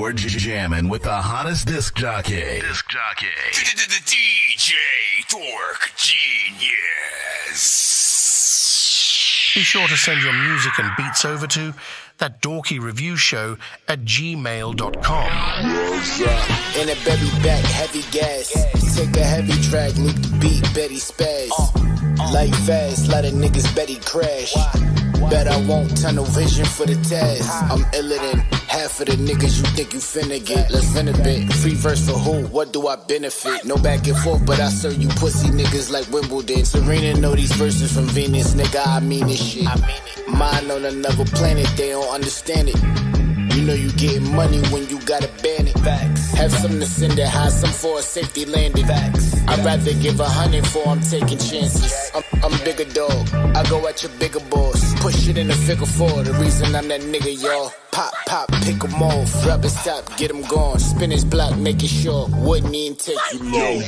We're jamming with the hottest disc jockey. DJ Dork Genius. Be sure to send your music and beats over to ThatDorkyReviewShow at gmail.com. In a baby back, heavy gas. Take a heavy track, loop the beat, Betty spaz. Light fast, let a niggas Betty crash. Bet I won't tunnel vision for the task. I'm iller than half of the niggas you think you finna get. Let's vent a bit. Free verse for who? What do I benefit? No back and forth, but I serve you pussy niggas like Wimbledon. Serena know these verses from Venus, nigga. I mean this shit. Mine on another planet, they don't understand it. You know you getting money when you gotta ban it. Facts. Have something to send it high, some for a safety landing. Facts. I'd rather give 100 for I'm taking chances. I'm bigger dog, I go at your bigger boss. Push it in a figure four, the reason I'm that nigga, y'all. Pop, pick 'em off, rubber stop, get 'em gone. Spin his block, make it short, wouldn't even take you long.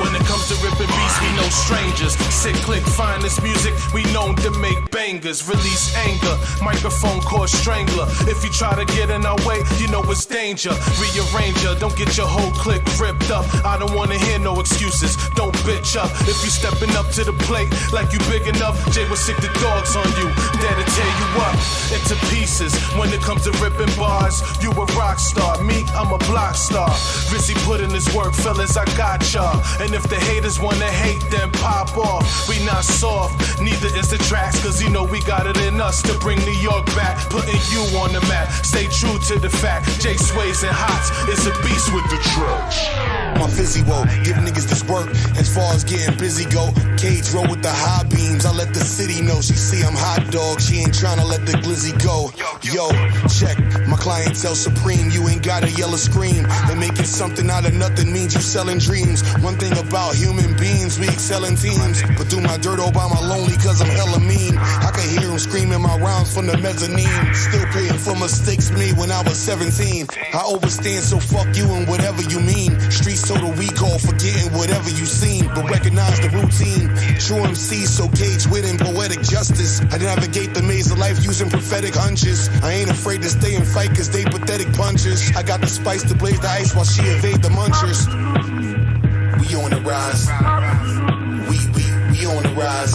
When it comes to ripping beats, we no strangers. Sick click, finest music, we known to make bangers. Release anger, microphone cord strangler. If you try to get in our way, you know it's danger. Rearranger, don't get your whole clique ripped up. I don't wanna hear no excuses, don't bitch up. If you stepping up to the plate like you big enough, Jay will sick the dogs on you, there to tear you up into pieces. When it comes to ripping bars, you a rock star. Me, I'm a block star. Rizzy put in his work, fellas, I got y'all. And if the haters wanna hate, then pop off. We not soft, neither is the tracks, cause you know we got it in us to bring New York back, putting you on the map. Stay true to the fact, Jay Sways and Hots is a beast with the tracks. My fizzy woe, give niggas this work. As far as getting busy go, Cage roll with the high beams. I let the city know, she see I'm hot dog. She ain't tryna let the glizzy go. Yo, check, my clientele supreme. You ain't gotta yell or scream. And making something out of nothing means you selling dreams. One thing about human beings, we excel in teams. But do my dirt all by my lonely cause I'm hella mean. I can hear him screaming my rounds from the mezzanine. Still paying for mistakes made when I was 17. I overstand, so fuck you and whatever you mean. Streets total recall, forgetting whatever you seen. But recognize the routine. True MC, so Cage within poetic justice. I navigate the maze of life using prophetic hunches. I ain't afraid to stay and fight cause they pathetic punches. I got the spice to blaze the ice while she evade the munchers. We on the rise. We on the rise.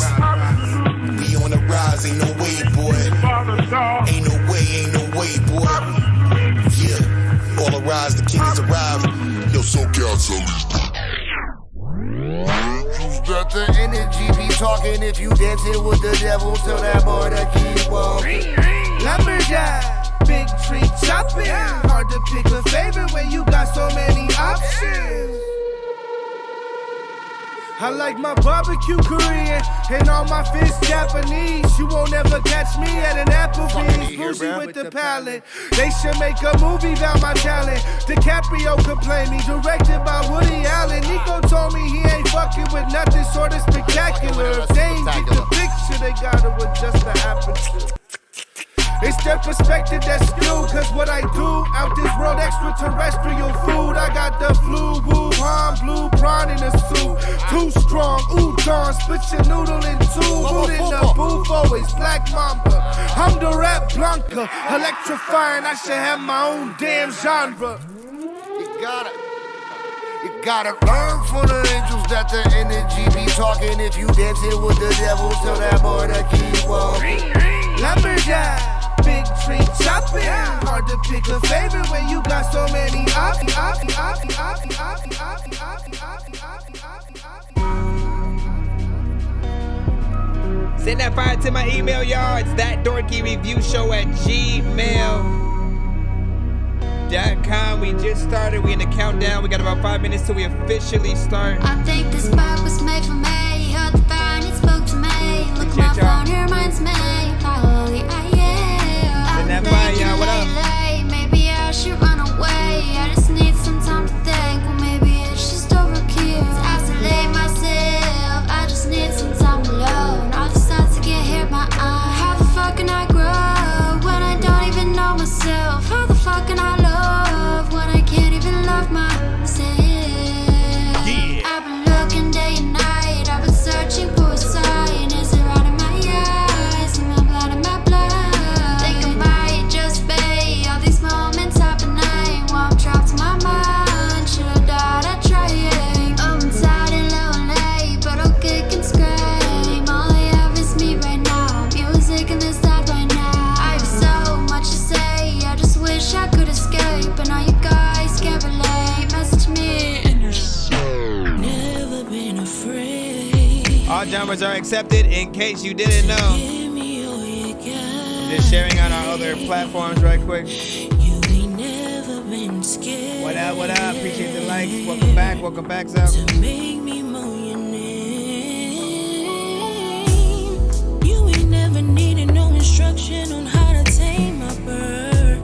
We on the rise, ain't no way, boy. Ain't no way, boy. Yeah, all the rise, the king has arrived. Yo, SoCal, tell these Got the energy, be talking if you dancing with the devil. Tell that boy to keep walking. Lumberjack, big tree chopping. Hard to pick a favorite when you got so many options. I like my barbecue Korean and all my fish Japanese. You won't ever catch me at an Applebee's. Bougie with the palate. They should make a movie about my talent. DiCaprio could play me, directed by Woody Allen. Nico told me he ain't fucking with nothing sort of spectacular. If they ain't get the picture, they gotta adjust the aperture. It's their perspective that's skewed, cause what I do out this world extraterrestrial food. I got the flu, Wuhan, blue prawn in a suit. Too strong, udon, split your noodle in two. Boot in the booth, always black mamba. I'm the rap Blanca, electrifying, I should have my own damn genre. You gotta learn from the angels that the energy be talking. If you dancing with the devil, tell that boy to keep walking. Lumberjack, big tree chopping. Hard to pick a favorite when you got so many options. Send that fire to my email, y'all. It's ThatDorkyReviewShow at gmail.com. We just started. We in the countdown. We got about 5 minutes till we officially start. I think this spot was made for me. Heard the fire and it spoke to me. Look at my phone, it reminds me. Holy, I've been thinking lately. Maybe I should run away. I just need some time to think. Or maybe it's just overkill. Isolate myself. I just need some time alone. All these thoughts to get here, my eye. How the fuck can I grow when I don't even know myself? How the fuck can I love when I can't even love myself? Yeah. I've been looking day and night. I've been searching for a sign. Is it right in my eyes? Am I blood in my blood? Think I might just be all these All genres are accepted, in case you didn't know. Just sharing on our other platforms right quick. What up, what up? Appreciate the likes. Welcome back, Zap. You ain't never needed no instruction on how to tame my bird.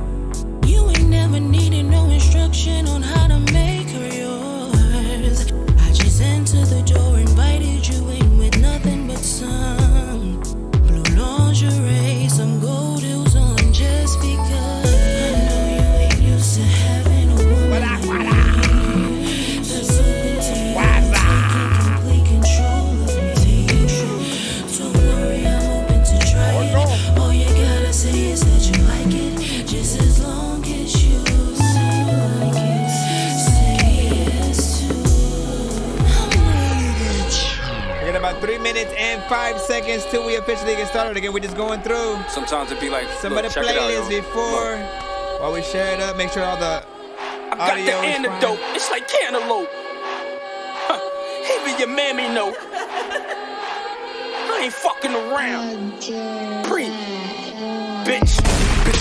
You ain't never needed no instruction on how to make her yours. I just entered the door, invited you in with nothing but some blue lingerie, some gold heels on just because I know you ain't used to having a woman that's open to you, taking complete control of me. Don't worry, I'm open to try it. All you gotta say is that you like it, just as long as you like it. Say yes to. We got about 3 minutes and 5 seconds till we officially get started. Again, we're just going through Sometimes it be like, some look, of the check it out, playlists yo. before while we share it up. Make sure all the I got audio the is antidote. fine. It's like cantaloupe. Huh. Even your mammy know. I ain't fucking around. Breathe. Bitch,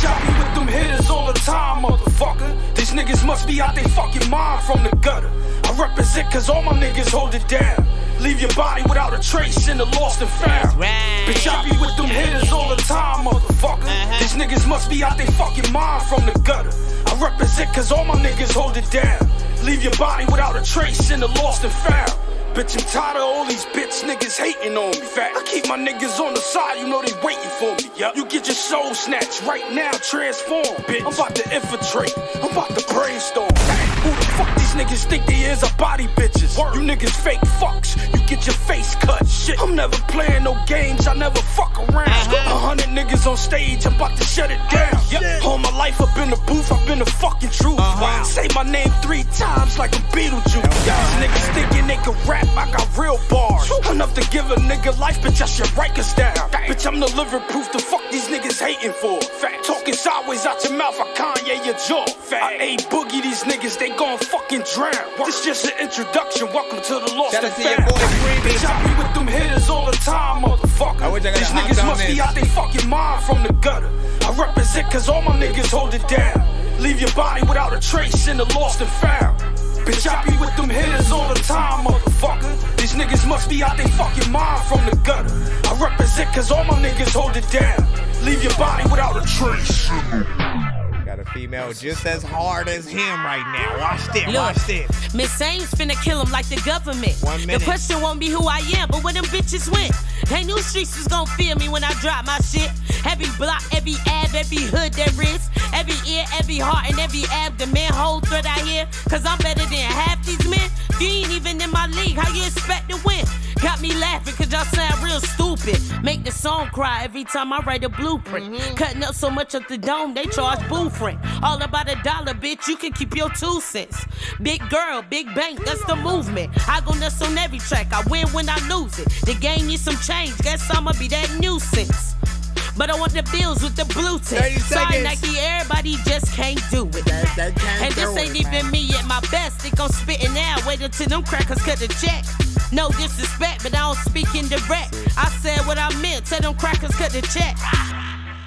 I be with them hitters all the time, motherfucker. These niggas must be out they fucking mind from the gutter. I represent cause all my niggas hold it down. Leave your body without a trace in the lost and found. Bitch, I be with them hitters all the time, motherfucker. These niggas must be out they fucking mind from the gutter. I represent cause all my niggas hold it down. Leave your body without a trace in the lost and found. Bitch, I'm tired of all these bitch niggas hating on me. Fact, I keep my niggas on the side, you know they waiting for me. Yup, you get your soul snatched right now, transform, bitch. I'm about to infiltrate, I'm about to brainstorm. Who the fuck these niggas think they is? I body bitches. You niggas fake fucks, you get your face cut. Shit, I'm never playing no games, I never fuck around. 100 niggas on stage, I'm about to shut it down. Yep. All my life up in the booth, I've been the fucking truth. Say my name 3 times like I'm Beetlejuice. These niggas thinking they can rap, I got real bars. Enough to give a nigga life, bitch, I should write us down. Bitch, I'm the living proof, the fuck these niggas hating for. Talking sideways out your mouth, I Kanye your jaw. I A-boogie these niggas, they gon' fucking drown. This just an introduction, welcome to the lost and found. Bitch, I be with them hitters all the time, motherfucker. These niggas must be out they fucking mind from the gutter. I represent cause all my niggas hold it down. Leave your body without a trace in the lost and found. Bitch, I be with them hitters all the time, motherfucker. These niggas must be out they fucking mind from the gutter. I represent cause all my niggas hold it down. Leave your body without a trace. Got a female just as hard as him right now. Watch this, watch this. Miss Ames finna kill him like the government. 1 minute. The question won't be who I am, but where them bitches went. Ain't new streets was gon' feel me when I drop my shit. Every block, every ab, every hood there is. Every ear, every heart, and every abdomen. Whole thread I hear, cause I'm better than half these men. You ain't even in my league, how you expect to win? Got me laughing cause y'all sound real stupid. Make the song cry every time I write a blueprint. Cutting up so much of the dome, they charge booth rent. All about $1, bitch, you can keep your 2 cents. Big girl, big bank, that's the movement. I go nuts on every track, I win when I lose it. The game needs some change, guess I'ma be that nuisance. But I want the bills with the blue tint. Sorry, Nike, everybody just can't do it. And this ain't even me at my best. They gon' spit it now. Wait until them crackers cut the check. No disrespect, but I don't speak indirect. I said what I meant. Tell them crackers cut the check.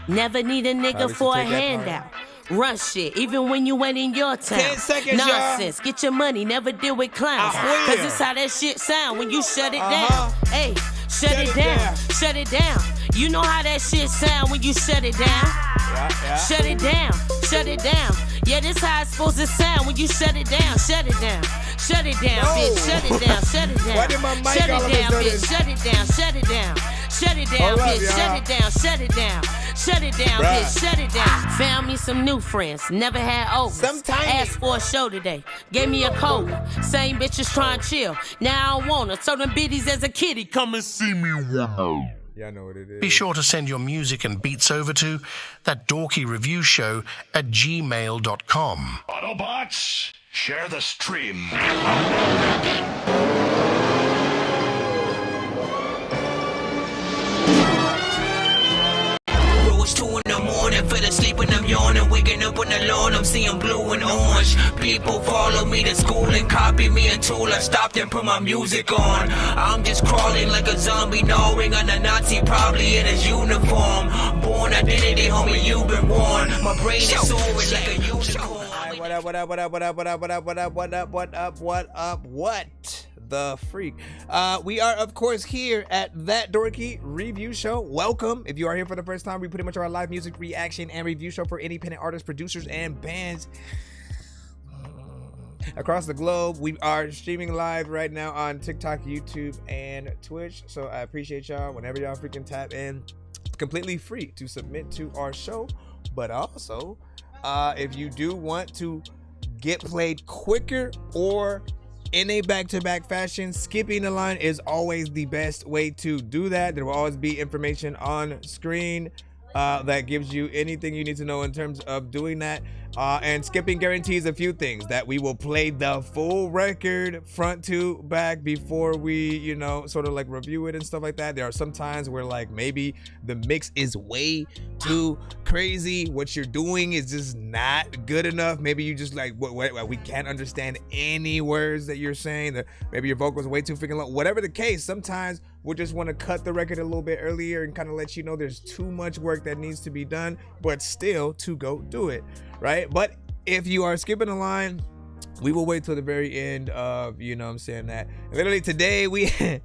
Never need a nigga for a handout. Run shit, even when you ain't in your town. 10 seconds, nonsense, y'all. Get your money, never deal with clowns. Cause this how that shit sound when you shut it down. Hey, shut it down, shut it down. You know how that shit sound when you shut it down. Shut it down, shut it down. Yeah, this how it's supposed to sound when you shut it down, shut it down. Shut it down, bitch, shut it down, shut it down. Why did my mic shut all it of a down, sudden? bitch, shut it down, shut it down. Shut it down, Hold up, bitch, y'all. shut it down, shut it down. Shut it down, Bruh. bitch, shut it down. Found me some new friends, never had overs. Sometimes- Asked for a show today, gave me a code. Same bitches trying to chill, now I don't want her. So them biddies as a kitty, come and see me one. Y'all know what it is. Be sure to send your music and beats over to ThatDorkyReviewShow at gmail.com. Autobots, share the stream. Rose 2 in the morning, fell asleep when I'm yawning, waking up on the lawn, I'm seeing blue and orange. People follow me to school and copy me until I stopped and put my music on. I'm just crawling like a zombie, gnawing on a Nazi, probably in his uniform. Born identity, homie, you've been warned. My brain is soaring like a unicorn. What up, what up, what up, what up, what up, what up, what up, what up, what up, what up, what the freak? We are, of course, here at That Dorky Review Show. Welcome. If you are here for the first time, we pretty much are a live music reaction and review show for independent artists, producers, and bands across the globe. We are streaming live right now on TikTok, YouTube, and Twitch. So I appreciate y'all whenever y'all freaking tap in. It's completely free to submit to our show, but also if you do want to get played quicker or in a back-to-back fashion, skipping the line is always the best way to do that. There will always be information on screen that gives you anything you need to know in terms of doing that. And skipping guarantees a few things: that we will play the full record front to back before we, you know, sort of like review it and stuff like that. There are some times where like maybe the mix is way too crazy. What you're doing is just not good enough. Maybe you just like what we can't understand any words that you're saying. That maybe your vocals are way too freaking low. Whatever the case, sometimes we'll just want to cut the record a little bit earlier and kind of let you know there's too much work that needs to be done, but still to go do it, right? But if you are skipping a line, we will wait till the very end of, you know what I'm saying, that literally today we did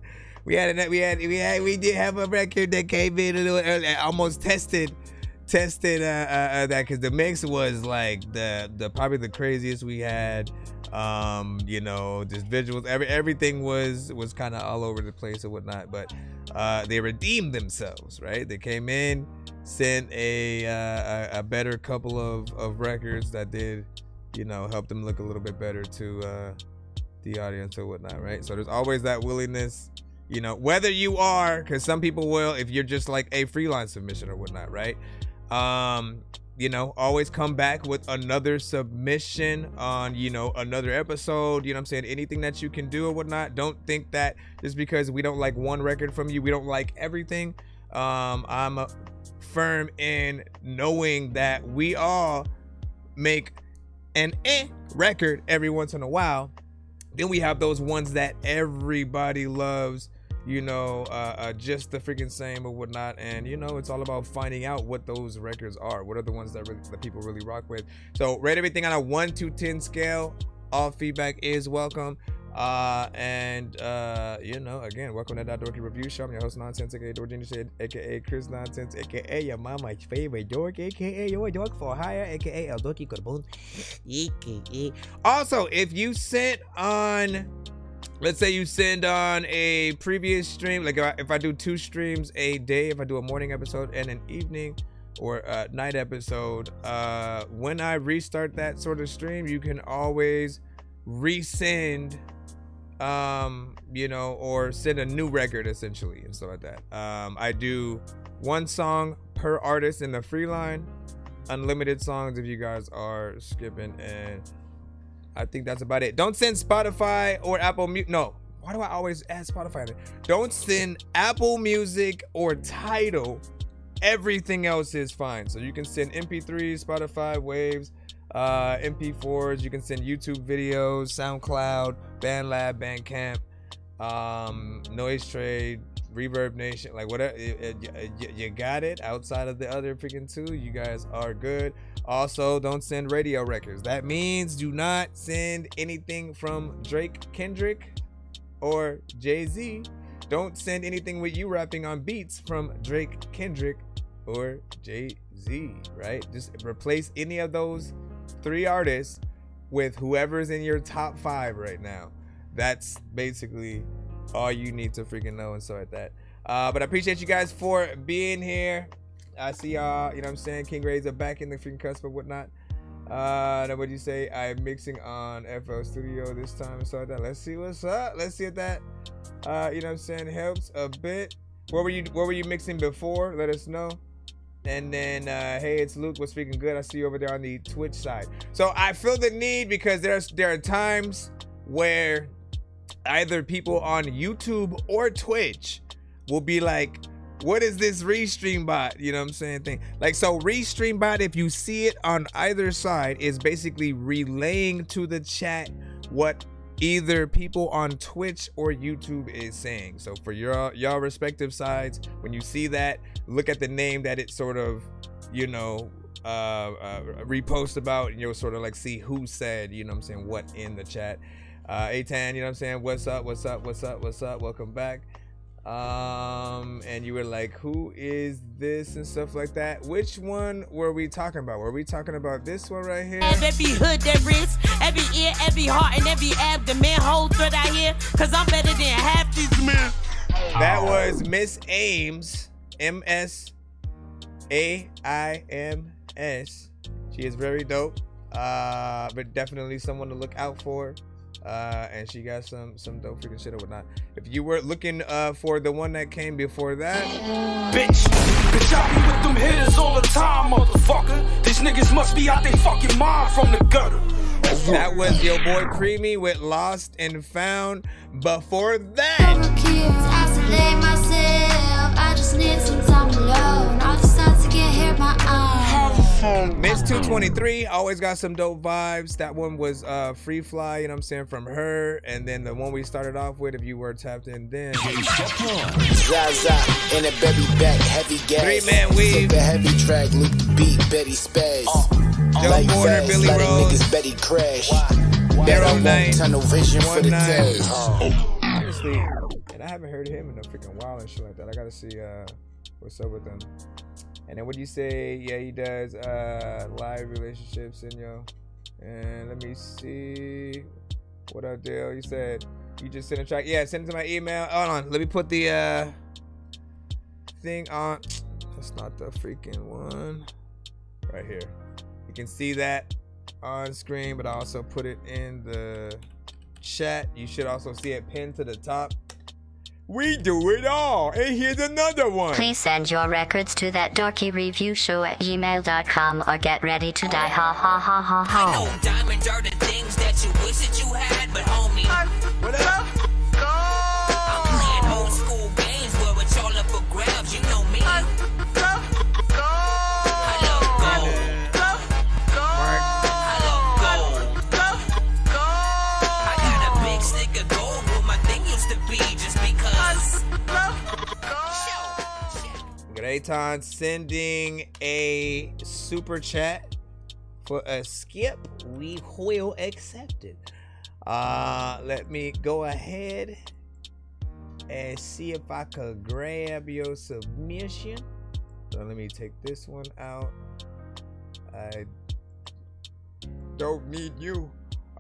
have a record that came in a little early, almost tested that, because the mix was like the probably the craziest we had. You know, just visuals, everything was kind of all over the place and whatnot, but they redeemed themselves, right? They came in, sent a better couple of records that did, you know, help them look a little bit better to the audience or whatnot, right? So there's always that willingness, you know, whether you are, because some people will, if you're just like a freelance submission or whatnot, right? You know, always come back with another submission on, you know, another episode, you know what I'm saying? Anything that you can do or whatnot. Don't think that just because we don't like one record from you, we don't like everything. I'm firm in knowing that we all make an record every once in a while. Then we have those ones that everybody loves, you know, just the freaking same or whatnot. And, you know, it's all about finding out what those records are. What are the ones that people really rock with? So rate everything on a 1 to 10 scale. All feedback is welcome. You know, again, welcome to That Dorky Review Show. I'm your host, Nonsenze, aka Dorky, aka Chris Nonsenze, aka your mama's favorite dork, aka your dork for hire, aka El Dorky Corbon, aka. Also, if you sent on, let's say you send on a previous stream, like if I do 2 streams a day, if I do a morning episode and an evening or a night episode, when I restart that sort of stream, you can always resend, you know, or send a new record essentially and stuff like that. I do 1 song per artist in the free line, unlimited songs if you guys are skipping, and I think that's about it. Don't send Spotify or Apple Music. No, why do I always add Spotify? Don't send Apple Music or Tidal. Everything else is fine. So you can send MP3s, Spotify, Waves, MP4s. You can send YouTube videos, SoundCloud, BandLab, Bandcamp, Noise Trade, Reverb Nation, like whatever. You got it. Outside of the other freaking 2, you guys are good. Also, don't send radio records. That means do not send anything from Drake, Kendrick, or Jay-Z. Don't send anything with you rapping on beats from Drake, Kendrick, or Jay-Z, right? Just replace any of those 3 artists with whoever's in your top 5 right now. That's basically all you need to freaking know and stuff like that. But I appreciate you guys for being here. I see y'all, you know what I'm saying? King Rays are back in the freaking cusp or whatnot. Now what do you say? I'm mixing on FL Studio this time and stuff like that. Let's see what's up. Let's see if that, you know what I'm saying, helps a bit. What were you mixing before? Let us know. And then, hey, it's Luke. What's freaking good? I see you over there on the Twitch side. So I feel the need because there are times where either people on YouTube or Twitch will be like, what is this restream bot? You know what I'm saying? Thing. Like, so restream bot, if you see it on either side, is basically relaying to the chat what either people on Twitch or YouTube is saying. So for y'all respective sides, when you see that, look at the name that it sort of, you know, repost about, and you'll sort of like see who said, you know what I'm saying, what in the chat. A-Tan, you know what I'm saying, what's up, welcome back. And you were like, who is this and stuff like that. Which one were we talking about? Were we talking about this one right here? Every hood, there is, every ear, every heart, and every abdomen, whole thread out here, cause I'm better than half these men. That was Miss Ames, M-S-A-I-M-S. She is very dope, but definitely someone to look out for. And she got some dope freaking shit or whatnot. If you were looking for the one that came before that, bitch, I be with them hitters all the time, motherfucker. These niggas must be out they fucking mind from the gutter. That was your boy Creamy with Lost and Found. Before that, isolate myself. I just need some time alone. All these thoughts to get here my eyes. Miss 223 always got some dope vibes. That one was Free Fly, you know what I'm saying, from her. And then the one we started off with, if you were tapped in then, Zaza in a baby back, heavy gas. 3-man weave. Take a heavy track, loop the beat, Betty Spaz. Like Border, fast, Billy let a Rose. niggas Betty crash. Bet I won't tunnel vision for the tag. Honestly, and I haven't heard him in a freaking while and shit like that. I gotta see what's up with him. And then what do you say? Yeah, he does live relationships and yo. And let me see. What up, Dale? You said you just sent a track. Yeah, send it to my email. Hold on. Let me put the thing on. That's not the freaking one. Right here. You can see that on screen, but I also put it in the chat. You should also see it pinned to the top. We do it all, and here's another one. Please send your records to ThatDorkyReviewShow@gmail.com or get ready to die. Ha ha ha ha ha. I know diamonds are the things that you wish that you had, but homie, what up? I'm playing old school games where it's all up for grabs. You know me. I love gold. I got a big stick of gold where my thing used to be, just because. Grayton sending a super chat for a skip. We will accept it. Let me go ahead and see if I could grab your submission. So let me take this one out. I don't need you.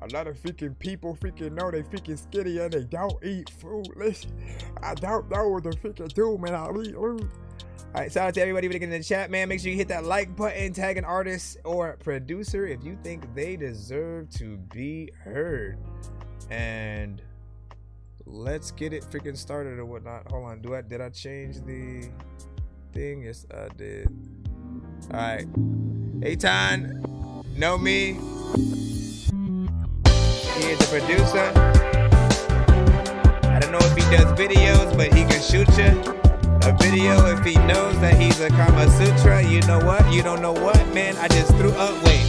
A lot of freaking people freaking know they freaking skinny and they don't eat food. Listen, I don't know what to freaking do, man. I eat food. All right, shout out to everybody in the chat, man. Make sure you hit that like button, tag an artist or producer if you think they deserve to be heard. And let's get it freaking started or whatnot. Hold on, did I change the thing? Yes, I did. All right, A-Ton, know me. He is a producer. I don't know if he does videos, but he can shoot you a video if he knows that he's a Kama Sutra. You know what? You don't know what, man? I just threw up. Wait.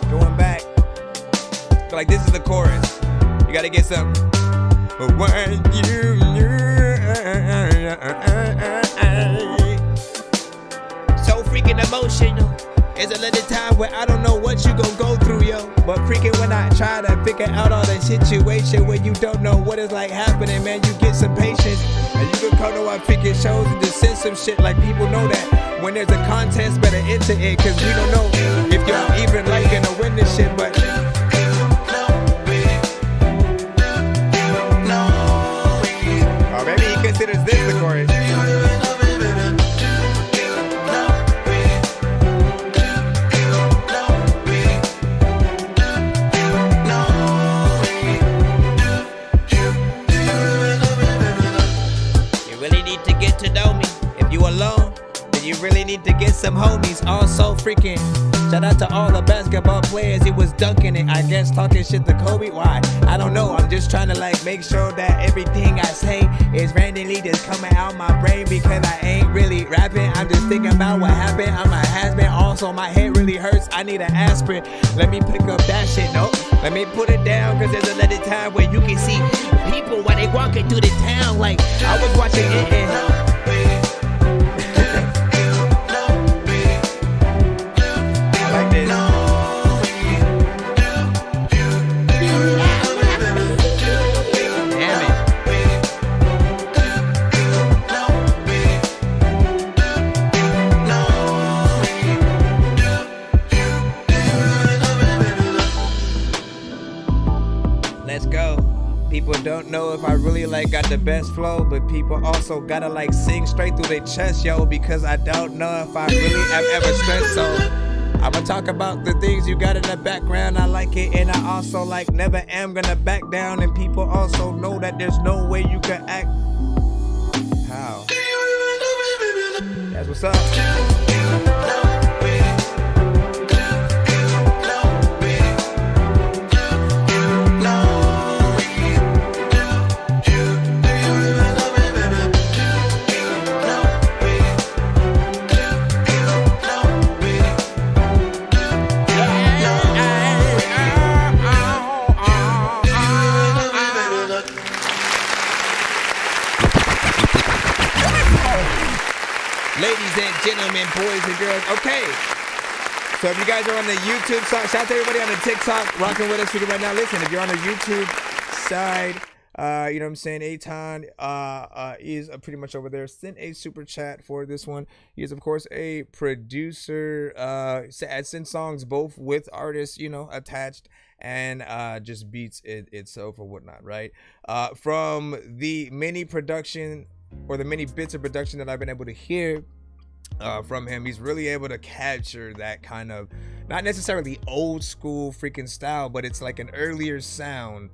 Going back. Like, this is the chorus. You gotta get some. But when you so freaking emotional. It's a little time where I don't know what you gon' go through, yo. But freaking when I try to figure out all the situation where you don't know what is like happening, man, you get some patience. And you can come to our freaking shows and just send some shit like people know that when there's a contest, better enter it. Cause we don't know if y'all even like gonna win this shit, but oh, maybe he considers this the chorus. To know me. If you alone, then you really need to get some homies. Also freaking shout out to all the basketball players. It was dunking it, I guess, talking shit to Kobe. Why? I don't know. I'm just just trying to like make sure that everything I say is randomly just coming out my brain, because I ain't really rapping. I'm just thinking about what happened. I'm a has-been. Also, my head really hurts. I need an aspirin. Let me pick up that shit. No, let me put it down, because there's another time where you can see people while they walking through the town. Like I was watching it and like this. Let's go. People don't know if I really like got the best flow, but people also gotta like sing straight through their chest, yo, because I don't know if I really have ever stressed. So I'ma talk about the things you got in the background. I like it, and I also like never am gonna back down. And people also know that there's no way you can act. How? That's what's up. Ladies and gentlemen, boys and girls. Okay. So if you guys are on the YouTube side, shout out to everybody on the TikTok rocking with us right now. Listen, if you're on the YouTube side, you know what I'm saying, Aton is pretty much over there. Send a super chat for this one. He is, of course, a producer. Send songs both with artists, you know, attached, and just beats itself or whatnot, right? From the mini production or the many bits of production that I've been able to hear from him, he's really able to capture that kind of, not necessarily old school freaking style, but it's like an earlier sound,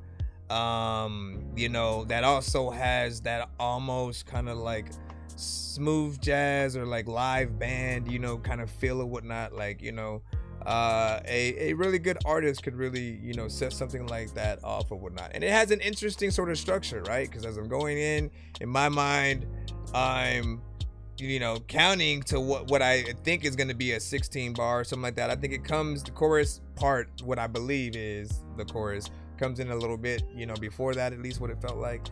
you know, that also has that almost kind of like smooth jazz or like live band, you know, kind of feel or whatnot. Like, you know, a really good artist could really, you know, set something like that off or whatnot. And it has an interesting sort of structure, right? Because as I'm going in my mind, I'm, you know, counting to what I think is going to be a 16 bar or something like that. I think it comes, the chorus part, what I believe is the chorus comes in a little bit, you know, before that, at least what it felt like.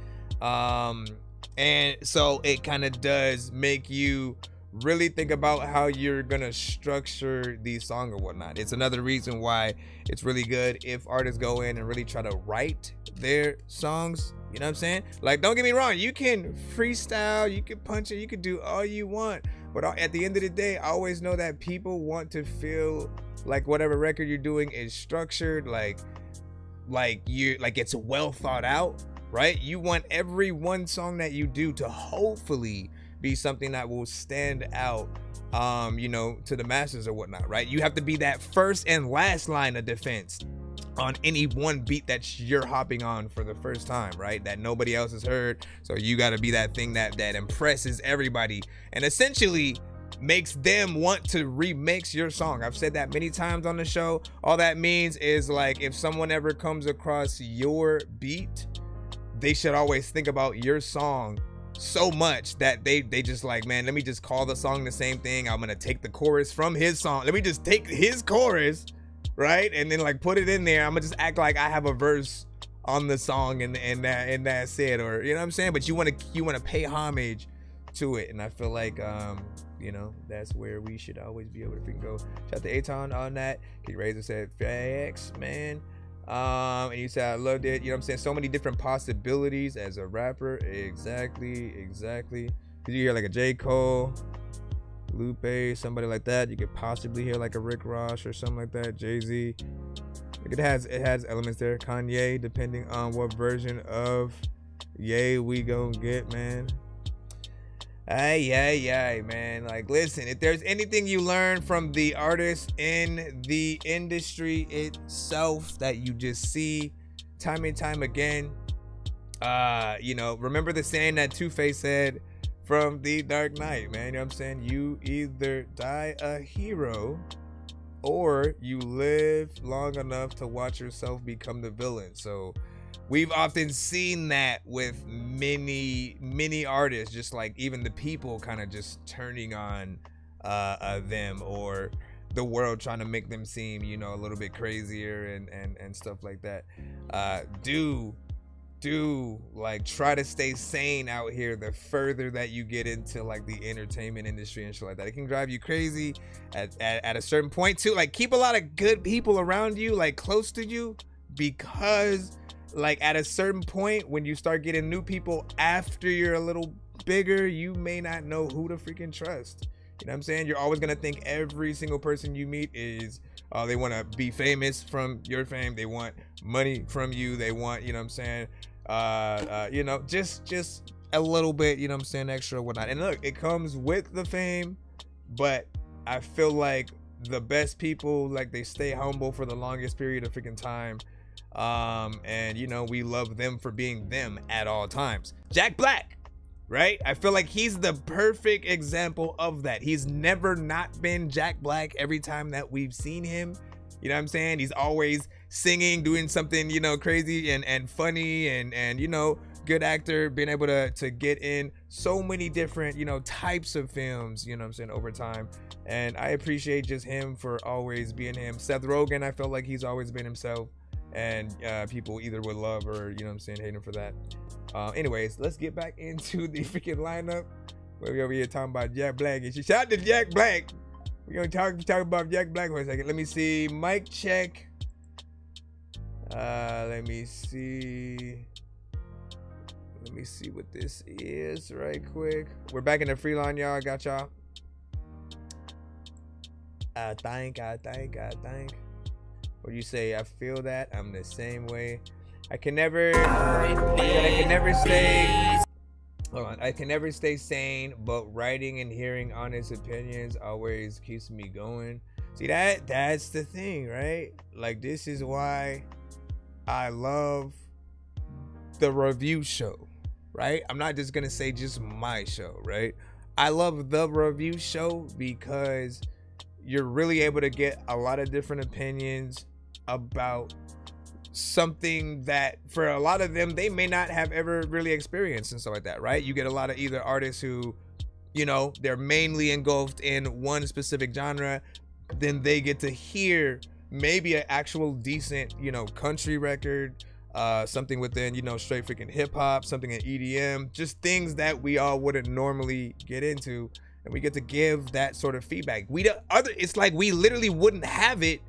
And so it kind of does make you really think about how you're gonna structure the song or whatnot. It's another reason why it's really good if artists go in and really try to write their songs. You know what I'm saying? Like, don't get me wrong, you can freestyle, you can punch it, you can do all you want, but at the end of the day, I always know that people want to feel like whatever record you're doing is structured, like it's well thought out, right? You want every one song that you do to hopefully be something that will stand out, you know, to the masses or whatnot, right? You have to be that first and last line of defense on any one beat that you're hopping on for the first time, right? That nobody else has heard. So you got to be that thing that impresses everybody and essentially makes them want to remix your song. I've said that many times on the show. All that means is, like, if someone ever comes across your beat, they should always think about your song so much that they just like, man, let me just call the song the same thing. I'm gonna take the chorus from his song. Let me just take his chorus, right, and then like put it in there. I'm gonna just act like I have a verse on the song and that's it, or you know what I'm saying. But you want to pay homage to it, and I feel like you know, that's where we should always be able to freaking go. Shout out to Aton on that. Kid Razor said facts, man. And you said I loved it. You know what I'm saying? So many different possibilities as a rapper. Exactly. Cause you hear like a J. Cole, Lupe, somebody like that. You could possibly hear like a Rick Ross or something like that. Jay-Z. Like it has elements there. Kanye, depending on what version of Ye we gonna get, man. Ay, man. Like, listen, if there's anything you learn from the artists in the industry itself that you just see time and time again, you know, remember the saying that Two-Face said from The Dark Knight, man. You know what I'm saying? You either die a hero or you live long enough to watch yourself become the villain. So we've often seen that with many artists, just like even the people kind of just turning on them, or the world trying to make them seem, you know, a little bit crazier and stuff like that. Do like try to stay sane out here the further that you get into like the entertainment industry and shit like that. It can drive you crazy at a certain point too. Like, keep a lot of good people around you, like close to you, because like at a certain point when you start getting new people after you're a little bigger, you may not know who to freaking trust. You know what I'm saying? You're always gonna think every single person you meet is they want to be famous from your fame, they want money from you, they want, you know what I'm saying, you know, just a little bit, you know what I'm saying, extra or whatnot. And look, it comes with the fame, but I feel like the best people, like, they stay humble for the longest period of freaking time. And you know, we love them for being them at all times. Jack Black, right? I feel like he's the perfect example of that. He's never not been Jack Black every time that we've seen him. You know what I'm saying? He's always singing, doing something, you know, crazy and funny and you know, good actor, being able to get in so many different, you know, types of films, you know what I'm saying, over time. And I appreciate just him for always being him. Seth Rogen, I felt like he's always been himself. And people either would love or, you know what I'm saying, hate him for that. Anyways, let's get back into the freaking lineup. We're over here talking about Jack Black. And shout out to Jack Black. We're gonna talk about Jack Black for a second. Let me see. Mic check. Let me see what this is right quick. We're back in the free line, y'all. I got y'all. I think. What do you say? I feel that. I'm the same way. I can never stay sane, but writing and hearing honest opinions always keeps me going. See, that's the thing, right? Like, this is why I love the review show, right? I'm not just gonna say just my show, right? I love the review show because you're really able to get a lot of different opinions about something that for a lot of them they may not have ever really experienced and stuff like that, right? You get a lot of either artists who, you know, they're mainly engulfed in one specific genre, then they get to hear maybe an actual decent, you know, country record, something within, you know, straight freaking hip-hop, something in EDM, just things that we all wouldn't normally get into, and we get to give that sort of feedback. It's like we literally wouldn't have it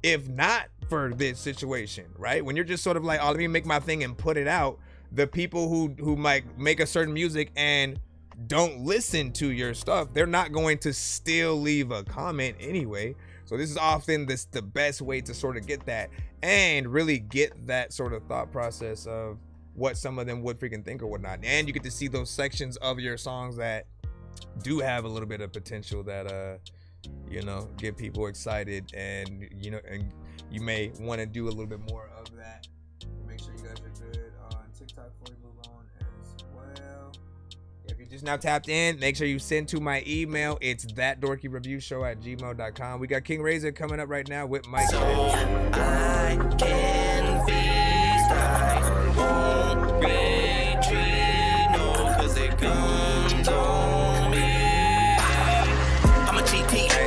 if not for this situation, right? When you're just sort of like, oh, let me make my thing and put it out, the people who might make a certain music and don't listen to your stuff, they're not going to still leave a comment anyway. So this is often the best way to sort of get that and really get that sort of thought process of what some of them would freaking think or whatnot. And you get to see those sections of your songs that do have a little bit of potential that you know, get people excited, and you know, and you may want to do a little bit more of that. Make sure you guys are good on TikTok before we move on as well. If you're just now tapped in, make sure you send to my email. It's ThatDorkyReviewShow@gmail.com. We got King Razor coming up right now with Mike. So I can be I won't retreat, no, 'cause it comes on me.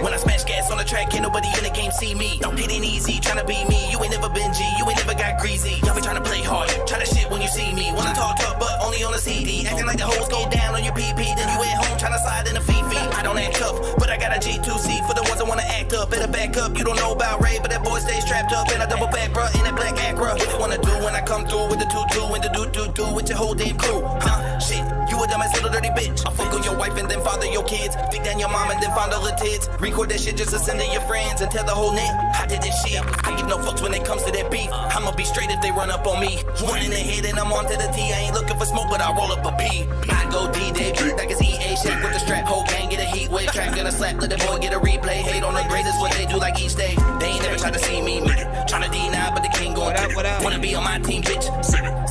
When I smash gas on the track, can't nobody in the game see me. Don't hit it easy, tryna be me. You ain't never been G, you ain't never got greasy. Y'all be tryna play hard, tryna shit when you see me. Wanna talk tough, but only on a CD. Acting like the hoes go down on your PP, then you at home tryna slide in a Fifi. I don't act tough, but I got a G2C for the ones that wanna act up. Better back up, you don't know about Ray, but that boy stays strapped up. And I double back, bruh, in that black Acura. What you wanna do when I come through with the 2-2 and the do with your whole damn crew? Huh? Shit, you a dumbass little dirty bitch. I'll fuck on your wife and then father your kids. Dig down your mom and then find all the tits. Record that shit just to send to your friends and tell the whole net I did this shit. I give no fucks when it comes to that beef. I'ma be straight if they run up on me. One in the head and I'm on to the T. I ain't looking for smoke, but I roll up a P. I go D-Day, like it's EA shake with the strap. Whole gang get a heat wave. Track gonna slap, let the boy get a replay. Hate on the grades is what they do like each day. They ain't never try to see me. Tryna deny, but the king going. What up? Wanna be on my team, bitch.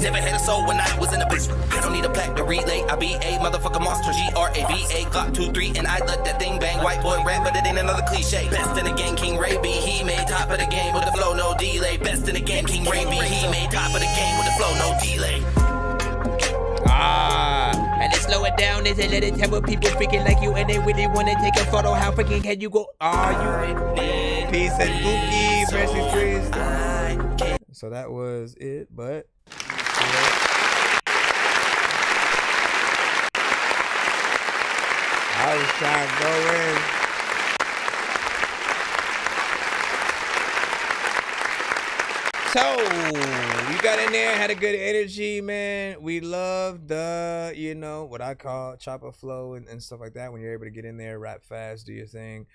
Never had a soul when I was in the basement. I don't need a plaque to relay. I be a motherfucker monster, G-R-A-V-A, Glock 2-3, and I let that thing bang. White boy rap, but it ain't another cliche. Best in the game, King Ray B. He made top of the game with the flow, no delay. Best in the game, King Ray B. He made top of the game with the flow, no delay. Had to slow it down as I let it tell what people freaking like you and they really want to take a photo. How freaking can you go? You peace and Gookie, freshly freeze. So that was it, but I was trying to go in. So, you got in there, had a good energy, man. We love the, you know, what I call chopper flow and stuff like that. When you're able to get in there, rap fast, do your thing.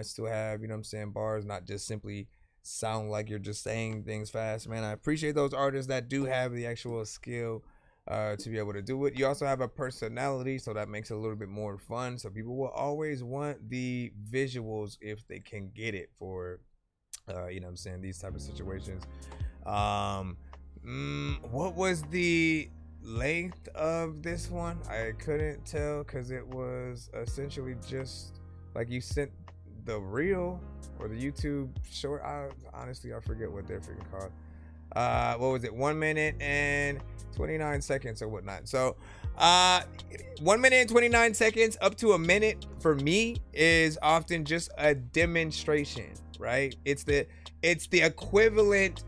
Still have, you know what I'm saying, bars, not just simply sound like you're just saying things fast, man. I appreciate those artists that do have the actual skill to be able to do it. You also have a personality, so that makes it a little bit more fun. So people will always want the visuals if they can get it for you know what I'm saying, these type of situations. What was the length of this one? I couldn't tell because it was essentially just like you sent the reel or the YouTube short. Honestly, I forget what they're freaking called. What was it? 1 minute and 29 seconds or whatnot. So 1 minute and 29 seconds up to a minute for me is often just a demonstration, right? It's the equivalent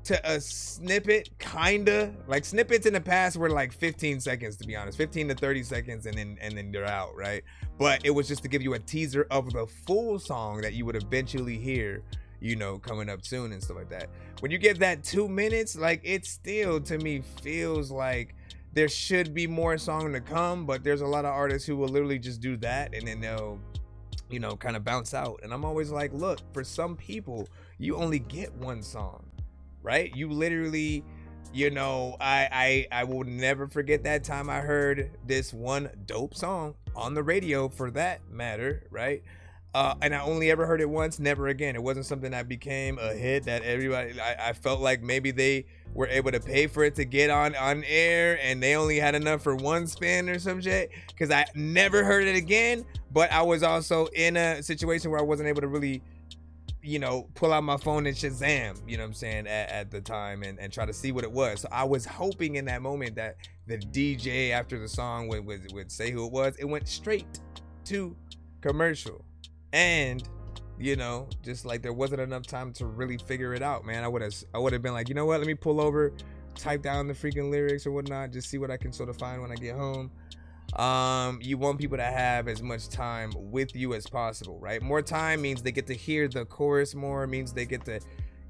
to a snippet, kinda. Like snippets in the past were like 15 seconds, to be honest, 15 to 30 seconds, and then they're out, right? But it was just to give you a teaser of the full song that you would eventually hear, you know, coming up soon and stuff like that. When you get that 2 minutes, like, it still to me feels like there should be more song to come, but there's a lot of artists who will literally just do that and then they'll, you know, kind of bounce out. And I'm always like, look, for some people, you only get one song, right? You literally, you know, I will never forget that time I heard this one dope song on the radio, for that matter, right? And I only ever heard it once, never again. It wasn't something that became a hit that everybody, I felt like maybe they were able to pay for it to get on air and they only had enough for one spin or some shit, because I never heard it again. But I was also in a situation where I wasn't able to really, you know, pull out my phone and Shazam, you know what I'm saying, at the time and try to see what it was. So I was hoping in that moment that the DJ after the song would say who it was. It went straight to commercial. And, you know, just like there wasn't enough time to really figure it out, man. I would have been like, you know what, let me pull over, type down the freaking lyrics or whatnot, just see what I can sort of find when I get home. You want people to have as much time with you as possible, right? More time means they get to hear the chorus more, means they get to,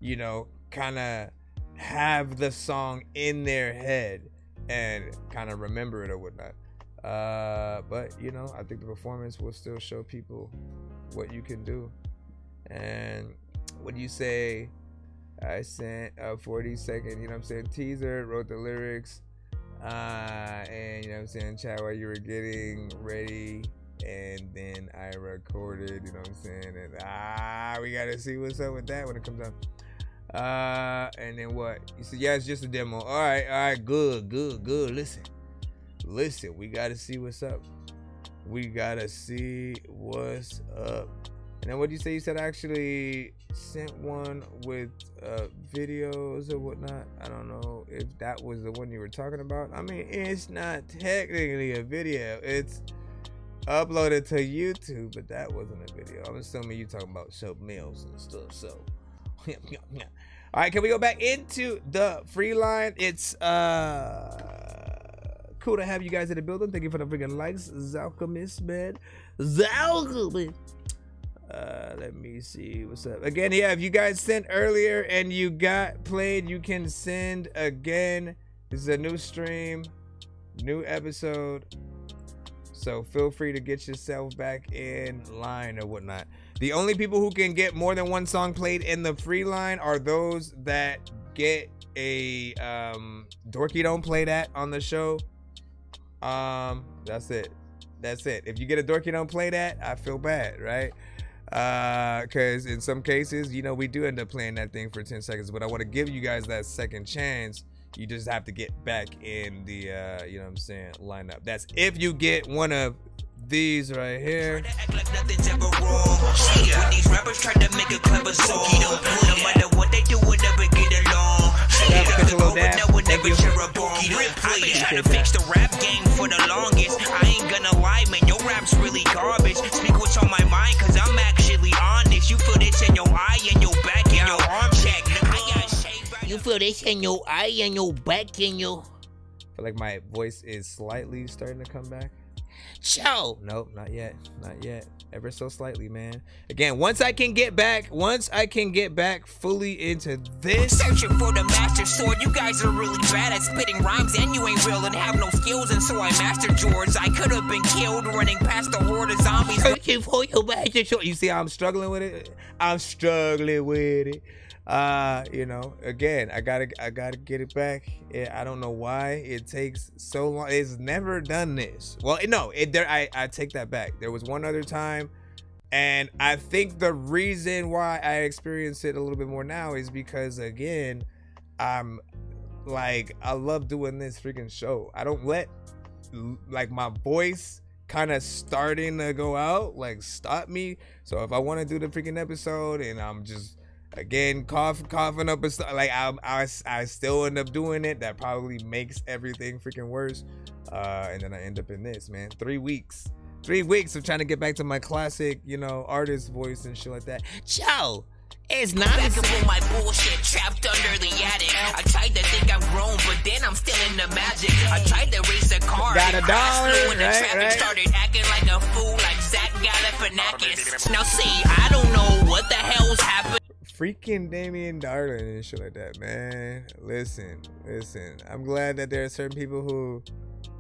you know, kind of have the song in their head and kind of remember it or whatnot. But, you know, I think the performance will still show people what you can do. And what do you say? I sent a 40-second, you know what I'm saying, teaser, wrote the lyrics, and, you know what I'm saying, chat while you were getting ready, and then I recorded, you know what I'm saying, and we gotta see what's up with that when it comes out. And then what? You said, yeah, it's just a demo. All right, good. Listen, we gotta see what's up. And then what do you say? You said I actually sent one with videos or whatnot. I don't know if that was the one you were talking about. I mean, it's not technically a video. It's uploaded to YouTube, but that wasn't a video. I'm assuming you talking about soap meals and stuff. So, all right, can we go back into the free line? It's cool to have you guys in the building. Thank you for the freaking likes, Zalchemist, man. Zalchemist. Let me see what's up. Again, yeah, if you guys sent earlier and you got played, you can send again. This is a new stream, new episode. So feel free to get yourself back in line or whatnot. The only people who can get more than one song played in the free line are those that get a Dorky Don't Play That on the show. That's it. If you get a Dorky Don't Play That, I feel bad, right? Because in some cases, you know, we do end up playing that thing for 10 seconds, but I want to give you guys that second chance You just have to get back in the, you know what I'm saying, lineup. That's if you get one of these right here. When these rappers try to make a clever song, no matter what they do, we'll never get along. I've been trying to fix the rap game for the longest. I ain't gonna lie, man, your rap's really garbage. Speak what's on my mind, cause I'm actually honest. You feel this in your eye and your back and your arm check. You feel this in your eye and your back and your... I feel like my voice is slightly starting to come back. Ciao. Nope, not yet. Ever so slightly, man. Again, once I can get back fully into this. Searching for the master sword. You guys are really bad at spitting rhymes, and you ain't real and have no skills, and so I mastered yours. I could have been killed running past the horde of zombies. Searching for your master sword. You see how I'm struggling with it? You know, again, I gotta get it back. I don't know why it takes so long. It's never done this. Well, no, I take that back. There was one other time, and I think the reason why I experience it a little bit more now is because, again, I'm like, I love doing this freaking show. I don't let like my voice kind of starting to go out like stop me. So if I want to do the freaking episode and I'm just again coughing up and stuff, like I still end up doing it, that probably makes everything freaking worse, and then I end up in this, man. 3 weeks of trying to get back to my classic, you know, artist voice and shit like that. Ciao. It's not back up on my bullshit, trapped under the attic. I tried to think I'm grown, but then I'm still in the magic. I tried to race a car, got $1, right? Started acting like a fool, like Zach Galifianakis. Now see, I don't know what the hell's happened. Freaking Damian Darlin and shit like that, man. Listen. I'm glad that there are certain people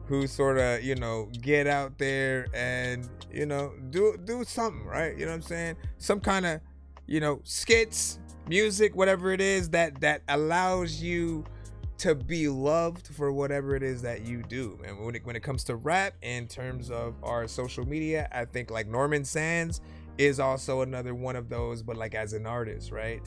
who sort of, you know, get out there and, you know, do something, right? You know what I'm saying? Some kind of, you know, skits, music, whatever it is that allows you to be loved for whatever it is that you do. And when it comes to rap, in terms of our social media, I think like Nonsenze is also another one of those, but like as an artist, right?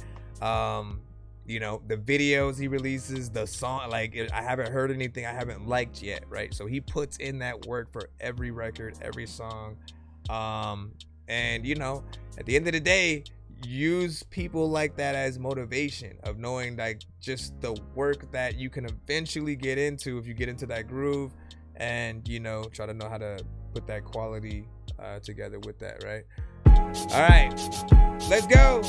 You know, the videos he releases, the song, like I haven't heard anything I haven't liked yet, right? So he puts in that work for every record, every song. And you know, at the end of the day, use people like that as motivation of knowing like just the work that you can eventually get into if you get into that groove, and you know, try to know how to put that quality together with that, right? All right, let's go.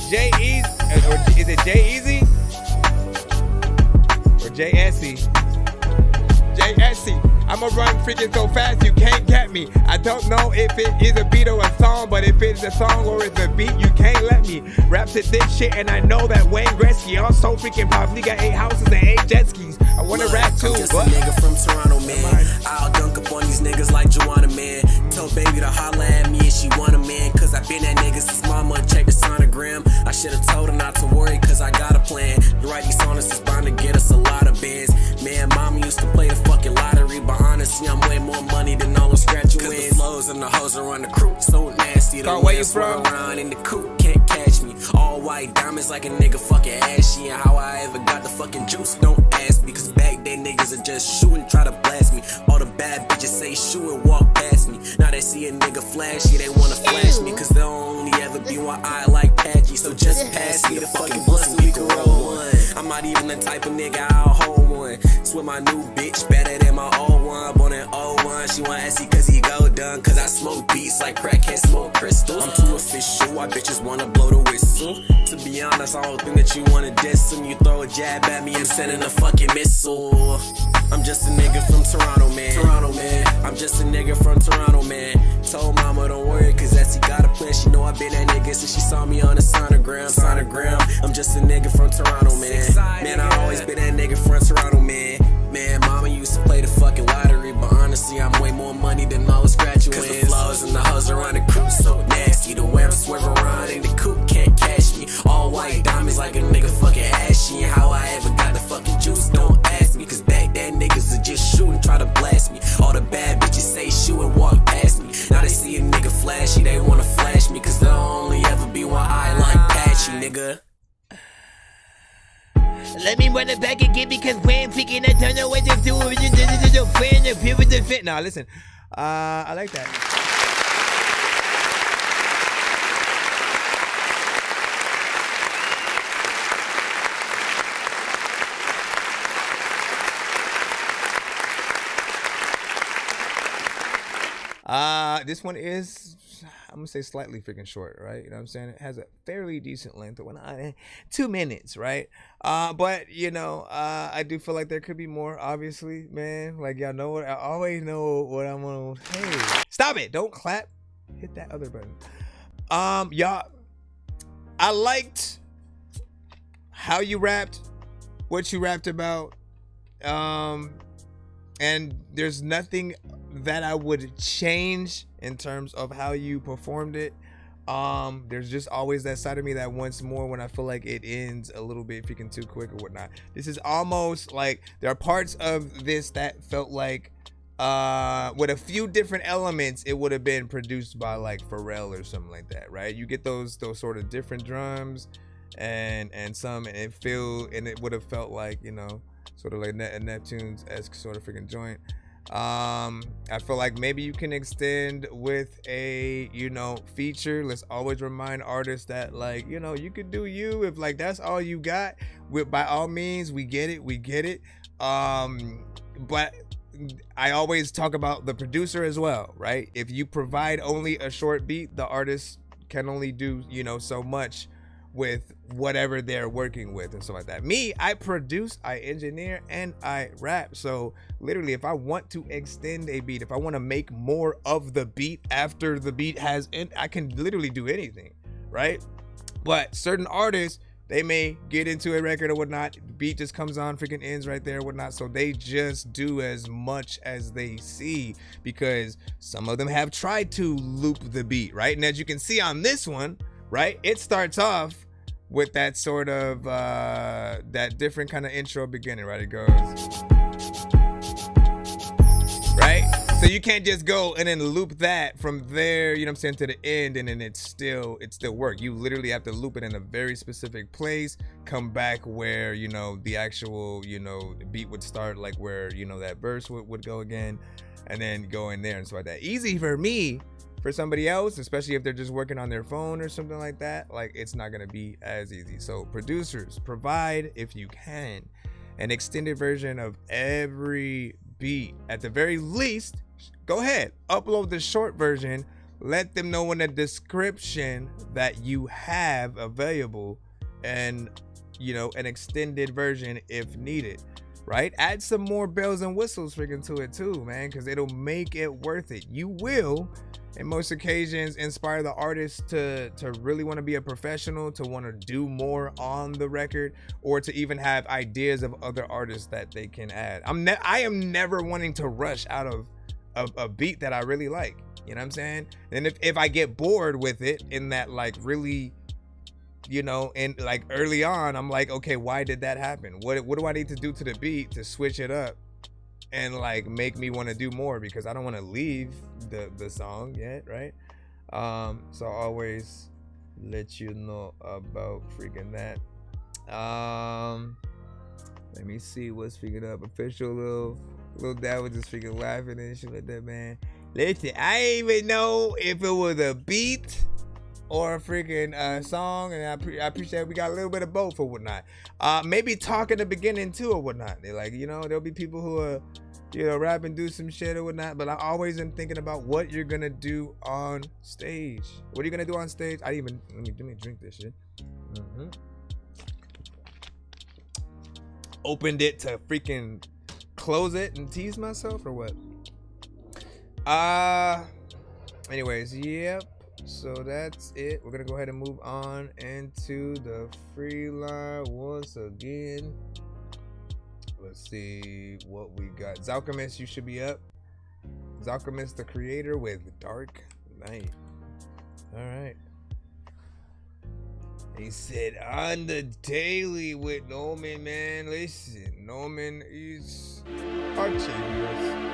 J-Eazy, or is it J-Eazy or J-Essie? J-Essie. I'ma run freaking so fast you can't get me. I don't know if it is a beat or a song, but if it's a song or it's a beat, you can't let me. Rap to this shit, and I know that Wayne Gretzky also freaking probably got 8 houses and 8 jet skis. I wanna rap too, I'm just a nigga from Toronto, man. I'll dunk up on these niggas like Joanna, man. Tell baby to holla at me if she want a man, cause I been that nigga since mama checked the sonogram. I should've told her not to worry, cause I got a plan. The right these songs is bound to get us a lot of bands. Man, mama used to play the fucking lottery, but honestly, I'm way more money than all those scratch you wins. The flows and the hoes around the crew so nasty. The where you from? Around in the coupe can't catch me. All white diamonds like a nigga fucking ashy. And how I ever got the fucking juice, don't ask me. Cause back then niggas are just shooting, try to blast me. All the bad bitches say shoot and walk past me. Now they see a nigga flashy, they wanna flash me. Cause they'll only ever be one eye like patchy. So just pass me the fucking blunt and we can roll one. I'm not even the type of nigga I'll hold one. Swear my new bitch better than my old one. Born in 01, she want Essie cause he go done. Cause I smoke beats like crackhead smoke crystals. I'm too official, why bitches wanna blow the whistle? To be honest, I don't think that you wanna diss him. You throw a jab at me, I'm sending a fucking missile. I'm just a nigga from Toronto, man. I'm just a nigga from Toronto, man. Told mama don't worry, cause Essie got a plan. She know I been that nigga since she saw me on the sonogram. I'm just a nigga from Toronto, man. Man, I always been that nigga from Toronto, man. Man, mama used to play the fucking lottery, but honestly, I'm way more money than all the scratch you wins. Cause the flows and the hoes around the crew so nasty. The way I'm swerving around in the coupe can't catch me. All white diamonds like a nigga fucking ashy. And how I ever got the fucking juice, don't ask me. Cause back then niggas would just shoot and try to blast me. All the bad bitches say shoot and walk past me. Now they see a nigga flashy, they wanna flash me. Cause there'll only ever be one eye like patchy, nigga. let me run it back again because when freaking I don't know what to do. Nah, listen. I like that. This one is, I'm gonna say slightly freaking short, right? You know what I'm saying? It has a fairly decent length of 2 minutes, right? But you know, I do feel like there could be more, obviously, man. Like y'all know what I always know what I'm gonna. Hey, stop it! Don't clap. Hit that other button. Y'all, I liked how you rapped, what you rapped about, and there's nothing that I would change in terms of how you performed it. There's just always that side of me that wants more when I feel like it ends a little bit freaking too quick or whatnot. This is almost like there are parts of this that felt like with a few different elements it would have been produced by like Pharrell or something like that, right? You get those sort of different drums and it would have felt like, you know, sort of like a Neptune's-esque sort of freaking joint. I feel like maybe you can extend with a, you know, feature. Let's always remind artists that, like, you know, you could do you if like that's all you got. By all means, we get it. But I always talk about the producer as well, right? If you provide only a short beat, the artist can only do, you know, so much with whatever they're working with and stuff like that. Me, I produce, I engineer, and I rap. So literally, if I want to extend a beat, if I want to make more of the beat after the beat has end, I can literally do anything, right? But certain artists, they may get into a record or whatnot, the beat just comes on, freaking ends right there, whatnot. So they just do as much as they see because some of them have tried to loop the beat, right? And as you can see on this one, right, it starts off with that sort of that different kind of intro beginning, right? It goes right, so you can't just go and then loop that from there, you know what I'm saying, to the end, and then it still work. You literally have to loop it in a very specific place, come back where, you know, the actual, you know, the beat would start, like where, you know, that verse would go again, and then go in there and stuff like that. Easy for me. For somebody else, especially if they're just working on their phone or something like that, like it's not gonna be as easy. So producers, provide, if you can, an extended version of every beat. At the very least, go ahead, upload the short version, let them know in the description that you have available, and, you know, an extended version if needed, right? Add some more bells and whistles freaking to it too, man, because it'll make it worth it. You will, in most occasions, inspire the artist to really want to be a professional, to want to do more on the record, or to even have ideas of other artists that they can add. I am never wanting to rush out of a beat that I really like, you know what I'm saying? And if I get bored with it in that, like, really, you know, and like early on, I'm like, okay, why did that happen? What do I need to do to the beat to switch it up and like make me want to do more, because I don't want to leave the song yet, right? So I always let you know about freaking that. Let me see what's freaking up. Official little dad was just freaking laughing and shit like that, man. Listen, I didn't even know if it was a beat or a freaking song, and I appreciate we got a little bit of both or whatnot. Maybe talk in the beginning too or whatnot. They're like, you know, there'll be people who are, you know, rap and do some shit or whatnot, but I always am thinking about what you're gonna do on stage. What are you gonna do on stage? Let me drink this shit. Opened it to freaking close it and tease myself or what? Anyways, yep. So that's it. We're gonna go ahead and move on into the free line once again. Let's see what we got. Zalchemist, you should be up. Zalchemist, the creator, with Dark Knight. All right. He said on the daily with Norman, man. Listen, Norman is arching us.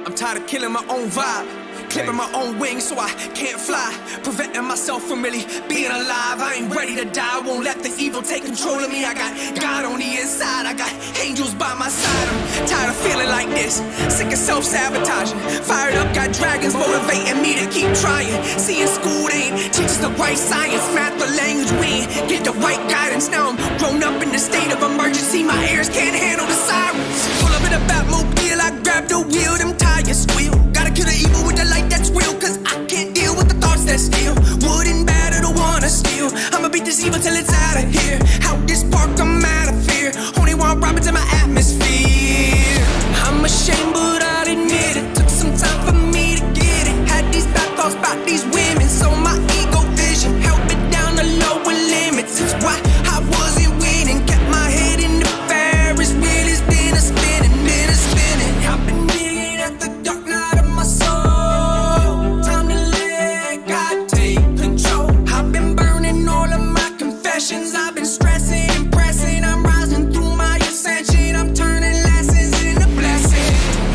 I'm tired of killing my own vibe, clipping my own wings so I can't fly, preventing myself from really being alive. I ain't ready to die, won't let the evil take control of me. I got God on the inside, I got angels by my side. I'm tired of feeling like this, sick of self-sabotaging. Fired up, got dragons motivating me to keep trying. Seeing school, they ain't teach us the right science, math, the language, we ain't get the right guidance. Now I'm grown up in the state of emergency, my ears can't handle the sirens. Pull up in a Batmobile, I grab the wheel, them tires squeal. Gotta kill the evil with the light that's real, cause I can't deal with the thoughts that steal. Wouldn't batter the wanna steal. I'ma beat this evil till it's out of here. Out this park, I'm out of fear. Only want Roberts in my atmosphere. I'm ashamed, but I'll admit it. Took some time for me to get it. Had these bad thoughts about these women, so my ego vision held it down to lower limits. It's why I wasn't winning. Kept my head in the Ferris wheel. It's been a spinning, been a spinning. I've been digging at the dark night of my soul. Time to let God take control. I've been burning all of my confessions. I've been stressing and pressing. I'm rising through my ascension. I'm turning lessons into blessings.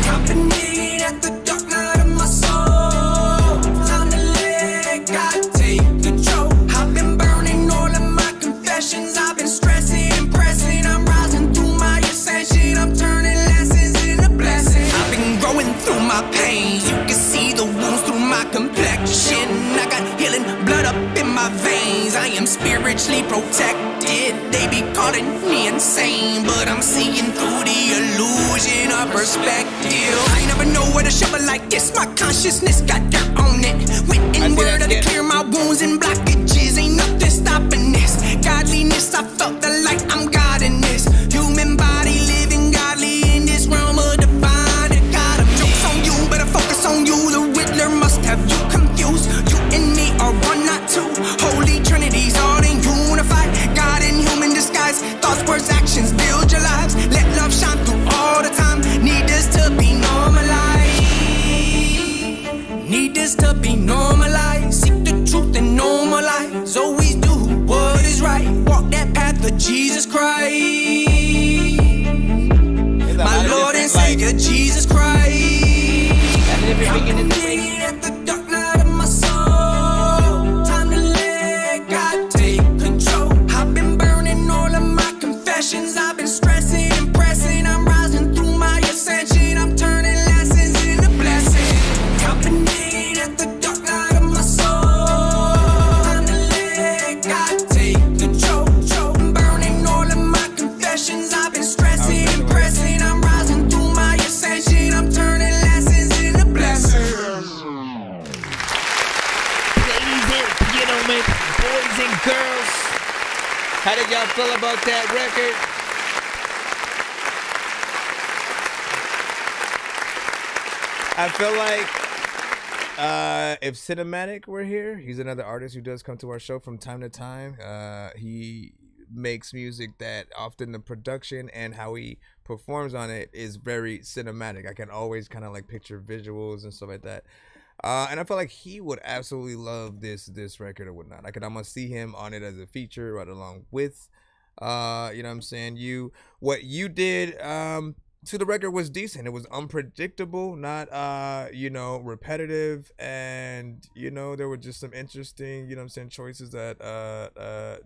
I've been digging at the dark night of my soul. Time to let God take control. I've been burning all of my confessions. I've been stressing and pressing. I'm rising through my ascension. I'm turning lessons into blessings. I've been growing through my pain. You can see the wounds through my complexion. I got healing blood up in my veins. I am spiritually protected. They be calling me insane, but I'm seeing through the illusion of perspective. I never know where to shovel like this. My consciousness got dirt on it. Went inward to clear my wounds and blockages. Ain't nothing stopping this. Godliness, I felt the light. I'm God in this human body, living godly in this realm of divine. It got a joke's on you, better focus on you. The Riddler must have you confused. You and me are one, not two. Holy Trinity's all in unified. God in human disguise. Thoughts, words, actions, build your lives. Let love shine through all the time. Need this to be normalized. Need this to be normalized. Seek the truth and normalize. Always do what is right. Walk that path of Jesus Christ. My Lord and Savior, Jesus Christ. I've been digging at the dark night of my soul. Time to let God take control. I've been burning all of my confessions. I've been stressing and pressing. I'm rising through my ascension. I'm turning lessons into blessings. I've been digging at the dark night of my soul. Time to let God take control. I'm burning all of my confessions. I've been stressing and pressing. I'm rising through my ascension. I'm turning lessons into blessings. Ladies and gentlemen, boys and girls, how did y'all feel about that record? I feel like if Cinematic were here, he's another artist who does come to our show from time to time. He makes music that often the production and how he performs on it is very cinematic. I can always kind of like picture visuals and stuff like that. And I feel like he would absolutely love this record or whatnot. I could almost see him on it as a feature right along with, you know what I'm saying? What you did to the record was decent. It was unpredictable, not, you know, repetitive. And, you know, there were just some interesting, you know what I'm saying, choices at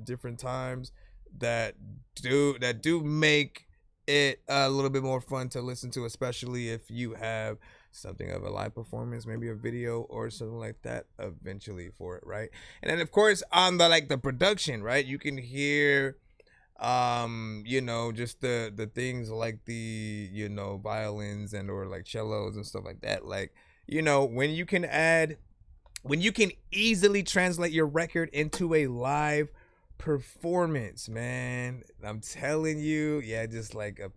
different times that do make it a little bit more fun to listen to, especially if you have something of a live performance, maybe a video or something like that eventually for it, right? And then of course on the production, right, you can hear you know, just the things like the, you know, violins and or like cellos and stuff like that. Like, you know, when you can easily translate your record into a live performance, man, I'm telling you, yeah, just like a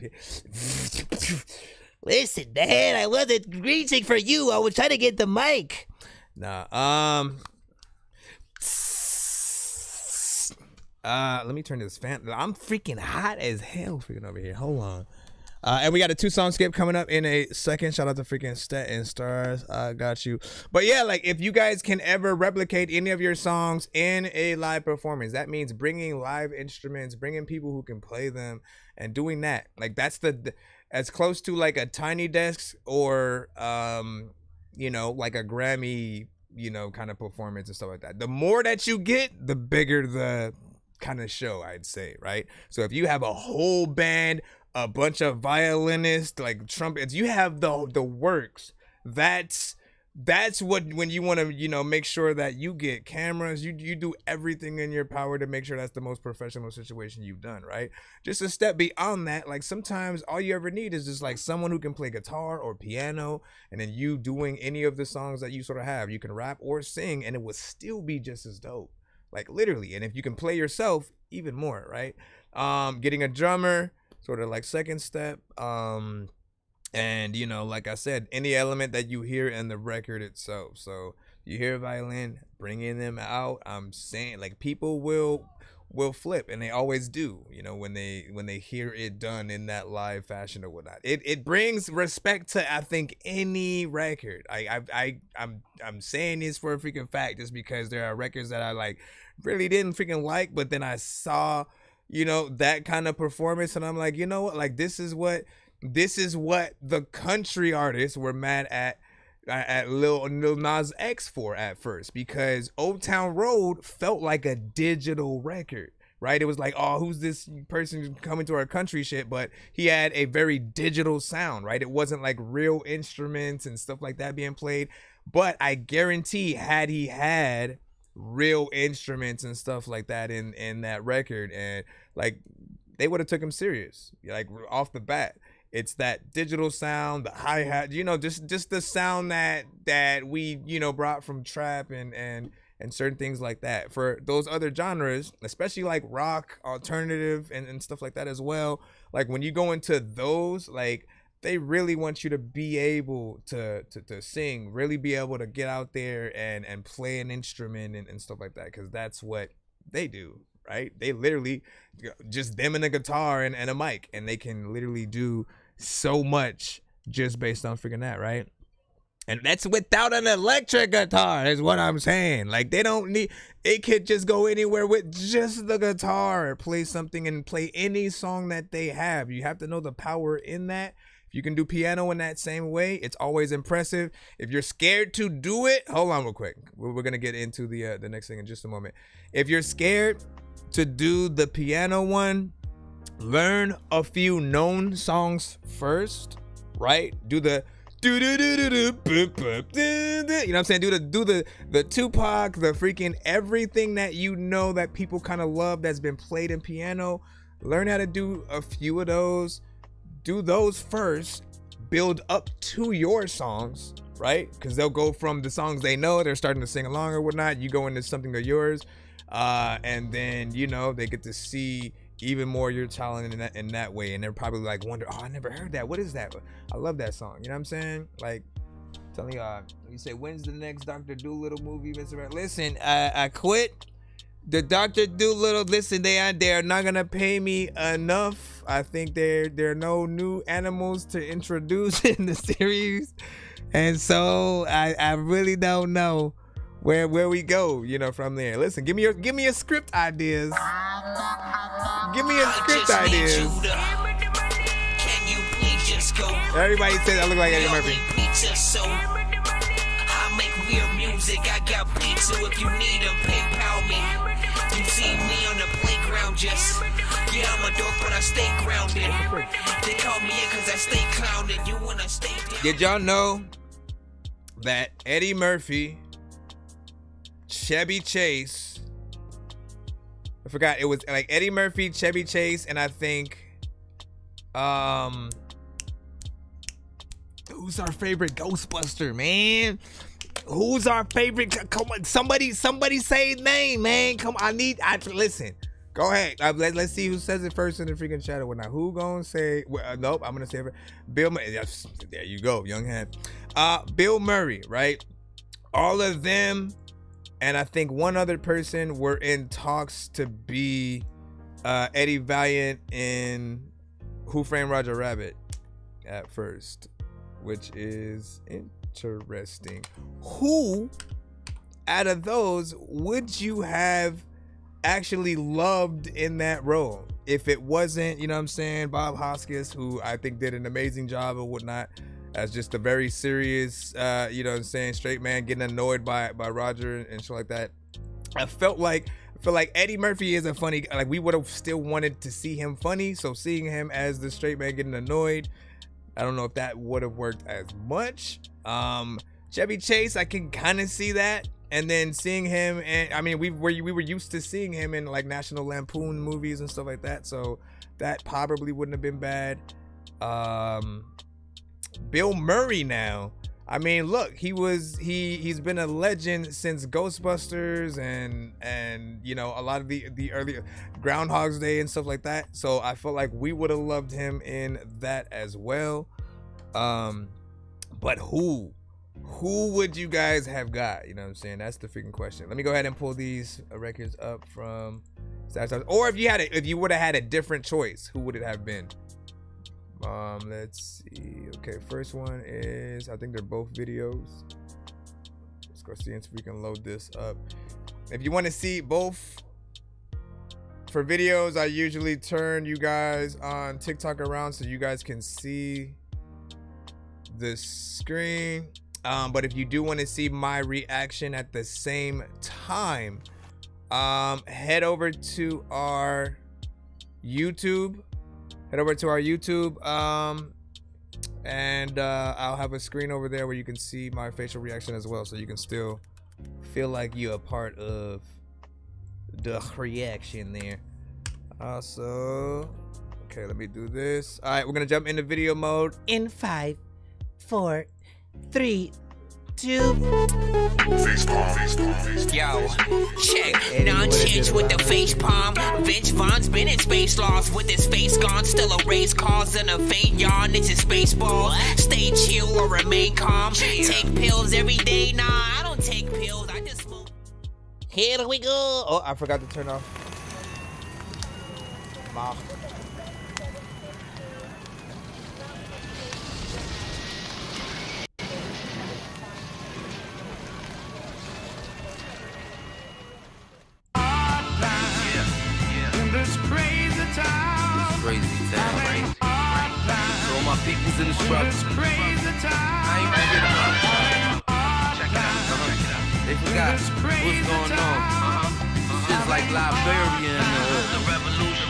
listen, man, I wasn't reaching for you. I was trying to get the mic. Nah, let me turn this fan. I'm freaking hot as hell freaking over here. Hold on. And we got a 2-song skip coming up in a second. Shout out to freaking Stat and Stars. I got you. But yeah, like if you guys can ever replicate any of your songs in a live performance, that means bringing live instruments, bringing people who can play them and doing that. Like that's as close to like a Tiny Desk or you know, like a Grammy, you know, kind of performance and stuff like that. The more that you get, the bigger the kind of show, I'd say, right? So if you have a whole band, a bunch of violinists, like trumpets, you have the works. That's what, when you want to, you know, make sure that you get cameras, you do everything in your power to make sure that's the most professional situation you've done, right? Just a step beyond that, like sometimes all you ever need is just like someone who can play guitar or piano, and then you doing any of the songs that you sort of have. You can rap or sing, and it would still be just as dope, like literally. And if you can play yourself, even more, right? Getting a drummer, sort of like second step. And, you know, like I said, any element that you hear in the record itself. So you hear a violin, bringing them out. I'm saying, like, people will flip, and they always do, you know, when they hear it done in that live fashion or whatnot. It brings respect to, I think, any record. I'm saying this for a freaking fact, just because there are records that I like really didn't freaking like, but then I saw, you know, that kind of performance, and I'm like, you know what, like this is what the country artists were mad at Lil Nas X for at first, because Old Town Road felt like a digital record, right? It was like, oh, who's this person coming to our country shit? But he had a very digital sound, right? It wasn't like real instruments and stuff like that being played. But I guarantee, had he had real instruments and stuff like that in that record, and like they would have took him serious, like off the bat. It's that digital sound, the hi-hat, you know, just the sound that we, you know, brought from trap and certain things like that. For those other genres, especially like rock, alternative, and stuff like that as well, like when you go into those, like they really want you to be able to sing, really be able to get out there and play an instrument and stuff like that, because that's what they do, right? They literally, just them and a guitar and a mic, and they can literally do so much just based on freaking that, right? And that's without an electric guitar, is what I'm saying. Like, they don't need, it could just go anywhere with just the guitar, play something and play any song that they have. You have to know the power in that. If you can do piano in that same way, it's always impressive. If you're scared to do it, hold on real quick. We're gonna get into the next thing in just a moment. If you're scared to do the piano one, learn a few known songs first, right? Do the you know what I'm saying? Do the Tupac, the freaking everything that you know that people kind of love that's been played in piano. Learn how to do a few of those. Do those first. Build up to your songs, right? Because they'll go from the songs they know, they're starting to sing along or whatnot. You go into something of yours, and then, you know, they get to see even more your talent in that way, and they're probably like wonder, oh, I never heard that, what is that? But I love that song, you know what I'm saying? Like, telling y'all, you say, when's the next Dr. Dolittle movie, Mr. Rat? Listen, I quit the Dr. Dolittle. Listen, they're not gonna pay me enough. I think there are no new animals to introduce in the series, and so I really don't know where we go, you know, from there. Listen, give me your script ideas. Give me a script ideas. Can you please just go? Everybody says I look like Eddie Murphy. I make weird music. I got beats, so if you need them, PayPal me. You see me on the playground, just yeah, I'm a dork, but I stay grounded. They call me in 'cause I stay clowned. You wanna stay down. Did y'all know that Eddie Murphy, Chevy Chase, I forgot, it was like Eddie Murphy, Chevy Chase, and I think who's our favorite Ghostbuster, man? Who's our favorite? Come on, somebody say his name, man. Come on, listen. Go ahead. Let's see who says it first in the freaking chat or whatnot. Who gonna say? Nope, I'm gonna say it. Bill Murray. Yes, there you go, young head. Bill Murray, right? All of them, and I think one other person were in talks to be Eddie Valiant in Who Framed Roger Rabbit at first, which is interesting. Who out of those would you have actually loved in that role? if it wasn't, you know what I'm saying, Bob Hoskins, who I think did an amazing job or whatnot, as just a very serious, you know what I'm saying, straight man getting annoyed by Roger and shit like that. I feel like Eddie Murphy is a funny, like we would have still wanted to see him funny. So seeing him as the straight man getting annoyed, I don't know if that would have worked as much. Chevy Chase, I can kind of see that. And then seeing him, and I mean, we were used to seeing him in like National Lampoon movies and stuff like that. So that probably wouldn't have been bad. Bill Murray now. I mean, look, he's been a legend since Ghostbusters and you know, a lot of the early Groundhog's Day and stuff like that. So I felt like we would have loved him in that as well. But who would you guys have got? You know what I'm saying? That's the freaking question. Let me go ahead and pull these records up from Stars. Or if you would have had a different choice, who would it have been? Let's see. Okay, first one is, I think they're both videos. Let's go see if we can load this up. If you want to see both for videos, I usually turn you guys on TikTok around so you guys can see the screen. But if you do want to see my reaction at the same time, head over to our YouTube. And I'll have a screen over there where you can see my facial reaction as well, so you can still feel like you're a part of the reaction there. Also, okay, let me do this. All right, we're gonna jump into video mode in 5, 4, 3, 2. Yo, check. Non-change with the face palm. Vince Vaughn's been in space lost with his face gone. Still a race cause and a faint yawn. It's his baseball. Stay chill or remain calm. Take pills every day. Nah, I don't take pills. I just smoke. Here we go. Oh, I forgot to turn off. Wow. Crazy town. So all my people's in the struggle. I ain't forget about it. Check it out. They forgot what's going on. Shit's like Liberia in the revolution.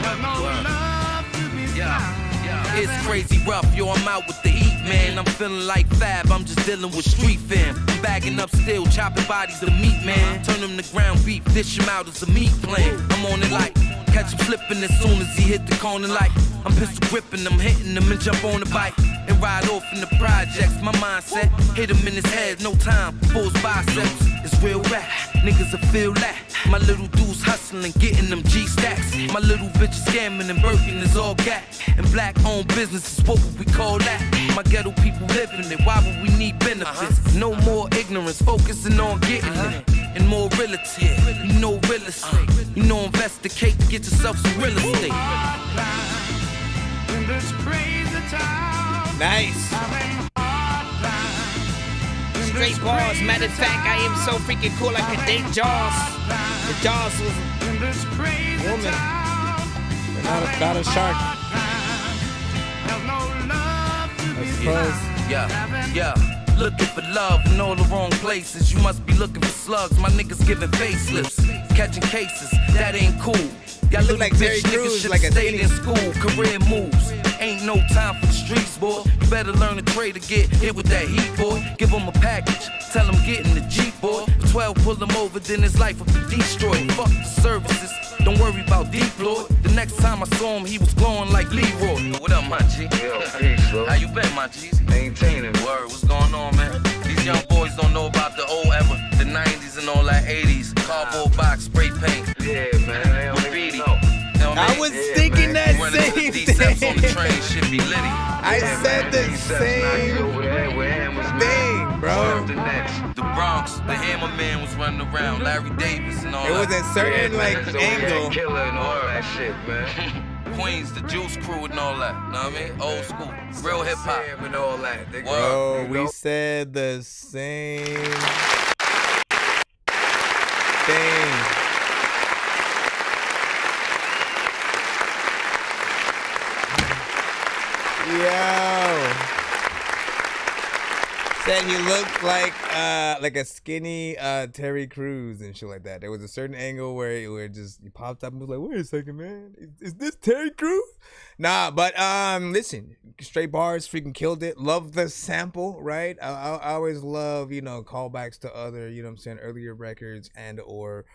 Yeah. It's crazy rough, yo, I'm out with the heat, man. I'm feeling like Fab, I'm just dealing with street fam. I'm bagging up still, chopping bodies of meat, man. Turn them to ground beef, dish him out as a meat plan. I'm on it like, catch him slipping as soon as he hit the corner like, I'm pistol gripping him, hitting him and jump on the bike. And ride off in the projects, my mindset, hit him in his head, no time for his biceps. It's real rap, niggas will feel that. My little dudes hustling, getting them G-stacks. My little bitch is scamming and Birkin is all gat. And black-owned business is what we call that. My ghetto people living it, why would we need benefits? No more ignorance, focusing on getting it. And more reality, you know real estate. You know investigate to get yourself some real estate. Nice. Straight bars. Matter of fact, I am so freaking cool I could date Jaws. The Jaws was a woman, not a shark. Yeah. Looking for love in all the wrong places. You must be looking for slugs. My niggas giving facelifts, catching cases. That ain't cool. Y'all look like bitch niggas should like stayed in school. Career moves. Ain't no time for the streets, boy. You better learn a trade to get hit with that heat, boy. Give him a package. Tell him get in the Jeep, boy. 12 pull him over, then his life will be destroyed. Fuck the services. Don't worry about deploy. The next time I saw him, he was glowing like Leroy. What up, my G? Yo, peace, bro. How you been, my G? Maintaining. Word, what's going on, man? These young boys don't know about the old era, the 90s and all that 80s. Cardboard box, spray paint. Yeah, man. They don't even know. I was thinking that same thing. On the train should be litty. I said the same thing, bro. The Bronx, the Hammer Man was running around. Larry Davis and all that. It was a certain angle. Killer and all that shit, man. Queens, the Juice Crew and all that. Know what I mean? Old school, real hip hop and all that. Bro, we said the same thing. said he looked like a skinny Terry Crews and shit like that. There was a certain angle where it just he popped up and was like, "Wait a second, man, is this Terry Crews?" Nah, but listen, straight bars, freaking killed it. Love the sample, right? I always love callbacks to other earlier records and or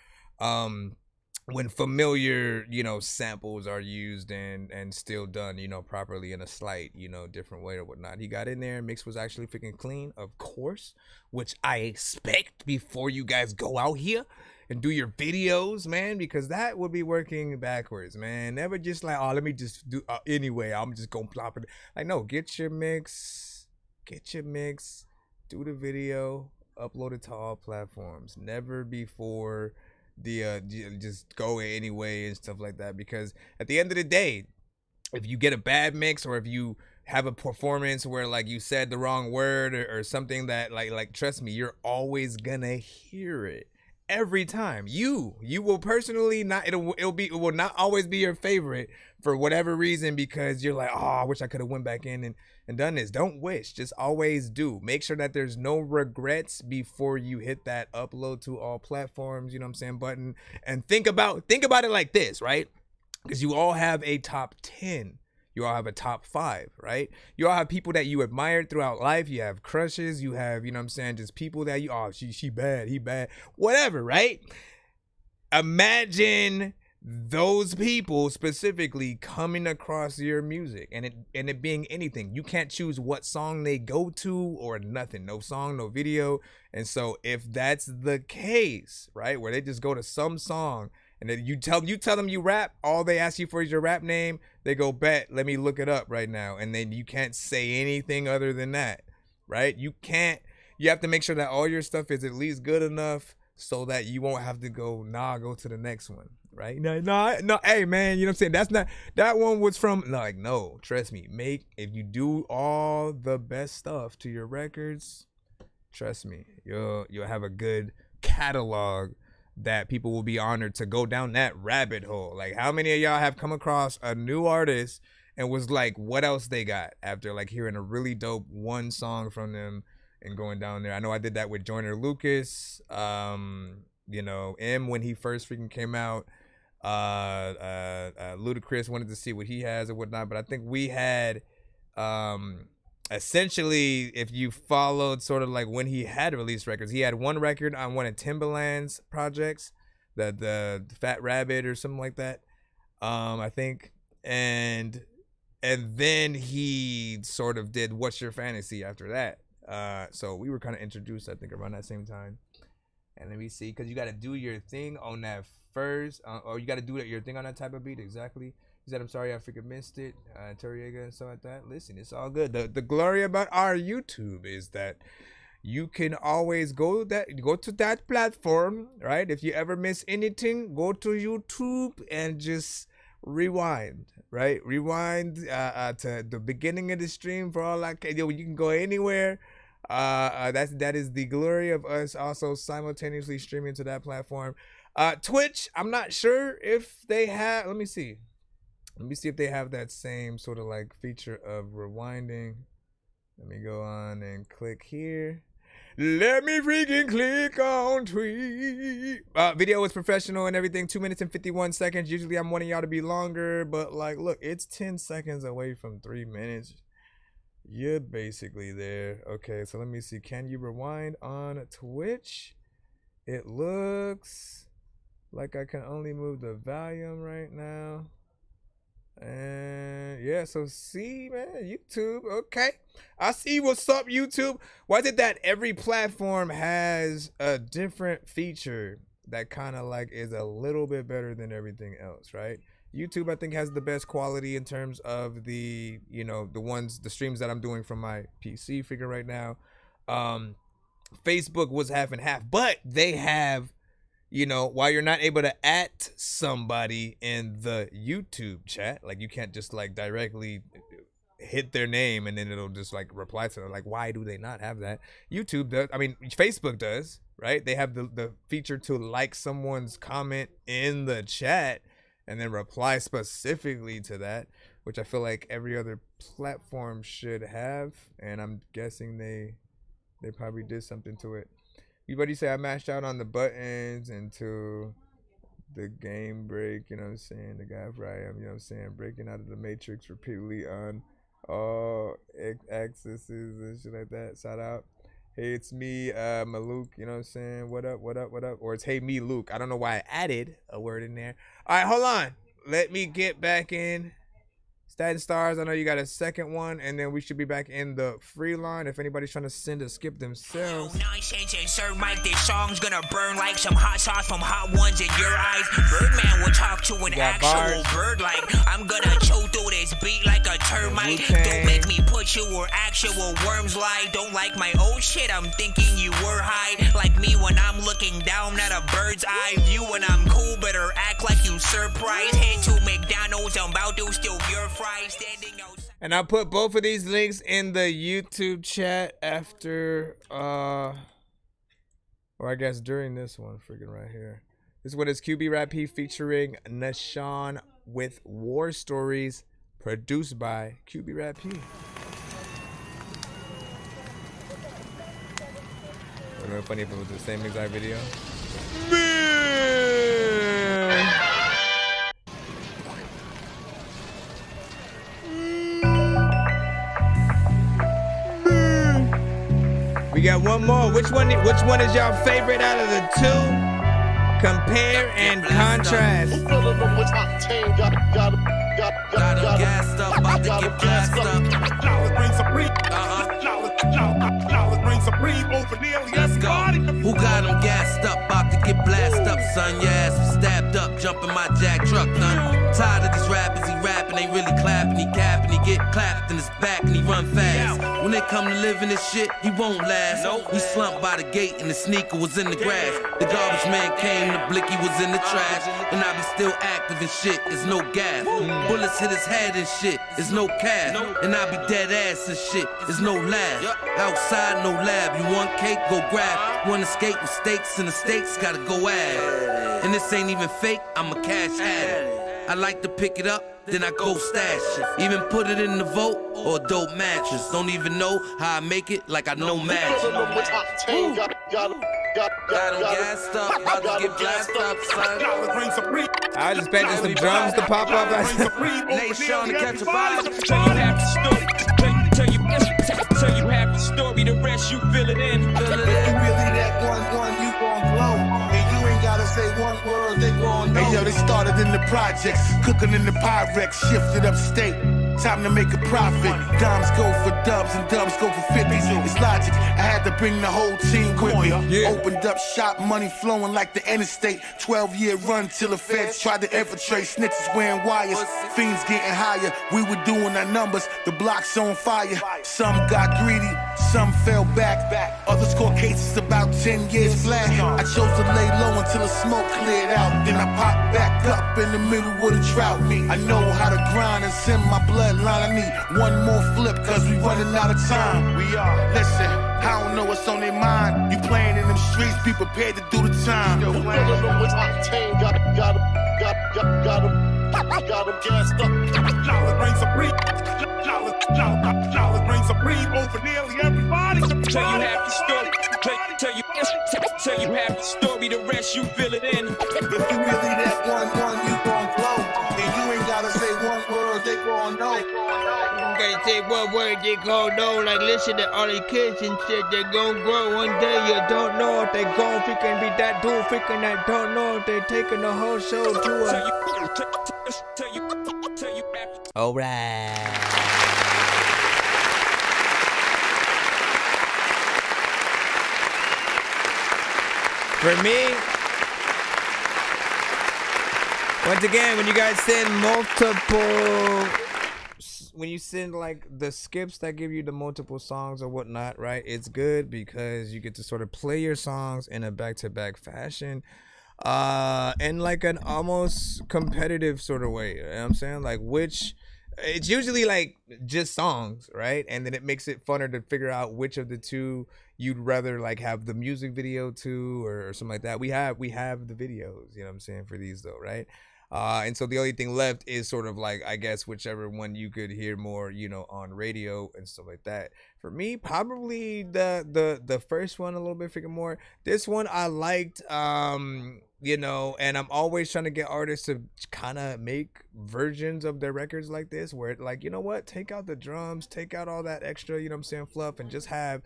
when familiar samples are used and still done properly in a slight different way or whatnot. He got in there, mix was actually freaking clean, of course, which I expect before you guys go out here and do your videos, man, because that would be working backwards, man. Never just like, oh, let me just do anyway, I'm just gonna plop it. Like, no, get your mix, do the video, upload it to all platforms. Never before the just go anyway and stuff like that, because at the end of the day, if you get a bad mix or if you have a performance where like you said the wrong word or something that like trust me, you're always gonna hear it every time. You will personally not, it will not always be your favorite for whatever reason, because you're like, oh, I wish I could have went back in and done this. Don't wish, just always do. Make sure that there's no regrets before you hit that upload to all platforms, button. And think about it like this, right? Because you all have a top 10. You all have a top 5, right? You all have people that you admired throughout life. You have crushes. You have, just people that she bad, he bad, whatever, right? Imagine those people specifically coming across your music and it being anything. You can't choose what song they go to or nothing. No song, no video. And so if that's the case, right, where they just go to some song and then you tell them you rap, all they ask you for is your rap name, they go, bet, let me look it up right now. And then you can't say anything other than that, right? You have to make sure that all your stuff is at least good enough so that you won't have to go to the next one, right? No, hey man, you know what I'm saying? That's not, that one was from, like, no, trust me, if you do all the best stuff to your records, trust me, you'll have a good catalog that people will be honored to go down that rabbit hole. Like, how many of y'all have come across a new artist and was like, what else they got after like hearing a really dope one song from them and going down there? I know I did that with Joyner Lucas, M when he first freaking came out. Ludacris, wanted to see what he has or whatnot, but I think we had essentially, if you followed sort of like when he had released records, he had one record on one of Timbaland's projects, the Fat Rabbit or something like that, I think, and then he sort of did What's Your Fantasy after that. So we were kind of introduced, I think, around that same time. And let me see, because you got to do your thing on that first, or you got to do your thing on that type of beat. Exactly. He said, I'm sorry, I freaking missed it. Toriega and stuff like that. Listen, it's all good. The glory about our YouTube is that you can always go to that platform, right? If you ever miss anything, go to YouTube and just rewind, right? Rewind to the beginning of the stream for all I can. You can go anywhere. That is the glory of us also simultaneously streaming to that platform. Twitch, I'm not sure if they have, let me see if they have that same sort of like feature of rewinding. Let me go on and click here. Let me freaking click on tweet. Video is professional and everything. 2 minutes and 51 seconds. Usually I'm wanting y'all to be longer, but like, look, it's 10 seconds away from 3 minutes. You're basically there. Okay, so let me see. Can you rewind on Twitch? It looks like I can only move the volume right now. And yeah, so see, man, YouTube. Okay, I see what's up, YouTube. Why is it that every platform has a different feature that kind of like is a little bit better than everything else, right? YouTube, I think, has the best quality in terms of the, the streams that I'm doing from my PC figure right now. Facebook was half and half, but they have, while you're not able to at somebody in the YouTube chat, like you can't just like directly hit their name and then it'll just like reply to them. Like, why do they not have that? YouTube does. I mean, Facebook does, right? They have the feature to like someone's comment in the chat and then reply specifically to that, which I feel like every other platform should have. And I'm guessing they They probably did something to it. Everybody say I mashed out on the buttons until the game break, you know what I'm saying? The guy where I am, you know what I'm saying? Breaking out of the matrix repeatedly on all axes and shit like that. Shout out. Hey, it's me, Maluk, you know what I'm saying? What up, what up, what up? Or it's hey, me, Luke. I don't know why I added a word in there. All right, hold on. Let me get back in Stat Stars. I know you got a second one, and then we should be back in the free line if anybody's trying to send a skip themselves. Nonsense and Sir Mike, this song's gonna burn like some hot sauce from hot ones in your eyes. Birdman will talk to an actual bird like I'm gonna chew through this beat like a termite. Don't make me put you where actual worms lie. Don't like my old shit, I'm thinking you were high. Like me when I'm looking down at a bird's eye view. When I'm cool, better act like you surprised. Head to McDonald's, I'm about to steal your fries. Standing outside. And I'll put both of these links in the YouTube chat after, or I guess during this one, freaking right here. This one is QB Rap P featuring Nashawn with War Stories, produced by QB Rap P. Wouldn't it be funny if it was the same exact video? We got one more. Which one is y'all favorite out of the two? Compare and contrast. Got them gassed up, about to get gassed Let's go. Who got them gassed up, about to get blasted up, son? Your ass stabbed up, jumping my jack truck, done. Tired of these rappers, he rapping, ain't really clapping, he capping, he get clapped in his back and he run fast. When they come to living this shit, he won't last. He slumped by the gate and the sneaker was in the grass. The garbage man came, the blicky was in the trash. And I be still active and shit, it's no gas. Bullets hit his head and shit, it's no cast. And I be dead ass and shit, it's no laugh. Outside, no lab, you want cake, go grab. Want escape with stakes and the stakes gotta go add. And this ain't even fake, I'm a cash addict. I like to pick it up, then I go stash it. Even put it in the vote or a dope mattress. Don't even know how I make it like I know magic. Got him gassed up, about to get blasted up, son. I was expecting some drums to pop up. Nation to catch a vibe. Tell you half the story, the rest you fill it in. If you really that one, you gon' glow. And you ain't gotta say one word, they gon' know. Hey yo, they started in the projects, cooking in the Pyrex, shifted upstate. Time to make a profit. Dimes go for dubs and dubs go for 50s. It's logic. I had to bring the whole team with me. Opened up shop, money flowing like the interstate. 12-year run till the feds tried to infiltrate. Snitches wearing wires, fiends getting higher. We were doing our numbers, the block's on fire. Some got greedy, some fell back. Others caught cases about 10 years flat. I chose to lay low until the smoke cleared out. Then I popped back up in the middle with a drought. I know how to grind and send my blood. I need one more flip, cause we running out of time. We are. Listen, I don't know what's on their mind. You playing in them streets, be prepared to do the time. Got him gassed up. Knowledge brings a breed. Knowledge brings a breed over nearly everybody. Tell you half the story. Tell you half the story, the rest you fill it in. If you really that one, you gon' glow. And you ain't gotta say one word, they gon' know. You gotta say one word, they gon' know. Like listen to all the kids and shit, they gon' grow. One day you don't know if they gon' freaking be that dude freaking that don't know if they taking the whole show to a. Alright. For me, once again, when you guys send when you send like the skips that give you the multiple songs or whatnot, right? It's good because you get to sort of play your songs in a back-to-back fashion, in like an almost competitive sort of way. You know what I'm saying? Like it's usually like just songs, right? And then it makes it funner to figure out which of the two you'd rather like have the music video to or something like that. We have the videos, you know what I'm saying, for these though, right? And so the only thing left is sort of like, I guess, whichever one you could hear more, on radio and stuff like that. For me, probably the first one a little bit freaking more. This one I liked, and I'm always trying to get artists to kind of make versions of their records like this, where like, you know what, take out the drums, take out all that extra, fluff, and just have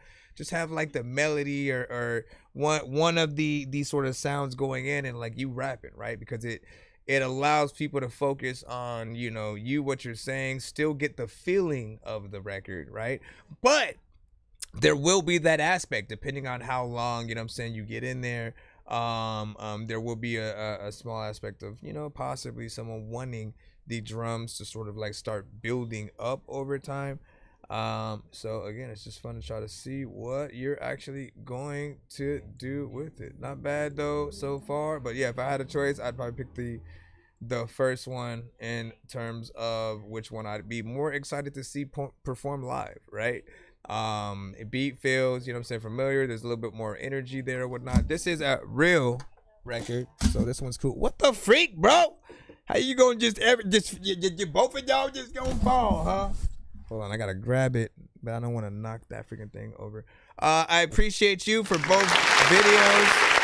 like the melody or one of these sort of sounds going in and like you rapping, right? Because it allows people to focus on, what you're saying, still get the feeling of the record, right? But there will be that aspect, depending on how long, you get in there. There will be a small aspect of, possibly someone wanting the drums to sort of like start building up over time. So again, it's just fun to try to see what you're actually going to do with it. Not bad though so far, but yeah, if I had a choice, I'd probably pick the first one in terms of which one I'd be more excited to see perform live, right? Beat feels, familiar. There's a little bit more energy there or whatnot. This is a real record, so this one's cool. What the freak, bro? How you gonna you both of y'all just gonna fall, huh? Hold on, I gotta grab it, but I don't want to knock that freaking thing over. I appreciate you for both videos.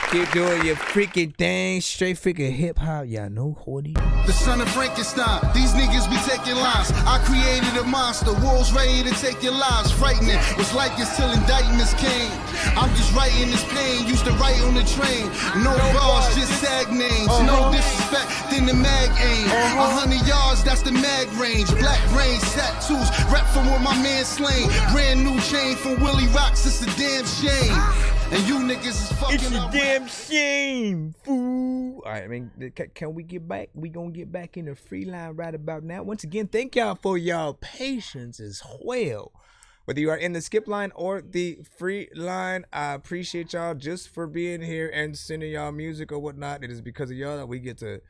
Keep doing your freaking thing, straight freaking hip hop, y'all know Horty. The son of Frankenstein, these niggas be taking lives. I created a monster, wolves ready to take your lives. Frightening, was like this till indictments came. I'm just writing this pain, used to write on the train. No bars, just sag names. No disrespect, then the mag aim. 100 yards, that's the mag range. Black brains, tattoos, rep from where my man slain. Brand new chain from Willie Rocks, it's a damn shame. And you niggas is fucking It's a damn shame, fool. All right, I mean, can we get back? We gonna get back in the free line right about now. Once again, thank y'all for y'all patience as well. Whether you are in the skip line or the free line, I appreciate y'all just for being here and sending y'all music or whatnot. It is because of y'all that we get to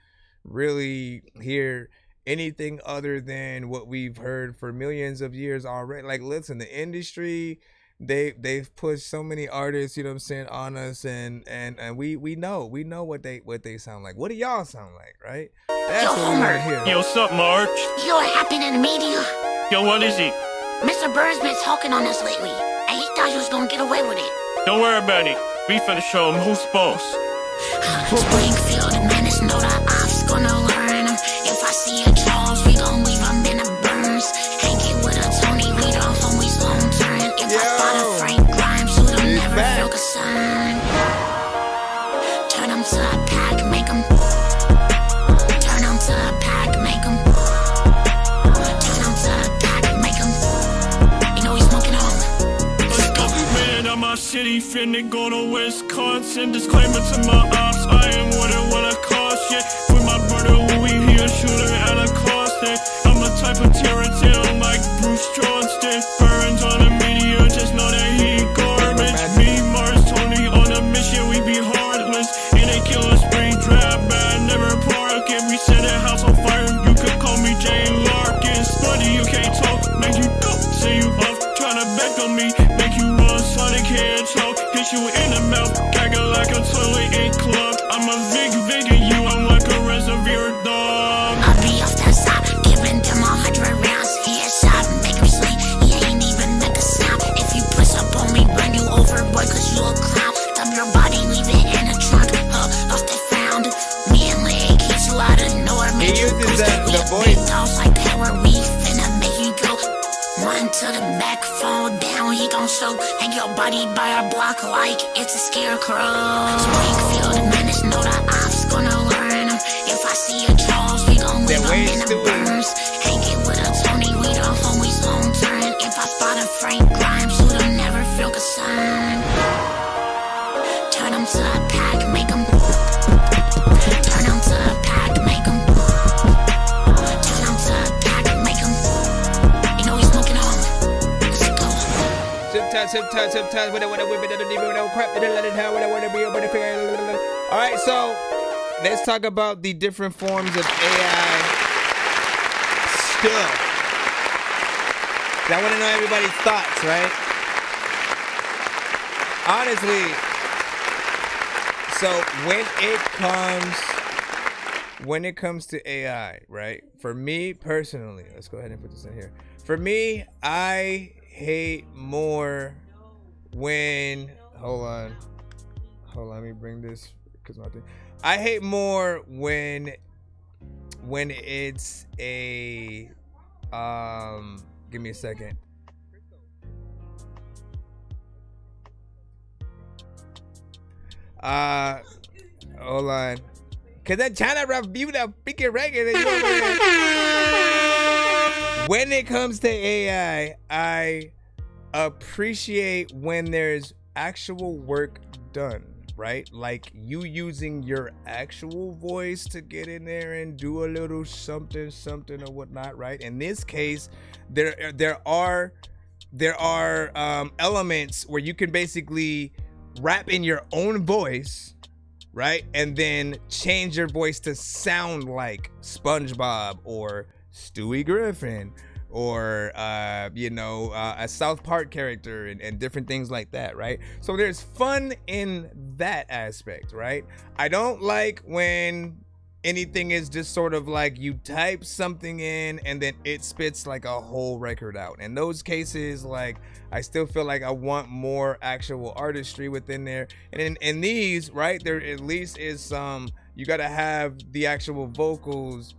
really hear anything other than what we've heard for millions of years already. Like, listen, the industry, they've pushed so many artists, on us, and we know what they sound like. What do y'all sound like, right? That's Yo, what we Homer. want to hear. Yo, what's up, March? You know what happened in the media? Yo, what is it? Mr. Bird's been talking on us lately, and he thought you was gonna get away with it. Don't worry about it. We finna show him who's boss. Springfield, the menace, know the ops gonna learn him. If I see a Charles, we gon' leave him in the burns. Hanging with a Tony, we the homies long turn. If I spot a Frank Grimes, who don't never feel concern. Turn him to a pack, make him. Turn him to a pack, make him. Turn him to a pack, make him. You know he's smoking on. Let's go. Man, I'm my city, finna go to Wisconsin. Disclaimer to my ops, I am what I cost, yeah. With my brother, when we hear a shooter at a cost, I'm a type of terror town like Bruce Johnston. Burns on the media, just know that he garbage. Me, Mars, Tony, on a mission, we be heartless. And they kill us, spree, drive bad, never park it. We set a house on fire, you could call me Jane Larkins. Buddy, you can't talk, make you go, say you off. Tryna back on me, make you run, Sonic can't talk. Hit you in the mouth, gaggle like a toilet in club. I'm a Vic, and you, I'm like a reservoir dog. I'll be off that side, giving them 100 rounds. He a shot, make him sleep, he ain't even make a sound. If you push up on me, run you over, boy, cause you a clown. Dump your body, leave it in a trunk, off the found. Me and Leg, keeps you out of nowhere, make you go. The voice like power, we finna make you go. Run to the back, fall down, he gon' show. Hang your body by a block like it's a scarecrow. Springfield, the menace, know the ops gonna learn him. If I see a Charles, we gon' leave him in the burns. Hanging with a Tony, we the homies long turn. If I spot a Frank Grimes, who don't never feel concerned. Turn him to a pack, make him. Turn him to a pack, make him. Turn him to a pack, make him. You know he's smoking on. Let's go. Sometimes, all right, so let's talk about the different forms of AI stuff. I want to know everybody's thoughts, right? Honestly, so when it comes to AI, right? For me personally, let's go ahead and put this in here. For me, I hate more when hold on, let me bring this because I hate more when it's a give me a second. Hold on. Cause I'm trying to review the freaking record. When it comes to AI, I appreciate when there's actual work done, right? Like you using your actual voice to get in there and do a little something or whatnot, right? In this case, there are elements where you can basically rap in your own voice, right? And then change your voice to sound like SpongeBob or Stewie Griffin or a South Park character and different things like that, right? So there's fun in that aspect, right? I don't like when anything is just sort of like you type something in and then it spits like a whole record out. In those cases, like I still feel like I want more actual artistry within there. And in these, right, there at least is some, you gotta have the actual vocals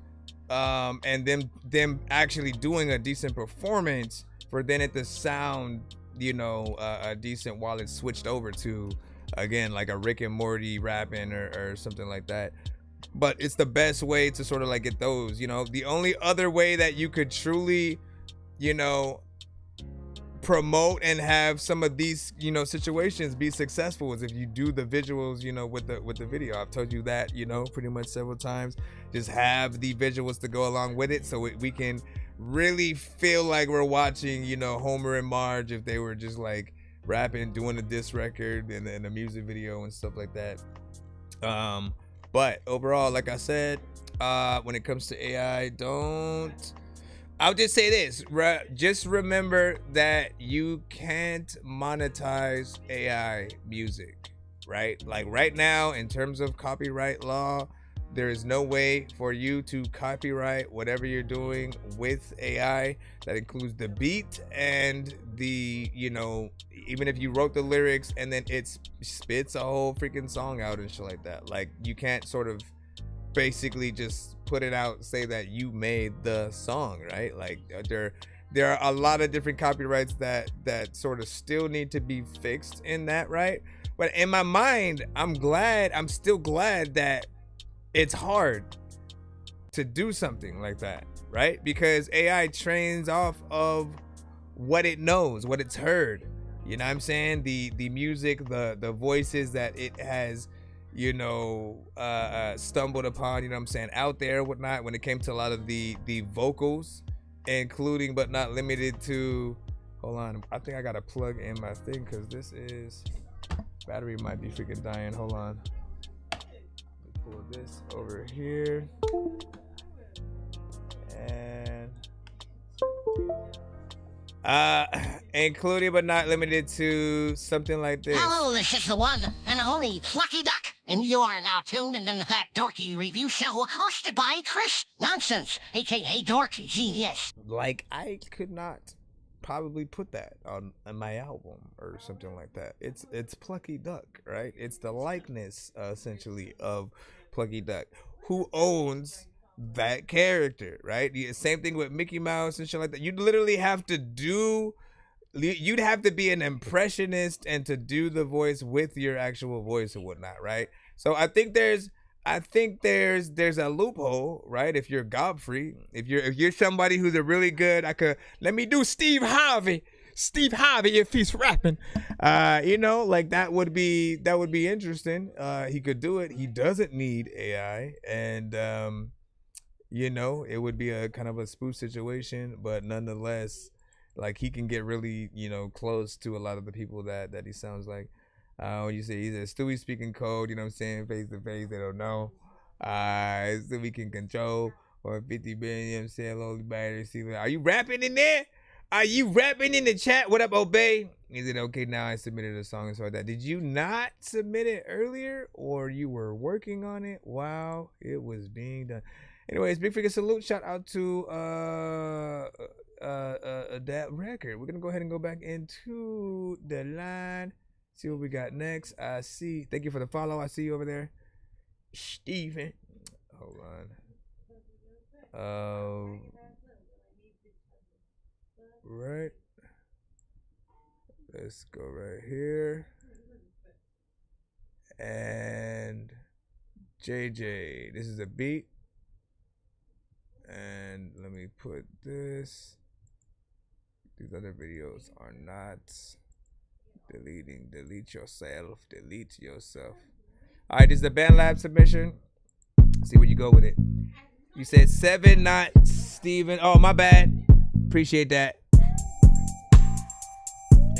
and them actually doing a decent performance for then it to sound, decent while it's switched over to, again, like a Rick and Morty rapping or something like that. But it's the best way to sort of like get those, the only other way that you could truly, promote and have some of these, situations be successful is if you do the visuals, with the video. I've told you that, pretty much several times. Just have the visuals to go along with it so we can really feel like we're watching, Homer and Marge if they were just like rapping, doing a diss record and a music video and stuff like that. But overall, like I said, when it comes to AI, I'll just say this, just remember that you can't monetize AI music, right? Like right now, in terms of copyright law, there is no way for you to copyright whatever you're doing with AI. That includes the beat and the, even if you wrote the lyrics and then it spits a whole freaking song out and shit like that. Like you can't sort of basically just put it out, say that you made the song, right? Like there are a lot of different copyrights that sort of still need to be fixed in that, right? But in my mind, I'm still glad that it's hard to do something like that, right? Because AI trains off of what it knows, what it's heard. You know what I'm saying? The music, the voices that it has, stumbled upon, you know what I'm saying, out there, whatnot, when it came to a lot of the vocals, including but not limited to, hold on, I think I gotta plug in my thing because this is, battery might be freaking dying, hold on. Pull this over here and including but not limited to something like this. Hello, this is the one and only Lucky Duck, and you are now tuned into That Dorky Review Show, hosted by Chris Nonsenze, aka Dorky. Yes. Like I could not probably put that on my album or something like that. It's Plucky Duck, right? It's the likeness essentially of Plucky Duck, who owns that character, right? The same thing with Mickey Mouse and shit like that. You'd literally have to be an impressionist and to do the voice with your actual voice and whatnot, right? So I think there's a loophole, right? If you're Godfrey, if you're somebody who's a really good, let me do Steve Harvey if he's rapping, like that would be interesting. He could do it. He doesn't need AI, and it would be a kind of a spoof situation, but nonetheless, like he can get really, close to a lot of the people that he sounds like. When you say he's a Stewie speaking code, you know what I'm saying, face to face, they don't know. Stewie can control or 50 billion, you know what I'm saying, lonely battery. Are you rapping in there? Are you rapping in the chat? What up, Obey? Is it okay now I submitted a song and so like that? Did you not submit it earlier or you were working on it while it was being done? Anyways, big freaking salute. Shout out to that record. We're gonna go ahead and go back into the line. See what we got next. I see. Thank you for the follow. I see you over there. Steven. Hold on. Right. Let's go right here. And JJ. This is a beat. And let me put this. These other videos are not deleting. Delete yourself. Delete yourself. All right, this is the BandLab submission. See where you go with it. You said 7, not Steven. Oh, my bad. Appreciate that.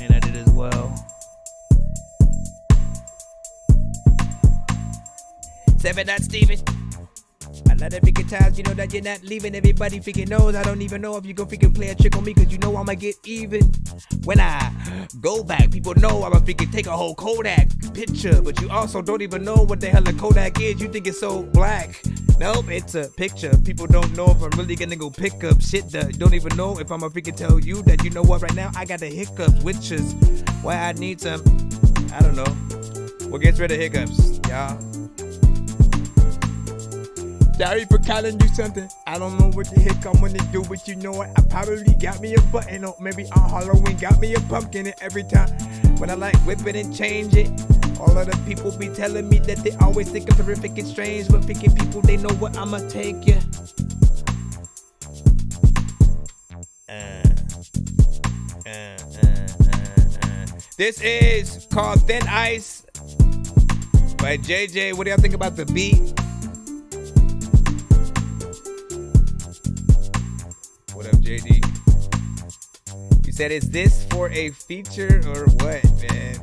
And I did as well. 7, not Steven. A lot of freaking times, you know that you're not leaving. Everybody freaking knows. I don't even know if you gon' freaking play a trick on me, cause you know I'ma get even. When I go back, people know I'ma freaking take a whole Kodak picture. But you also don't even know what the hell a Kodak is. You think it's so black. Nope, it's a picture. People don't know if I'm really gonna go pick up shit that don't even know if I'ma freaking tell you that you know what right now I got the hiccups, which is why I need some, I don't know. What gets rid of hiccups, y'all? Sorry for calling you something. I don't know what the heck I'm gonna do, but you know what? I probably got me a button, or maybe on Halloween got me a pumpkin. And every time when I like whip it and change it, all of the people be telling me that they always think I'm terrific and strange, but picking people, they know what I'ma take you. This is called Thin Ice by JJ. What do y'all think about the beat? What up, JD? You said, is this for a feature or what, man?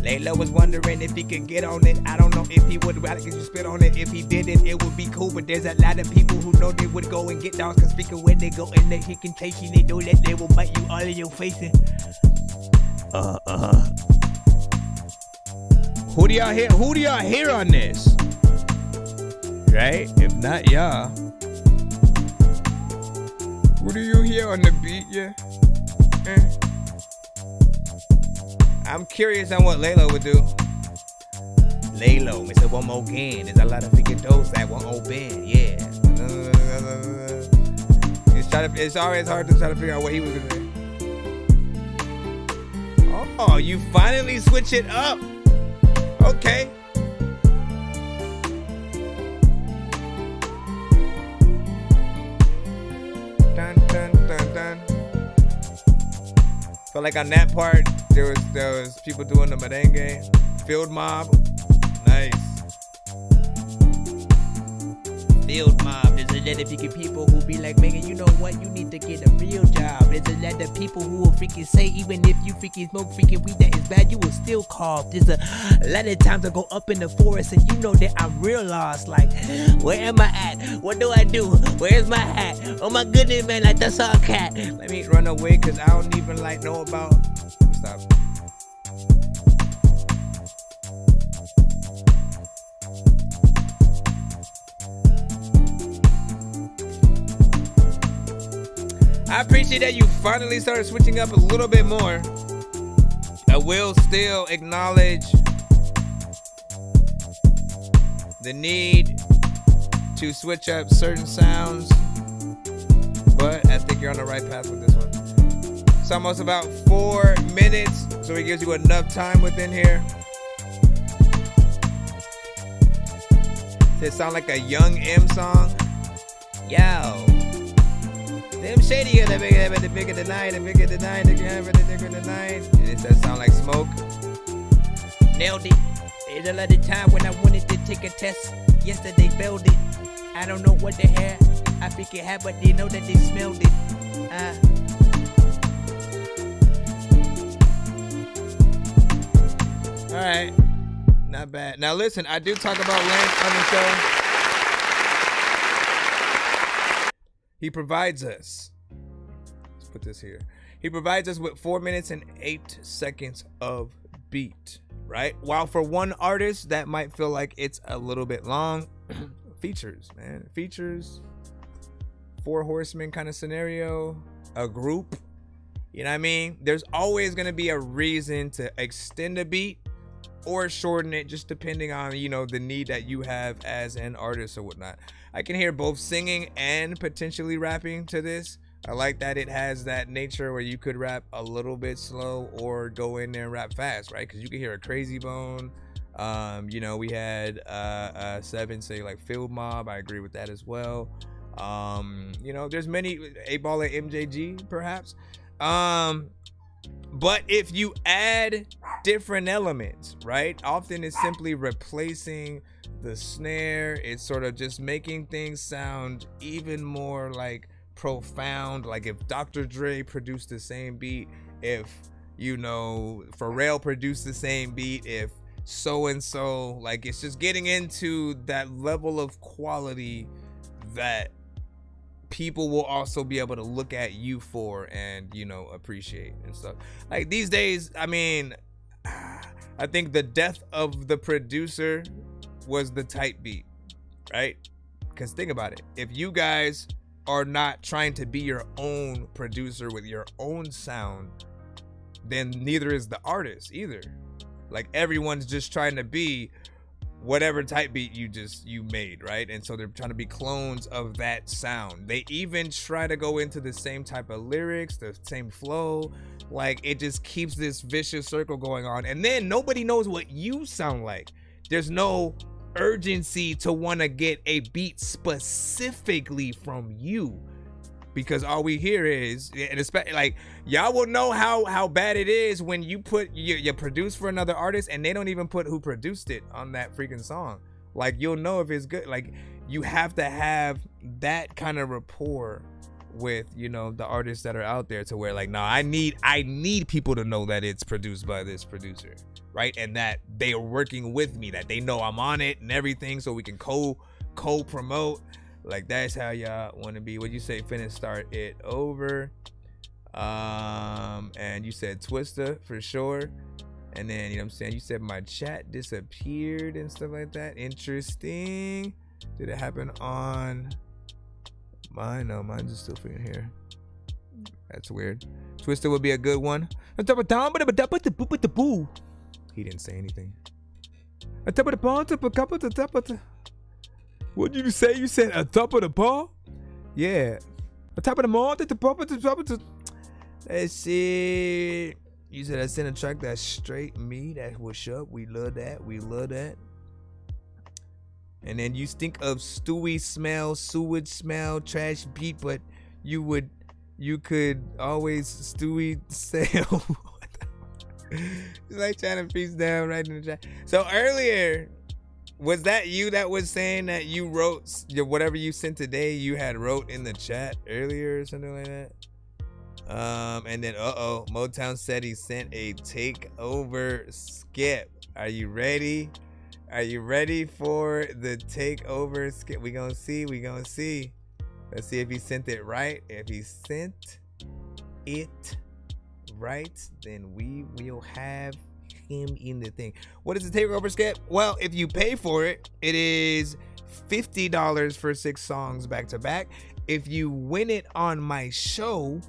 Layla was wondering if he could get on it. I don't know if he would rather get you spit on it. If he didn't, it would be cool. But there's a lot of people who know they would go and get dogs. Cause freaking when they go in there, he can taste you. They know that they will bite you all in your face. Who do y'all hear? Who do y'all hear on this? Right? If not y'all, who do you hear on the beat? Yeah. I'm curious on what Laylo would do. Laylo, Mr. One More Again. There's a lot of freaking doors that won't open. Yeah. It's always hard to try to figure out what he was gonna do. Oh, you finally switch it up. Okay. Dun dun dun dun. Felt like on that part there was people doing the merengue. Field mob. Nice. Field mob. There's a lot of freaking people who be like, Megan, you know what? You need to get a real job. There's a lot of people who will freaking say, even if you freaking smoke freaking weed that is bad, you will still cough. There's a lot of times I go up in the forest and you know that I'm real lost. Like, where am I at? What do I do? Where's my hat? Oh my goodness, man, like that's all cat. Let me run away because I don't even like know about. Stop. I appreciate that you finally started switching up a little bit more. I will still acknowledge the need to switch up certain sounds, but I think you're on the right path with this one. It's almost about 4 minutes, so it gives you enough time within here. Does it sound like a Young M song? Yo. Them shady, the bigger the night, the bigger the night, the bigger the night. Does that sound like Smoke? Nailed it. There's a lot of time when I wanted to take a test. Yesterday failed it. I don't know what the hell I freaking had, but they know that they smelled it. Alright. Not bad. Now listen, I do talk about Lance on the show. He provides us. Let's put this here. He provides us with 4 minutes and 8 seconds of beat, right? While for one artist, that might feel like it's a little bit long. Features, man. Features, 4 horsemen kind of scenario, a group. You know what I mean? There's always going to be a reason to extend a beat or shorten it, just depending on, you know, the need that you have as an artist or whatnot. I can hear both singing and potentially rapping to this. I like that it has that nature where you could rap a little bit slow or go in there and rap fast, right? Because you can hear a Crazy Bone. You know, we had 7 say like Field Mob. I agree with that as well. You know, there's many 8-Ball at MJG perhaps. But if you add different elements, right? Often it's simply replacing the snare. It's sort of just making things sound even more like profound. Like if Dr. Dre produced the same beat, if, you know, Pharrell produced the same beat, if so-and-so, like it's just getting into that level of quality that people will also be able to look at you for and, you know, appreciate and stuff. Like these days, I mean, I think the death of the producer was the type beat, right? Because think about it. If you guys are not trying to be your own producer with your own sound, then neither is the artist either. Like everyone's just trying to be whatever type beat you made, right? And so they're trying to be clones of that sound. They even try to go into the same type of lyrics, the same flow. Like it just keeps this vicious circle going on. And then nobody knows what you sound like. There's no urgency to want to get a beat specifically from you, because all we hear is, and especially like y'all will know how bad it is when you put you produce for another artist and they don't even put who produced it on that freaking song. Like you'll know if it's good. Like you have to have that kind of rapport with, you know, the artists that are out there to where like, no, I need people to know that it's produced by this producer, right? And that they are working with me, that they know I'm on it and everything, so we can co-promote. Like that's how y'all want to be. What you say? Finish, start it over. And you said Twister for sure. And then, you know what I'm saying, you said my chat disappeared and stuff like that. Interesting. Did it happen on mine? No, mine's just still freaking here. That's weird. Twister would be a good one. He didn't say anything. What did you say? You said a top of the ball? Yeah. A top of the mall? Let's see. You said I sent a track that's straight me. That's what's up. We love that. We love that. And then you think of stewy smell, sewage smell, trash beat, but you could always stewy sell. It's like trying to piece down right in the chat. So earlier, was that you that was saying that you wrote whatever you sent today, you had wrote in the chat earlier or something like that? And then Motown said he sent a takeover skip. Are you ready? Are you ready for the takeover skip? We gonna see. Let's see if he sent it right. If he sent it right, then we will have him in the thing. What is the takeover skip? Well, if you pay for it, it is $50 for 6 songs back to back. If you win it on my show,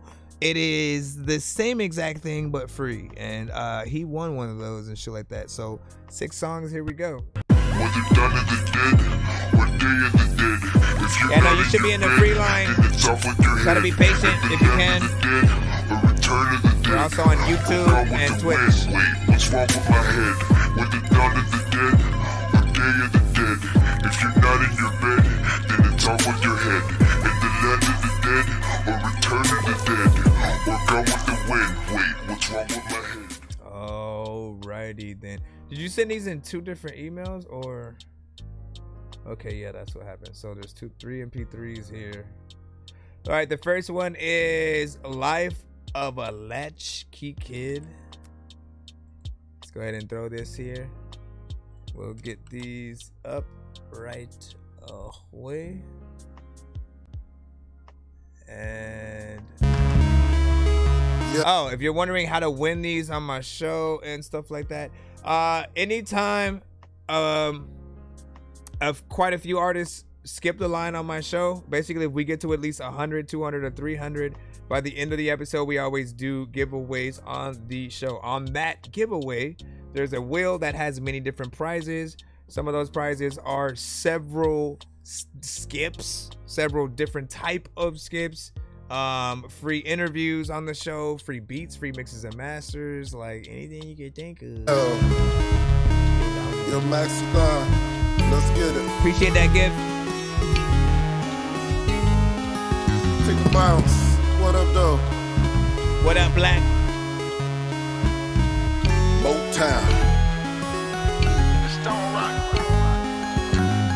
it is the same exact thing but free. And he won one of those and shit like that. So 6 songs, here we go. Yeah, no, you should be in the free line. Gotta be patient if you can. We're also on YouTube and Twitch. What's wrong with my head? With the dawn of the dead, or day of the dead. If you're not in your bed, then it's on with your head. In the land of the dead, or return of the dead, or gone with the wind. Wait, what's wrong with my head? Alrighty then. Did you send these in 2 different emails or? Okay, yeah, that's what happened. So there's 3 MP3s here. All right, the first one is Life of a Latchkey Kid. Let's go ahead and throw this here. We'll get these up right away. And Oh, if you're wondering how to win these on my show and stuff like that, anytime quite a few artists skip the line on my show, basically if we get to at least 100, 200, or 300 by the end of the episode, we always do giveaways on the show. On that giveaway, there's a wheel that has many different prizes. Some of those prizes are several skips, several different type of skips, free interviews on the show, free beats, free mixes and masters, like anything you can think of. Yo, Maxidon, let's get it. Appreciate that gift. Take a bounce. What up, though? What up, Black? Motown.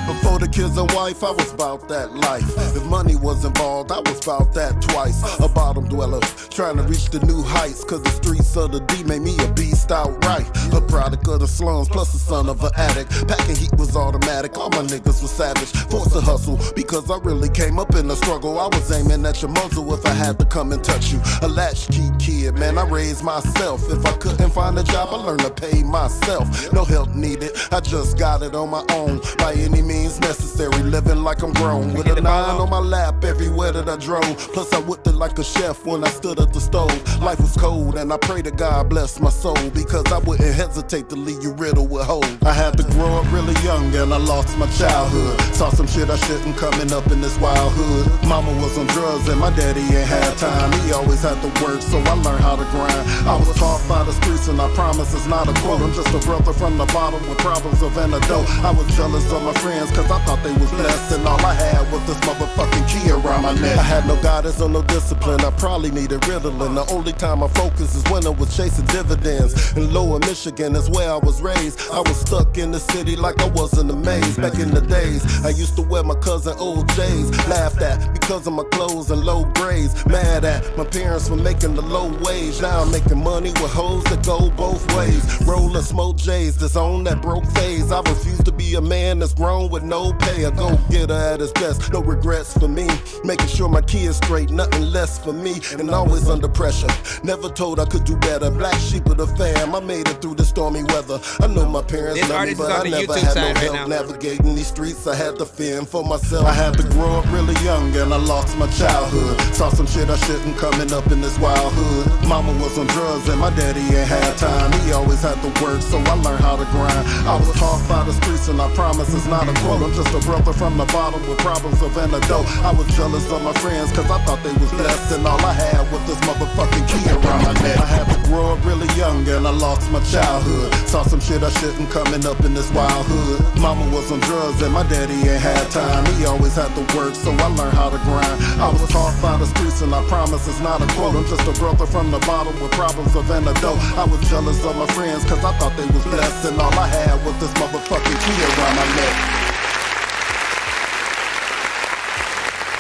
Before the kids and wife, I was about that life. If money was involved, I was about that twice. A bottom dweller, trying to reach the new heights. Cause the streets of the D made me a beast outright. A product of the slums, plus the son of an addict. Packing heat was automatic, all my niggas were savage. Forced to hustle, because I really came up in the struggle. I was aiming at your muzzle if I had to come and touch you. A latchkey kid, man, I raised myself. If I couldn't find a job, I learned to pay myself. No help needed, I just got it on my own. By any means necessary, living like I'm grown. With a 9 on my lap everywhere that I drove. Plus I whipped it like a chef when I stood at the stove. Life was cold and I pray to God bless my soul, because I wouldn't hesitate to leave you riddled with hope. I had to grow up really young and I lost my childhood. Saw some shit I shouldn't coming up in this wild hood. Mama was on drugs and my daddy ain't had time. He always had to work, so I learned how to grind. I was taught by the streets and I promise it's not a quote. I'm just a brother from the bottom with problems of antidote. I was jealous of my friends cause I thought they was blessed, and all I had was this motherfucking key around my neck. I had no guidance or no discipline, I probably needed Ritalin. The only time I focused is when I was chasing dividends. In Lower Michigan is where I was raised. I was stuck in the city like I was in a maze. Back in the days, I used to wear my cousin old J's. Laughed at because of my clothes and low grades. Mad at my parents for making the low wage. Now I'm making money with hoes that go both ways. Roll and smoke J's, that's on that broke phase. I refuse to be a man that's grown with no pay. A go-getter at his best, no regrets for me. Making sure my kids straight, nothing less for me. And always under pressure, never told I could do better. Black sheep of the fam, I made it through the stormy weather. I know my parents love me, but I never had no help navigating these streets. I had to fend for myself. I had to grow up really young and I lost my childhood. Saw some shit I shouldn't coming up in this wild hood. Mama was on drugs and my daddy ain't had time. He always had to work, so I learned how to grind. I was taught by the streets and I promise it's not a quote. I'm just a brother from the bottom with problems of antidote. I was jealous of my friends cause I thought they was blessed, and all I had was this motherfucking key around my neck. I had to grow up really young and I lost my childhood. Saw some shit I shouldn't coming up in this wild hood. Mama was on drugs and my daddy ain't had time. He always had to work, so I learned how to grind. I was taught by the streets and I promise it's not a quote. I'm just a brother from the bottom with problems of antidote. I was jealous of my friends cause I thought they was blessed, and all I had was this motherfucking key around my neck.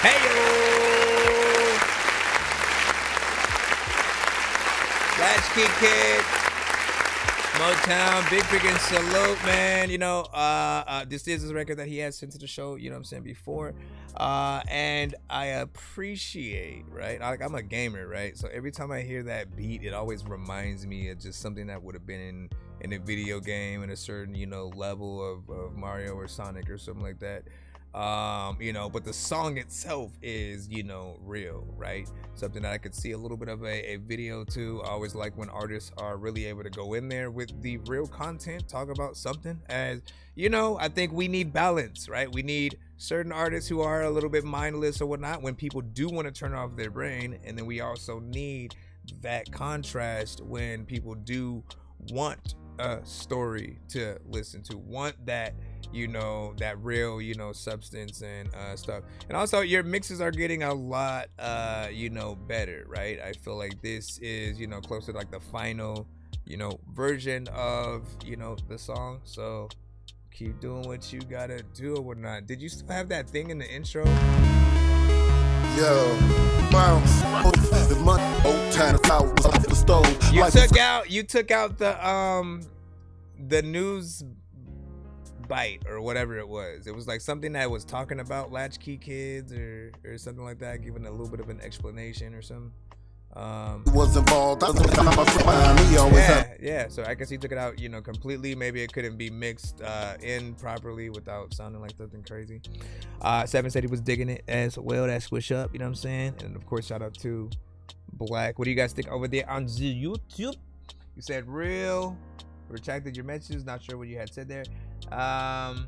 Hey-yo! Latchkey Kid, Motown, big freaking salute, man. You know, this is a record that he has sent to the show, you know what I'm saying, before. And I appreciate, right? Like, I'm a gamer, right? So every time I hear that beat, it always reminds me of just something that would have been in a video game in a certain, you know, level of Mario or Sonic or something like that. You know, but the song itself is, you know, real, right? Something that I could see a little bit of a video to. I always like when artists are really able to go in there with the real content, talk about something. As you know, I think we need balance, right? We need certain artists who are a little bit mindless or whatnot when people do want to turn off their brain, and then we also need that contrast when people do want a story to listen to, want that, you know, that real, you know, substance and stuff. And also your mixes are getting a lot you know, better, right? I feel like this is, you know, close to like the final, you know, version of, you know, the song. So keep doing what you gotta do or whatnot. Did you still have that thing in the intro? Yo, bounce. The money, old time out was off the stove. You took out the news bite or whatever it was. It was like something that was talking about latchkey kids or something like that, giving a little bit of an explanation or something. Was involved. He always had. Yeah. So I guess he took it out, completely. Maybe it couldn't be mixed in properly without sounding like something crazy. Seven said he was digging it as well. That squish up, you know what I'm saying? And of course, shout out to Black. What do you guys think over there on the YouTube? You said real. Retracted your messages. Not sure what you had said there. And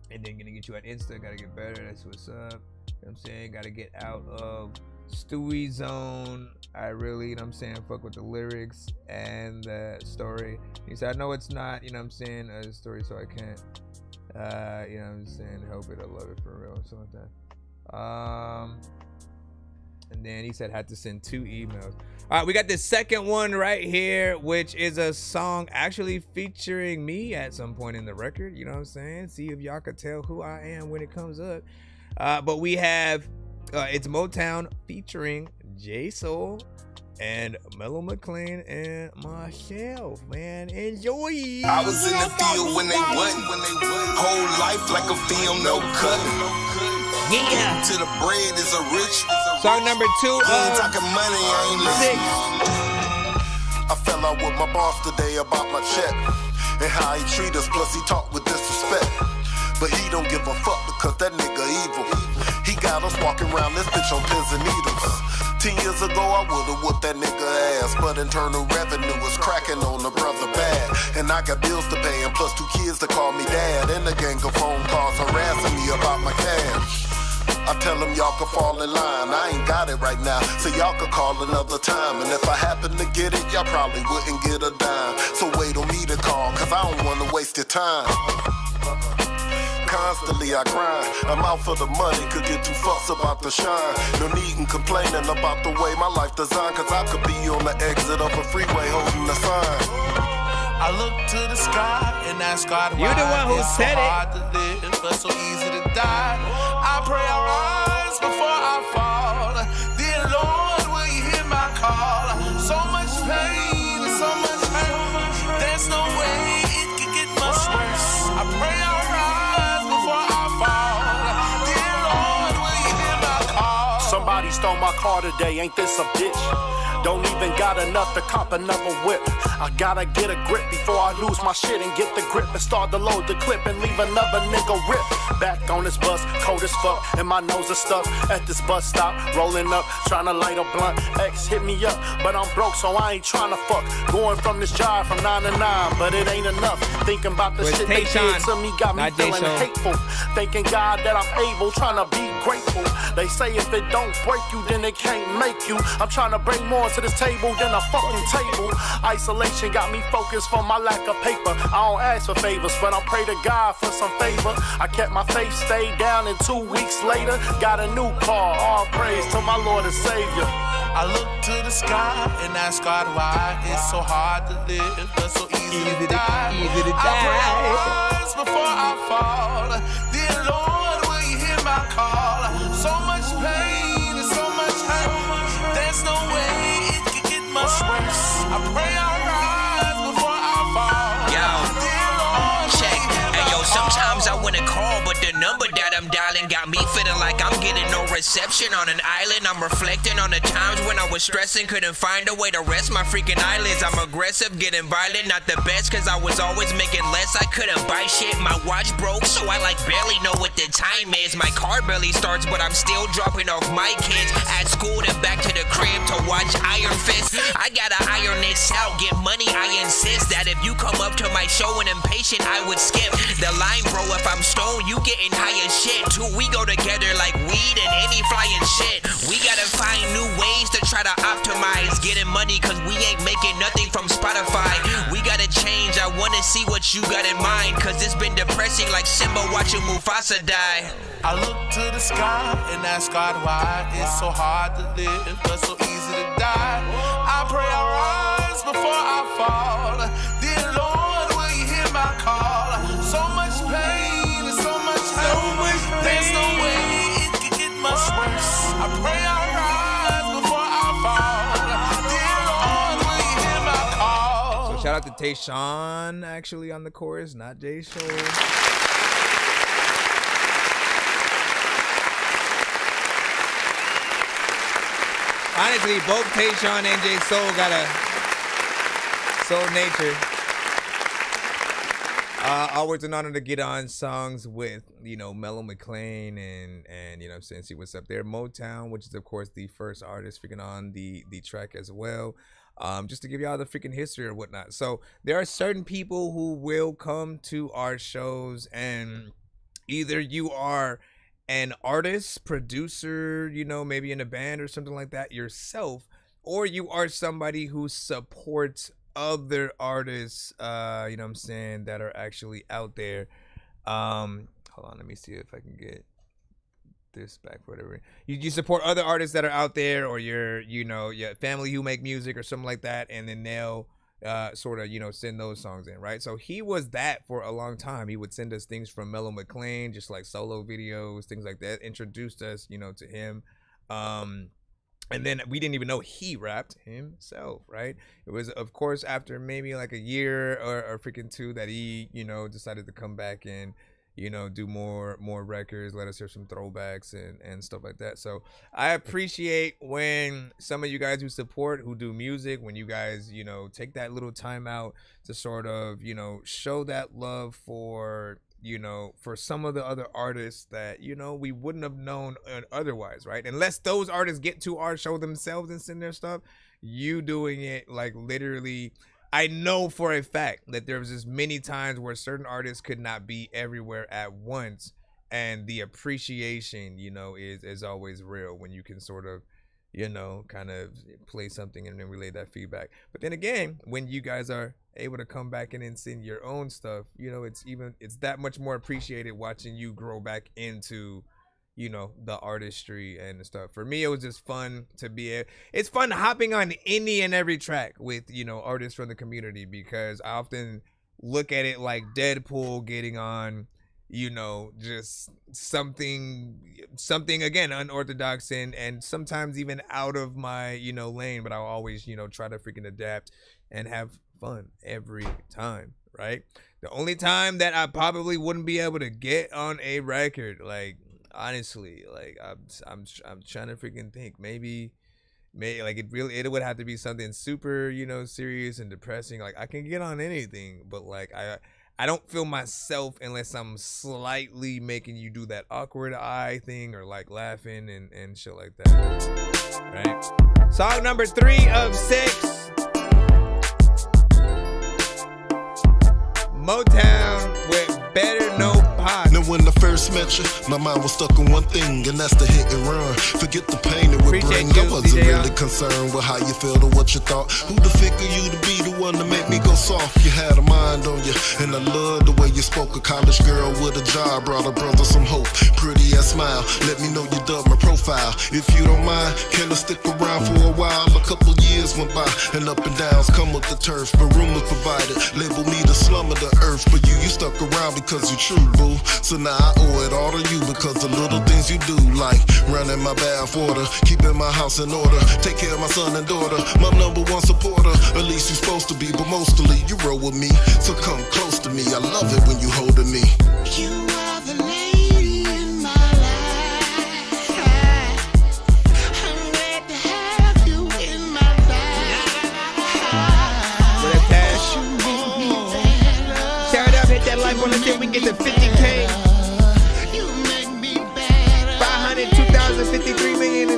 then gonna get you at Insta. Gotta get better. That's what's up. You know what I'm saying? Gotta get out of Stewie zone. I really, fuck with the lyrics and the story. He said, I know it's not, a story, so I can't, help it. I love it for real, something like that. And then he said, had to send 2 emails. All right, we got this second one right here, which is a song actually featuring me at some point in the record. You know what I'm saying? See if y'all could tell who I am when it comes up. But we have, it's Motown featuring J Soul and Mellow McLean and myself, man. Enjoy. I was in the field when they wasn't. Whole life like a film, no cut. Yeah. To the bread is a rich. Song number 2 of talking money, I ain't listening. I fell out with my boss today about my check and how he treat us, plus he talk with disrespect. But he don't give a fuck because that nigga evil. He got us walking around this bitch on pins and needles. 10 years ago I would've whooped that nigga ass, but internal revenue was cracking on the brother bad. And I got bills to pay and plus 2 kids to call me dad. And a gang of phone calls harassing me about my cash. I tell them y'all could fall in line. I ain't got it right now, so y'all could call another time. And if I happen to get it, y'all probably wouldn't get a dime. So wait on me to call, cause I don't wanna waste your time. Constantly I grind, I'm out for the money, could get too fussed about the shine. No need in complaining about the way my life designed, cause I could be on the exit of a freeway holding a sign. I look to the sky and ask God why you the one who it's said so hard to live, but so easy to die. I pray I rise before I fall. Dear Lord, will you hear my call? So much pain and so much hurt. There's no way it could get much worse. I pray I rise before I fall. Dear Lord, will you hear my call? Somebody stole my car today, ain't this a bitch? Don't even got enough to cop another whip. I gotta get a grip before I lose my shit and get the grip and start to load the clip and leave another nigga rip. Back on this bus, cold as fuck, and my nose is stuck at this bus stop, rolling up, trying to light a blunt. X hit me up, but I'm broke, so I ain't trying to fuck. Going from this job from 9 to 9, but it ain't enough. Thinking about the shit they did to me got me feeling hateful. Thanking God that I'm able, trying to be grateful. They say if it don't break you, then it can't make you. I'm trying to bring more to this table than a fucking table. Isolation got me focused from my lack of paper. I don't ask for favors, but I pray to God for some favor. I kept my faith, stayed down, and 2 weeks later got a new car. All praise to my Lord and Savior. I look to the sky and ask God why it's so hard to live, but so easy to die. I pray I rise before I fall. Dear Lord, will you hear my call? So much pain and so much hurt. There's no way it could get much worse. I pray I rise before I fall. Yo, check. Hey yo, sometimes I wanna call, but the number that I'm dialing got me feeling like I'm getting no reception on an island. I'm reflecting on the times when I was stressing, couldn't find a way to rest my freaking eyelids. I'm aggressive, getting violent, not the best, cause I was always making less. I couldn't buy shit, my watch broke, so I like barely know what the time is. My car barely starts, but I'm still dropping off my kids at school, then back to the crib to watch Iron Fist. I gotta iron this out, get money, I insist that if you come up to my show and impatient, I would skip the line, bro. If I'm stoned, you getting high as shit too. We go together like weed and any flying shit. We gotta find new ways to try to optimize getting money, cause we ain't making nothing from Spotify. We gotta change, I wanna see what you got in mind, cause it's been depressing like Simba watching Mufasa die. I look to the sky and ask God why it's so hard to live, but so easy to die. I pray I rise before I fall. Dear Lord, will you hear my call? So much pain and so much hurt. There's no way it could get much worse. I pray I rise before I fall. Dear Lord, will you hear my call? So shout out to Tayshawn actually on the chorus, not J Soul. Honestly, both Tayshawn and J Soul got a soul nature. Always an honor to get on songs with, Mellow McLean and you know what I'm saying, see what's up there. Motown, which is of course the first artist freaking on the track as well. Just to give y'all the freaking history or whatnot. So there are certain people who will come to our shows, and either you are an artist, producer, maybe in a band or something like that yourself, or you are somebody who supports other artists, you know what I'm saying, that are actually out there. Hold on, let me see if I can get this back for whatever. You support other artists that are out there, or your family who make music or something like that, and then they'll sort of send those songs in, right? So he was that for a long time. He would send us things from Mellow McLean, just like solo videos, things like that, introduced us to him. And then we didn't even know he rapped himself, right? It was, of course, after maybe like a year or freaking two that he, decided to come back and, do more records, let us hear some throwbacks and stuff like that. So I appreciate when some of you guys who support, who do music, when you guys, take that little time out to sort of, show that love for, for some of the other artists that, we wouldn't have known otherwise, right? Unless those artists get to our show themselves and send their stuff, you doing it, like, literally, I know for a fact that there was just many times where certain artists could not be everywhere at once, and the appreciation, is always real when you can sort of, kind of play something and then relay that feedback. But then again, when you guys are able to come back in and send your own stuff, it's that much more appreciated watching you grow back into, the artistry and stuff. For me, it was just fun to it's fun hopping on any and every track with, artists from the community, because I often look at it like Deadpool getting on, just something again, unorthodox and sometimes even out of my, lane, but I'll always, try to freaking adapt and have fun every time, right? The only time that I probably wouldn't be able to get on a record, like, honestly, like, I'm trying to freaking think, maybe like it would have to be something super, serious and depressing. Like, I can get on anything, but like I don't feel myself unless I'm slightly making you do that awkward eye thing or like laughing and shit like that, right? Song number 3 of 6. Motown with Better No Pop. Now when I first met you, my mind was stuck on one thing, and that's the hit and run. Forget the pain it would bring. I wasn't really concerned with how you felt or what you thought. Who the figure you to be the one to make me go soft? You had a mind on you, and I love the way you spoke. A college girl with a job brought a brother some hope. Pretty ass smile, let me know you dug my profile. If you don't mind, can I stick around for a while? A couple years went by, and up and downs come with the turf. But rumors provided, label me the slum of the earth. But you stuck around because you true, boo. So now I owe it all to you, because the little things you do, like running my bath water, keeping my house in order, take care of my son and daughter, my number one supporter. At least you're supposed to be, but mostly you roll with me. So come close to me, I love it when you holding me. You are the lady in my life. I'm glad to have you in my life. With a tash. Shout out, hit that like on the thing, we get to 50K. 500, 2,053 million.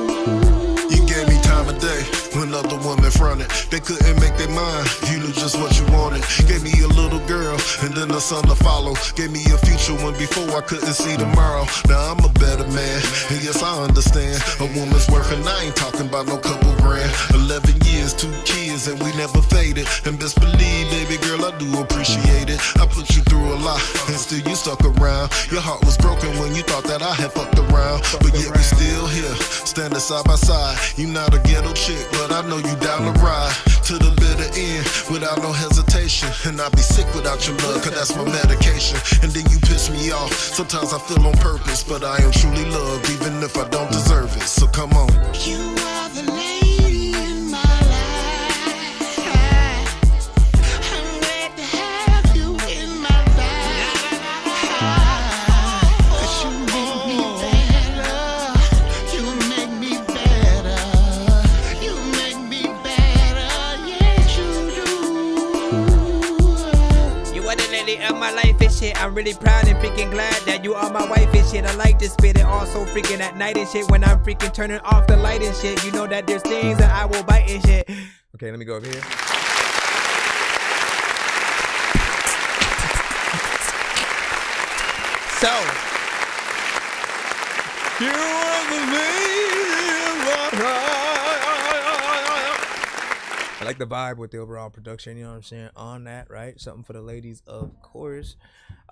You gave me time of day when other women fronted. They couldn't make their mind, you knew just what you wanted. Gave me a little girl and then a son to follow. Gave me a future when before I couldn't see tomorrow. Now I'm a better man, and yes I understand a woman's worth, and I ain't talking about no couple grand. 11 years, 2 kids, and we never faded. And best believe, baby girl, I do appreciate it. I put you through a lot, and still you stuck around. Your heart was broken when you thought that I had fucked around, but yet we still here, standing side by side. You not a ghetto chick, but I know you down the ride to the bitter end without no hesitation. And I'd be sick without your love, cause that's my medication. And then you piss me off, sometimes I feel on purpose, but I am truly loved even if I don't deserve it. So come on. You are the lady in my life. I'm glad to have you in my life. 'Cause you make me better. You make me better. really proud and freaking glad that you are my wife and shit. I like to spit it also freaking at night and shit. When I'm freaking turning off the light and shit, you know that there's things that I will bite and shit. Okay, let me go over here. So, you are the I like the vibe with the overall production, you know what I'm saying, on that, right? Something for the ladies, of course.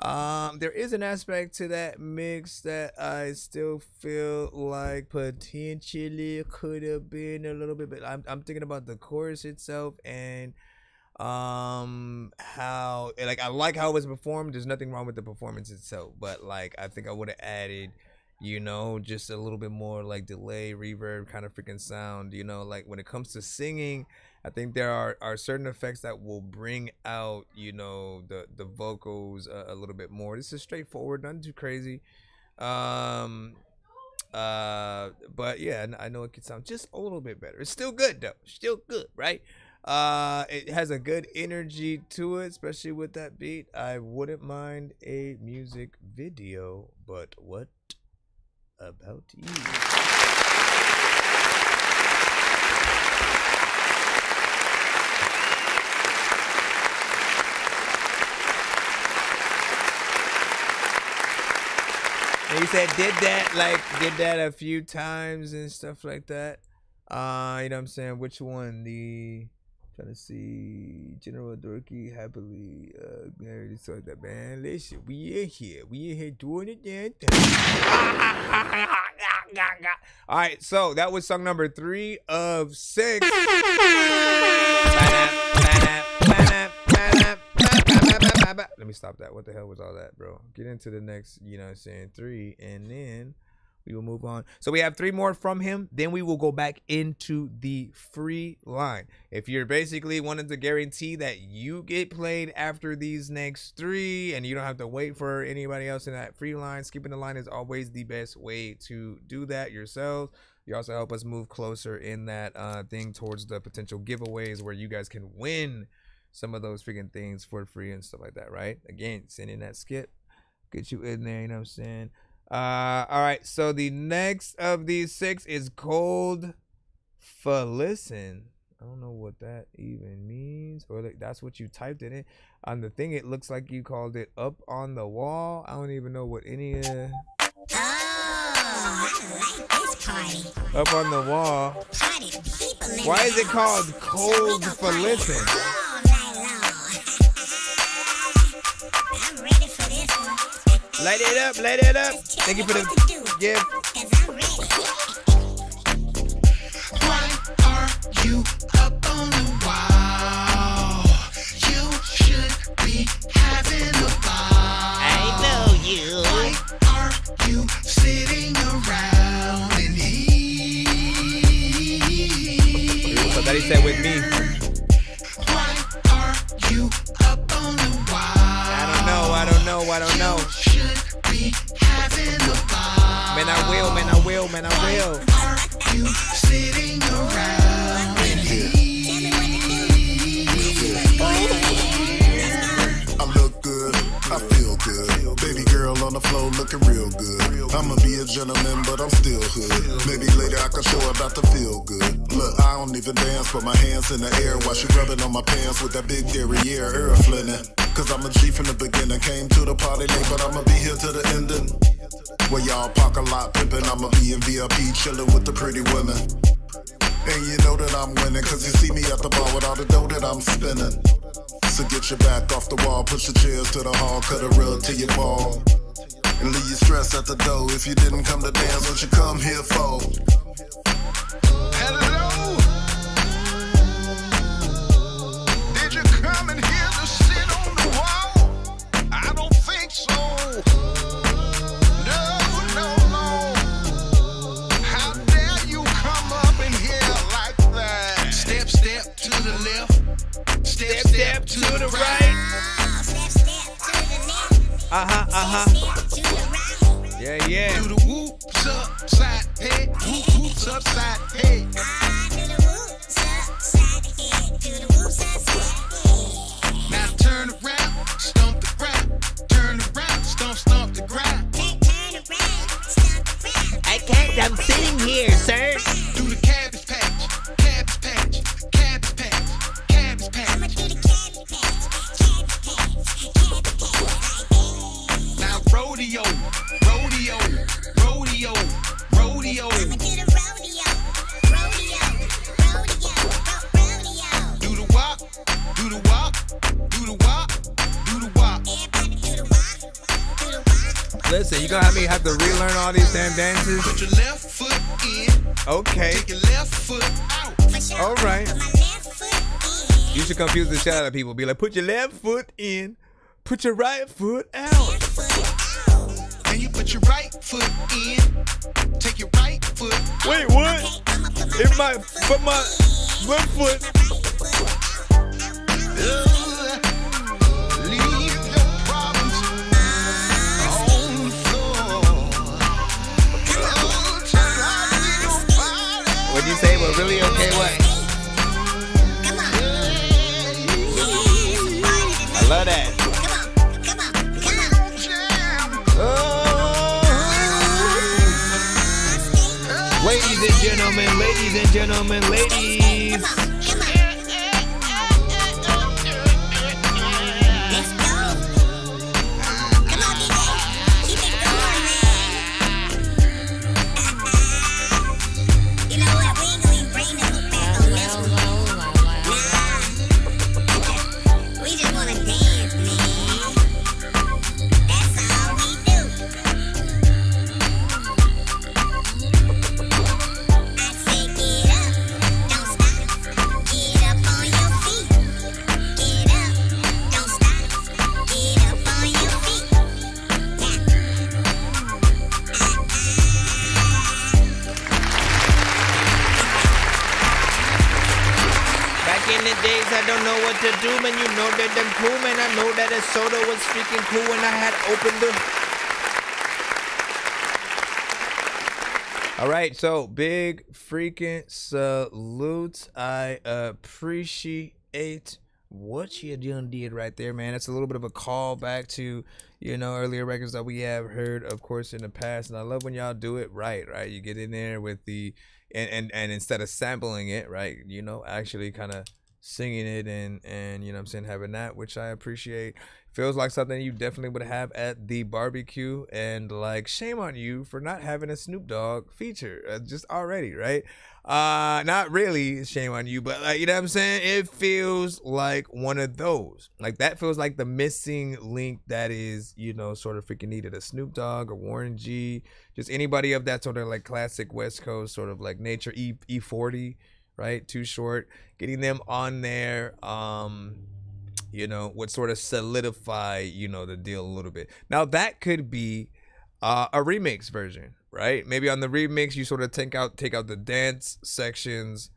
There is an aspect to that mix that I still feel like potentially could have been a little bit, but I'm thinking about the chorus itself and how, like, I like how it was performed. There's nothing wrong with the performance itself, but like I think I would have added, you know, just a little bit more like delay, reverb kind of freaking sound, you know, like when it comes to singing, I think there are certain effects that will bring out, you know, the vocals a little bit more. This is straightforward, nothing too crazy. But yeah, I know it could sound just a little bit better. It's still good though, still good, right? It has a good energy to it, especially with that beat. I wouldn't mind a music video, but what about you? And you said did that a few times and stuff like that. You know what I'm saying? Which one? Trying to see General Dorky happily married, so that, man. Listen, we in here doing it damn thing. All right, so that was song number 3 of 6. Let me stop that. What the hell was all that, bro? Get into the next, you know what I'm saying, 3, and then we will move on. So we have 3 more from him. Then we will go back into the free line. If you're basically wanting to guarantee that you get played after these next 3 and you don't have to wait for anybody else in that free line, skipping the line is always the best way to do that yourselves. You also help us move closer in that thing towards the potential giveaways where you guys can win some of those freaking things for free and stuff like that, right? Again, send in that skip, get you in there, you know what I'm saying? All right, so the next of these 6 is Cold for Listen. I don't know what that even means, or like that's what you typed in it. On the thing, it looks like you called it Up on the Wall. I don't even know what any Up on the Wall. Why is it called Cold for Listen? Light it up, light it up. Thank you for the gift. Why are you up on the wall? You should be having a ball. I know you. Why are you sitting around in heat? So that he said with me. Why are you up on the wall? I don't know. Man, I will. Are you sitting around in heat? I look good, I feel good. Baby girl on the floor looking real good. I'ma be a gentleman, but I'm still hood. Maybe later I can show about to feel good. Look, I don't even dance, but my hands in the air while she rubbing on my pants with that big derriere air flitting. Cause I'm a G from the beginning. Came to the party late, but I'ma be here to the ending. Where y'all park a lot pimpin', I'ma be in VIP chillin' with the pretty women. And you know that I'm winning, cause you see me at the bar with all the dough that I'm spinning. So get your back off the wall, push the chairs to the hall, cut a rug till you fall. And leave your stress at the door. If you didn't come to dance, what you come here for? Hello? Did you come in here to sit on the wall? I don't think so. No. How dare you come up in here like that? Step to the left. Step to the right. Yeah. Do the whoops upside head. Whoops upside head. Now turn around, stomp the ground. Turn around, rodeo, rodeo, rodeo, rodeo. I'ma do the rodeo, rodeo, rodeo, rodeo. Do the wop, do the wop, do the wop, do the wop. Everybody do the wop, do the wop. Listen, you gonna have to relearn all these damn dances. Put your left foot in. Okay. Take your left foot out. All right. You should confuse the shit out of people. Be like, put your left foot in, put your right foot out. And you put your right foot in. Take your right foot out. Wait, what? If my left foot. Leave your problems on the floor. What do you say? But really, okay, what? I love that. Ladies and gentlemen, ladies and gentlemen, ladies. I don't know what to do, man. You know that them cool, man. I know that a soda was freaking cool when I had opened the. All right, so big freaking salutes. I appreciate what you done did right there, man. It's a little bit of a call back to, you know, earlier records that we have heard, of course, in the past. And I love when y'all do it right? You get in there with the and instead of sampling it, right, you know, actually kind of singing it and you know what I'm saying, having that, which I appreciate. Feels like something you definitely would have at the barbecue, and like, shame on you for not having a Snoop Dogg feature just already, right? Not really shame on you, but like, you know what I'm saying, it feels like one of those, like that feels like the missing link that is, you know, sort of freaking needed. A Snoop Dogg or Warren G, just anybody of that sort of like classic West Coast sort of like nature. E40, right? Too Short, getting them on there, you know, would sort of solidify, you know, the deal a little bit. Now that could be a remix version, right? Maybe on the remix you sort of take out the dance sections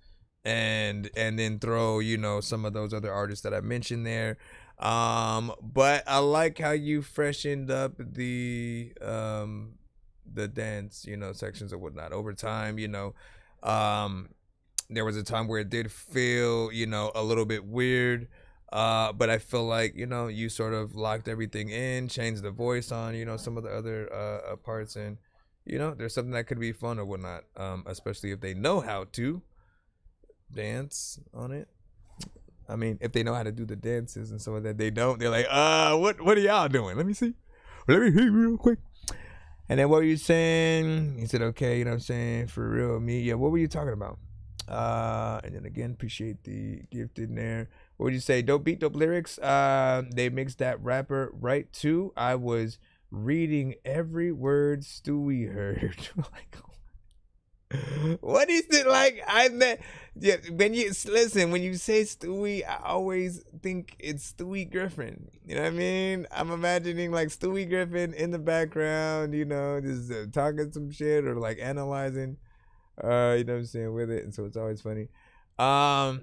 and then throw, you know, some of those other artists that I mentioned there. But I like how you freshened up the dance, you know, sections or whatnot over time, you know. There was a time where it did feel, you know, a little bit weird, but I feel like, you know, you sort of locked everything in, changed the voice on, you know, some of the other parts, and, you know, there's something that could be fun or whatnot, especially if they know how to dance on it. I mean, if they know how to do the dances and some of that, they don't. They're like, what are y'all doing? Let me see. Let me hear real quick. And then what were you saying? He said, okay, you know what I'm saying? For real, me. Yeah, what were you talking about? And then again, appreciate the gift in there. What would you say? Dope beat, dope lyrics. They mixed that rapper right too. I was reading every word Stewie heard. Like, what is it like? Yeah, when you listen, when you say Stewie, I always think it's Stewie Griffin. You know what I mean? I'm imagining like Stewie Griffin in the background, you know, just talking some shit or like analyzing. You know what I'm saying, with it, and so it's always funny. So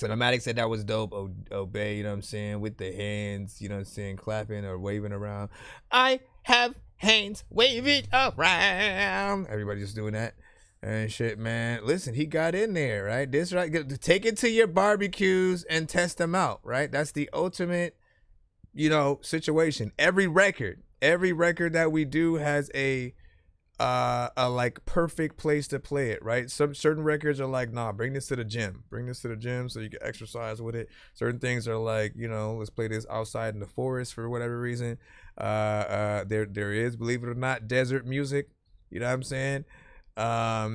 Nomadic said that was dope. Obey, you know what I'm saying, with the hands, you know what I'm saying, clapping or waving around. I have hands, wave it around. Everybody just doing that and shit, man. Listen, he got in there, right? This right, take it to your barbecues and test them out, right? That's the ultimate, you know, situation. Every record that we do has a a like perfect place to play it, right? Some certain records are like, nah, bring this to the gym so you can exercise with it. Certain things are like, you know, let's play this outside in the forest for whatever reason. There is, believe it or not, desert music, you know what I'm saying?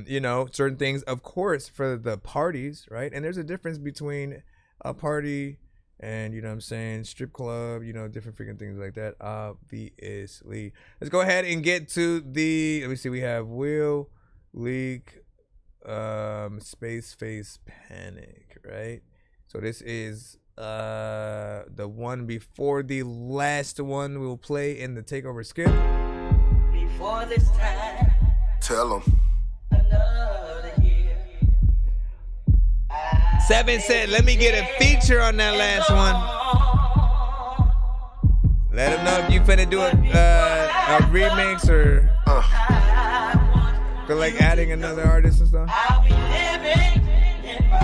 You know, certain things, of course, for the parties, right? And there's a difference between a party and, you know what I'm saying, strip club, you know, different freaking things like that, obviously. Let's go ahead and get to the, let me see, we have Will, Leak, Space Face Panic, right? So this is the one before the last one we'll play in the Takeover skip. Before this time, tell them. Seven said, let me get a feature on that last one. Let him know if you finna do a remix or feel like adding another artist and stuff. I'll be living in my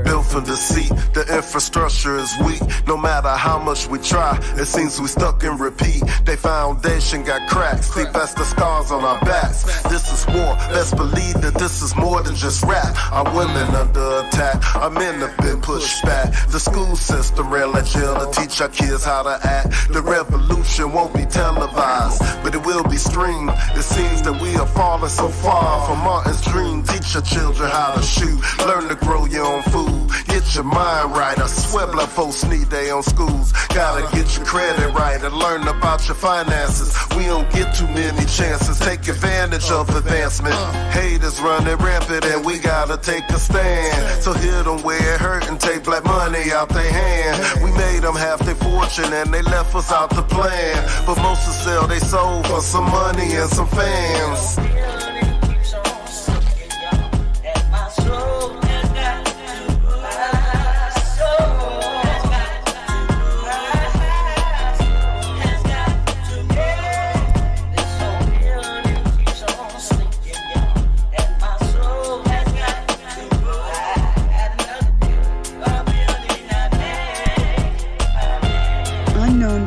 Built for deceit, the infrastructure is weak. No matter how much we try, it seems we stuck in repeat. They foundation got cracks, see that's the scars on our backs. This is war, let's believe that this is more than just rap. Our women under attack, our men have been pushed back. The school system rail at jail to teach our kids how to act. The revolution won't be televised, but it will be streamed. It seems that we are falling so far from Martin's dream. Teach your children how to shoot, learn to grow your own food. Get your mind right. I swear black folks need their own schools. Gotta get your credit right and learn about your finances. We don't get too many chances. Take advantage of advancement. Haters running rampant and we gotta take a stand. So hit them where it hurt and take black money out their hand. We made them half their fortune and they left us out the plan. But most will sell they soul for some money and some fans.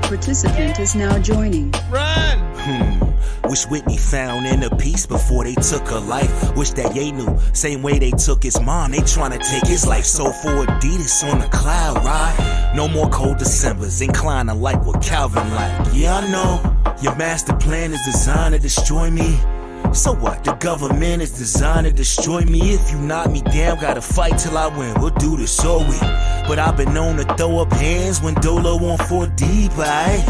Participant is now joining. Run! Wish Whitney found inner peace before they took her life. Wish that Ye knew, same way they took his mom, they tryna take his life. So for Adidas on the cloud ride, no more cold Decembers, inclined to like what Calvin like. Yeah, I know, your master plan is designed to destroy me. So what? The government is designed to destroy me. If you knock me down, gotta fight till I win. We'll do this, so we. But I've been known to throw up hands when Dolo on 4 deep, right?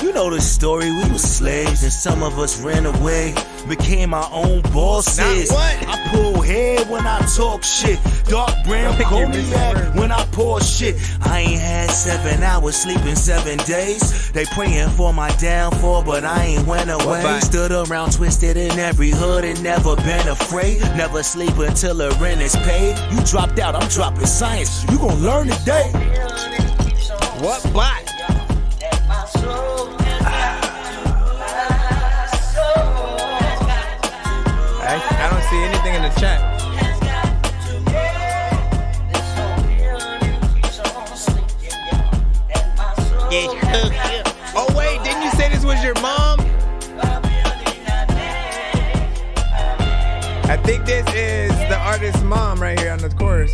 You know the story, we were slaves and some of us ran away, became our own bosses. I pull hair when I talk shit, dark brown cognac when I pour shit. I ain't had 7 hours sleep in 7 days. They praying for my downfall, but I ain't went away. Stood around twisted in every hood and never been afraid. Never sleep until the rent is paid. You dropped out, I'm dropping science. You gon' learn today. What bot? I don't see anything in the chat. Oh wait, didn't you say this was your mom? I think this is the artist's mom right here on the chorus.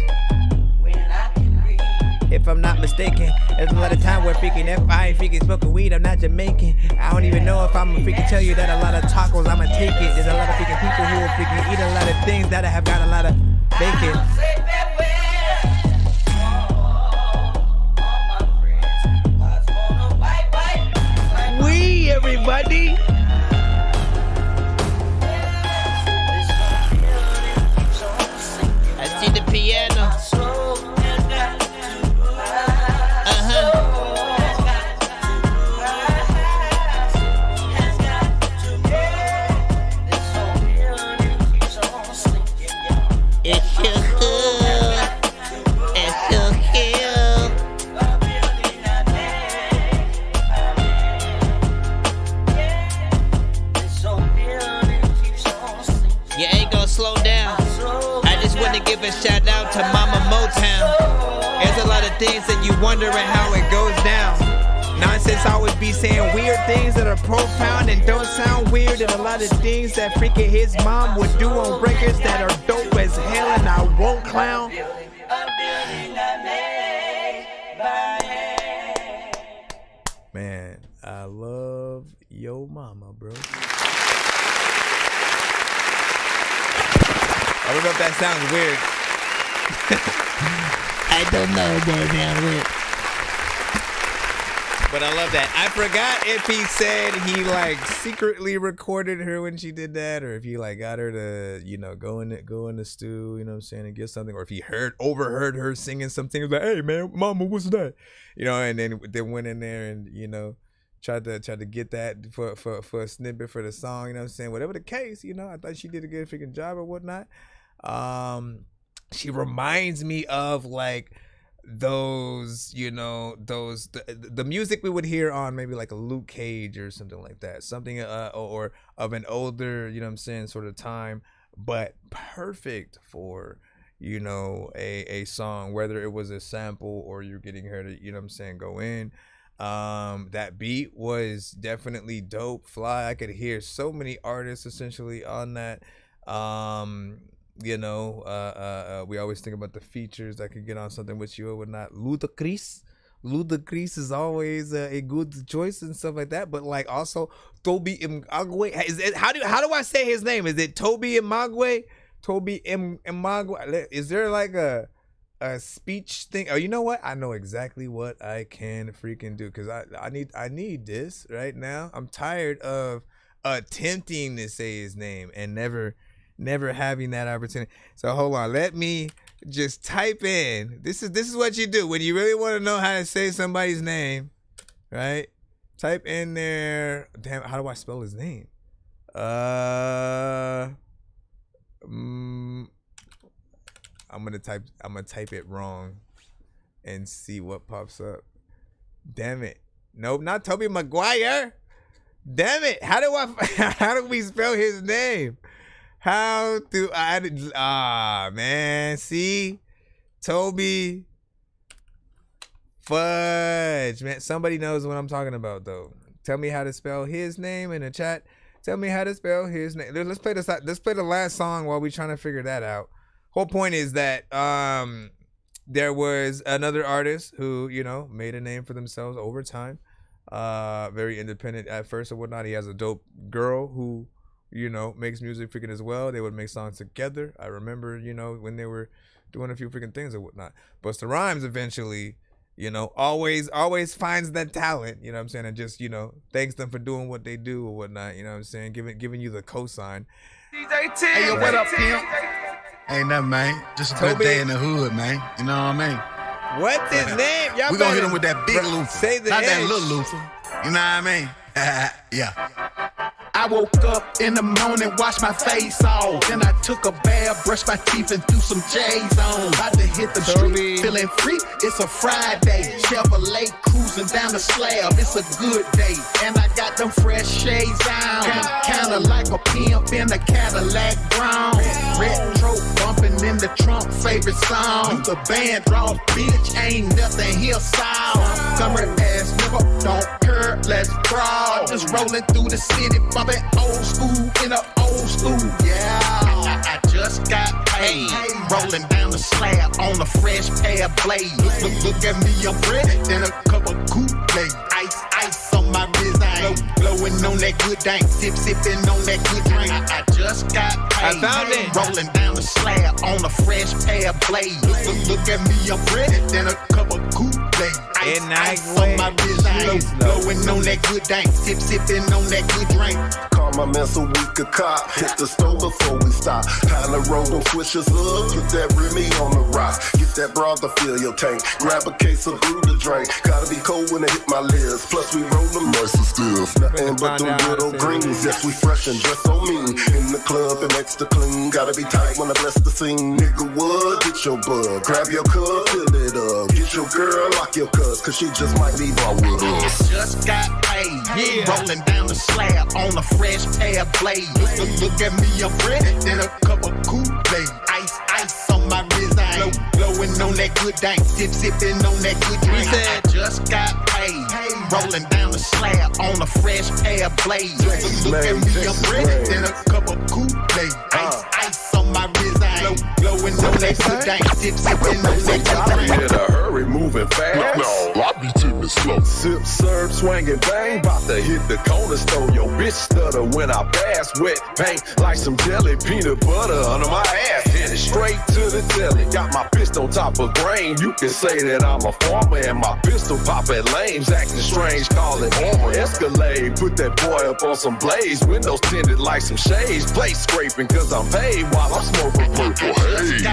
If I'm not mistaken, there's a lot of time we're freaking. If I ain't freaking smoking weed, I'm not Jamaican. I don't even know if I'm gonna freaking tell you that a lot of tacos, I'ma take it. There's a lot of freaking people who will freaking eat a lot of things that have got a lot of bacon. We, everybody. I see the piano. Give a shout out to Mama Motown. There's a lot of things that you wondering how it goes down. Nonsense always be saying of things that are profound and don't sound weird, and a lot of things that freaking his mom would do on records that are dope as hell, and I won't clown. Man, I love Yo Mama, bro. I don't know if that sounds weird. I don't know if that sounds weird. But I love that. I forgot if he said he like secretly recorded her when she did that, or if he like got her to, you know, go in the stew, you know what I'm saying, and get something, or if he overheard her singing something like, "Hey man, mama, what's that?" You know, and then they went in there and, you know, tried to get that for a snippet for the song, you know what I'm saying? Whatever the case, you know, I thought she did a good freaking job or whatnot. She reminds me of like those, you know, the music we would hear on maybe like a Luke Cage or something like that, something or of an older, you know what I'm saying, sort of time, but perfect for, you know, a song, whether it was a sample or you're getting her to, you know what I'm saying, go in. That beat was definitely dope, fly. I could hear so many artists essentially on that. You know, we always think about the features that could get on something with you or whatnot. Ludacris is always a good choice and stuff like that. But like also Toby Imagwe. Is it, how do I say his name? Is it Toby Imagwe? Toby Imagwe. Is there like a speech thing? Oh, you know what? I know exactly what I can freaking do, because I need this right now. I'm tired of attempting to say his name and never having that opportunity. So hold on, let me just type in. This is what you do when you really want to know how to say somebody's name, right? Type in there. Damn, how do I spell his name? I'm gonna type it wrong and see what pops up. Damn it. Nope, not Toby Maguire. Damn it. How do we spell his name? How do I man, see? Toby Fudge. Man, somebody knows what I'm talking about though. Tell me how to spell his name in the chat. Tell me how to spell his name. Let's play the last song while we're trying to figure that out. Whole point is that there was another artist who, you know, made a name for themselves over time. Very independent at first or whatnot. He has a dope girl who, you know, makes music freaking as well. They would make songs together. I remember, you know, when they were doing a few freaking things or whatnot. Busta Rhymes eventually, you know, always finds that talent, you know what I'm saying, and just, you know, thanks them for doing what they do or whatnot, you know what I'm saying, giving you the cosign. Hey, yo, what up, Pimp? Ain't nothing, man. Just a good day in the hood, man. You know what I mean? What's his name? Y'all we gonna hit him with that big Luther. Say the Not edge. that little Luther. You know what I mean? Yeah. I woke up in the morning, washed my face off. Then I took a bath, brushed my teeth, and threw some J's on. About to hit the street, feeling free. It's a Friday. Chevrolet cruising down the slab. It's a good day. And I got them fresh shades on. Kinda like a pimp in a Cadillac brown. Retro bumping in the trunk, favorite song. The band draws, bitch, ain't nothing here sound. Summer ass nigga, don't care, let's brawl. Just rolling through the city, bumping old school in a old school. Yeah, I just got paid. Rolling down the slab on a fresh pair of blades. Look at me, I'm ready. Then a cup of Kool-Aid. Ice on my wrist. Blowing on that good dank. Sipping on that good drink. I just got paid. I found it. Rolling down the slab on a fresh pair of blades. Look at me, I'm ready. Then a cup of Kool-Aid. Ice on my wrist. Blowing on that good dank. Sipping on that good drink. Call my man so we could cop. Hit the stove before we stop. Pile of roll, them switches up. Put that Remy on the rock. Get that broad to fill your tank. Grab a case of brew to drink. Gotta be cold when it hit my lips. Plus we roll them nice and stiff. Nothing but them good old greens. Yes, we fresh and dressed so mean. In the club and extra clean. Gotta be tight when I bless the scene. Nigga, what? Get your bud. Grab your cup, fill it up. Get your girl, lock your cuz. Cause she just might be bought with us. Just got paid. Rolling down the slab on a fresh pair of blades. Look at me, I'm ready. Then a cup of Kool-Aid. Ice on my wrist. Blowing on that good dank. Sipping on that good drink. I just got paid. rolling down the slab on a fresh pair of blades. Look at me, I'm ready in a cup of Kool-Aid. Ice on my wrist, I ain't blowing no that good, I ain't sipping no that In a hurry, moving fast. No, I be tipping slow. Sip, serve, swinging bang. About to hit the corner store. Your bitch stutter when I pass. Wet paint like some jelly. Peanut butter under my ass. Headed straight to the telly. Got my fist on top of grain. You can say that I'm a farmer and my pistol pop at lames. Acting strange, call it Escalade. Put that boy up on some blaze. Windows tinted like some shades. Plate scraping cause I'm paid while I'm smoking purple haze.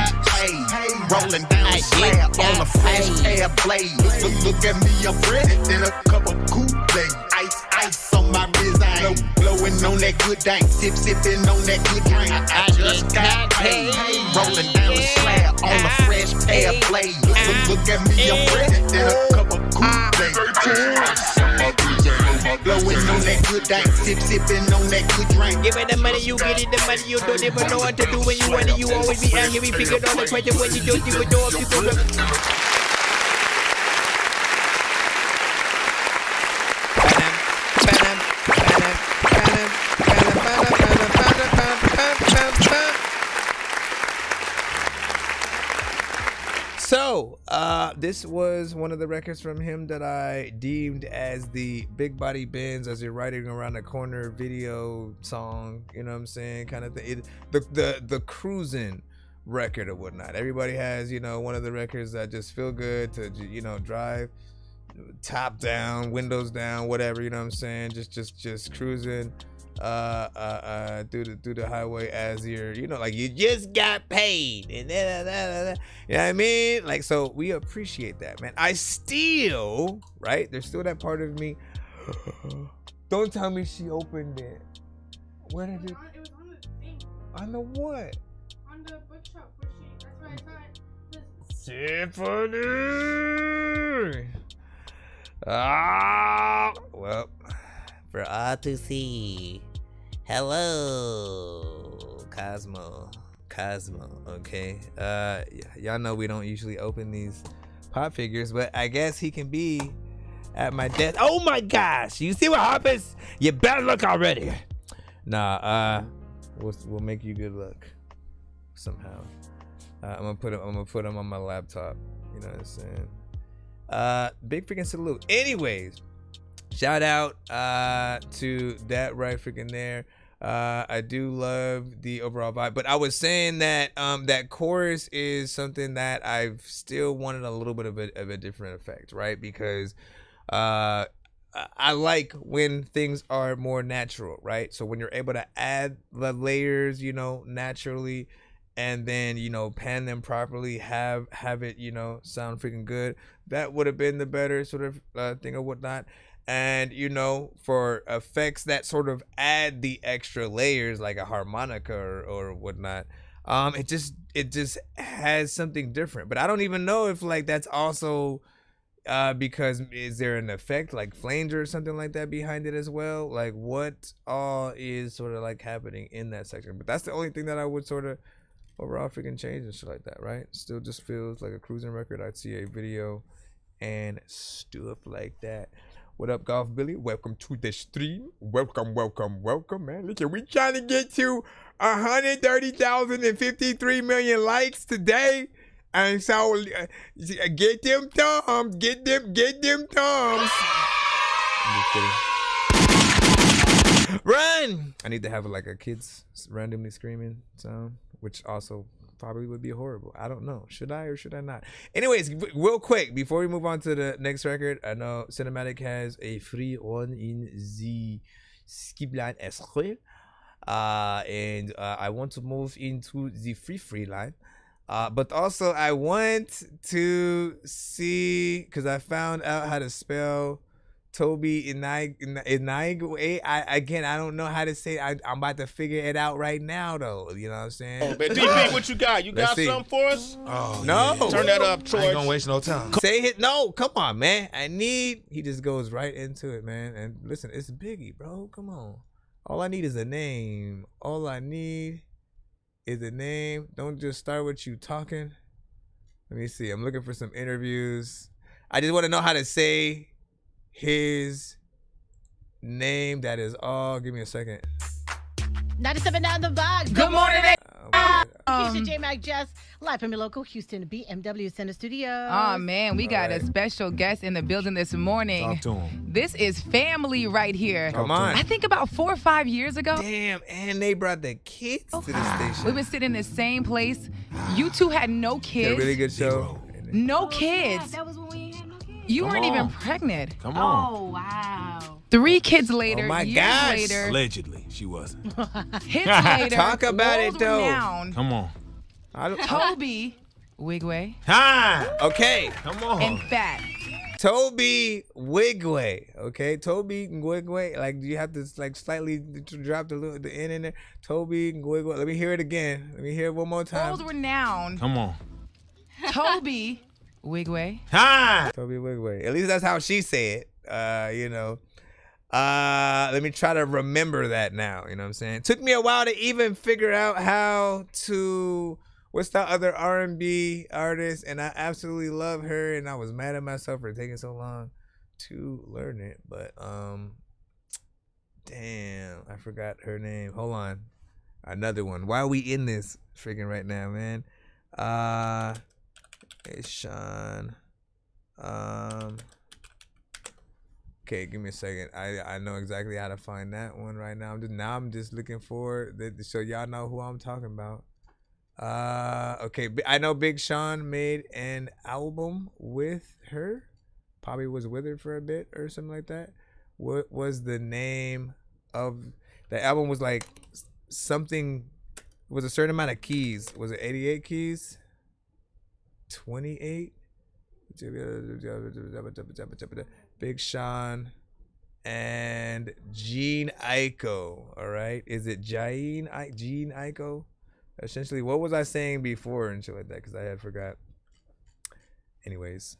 Rolling down the slab on a fresh pair of blades. Look at me, I'm ready in a cup of Kool-Aid. Ice on my wrist, I ain't blowing on that good dank. Sipping on that good drink. I just got paid. Rolling down the slab on a fresh pair of blades. Look at me, I'm ready in a cup of Kool-Aid. Blowing on that good dank. Sipping on that good drink. Give me the money, you get it, the money you don't even know what to do when you want it. You always be angry, we figured all the question when you don't even know if you can. So, this was one of the records from him that I deemed as the big body bends as you're riding around the corner video song, you know what I'm saying, kind of thing. The cruising record or whatnot. Everybody has, you know, one of the records that just feel good to, you know, drive top down, windows down, whatever, you know what I'm saying, just cruising through the highway as you're, you know, like you just got paid and you know what I mean, like, so we appreciate that, man. I still, right, there's still that part of me. Don't tell me she opened it. Where did it? It was on the thing. On the what? On the bookshop. That's why I thought. Symphony. Well, for all to see. Hello, Cosmo, okay. Y'all know we don't usually open these pop figures, but I guess he can be at my desk. Oh my gosh, you see what happens? You better look already. Nah, we'll make you good luck somehow. I'm gonna put him on my laptop. You know what I'm saying? Big freaking salute. Anyways, shout out to that right freaking there. I do love the overall vibe, but I was saying that that chorus is something that I've still wanted a little bit of a different effect, right? Because I like when things are more natural, right? So when you're able to add the layers, you know, naturally, and then, you know, pan them properly, have it, you know, sound freaking good. That would have been the better sort of thing or whatnot. And, you know, for effects that sort of add the extra layers, like a harmonica or whatnot, it just has something different. But I don't even know if like that's also because is there an effect like flanger or something like that behind it as well? Like what all is sort of like happening in that section? But that's the only thing that I would sort of overall freaking change and shit like that, right? Still just feels like a cruising record. I'd see a video and stuff like that. What up, Golf Billy? Welcome to the stream. Welcome, man. Look, we trying to get to 130,053 million likes today. And so get them thumbs. Get them thumbs. Run! I need to have like a kids randomly screaming sound, which also probably would be horrible. I don't know. Should I or should I not? Anyways, real quick, before we move on to the next record, I know Cinematic has a free one in the skip line S3. And I want to move into the free line. But also I want to see, because I found out how to spell Toby Inaig. Again, I don't know how to say it. I'm about to figure it out right now, though. You know what I'm saying? Oh, but DP, what you got? You got something for us? Oh, no. Yeah. Turn that up, Troy. I ain't gonna waste no time. Say it. No, come on, man. He just goes right into it, man. And listen, it's Biggie, bro. Come on. All I need is a name. All I need is a name. Don't just start with you talking. Let me see. I'm looking for some interviews. I just want to know how to say his name. That is all. Give me a second. 97 down the box. Good morning. Keisha J. Mac Jess, live from your local Houston BMW Center Studio. Oh, man, we got a special guest in the building this morning. Talk to him. This is family right here. Come on. I think about 4 or 5 years ago. Damn, and they brought the kids to the station. We've been sitting in the same place. You two had no kids. Yeah, really good show. No kids. That was when we had no kids. You weren't even pregnant. Come on. Oh, wow. 3 kids later. Oh my years gosh. later. Allegedly, she wasn't. Hits later. Talk about it, world though. renowned. Come on. Toby Wigway. Hi. Okay. Come on. And Fat. Toby Wigway. Okay, Toby Wigway. Like, do you have to like slightly drop the N in there? Toby Wigway. Let me hear it again. Let me hear it one more time. World renowned. Come on. Toby Wigway. Hi. Toby Wigway. At least that's how she said it. You know. Let me try to remember that now. You know what I'm saying? Took me a while to even figure out how to. What's that other R&B artist? And I absolutely love her, and I was mad at myself for taking so long to learn it. But damn, I forgot her name. Hold on, another one. Why are we in this freaking right now, man? It's Sean. Okay, give me a second. I know exactly how to find that one right now. I'm just looking for that so y'all know who I'm talking about. Okay, I know Big Sean made an album with her. Probably was with her for a bit or something like that. What was the name of the album? Was like something. Was a certain amount of keys. Was it 88 keys? 28. Big Sean and Gene Aiko. All right, is it Gene Aiko? Essentially, what was I saying before and shit like that? Because I had forgot. Anyways.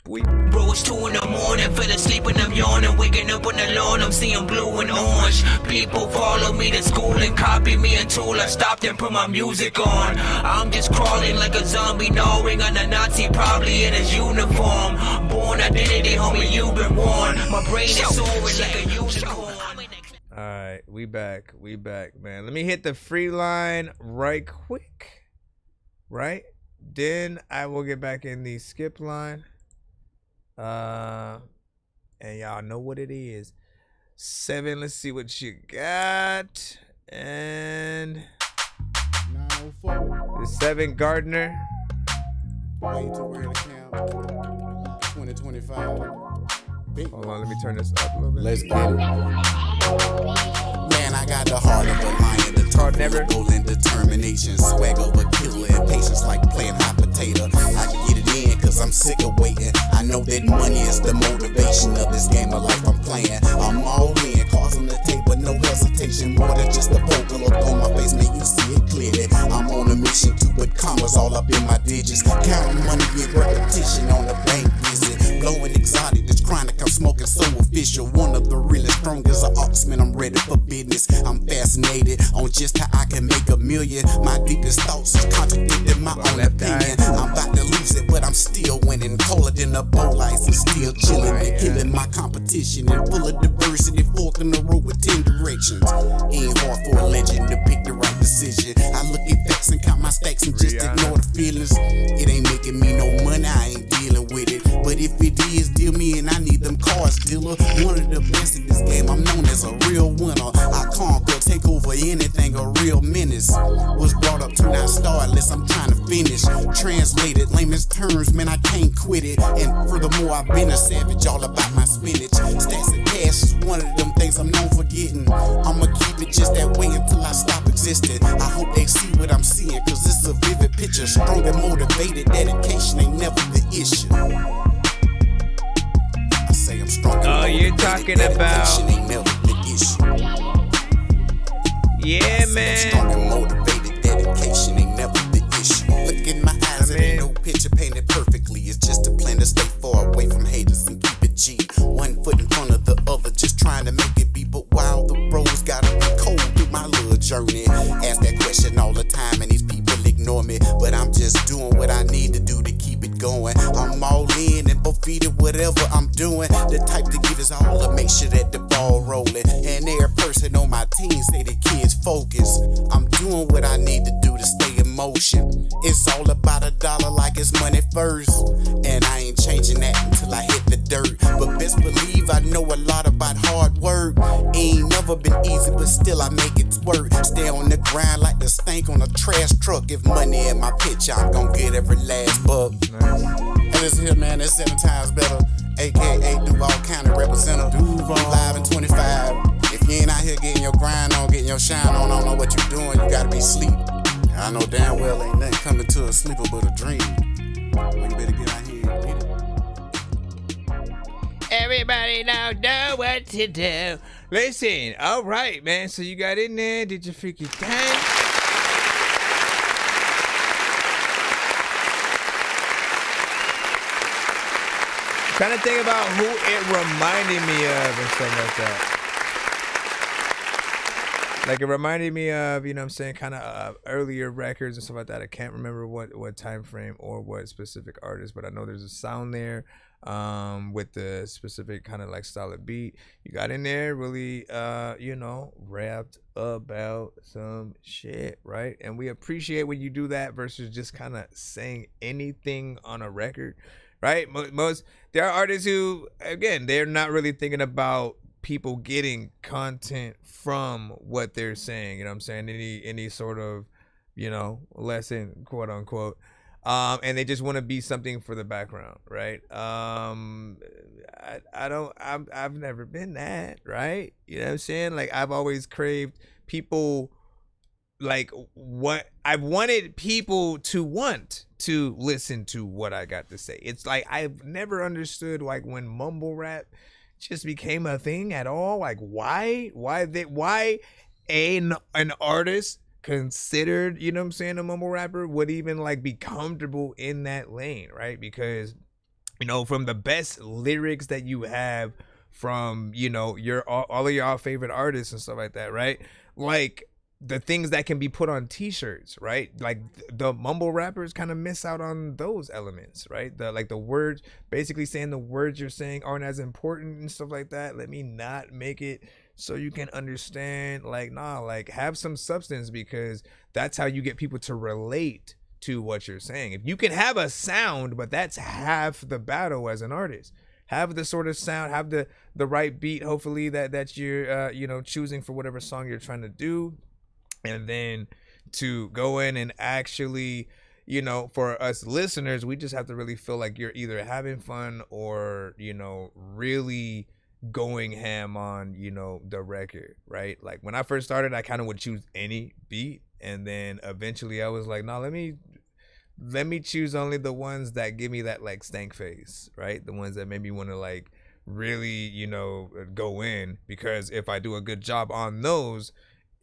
Bro, it's 2 in the morning, fell asleep and I'm yawning. Waking up on the lawn, I'm seeing blue and orange. People follow me to school and copy me until I stopped and put my music on. I'm just crawling like a zombie, gnawing on a Nazi, probably in his uniform. Born identity, homie, you've been warned. My brain is soaring like a unicorn. Alright, we back, man. Let me hit the free line right quick. Right? Then I will get back in the skip line. And y'all know what it is. 7, let's see what you got. And 904. The 7 Gardner. Way to wear the count. 2025. Hold on, let me turn this up a little bit. Let's get it. Man, I got the heart of a lion, the tough goal and determination, swag of a killer, and patience like playing hot potato. I can get it in cause I'm sick of waiting. I know that money is the motivation of this game of life I'm playing. I'm all in, cards on the table, no hesitation. More than just a poker look on my face, man, you see it clearly. I'm on a mission to put commas all up in my digits. Counting money with repetition on the bank visit. Blowing exotic, this chronic, I'm smoking so official. One of the realest, strongest of oxmen, I'm ready for business. I'm fascinated on just how I can make $1 million. My deepest thoughts is contradicting my own opinion. I'm about to lose it, but I'm still winning. Colder than a bowl ice, I'm still chilling and killing my competition. And full of diversity, fork in the road with 10 directions. Ain't hard for a legend to pick the right decision. I look at facts and count my stacks and just ignore the feelings. It ain't making me no money, I ain't dealing with it. But if it is, deal me and I need them cards, dealer. One of the best in this game, I'm known as a real winner. I conquer, take over anything, a real menace. Was brought up to not start unless I'm trying to finish. Translated, layman's terms, man, I can't quit it. And furthermore, I've been a savage, all about my spinach. Stacks of cash is one of them things I'm known for getting. I'ma keep it just that way until I stop existing. I hope they see what I'm seeing, cause it's a vivid picture. Strong and motivated, dedication ain't never the issue. I say I'm strong and motivated, you're talking about ain't never the issue. Yeah, man. Strong and motivated, dedication ain't never the issue. Look in my eyes, it ain't no picture painted perfectly. It's just a plan to stay far away from haters and keep it G. One foot in front of the other, just trying to make it be. But while the roads gotta be cold through my little journey, ask that question all the time and these people ignore me. But I'm just doing what I need to do to keep it going. I'm all in and both feet at whatever I'm doing. The type to give his make sure that the ball rolling. And every person on my team say the kids focus. I'm doing what I need to do to stay in motion. It's all about a dollar like it's money first. And I ain't changing that until I hit the dirt. But best believe I know a lot about hard work. Ain't never been easy, but still I make it work. Stay on the grind like the stank on a trash truck. If money in my picture, I'm gonna get every last buck. And listen here, man, it's 7 times better. AKA Duval County representative. Duval. Live in 25. If you ain't out here getting your grind on, getting your shine on, I don't know what you doing. You gotta be asleep. I know damn well ain't nothing coming to a sleeper but a dream. Well, you better get out here and get it. Everybody now know what to do. Listen, all right, man. So you got in there, did your freaky thing. Trying to think about who it reminded me of and stuff like that. Like it reminded me of, you know what I'm saying, kind of earlier records and stuff like that. I can't remember what time frame or what specific artist, but I know there's a sound there with the specific kind of like style of beat. You got in there really, you know, rapped about some shit, right? And we appreciate when you do that versus just kind of saying anything on a record, right? There are artists who, again, they're not really thinking about people getting content from what they're saying, you know what I'm saying, any sort of, you know, lesson, quote unquote, and they just want to be something for the background, right? I've never been that, right? You know what I'm saying? Like I've always craved people, like what I've wanted people to want to listen to what I got to say. It's like I've never understood like when mumble rap just became a thing at all. Like why an artist considered, you know what I'm saying, a mumble rapper would even like be comfortable in that lane, right? Because, you know, from the best lyrics that you have from, you know, all of your favorite artists and stuff like that, right? Like the things that can be put on t-shirts, right? Like the mumble rappers kind of miss out on those elements, right? The words, basically saying the words you're saying aren't as important and stuff like that. Let me not make it so you can understand, like, nah, like have some substance, because that's how you get people to relate to what you're saying. If you can have a sound, but that's half the battle as an artist. Have the sort of sound, have the right beat, hopefully that you're you know, choosing for whatever song you're trying to do. And then to go in and actually, you know, for us listeners, we just have to really feel like you're either having fun or, you know, really going ham on, you know, the record, right? Like when I first started, I kind of would choose any beat. And then eventually I was like, no, let me choose only the ones that give me that like stank face, right? The ones that made me want to like really, you know, go in, because if I do a good job on those,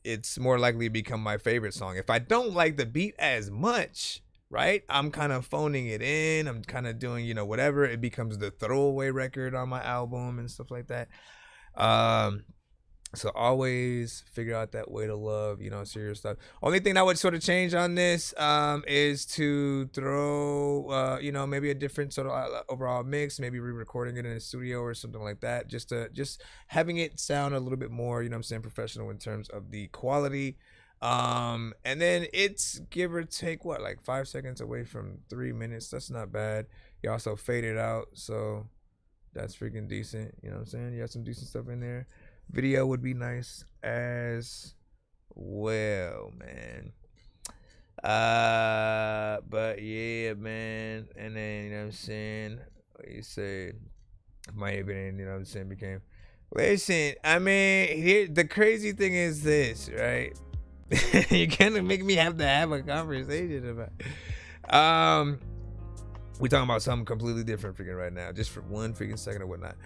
it's more likely to become my favorite song. If I don't like the beat as much, right, I'm kind of phoning it in. I'm kind of doing, you know, whatever. It becomes the throwaway record on my album and stuff like that. So always figure out that way to love, you know, serious stuff. Only thing that would sort of change on this is to throw, you know, maybe a different sort of overall mix, maybe re-recording it in a studio or something like that. Just having it sound a little bit more, you know what I'm saying, professional in terms of the quality. And then it's give or take what, like 5 seconds away from 3 minutes. That's not bad. You also fade it out, so that's freaking decent. You know what I'm saying? You have some decent stuff in there. Video would be nice as well, man. But yeah, man. And then, you know what I'm saying, what you said might have been, you know what I'm saying, became, listen, I mean, here the crazy thing is this, right? You kind of make me have to have a conversation about we talking about something completely different freaking right now, just for 1 freaking second or whatnot.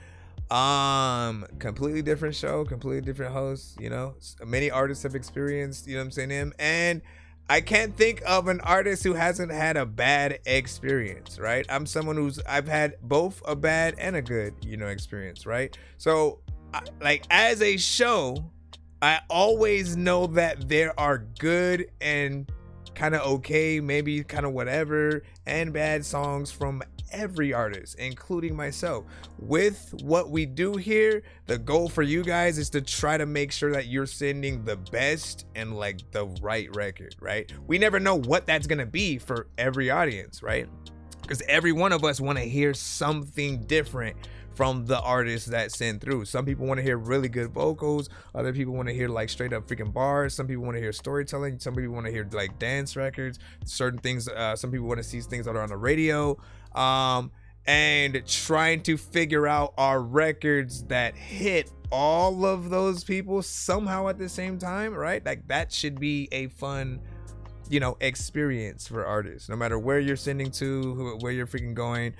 Completely different show, completely different host, you know. Many artists have experienced, you know what I'm saying, him, and I can't think of an artist who hasn't had a bad experience, right? I'm someone I've had both a bad and a good, you know, experience, right? So like as a show, I always know that there are good and kind of okay, maybe kind of whatever, and bad songs from every artist, including myself. With what we do here, the goal for you guys is to try to make sure that you're sending the best and like the right record, right? We never know what that's gonna be for every audience, right? Because every one of us want to hear something different from the artists that send through. Some people want to hear really good vocals. Other people want to hear like straight up freaking bars. Some people want to hear storytelling. Some people want to hear like dance records, certain things. Some people want to see things that are on the radio. And trying to figure out our records that hit all of those people somehow at the same time, right? Like that should be a fun, you know, experience for artists, no matter where you're sending to, where you're freaking going.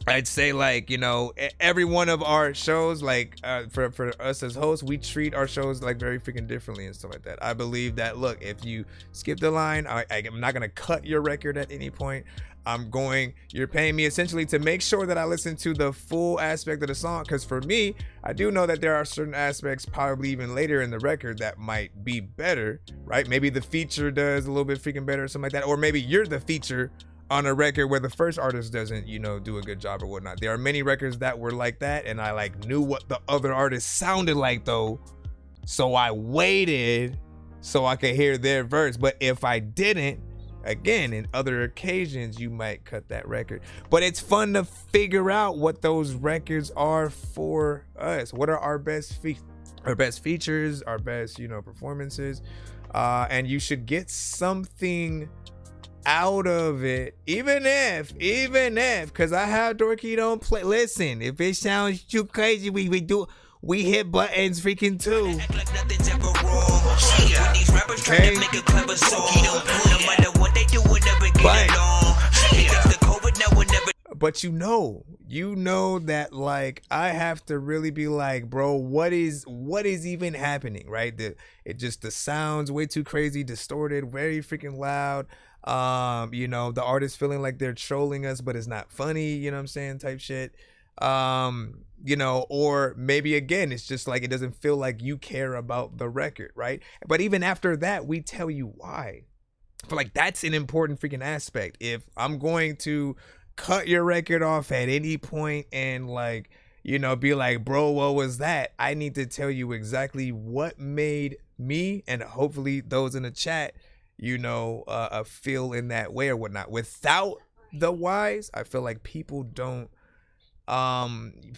I'd say, like, you know, every one of our shows, like for us as hosts, we treat our shows like very freaking differently and stuff like that. I believe that, look, if you skip the line, I'm not gonna cut your record at any point. You're paying me essentially to make sure that I listen to the full aspect of the song, because for me, I do know that there are certain aspects probably even later in the record that might be better, right? Maybe the feature does a little bit freaking better or something like that, or maybe you're the feature on a record where the first artist doesn't, you know, do a good job or whatnot. There are many records that were like that, and I like knew what the other artist sounded like though, so I waited so I could hear their verse. But if I didn't, again, in other occasions, you might cut that record. But it's fun to figure out what those records are for us. What are our best features, our best, you know, performances, and you should get something out of it, even if, because I have Dorky don't play. Listen, if it sounds too crazy, we hit buttons freaking too. Okay. But you know that, like, I have to really be like, bro, what is even happening, right? The sounds way too crazy, distorted, very freaking loud. You know, the artist feeling like they're trolling us, but it's not funny, you know what I'm saying, type shit. You know, or maybe again, it's just like it doesn't feel like you care about the record, right? But even after that, we tell you why. I feel like that's an important freaking aspect. If I'm going to cut your record off at any point and, like, you know, be like, bro, what was that? I need to tell you exactly what made me, and hopefully those in the chat, you know, feel in that way or whatnot. Without the whys, I feel like people don't,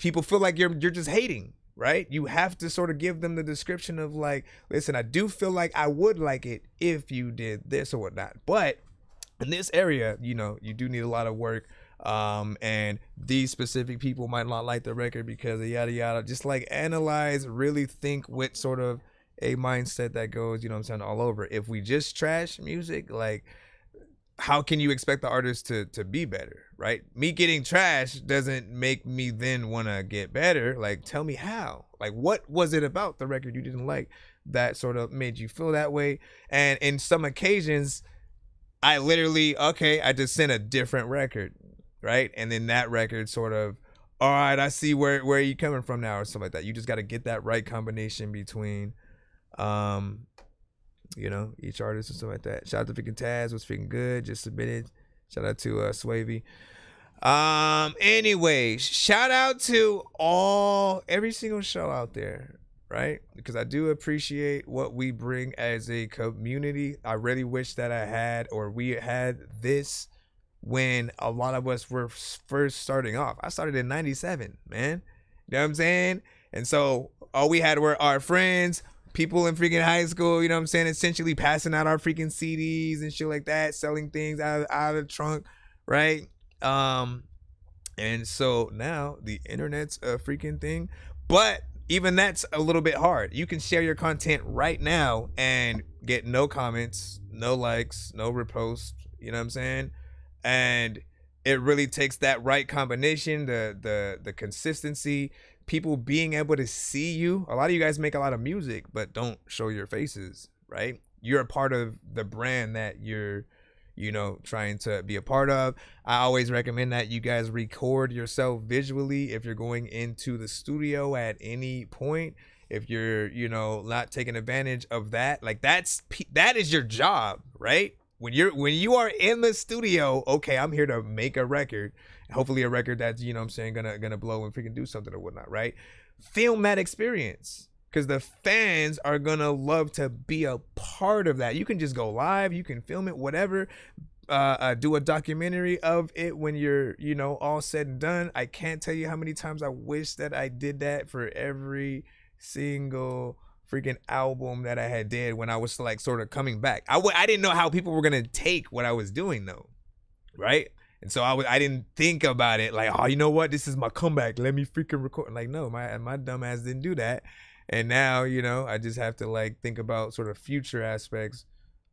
people feel like you're just hating, right? You have to sort of give them the description of like, listen, I do feel like I would like it if you did this or whatnot. But in this area, you know, you do need a lot of work. And these specific people might not like the record because of yada yada. Just like analyze, really think with sort of a mindset that goes, you know what I'm saying, all over. If we just trash music, like, how can you expect the artist to be better, right? Me getting trash doesn't make me then want to get better. Like, tell me how. Like, what was it about the record you didn't like that sort of made you feel that way? And in some occasions, I literally, I just sent a different record, right? And then that record sort of, all right, I see where you coming from now, or something like that. You just got to get that right combination between, you know, each artist and stuff like that. Shout out to freaking Taz, was freaking good, just submitted. Shout out to Swavy. Anyway, shout out to every single show out there, right? Because I do appreciate what we bring as a community. I really wish that we had this when a lot of us were first starting off. I started in 97, man. You know what I'm saying? And so all we had were our friends, people in freaking high school, you know what I'm saying, essentially passing out our freaking CDs and shit like that, selling things out of the trunk, right? And so now the internet's a freaking thing, but even that's a little bit hard. You can share your content right now and get no comments, no likes, no reposts, you know what I'm saying? And it really takes that right combination, the consistency, people being able to see you. A lot of you guys make a lot of music, but don't show your faces, right? You're a part of the brand that you're, you know, trying to be a part of. I always recommend that you guys record yourself visually if you're going into the studio at any point. If you're, you know, not taking advantage of that, like that is your job, right? when you are in the studio, okay, I'm here to make a record, hopefully a record that's, you know what I'm saying, gonna blow and freaking do something or whatnot, right? Film that experience, because the fans are gonna love to be a part of that. You can just go live, you can film it, whatever. Do a documentary of it when you're, you know, all said and done. I can't tell you how many times I wish that I did that for every single freaking album that I had did when I was like sort of coming back. I didn't know how people were gonna take what I was doing though, right? And so I didn't think about it like, oh, you know what, this is my comeback, let me freaking record. Like, no, my dumb ass didn't do that. And now, you know, I just have to like think about sort of future aspects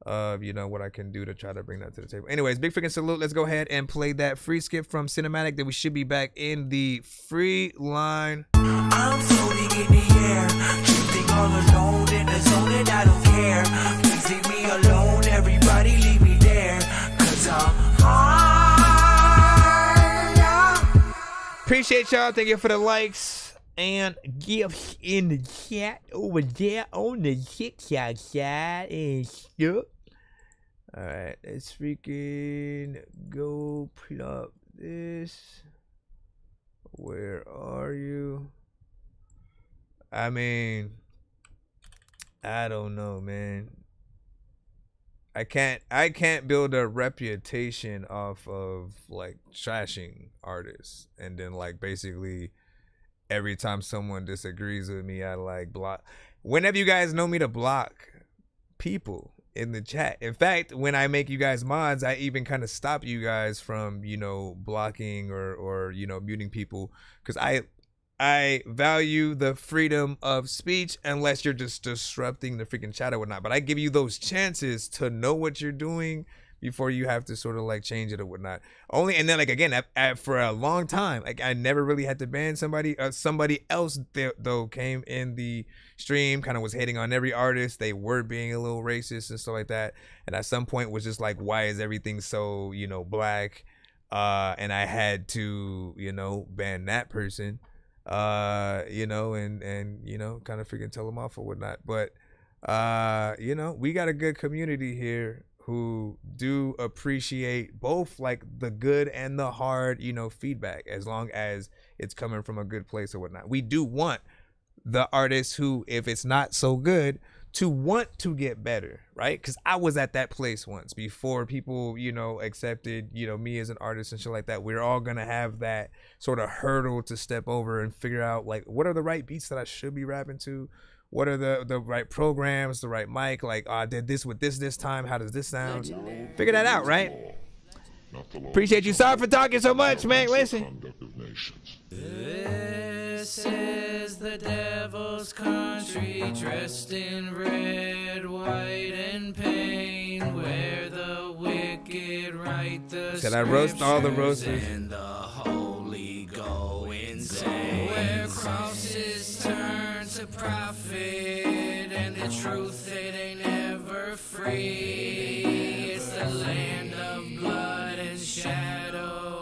of, you know, what I can do to try to bring that to the table. Anyways, big freaking salute. Let's go ahead and play that free skip from Cinematic. Then we should be back in the free line. I'm floating in the air, drifting all alone in the zone, and I don't care. Please leave me alone, everybody leave me there, 'cause I'm high. Appreciate y'all. Thank you for the likes and gifts in the chat over there on the TikTok side and stuff. All right, let's freaking go plug this. Where are you? I mean, I don't know, man. I can't build a reputation off of like trashing artists and then like basically every time someone disagrees with me, I like block. Whenever you guys know me to block people in the chat. In fact, when I make you guys mods, I even kind of stop you guys from, you know, blocking or you know, muting people, because I value the freedom of speech unless you're just disrupting the freaking chat or whatnot. But I give you those chances to know what you're doing before you have to sort of like change it or whatnot. Only, and then like again, for a long time, like I never really had to ban somebody. Somebody else though came in the stream, kind of was hating on every artist. They were being a little racist and stuff like that. And at some point was just like, why is everything so, you know, black? And I had to, you know, ban that person. You know, and you know, kind of freaking tell them off or whatnot. But you know, we got a good community here who do appreciate both like the good and the hard, you know, feedback, as long as it's coming from a good place or whatnot. We do want the artists who, if it's not so good, to want to get better, right? Because I was at that place once before people, you know, accepted, you know, me as an artist and shit like that. We're all gonna have that sort of hurdle to step over and figure out like, what are the right beats that I should be rapping to? What are the right programs, the right mic? Like, I did this with this time. How does this sound? Figure that out, right? Appreciate you. Sorry for talking so much, man. Listen. This is the devil's country, dressed in red, white, and pain, where the wicked write the Should I roast all the roasters? and the holy go insane, where crosses turn to profit and the truth, it ain't ever free. It's the land of blood and shadows.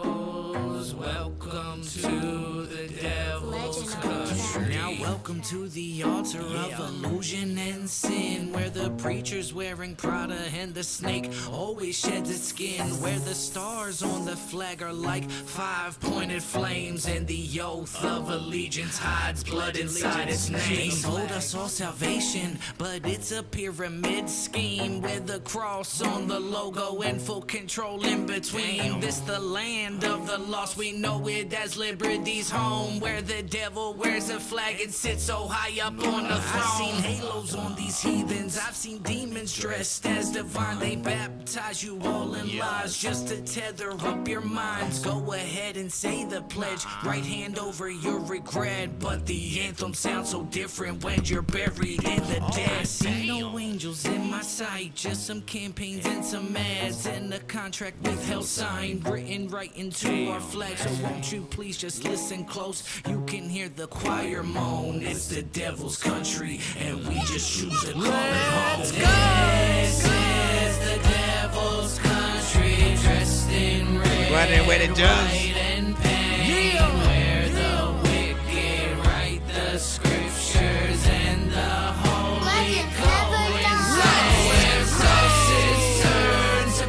Welcome to the devil's country. Now welcome to the altar of illusion and sin, where the preacher's wearing Prada and the snake always sheds its skin, where the stars on the flag are like 5-pointed flames, and the oath of allegiance hides blood inside its name. They sold us all salvation, but it's a pyramid scheme, with the cross on the logo and full control in between. This the land of the lost, we know it as liberty's home, where the devil wears a flag and sits so high up on the throne. I've seen halos on these heathens, I've seen demons dressed as divine. They baptize you all in lies just to tether up your minds. Go ahead and say the pledge, right hand over your regret, but the anthem sounds so different when you're buried in the dead. I see no angels in my sight, just some campaigns and some ads, and a contract with hell signed, written right into our flag. So won't you please just listen close? You can hear the choir moan. It's the devil's country, and we just choose to call it home. Let's go! This is the devil's country, dressed in red, white, and pain, where the wicked write the scriptures and the holy go insane, where crosses turn to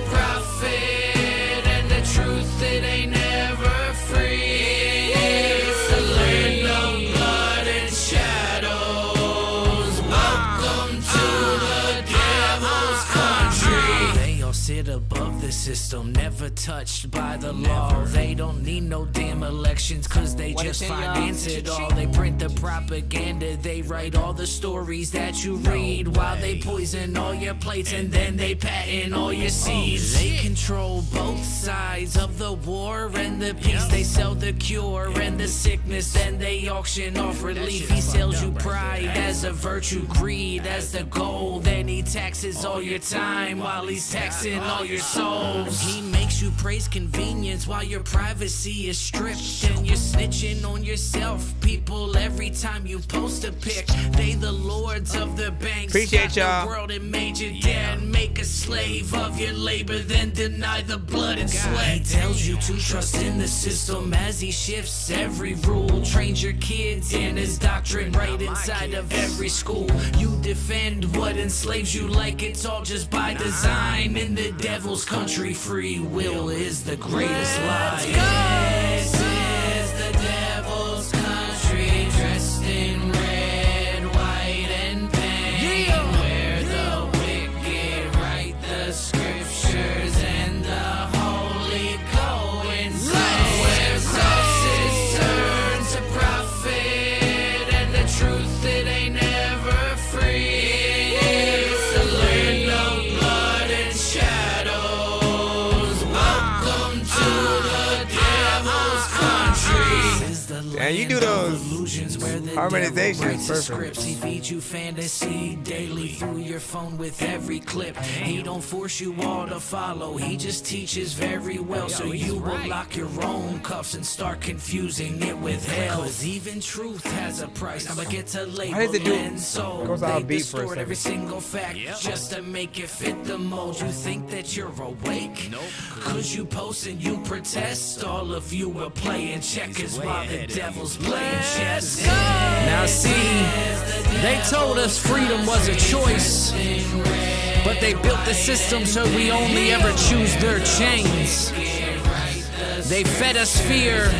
system, never touched by the law. They don't need no damn elections, cause they just finance it all. They print the propaganda, they write all the stories that you read, while they poison all your plates and then they patent all your seeds. They control both sides of the war and the peace. They sell the cure and the sickness, then they auction off relief. He sells you pride as a virtue, greed as the goal. Then he taxes all your time while he's taxing all your souls. He makes you praise convenience while your privacy is stripped, and you're snitching on yourself. People, every time you post a pic, they the lords of the banks. Appreciate y'all. The world and made you dead. Make a slave of your labor, then deny the blood and sweat. He tells you to trust in the system as he shifts every rule. Trains your kids in his doctrine right inside of every school. You defend what enslaves you like it's all just by design. In the devil's country, free will is the greatest lie. This is the devil's country, dressed in red, white, and pain, where the wicked write the scriptures and the holy coincide, where crosses turn to profit and the truth it ain't never free. It's the land of blood and shadows. Welcome to the devil's country. This is the land And you do those harmonizations perfect. He feeds you fantasy daily through your phone with every clip. He don't force you all to follow, he just teaches very well. So you will lock your own cuffs and start confusing it with hell. Cause even truth has a price. I'ma get to label and soul. Goes out They beat for a distort every second. single fact just to make it fit the mold. You think that you're awake? Nope. Cause you post and you protest. All of you are playing checkers while the devil's playing chess. Now see, they told us freedom was a choice, but they built the system so we only ever choose their chains. They fed us fear,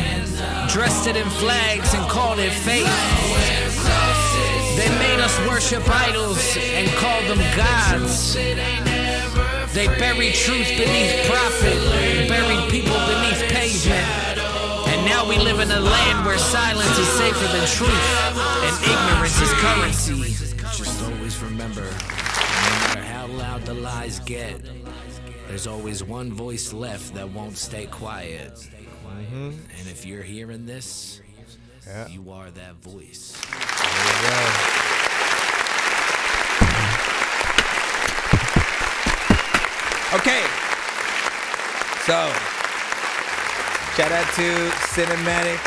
dressed it in flags and called it faith. They made us worship idols and call them gods. They buried truth beneath profit, buried people beneath pavement. And now we live in a land where silence is safer than truth and ignorance is currency. Just always remember, no matter how loud the lies get, there's always one voice left that won't stay quiet. And if you're hearing this, you are that voice. Okay, so shout out to Cinematic,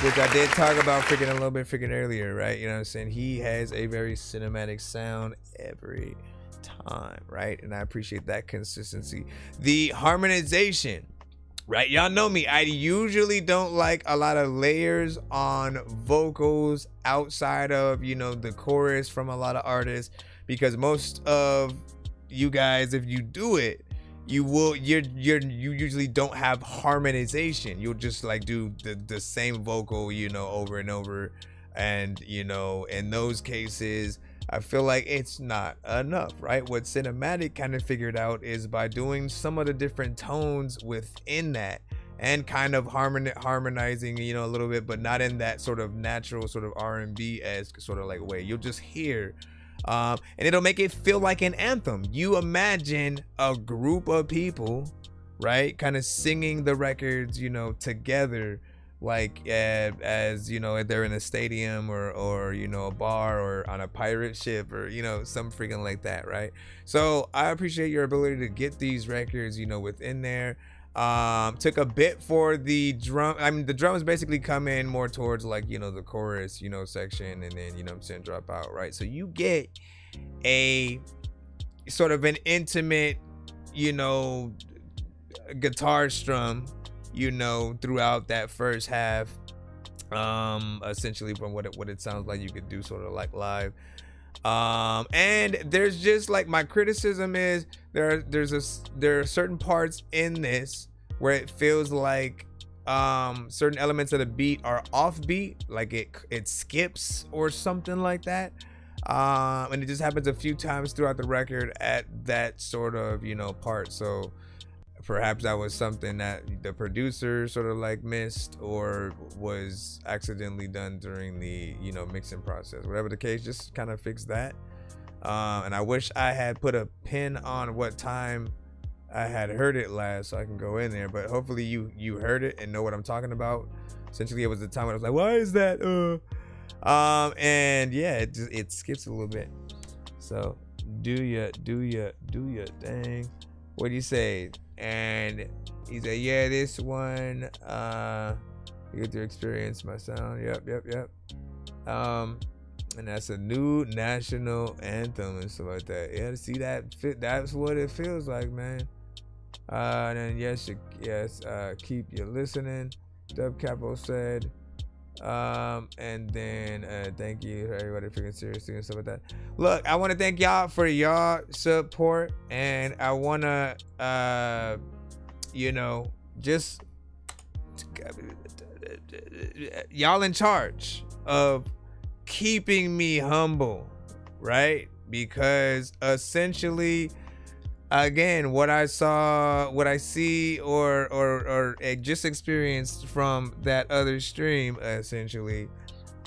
which I did talk about freaking a little bit freaking earlier, right? You know what I'm saying? He has a very cinematic sound every time, right? And I appreciate that consistency. The harmonization, right? Y'all know me. I usually don't like a lot of layers on vocals outside of, you know, the chorus from a lot of artists, because most of you guys, if you do it, you usually don't have harmonization. You'll just like do the same vocal, you know, over and over. And, you know, in those cases, I feel like it's not enough, right? What Cinematic kind of figured out is by doing some of the different tones within that and kind of harmonizing, you know, a little bit, but not in that sort of natural sort of R&B-esque sort of like way. You'll just hear and it'll make it feel like an anthem. You imagine a group of people, right, kind of singing the records, you know, together, like as you know, they're in a stadium or you know, a bar or on a pirate ship or, you know, some freaking like that, right? So I appreciate your ability to get these records, you know, within there. Took a bit for the drum. I mean, the drums basically come in more towards like, you know, the chorus, you know, section, and then, you know what I'm saying, drop out, right? So you get a sort of an intimate, you know, guitar strum, you know, throughout that first half, essentially from what it sounds like you could do sort of like live. And there's just like, my criticism is there are certain parts in this where it feels like certain elements of the beat are off beat, like it skips or something like that. And it just happens a few times throughout the record at that sort of, you know, part. So perhaps that was something that the producer sort of like missed or was accidentally done during the, you know, mixing process. Whatever the case, just kind of fix that. And I wish I had put a pin on what time I had heard it last so I can go in there, but hopefully you heard it and know what I'm talking about. Essentially, it was the time when I was like, why is that? And yeah, it skips a little bit. So do ya thing. What do you say? And he said, yeah, this one, you get to experience my sound. Yep. And that's a new national anthem and stuff like that. Yeah, see that that's what it feels like, man. And then yes, keep you listening. Dub Capo said. And then thank you for everybody freaking seriously and stuff like that. Look, I want to thank y'all for y'all support, and I want to you know, just y'all in charge of keeping me humble, right? Because essentially, again, what I saw, what I see, or just experienced from that other stream, essentially,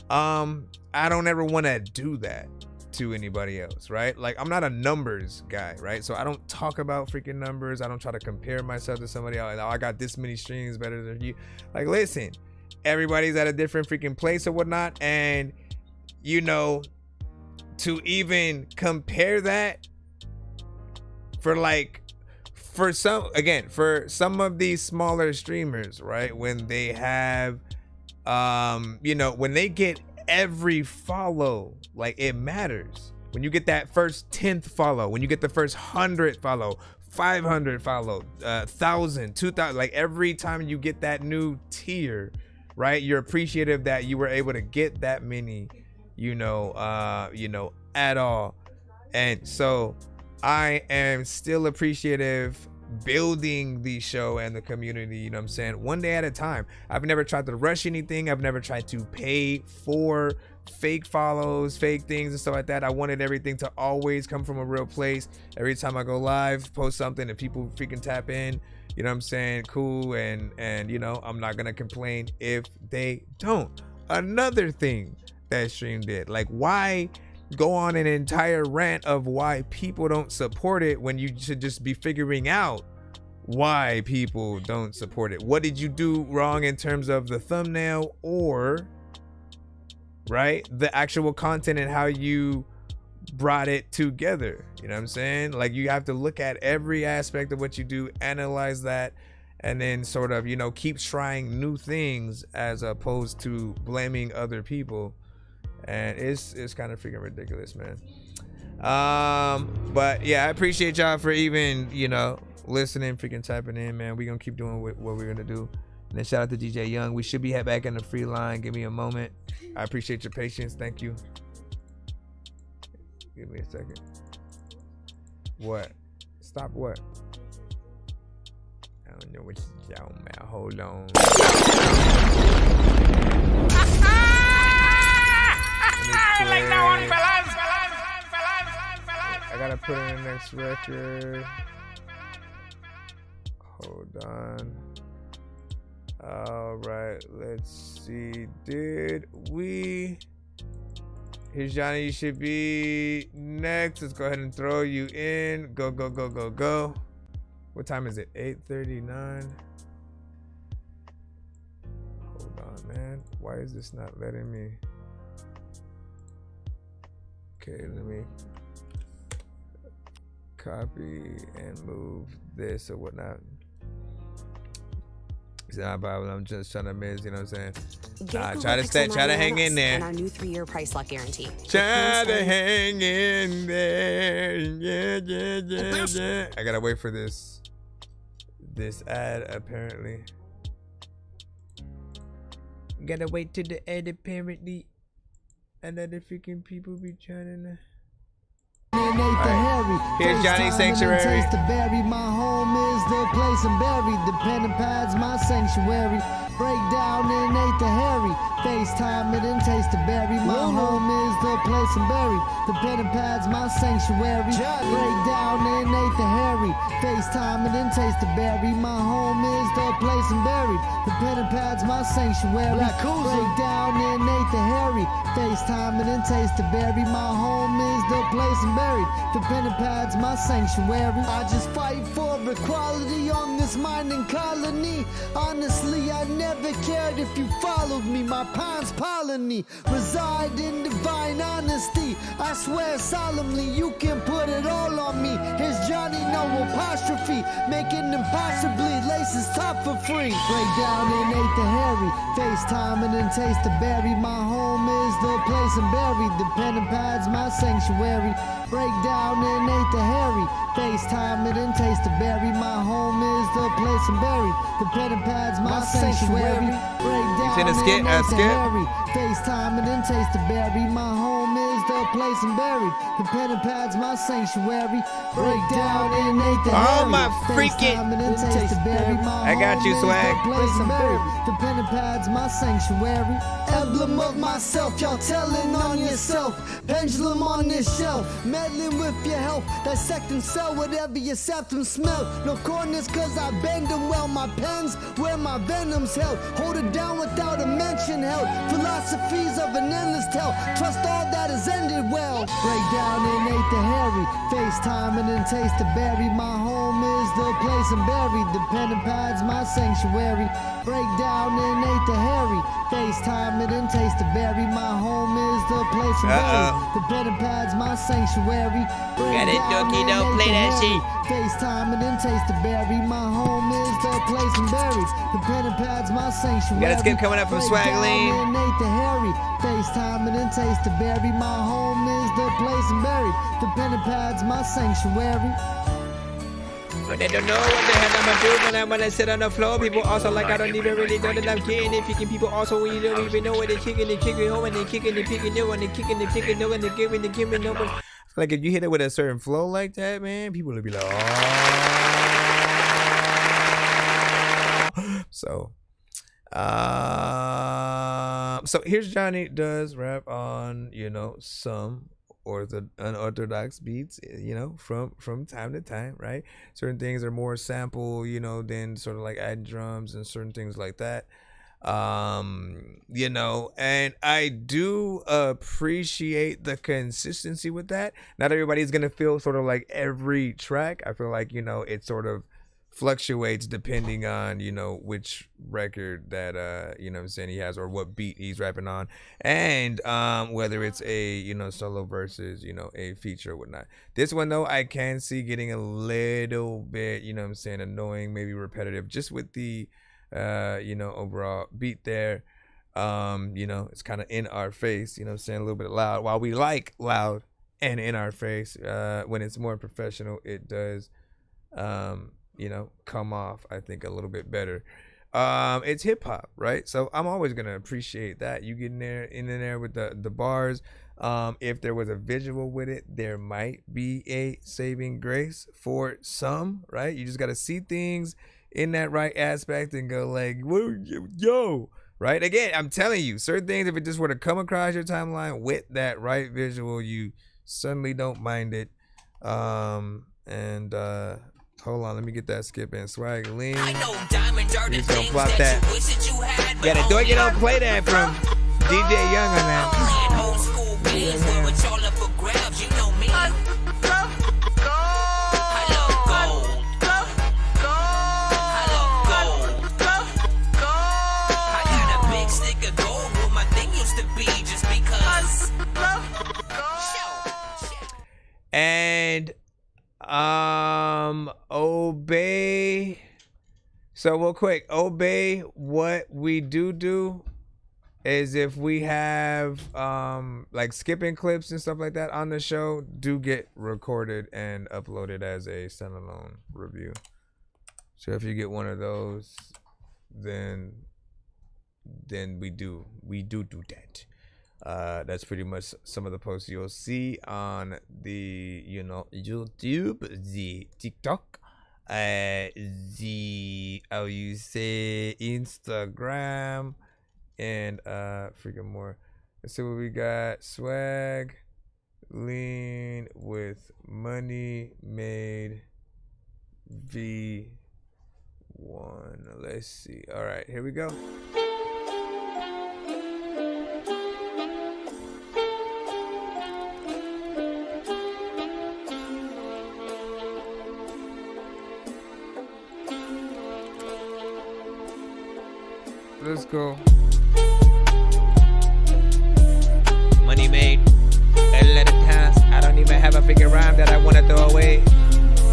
I don't ever want to do that to anybody else, right? Like, I'm not a numbers guy, right? So I don't talk about freaking numbers. I don't try to compare myself to somebody else. Oh, I got this many streams better than you. Like, listen, everybody's at a different freaking place or whatnot, and you know, to even compare that for some of these smaller streamers, right, when they have you know, when they get every follow, like, it matters. When you get that first 10th follow, when you get the first 100 follow, 500 follow, 1,000, 2,000, like, every time you get that new tier, right, you're appreciative that you were able to get that many, you know, at all. And so I am still appreciative building the show and the community, you know what I'm saying, one day at a time. I've never tried to rush anything. I've never tried to pay for fake follows, fake things and stuff like that. I wanted everything to always come from a real place. Every time I go live, post something and people freaking tap in, you know what I'm saying, cool. And you know, I'm not gonna complain if they don't. Another thing that stream did, like, why go on an entire rant of why people don't support it when you should just be figuring out why people don't support it? What did you do wrong in terms of the thumbnail, or right, the actual content and how you brought it together? You know what I'm saying? Like, you have to look at every aspect of what you do, analyze that, and then sort of, you know, keep trying new things as opposed to blaming other people. And it's kind of freaking ridiculous, man. But yeah, I appreciate y'all for even, you know, listening, freaking typing in, man. We're gonna keep doing what we're gonna do. And then shout out to DJ Young. We should be back in the free line. Give me a moment. I appreciate your patience. Thank you. Give me a second. What? Stop what? I don't know what you're talking about. Hold on. I gotta put in the next record. Hold on. All right, let's see. Did we? Here's Johnny. You should be next. Let's go ahead and throw you in. Go, go, go, go, go. What time is it? 8:39. Hold on, man. Why is this not letting me? Okay, let me copy and move this or whatnot. It's not a problem. I'm just trying to miss, you know what I'm saying? Try to hang in there. And our new 3-year price lock guarantee. Try to hang in there. Yeah. I gotta wait for this ad, apparently. Gotta wait till the ad, apparently. Another freaking people be trying to. Right. Here's Johnny Sanctuary. My home is the place I'm buried. The pen and pad's my sanctuary. Break down and ate the Harry. FaceTime it and taste the berry. My home is the place I'm buried. The pen and pad's my sanctuary. Break down and ate the Harry. FaceTime it and taste the berry. My home is the place I'm buried. The pen and pad's my sanctuary. Break down and ate the Harry. FaceTime it and taste the berry. My home is the place I'm buried. The pen and pad's my sanctuary. I just fight for equality on this mining colony. Honestly, I never cared if you followed me. My pines colony reside in divine honesty. I swear solemnly, you can put it all on me. Here's Johnny, no apostrophe, making impossibly laces top for free. Break down and ate the Harry. FaceTime and then taste the berry. My home is the place I'm buried. The pen and pad's my sanctuary. Break down and ate the Harry. FaceTime it and taste the berry. My home is the place I'm buried. The pen and pad's my sanctuary. Break down and ate the Harry. FaceTime it and taste the berry. My home is the place I'm buried. The pen and pad's my sanctuary. Break down and ate the Harry. Oh my freaking! I got you, swag. The pen and pad's my sanctuary. Emblem of myself, y'all telling on yourself. Pendulum on this shelf, meddling with your health. Dissect and sell whatever your septum smell. No corners cause I bend them well. My pens where my venom's held. Hold it down without a mention held. Philosophies of an endless tale. Trust all that has ended well. Break down and ate the Harry. FaceTime and then taste the berry. My home is the place I'm buried. The pen and pad's my sanctuary. Break down and ate the Harry. FaceTime it and taste the berry. My home is the place I'm buried. The pen and pad's my sanctuary. Got it, Dorky, don't play that shit. FaceTime it and taste the berry. My home is the place I'm buried. The pen and pad's my sanctuary. Got a skip coming up from Swag Lane. And ate the Harry. FaceTime it and taste the berry. My home is the place I'm buried. The pen and pad's my sanctuary. But they don't know what the hell I'ma do when I sit on the floor. People also like I don't even really know that I'm getting it. Picking people also when you don't even know what they're kicking home and they're kicking, they're picking, no, and they're kicking, they're picking, no, and they're giving, no. Like if you hit it with a certain flow like that, man, people will be like, oh. So here's Johnny does rap on, some unorthodox beats, from time to time, right? Certain things are more sample, than sort of like add drums and certain things like that. And I do appreciate the consistency with that. Not everybody's gonna feel sort of like every track. I feel like, it sort of fluctuates depending on, which record that, he has or what beat he's rapping on. And whether it's a, solo versus, a feature or whatnot. This one, though, I can see getting a little bit, annoying, maybe repetitive, just with the, overall beat there. It's kind of in our face, a little bit loud. While we like loud and in our face, when it's more professional, it does, come off, I think, a little bit better. It's hip hop, right? So I'm always gonna appreciate that. You get in there with the bars. If there was a visual with it, there might be a saving grace for some, right? You just gotta see things in that right aspect and go like, yo, right? Again, I'm telling you, certain things, if it just were to come across your timeline with that right visual, you suddenly don't mind it. Hold on, let me get that skip in. Swag Lean. He's gonna plot that. Yeah, the Dorky don't play that from DJ Young on that. And obey. So real quick, obey. What we do is if we have like skipping clips and stuff like that on the show, do get recorded and uploaded as a standalone review. So if you get one of those, then we do that. That's pretty much some of the posts you'll see on the YouTube, the TikTok, the you say Instagram and freaking more. Let's see what we got. Swag, lean with money made V1. Let's see. All right, here we go. Let's go. Money made. A lot of times I don't even have a freaking rhyme that I want to throw away.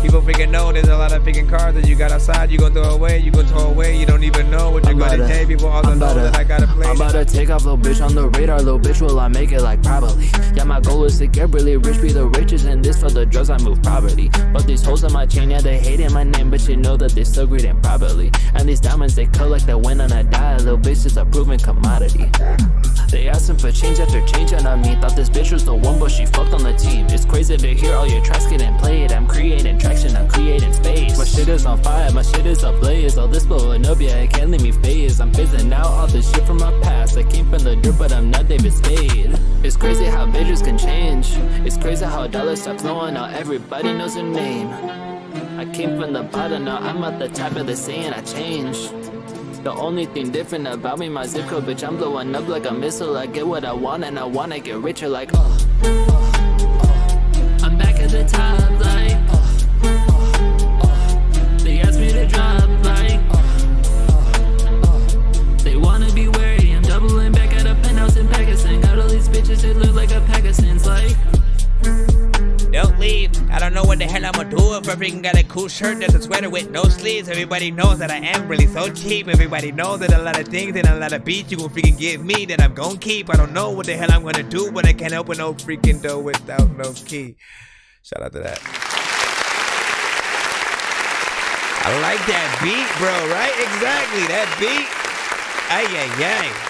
People freaking know there's a lot of freaking cars that you got outside. You gonna throw away, you gonna throw away. You don't even know what you're gonna take. People all know that I gotta play. I'm about to take off, little bitch, on the radar. Little bitch, will I make it? Like, probably. Yeah, my goal is to get really rich, be the richest in this. For the drugs, I move property. But these hoes on my chain, yeah, they hating my name, but you know that they still greeting properly. And these diamonds, they cut like the wind on a dial. Little bitch is a proven commodity. They asking for change after changing on me. Thought this bitch was the one, but she fucked on the team. It's crazy to hear all your tracks getting played. I'm creating traction, I'm creating space. My shit is on fire, my shit is ablaze. All this blowing up, yeah, it can't leave me phased. I'm phasing out all the shit from my past. I came from the dirt, but I'm not David Spade. It's crazy how bitches can change. It's crazy how dollars stop flowing. Now everybody knows her name. I came from the bottom, now I'm at the top of the saying I changed. The only thing different about me, my zip code, bitch, I'm blowing up like a missile. I get what I want and I wanna get richer like, I'm back at the top like, they asked me to drop like, they wanna be wary. I'm doubling back at a penthouse in Pakistan. Got all these bitches, they look like a pack of sins like, don't leave. I don't know what the hell I'ma do if I freaking got a cool shirt that's a sweater with no sleeves. Everybody knows that I am really so cheap. Everybody knows that a lot of things and a lot of beats you gon' freaking give me that I'm gon' keep. I don't know what the hell I'm gonna do, but I can't open no freaking door without no key. Shout out to that. I like that beat, bro, right? Exactly, that beat. Ay, ay, ay.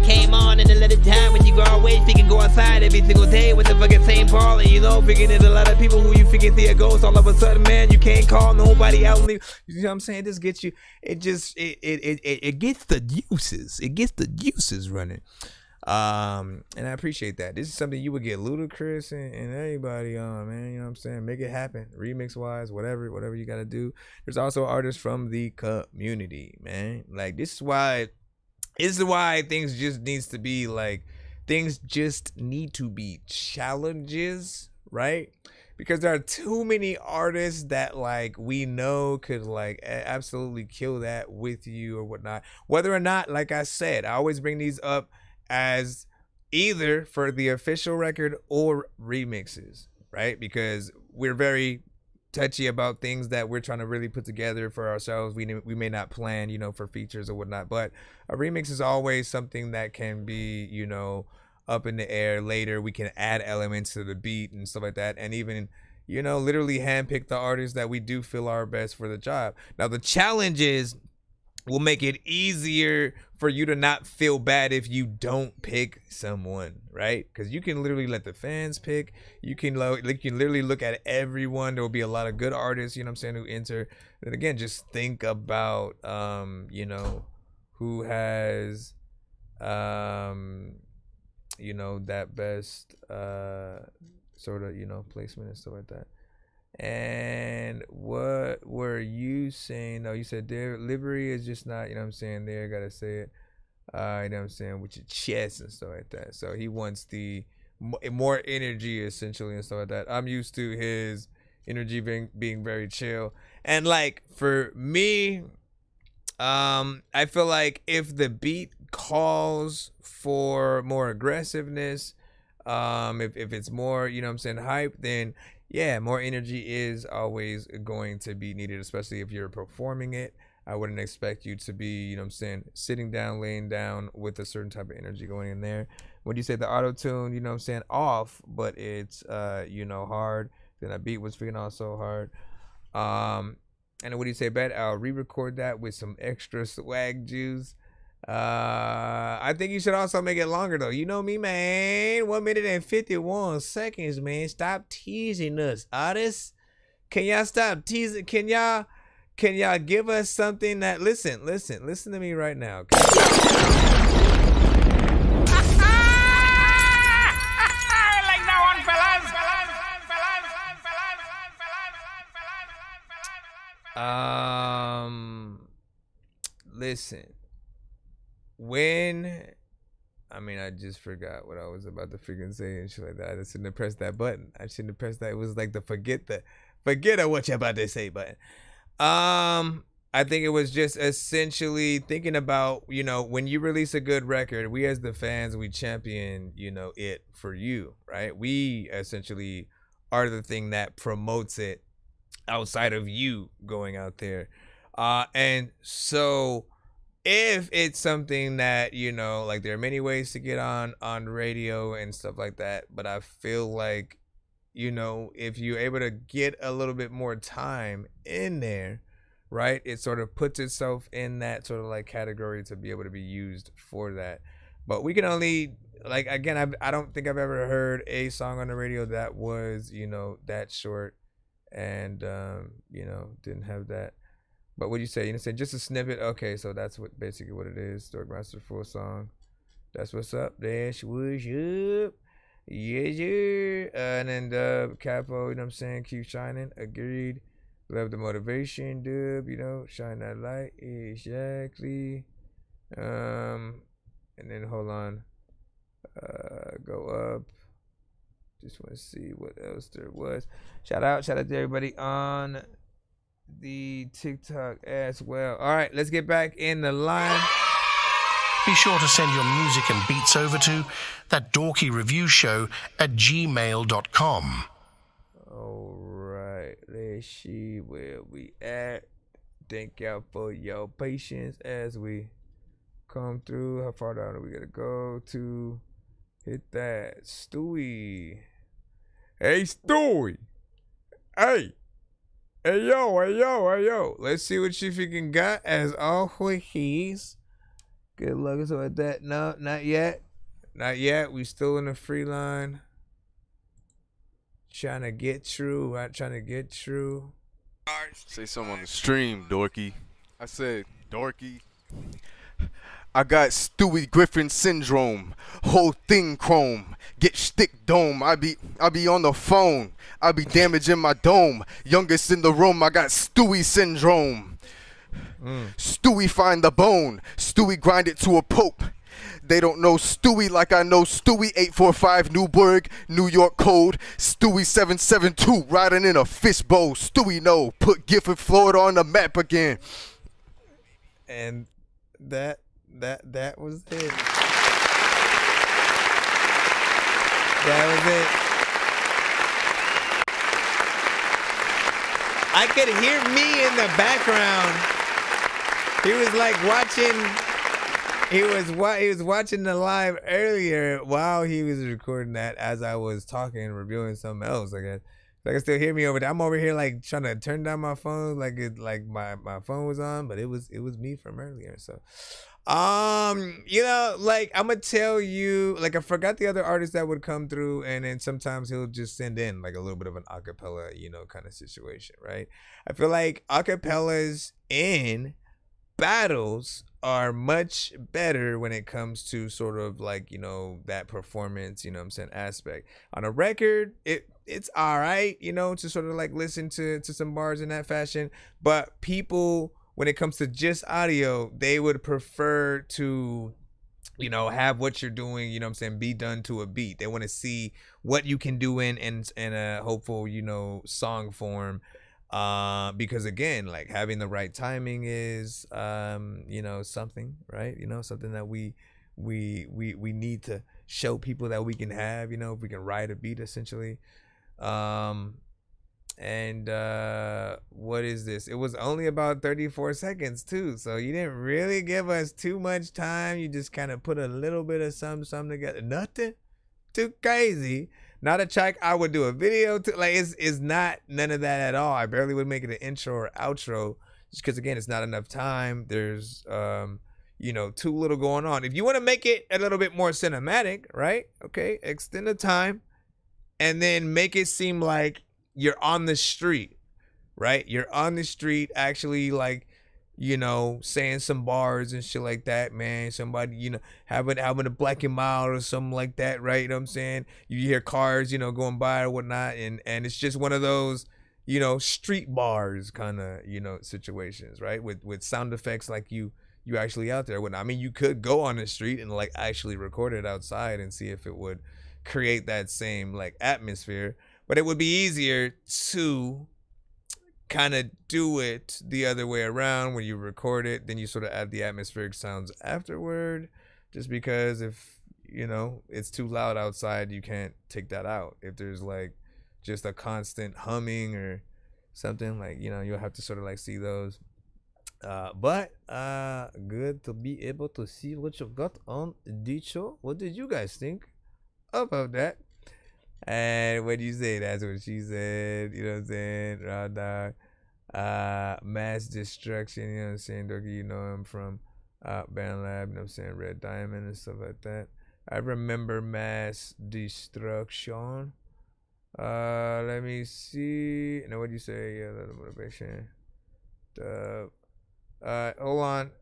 Came on in a little time when you go away, freaking go outside every single day with the fucking same ball, and you know, freaking there's a lot of people who you freaking see a ghost. All of a sudden, man, you can't call nobody out. You know what I'm saying? This gets you. It just it gets the uses. It gets the uses running. And I appreciate that. This is something you would get Ludacris and everybody on, man. You know what I'm saying? Make it happen, remix wise, whatever you gotta do. There's also artists from the community, man. Like this is why things just needs to be like, things just need to be challenges, right? Because there are too many artists that like we know could like absolutely kill that with you or whatnot. Whether or not, like I said, I always bring these up as either for the official record or remixes, right? Because we're very touchy about things that we're trying to really put together for ourselves. We may not plan, you know, for features or whatnot, but a remix is always something that can be, you know, up in the air later. We can add elements to the beat and stuff like that, and even, you know, literally handpick the artists that we do feel are best for the job. Now the challenges will make it easier for you to not feel bad if you don't pick someone, right? Because you can literally let the fans pick. You can literally look at everyone. There will be a lot of good artists, you know what I'm saying, who enter. And again, just think about, you know, who has, you know, that best sort of, you know, placement and stuff like that. And what were you saying? No, you said delivery is just not, you know what I'm saying, there, I gotta say it, you know what I'm saying, with your chest and stuff like that. So he wants the more energy essentially and stuff like that. I'm used to his energy being very chill. And like for me, I feel like if the beat calls for more aggressiveness, if it's more, you know what I'm saying, hype, then yeah, more energy is always going to be needed, especially if you're performing it. I wouldn't expect you to be, you know what I'm saying, sitting down, laying down with a certain type of energy going in there. When you say the auto-tune, you know what I'm saying, off, but it's, you know, hard, then that beat was freaking also hard. And what do you say, Bet? I'll re-record that with some extra swag juice. I think you should also make it longer though. You know me, man. 1 minute and 51 seconds, man. Stop teasing us, artists. Can y'all stop teasing? Can y'all give us something that listen to me right now. Okay? Like that one, fellas. Listen. I just forgot what I was about to freaking say and shit like that. I shouldn't have pressed that button. I shouldn't have pressed that. It was like the forget what you're about to say button. I think it was just essentially thinking about, when you release a good record, we as the fans, we champion, it for you, right? We essentially are the thing that promotes it outside of you going out there. And so if it's something that, like there are many ways to get on radio and stuff like that, but I feel like, if you're able to get a little bit more time in there, right, it sort of puts itself in that sort of like category to be able to be used for that. But we can only, like, again, I don't think I've ever heard a song on the radio that was, that short and, didn't have that. But what you say? Say just a snippet. Okay, so that's basically what it is. Dorkmaster full song. That's what's up. That's what's up. Yeah. And then Dub, Capo, keep shining. Agreed. Love the motivation, Dub, shine that light. Exactly. And then hold on. Go up. Just want to see what else there was. Shout out to everybody on the TikTok as well. All right, let's get back in the line. Be sure to send your music and beats over to ThatDorkyReviewShow@gmail.com. All right, let's see where we at. Thank y'all for your patience as we come through. How far down are we gonna go to hit that? Stewie. Hey, Stewie. Hey, yo. Let's see what you freaking got as always. Good luck with that. No, not yet. We still in the free line. Trying to get through. Say something on the stream, Dorky. I said, Dorky. I got Stewie Griffin syndrome. Whole thing chrome. Get stick dome. I be on the phone. I be damaging my dome. Youngest in the room. I got Stewie syndrome. Stewie find the bone. Stewie grind it to a pope. They don't know Stewie like I know Stewie. 845 Newburgh, New York code. Stewie 772 riding in a fishbowl. Stewie no, put Gifford, Florida on the map again. And that was it. That was it. I could hear me in the background. He was like watching. He was watching the live earlier while he was recording that as I was talking and reviewing something else. I guess I can still hear me over there. I'm over here like trying to turn down my phone like my phone was on, but it was me from earlier. So like I'm gonna tell you, like I forgot the other artists that would come through, and then sometimes he'll just send in like a little bit of an acapella, kind of situation, right? I feel like acapellas in battles are much better when it comes to sort of like, that performance, aspect. On a record, it's all right, to sort of like listen to some bars in that fashion, but people, when it comes to just audio, they would prefer to, have what you're doing, be done to a beat. They want to see what you can do in a hopeful, song form. Because again, like having the right timing is, something, right? Something that we need to show people that we can have, if we can ride a beat essentially. And what is this? It was only about 34 seconds too, so you didn't really give us too much time. You just kind of put a little bit of something together. Nothing too crazy. Not a track I would do a video to. Like it's not none of that at all. I barely would make it an intro or outro just because again it's not enough time. There's too little going on. If you want to make it a little bit more cinematic, right? Okay, extend the time and then make it seem like you're on the street, right? You're on the street actually like, saying some bars and shit like that, man. Somebody, having a black and mild or something like that, right? You know what I'm saying? You hear cars, going by or whatnot, and it's just one of those, street bars kind of, situations, right? With sound effects like you actually out there. I mean, you could go on the street and like actually record it outside and see if it would create that same like atmosphere, but it would be easier to kind of do it the other way around. When you record it, then you sort of add the atmospheric sounds afterward, just because if it's too loud outside, you can't take that out. If there's like just a constant humming or something, like you'll have to sort of like see those. But good to be able to see what you got on the show. What did you guys think about that? And what do you say? That's what she said. You know what I'm saying? Raw dog. Mass destruction. You know what I'm saying? Dorky, you know him from Band Lab. You know what I'm saying? Red Diamond and stuff like that. I remember mass destruction. Let me see. Now, what do you say? Yeah, the motivation. Hold on.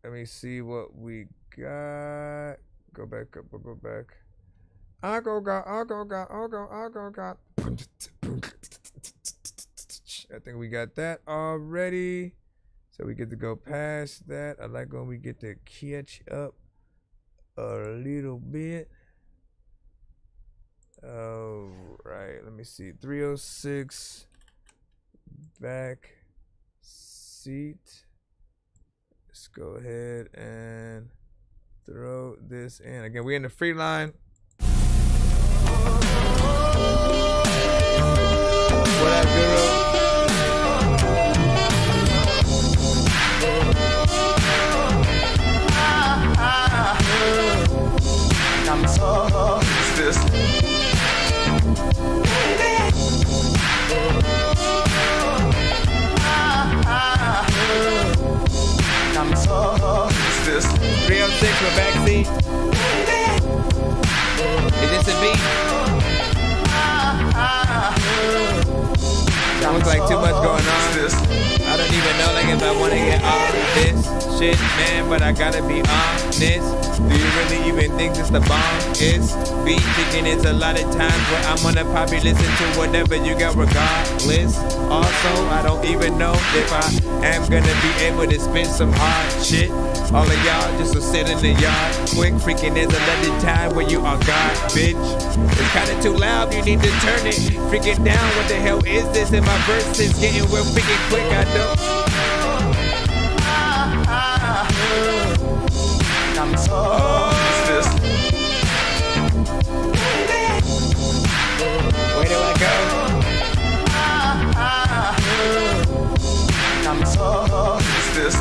Let me see what we got. Go back up. Go back. I go. I think we got that already. So we get to go past that. I like when we get to catch up a little bit. All right. Let me see. 306. Back seat. Let's go ahead and throw this in. Again, we're in the free line. What up, Guru? I'm so this. I'm so this. 306 for backseat. Is this a beat? Sounds like too much going on. I don't even know like if I want to get off this shit, man, but I gotta be honest. Do you really even think this the bomb is? Be thinking it's a lot of times where I'm gonna probably listen to whatever you got regardless. Also, I don't even know if I am gonna be able to spit some hard shit. All of y'all just will sit in the yard quick. Freaking there's another time where you are garbage. It's kinda too loud, you need to turn it freaking down. What the hell is this? And my verse is getting real freaking quick, I know. I'm so this. Where do I go? I'm so this.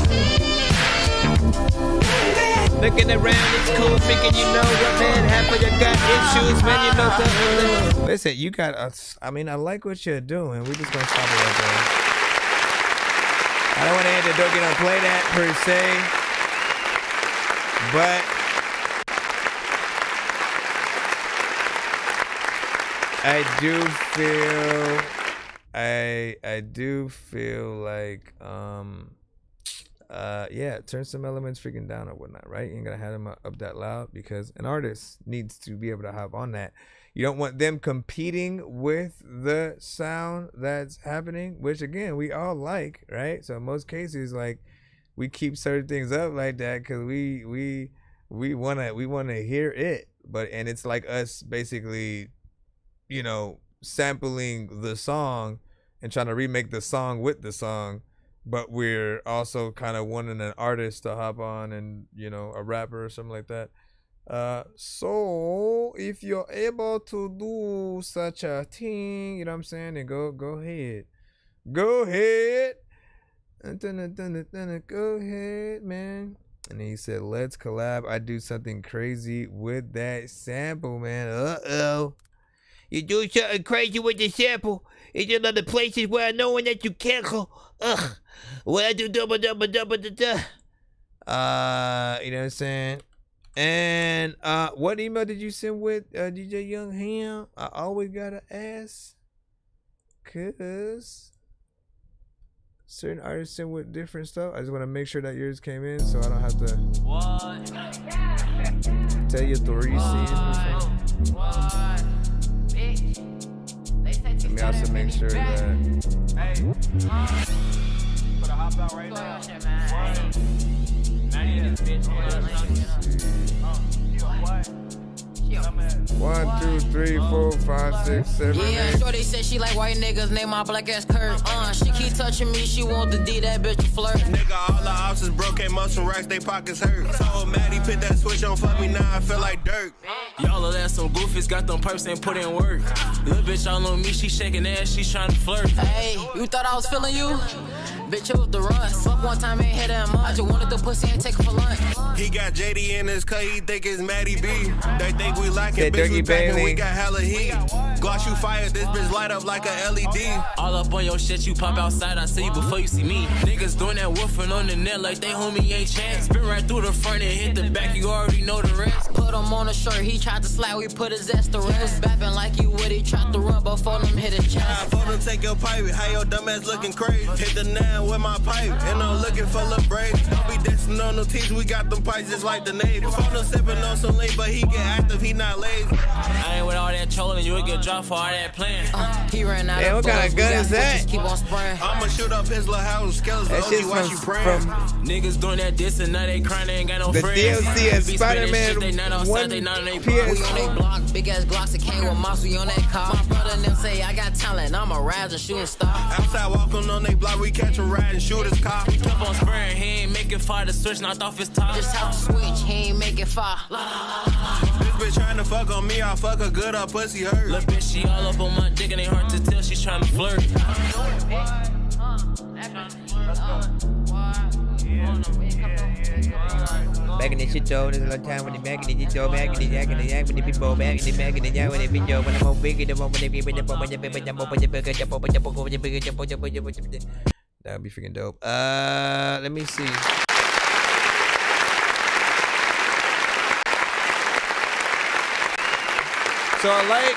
Looking around, it's cool, thinking you know what, man. Half of you got issues, man. You know something. Listen, you got us. I mean, I like what you're doing. We just gonna stop it right there. I don't want to hear the Dorky don't play that per se. But I do feel like yeah, turn some elements freaking down or whatnot, right? You ain't gonna have them up that loud because an artist needs to be able to hop on that. You don't want them competing with the sound that's happening, which again we all like, right? So in most cases, like, we keep certain things up like that because we wanna hear it, and it's like us basically, sampling the song and trying to remake the song with the song, but we're also kind of wanting an artist to hop on and a rapper or something like that. So if you're able to do such a thing, you know what I'm saying, then go ahead. Go ahead, man. And then he said, let's collab. I do something crazy with that sample, man. Uh-oh. You do something crazy with the sample. It's in other places where I know that you can't go. Ugh. When I do double. You know what I'm saying? And what email did you send with DJ Young Ham? I always gotta ask, cause certain artists send with different stuff. I just want to make sure that yours came in, so I don't have to tell you the receipts or something. Let me also make sure that. One, 2, 3, 4, 5, 6, 7, Yeah, 8. shorty said she like white niggas, name my black ass Kurt. She keep touching me, she want the D, that bitch a flirt. Nigga, all the options broke, came up some racks, they pockets hurt. Told Maddie, put that switch on for me, now I feel like dirt. Y'all are that some goofies, got them perps, ain't put in work. Little bitch all on me, she shaking ass, she tryna flirt. Hey, you thought I was feeling you? Bitch, it was the run. Fuck one time, ain't hit that much. I just wanted the pussy and take her for lunch. He got JD in his cut, he think it's Maddie B. They think we lacking, That bitch, we Dorky packing, Bailey. we got hella heat. Gloss you fire, this bitch light up like a LED. All up on your shit, you pop outside, I see you before you see me. Niggas doing that woofing on the net like they homie ain't chance. Spin right through the front and hit the back, you already know the rest. Put him on a shirt, he tried to slide, we put his ass to rest. He was bapping like you would, he tried to run before them hit his chest. I for them take your pipe, how your dumb ass looking crazy. Hit the 9 with my pipe, and I'm looking for little braids. Don't be dissing on no teeth, we got them pipes just like the Navy. Phone them sipping on some lean, but he get active, he not lazy. I ain't with all that trolling, you would get dropped for all that playing. He ran out Hey, of what kind of gun is that? Keep on spraying. I'ma shoot up his little house, skills, That shit's watch you from praying. Niggas doing that diss and now they crying, they ain't got no the friends. DLC of Be spinning Spider-Man shit, they not outside, 1 they not on they PS. We on they block, big ass Glocks that came with mouse, we on that car. My brother and them say I got talent, I'm a rise and shooting star. Outside walking on they block, we catch a ride and shoot his car. He kept on spraying, he ain't making fire, the switch knocked off his top. Just have to switch, he ain't making fire. This bitch trying to fuck on me, I fuck her good, her pussy hurt. Little bitch, she all up on my dick and ain't hard to tell, she's trying to flirt. Back in the shit though, there's a lot of time when they back in the shit though, back in the yak and the yak when the people back in the yak and the video when I'm more bigger the moment they be with the that would be freaking dope. Let me see. So I like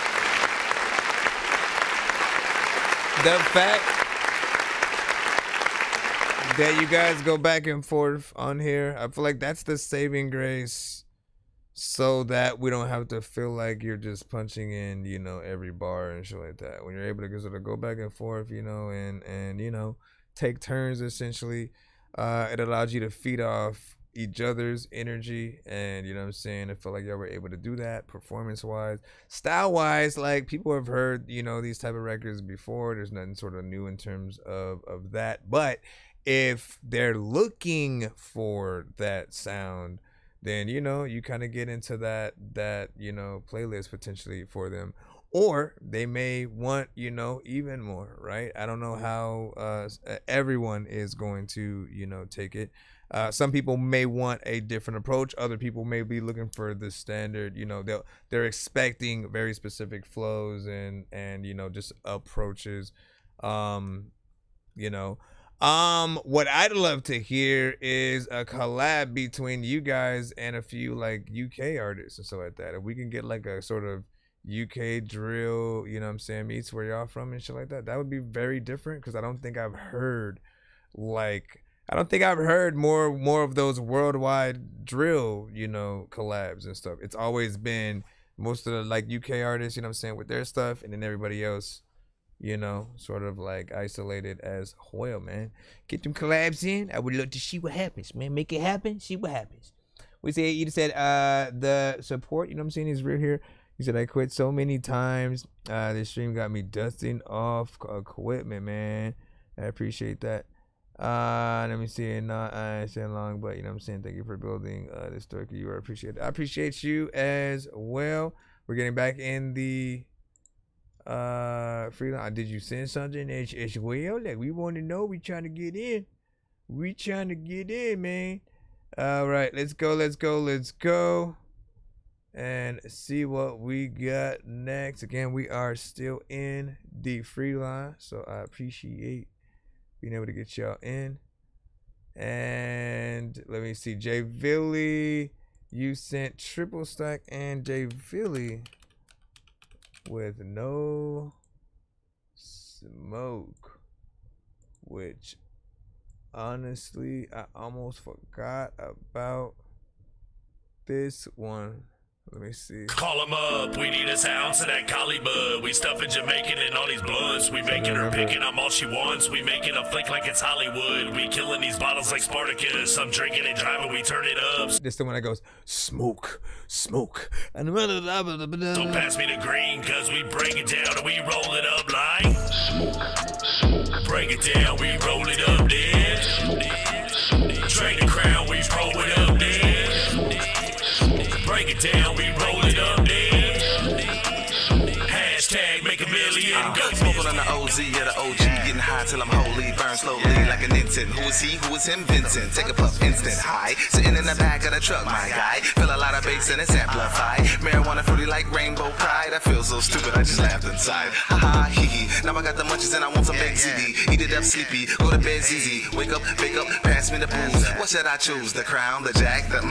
the fact that you guys go back and forth on here. I feel like that's the saving grace, so that we don't have to feel like you're just punching in, you know, every bar and shit like that. When you're able to sort of go back and forth, you know, and you know, take turns essentially, it allows you to feed off each other's energy, and you know what I'm saying, I feel like y'all were able to do that performance wise, style wise. Like, people have heard, you know, these type of records before. There's nothing sort of new in terms of that, but if they're looking for that sound, then you know, you kind of get into that you know, playlist potentially for them, or they may want, you know, even more, right? I don't know how everyone is going to, you know, take it. Some people may want a different approach. Other people may be looking for the standard, you know, they're expecting very specific flows and you know, just approaches. You know, what I'd love to hear is a collab between you guys and a few like UK artists and stuff like that. If we can get like a sort of UK drill, you know what I'm saying, meets where y'all from and shit like that, that would be very different, because I don't think I've heard more of those worldwide drill, you know, collabs and stuff. It's always been most of the like UK artists, you know what I'm saying, with their stuff, and then everybody else, you know, sort of like isolated as well, man. Get them collabs in. I would love to see what happens, man. Make it happen, see what happens. We say, you said the support, you know what I'm saying, is real here. He said, I quit so many times. This stream got me dusting off equipment, man. I appreciate that. Let me see. Not I saying long, but you know what I'm saying, thank you for building this Dorky. You are appreciated. I appreciate you as well. We're getting back in the freedom. Did you send something as well? Like, we want to know. We trying to get in. We trying to get in, man. All right, let's go and see what we got next. Again, we are still in the free line, so I appreciate being able to get y'all in. And let me see. Jay Villy, you sent Triple Stack and Jay Villy with No Smoke, which honestly I almost forgot about this one. Let me see. Call him up, we need a ounce of that collie bud. We stuffing Jamaican in all these blunts. We making her picking up all she wants. We making a flick like it's Hollywood. We killing these bottles like Spartacus. I'm drinking and driving, we turn it up. This the one that goes, smoke, smoke. And Don't pass me the green, cause we break it down and we roll it up like smoke. Break it down, we roll it up, then. Trade the crown, we roll it up, then. Break it down, we roll it up, then. Hashtag make a million. Go smoking on the OZ, yeah, the OG. Getting high till I'm holy. Burn slowly like an instant. Who is he? Who is him? Vincent. Take a puff, instant high. Sitting in the back of the truck, my guy. Feel a lot of bass and it's amplified. Marijuana fruity like rainbow pride. I feel so stupid, I just laughed inside. Ha ha, hee hee. Now I got the munchies and I want some baked ZD. Eat it up, sleepy. Go to bed, ZZ. Wake up, bake up, pass me the booze. What should I choose? The crown, the jack, the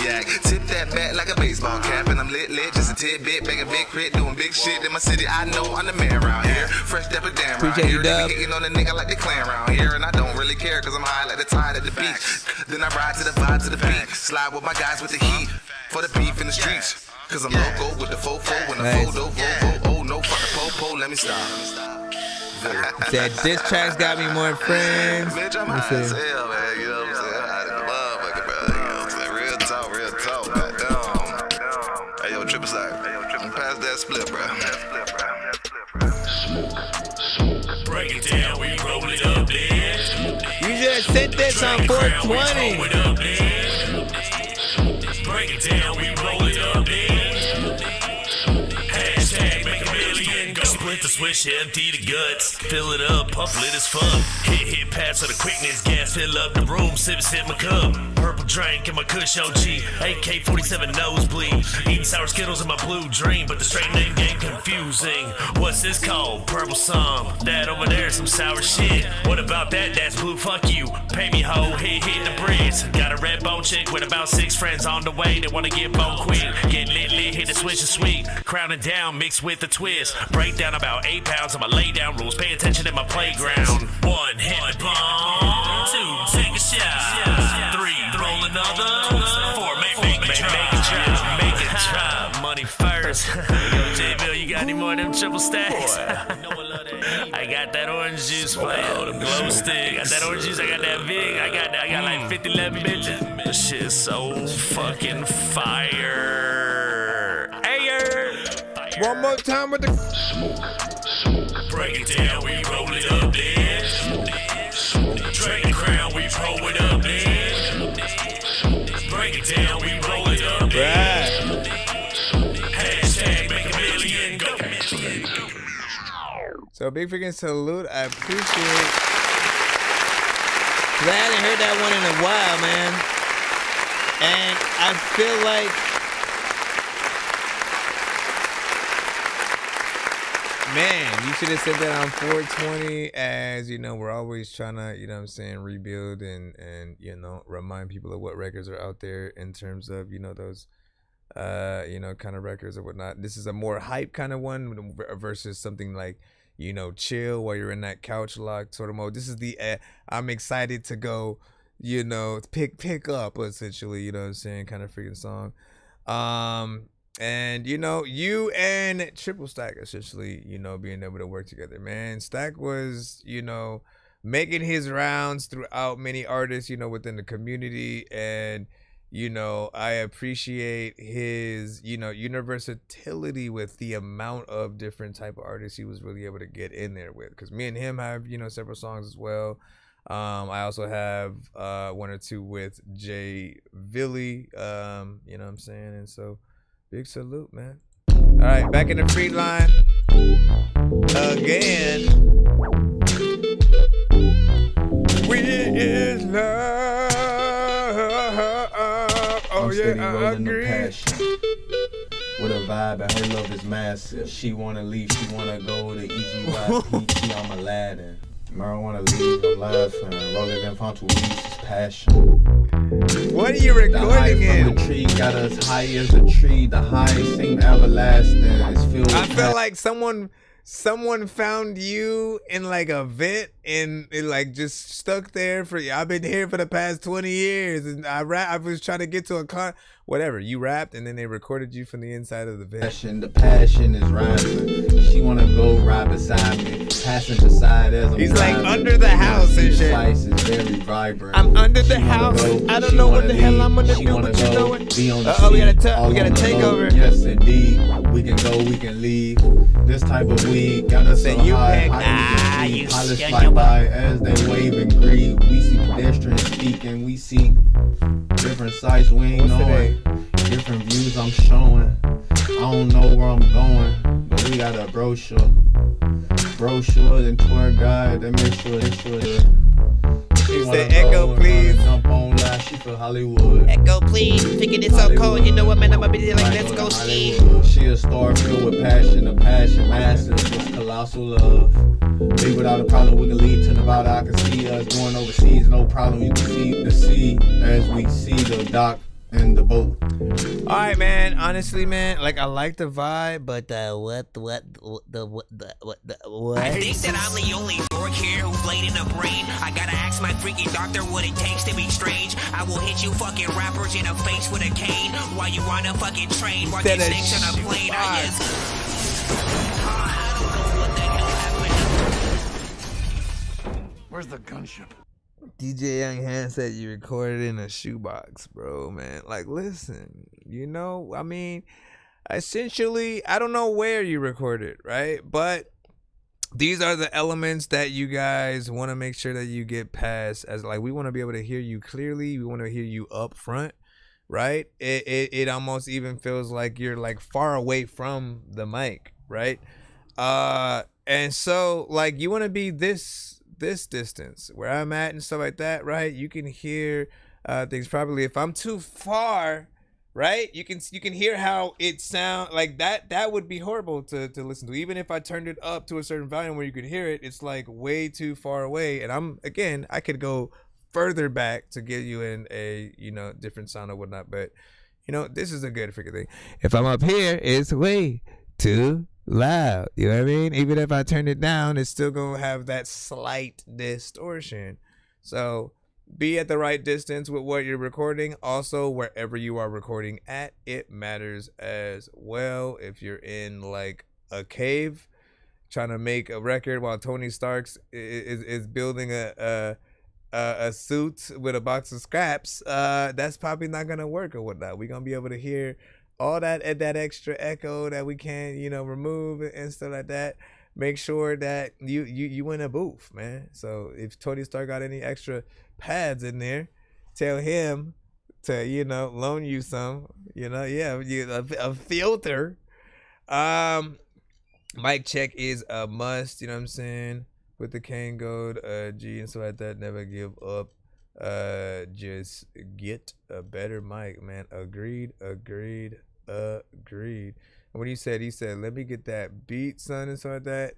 yak. Tip that bat like a baseball cap. And I'm lit, just a tidbit. Bang a big crit, doing big shit in my city. I know I'm the man around here. Fresh dapper damn around here. They be hitting on the nigga like they clan around here. And I don't really care cause I'm high like the tide at the beach. Then I ride to the vibe to the beat. Slide with my guys with the heat. For the beef in the streets. Cause I'm loco with the fofo and the photo. Oh no, fuck the po-po, let me stop. Said this track's got me more friends. Bitch, I'm high as hell, man. You know what I'm saying? High as a motherfucker, bro. You know what I'm saying? Real talk, goddamn. Hey, yo, Triple Stack. Pass that split, bro. break it down, we roll it up, then. You just sent this on 420. Break it down, we roll it up, then. Hashtag make a million. Go split the switch, empty the guts. Fill it up, puff lit as fuck. Hit pass for the quickness, gas fill up the room, sip my cup. Purple drink in my Kush OG, AK-47 nosebleed. Eating sour Skittles in my blue dream, but the straight name game confusing. What's this called? Purple some. That over there some sour shit. What about that? That's blue, fuck you. Pay me ho, hit the bridge. Got a red bone chick with about 6 friends on the way. They wanna get bone quick. Get lit, hit the switch and sweet. Crowning down, mixed with the twist. Break down about 8 pounds of my lay down rules. Pay attention in my playground. 1, hit the bomb. 2, take a shot. 3, roll another. 4, make it drop. Make it drop. Money first. Yo, J-Bill, you got any more of them triple stacks? I got that orange juice, player. The glow stick. Got that orange juice. I got that big. I got like 50, 11 bitches. This shit's so fucking fire. Ayer. One more time with the smoke. Break it down, we roll it up, then. Drink the crown, we roll it up, then. Break it down, we roll it up, then. Hashtag make a million, go. So big freaking salute. I appreciate. Cause I hadn't heard that one in a while, man. And I feel like man, you should have said that on 420, as you know, we're always trying to, you know what I'm saying, rebuild and you know, remind people of what records are out there in terms of, you know, those you know, kind of records or whatnot. This is a more hype kind of one versus something like, you know, chill while you're in that couch lock sort of mode. This is the I'm excited to go, you know, pick up essentially, you know what I'm saying, kind of freaking song. And you know, you and Triple Stack essentially, you know, being able to work together, man. Stack was, you know, making his rounds throughout many artists, you know, within the community, and you know, I appreciate his, you know, universality with the amount of different type of artists he was really able to get in there with. Because me and him have, you know, several songs as well. I also have 1 or 2 with Jay Villy, you know what I'm saying, and so. Big salute, man. All right, back in the free line again. We is love. Oh yeah, I agree. With a vibe, and her love is massive. She wanna leave, she wanna go to EGYP. She on my ladder. Marijuana leave, I'm laughing. Rolling them onto weeds, is passion. What? What are you recording in? The tree got us high as a tree. The high seem everlasting. It's filled with I feel like someone found you in like a vent and it like just stuck there for you. I've been here for the past 20 years and I was trying to get to a whatever. You rapped and then they recorded you from the inside of the vent. The passion is rising. She wanna go ride beside me. Passenger side as I'm He's like driving. under the house and shit. Slice is very vibrant. I'm under the house. I don't know what the hell I'm gonna do, but you know it. We gotta take over. Yes, indeed. We can go, we can leave. This type of weed got us so high. You polished fly by as they wave and grieve. We see pedestrians speaking. We see different sights we ain't knowing. Different views I'm showing. I don't know where I'm going, but we got a brochure and tour guide that make sure She said, "Echo, please." Jump on live, she for Hollywood. Echo, please. Thinking it's so cold. You know what, man? I'ma be like, let's go ski. She a star filled with passion, a passion massive, with colossal love. Leave without a problem, we can leave to Nevada. I can see us going overseas, no problem. You can see the sea as we see the dock and the boat. All right, man. Honestly, man, like I like the vibe, but what? I think that I'm the only dork here who's laid in the brain. I gotta ask my freaking doctor what it takes to be strange. I will hit you fucking rappers in the face with a cane while you on a fucking train, walking snakes on a plane. I just... I don't know what the hell happened. Where's the gunship? DJ Young Han said you recorded in a shoebox, bro, man. Like, listen, you know, I mean, essentially, I don't know where you recorded, right? But these are the elements that you guys want to make sure that you get past. As like, we want to be able to hear you clearly. We want to hear you up front, right? It almost even feels like you're like far away from the mic, right? And so like you want to be this distance where I'm at and stuff like that, right? You can hear things probably. If I'm too far, right, you can hear how it sound like that would be horrible to listen to. Even if I turned it up to a certain volume where you could hear it, it's like way too far away. And I could go further back to get you in a, you know, different sound or whatnot. But you know, this is a good freaking thing. If I'm up here, it's way too loud, you know what I mean? Even if I turn it down, it's still gonna have that slight distortion. So be at the right distance with what you're recording. Also, wherever you are recording at, it matters as well. If you're in like a cave trying to make a record while Tony Stark's is building a suit with a box of scraps, that's probably not gonna work or whatnot. We're gonna be able to hear all that extra echo that we can, you know, remove and stuff like that. Make sure that you in a booth, man. So if Tony Stark got any extra pads in there, tell him to, you know, loan you some, you know, a filter. Mic check is a must, you know what I'm saying? With the Kane Gold, G and stuff like that. Never give up. Just get a better mic, man. Agreed. And when he said, let me get that beat, son, and stuff like that.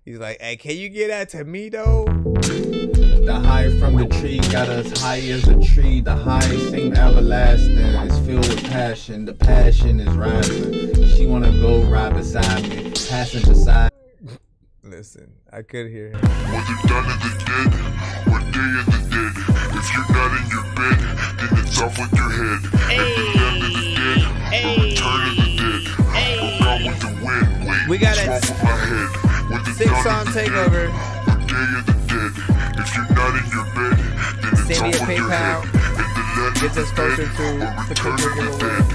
He's like, hey, can you get that to me though? The high from the tree got us high as a tree. The high seem everlasting. It's filled with passion. The passion is rising. She wanna go ride beside me. Passenger side. Listen, I could hear him. Was it done in the dead? What day of the dead? If you're not in your bed, then it's off with your head. If you're down to the dead, or return of the dead, or gone with the wind. Wait, we got a 6-song takeover. What day of the dead? If you're not in your bed, then it's Send me off a with your PayPal. head. Gets us closer to Return of the dead,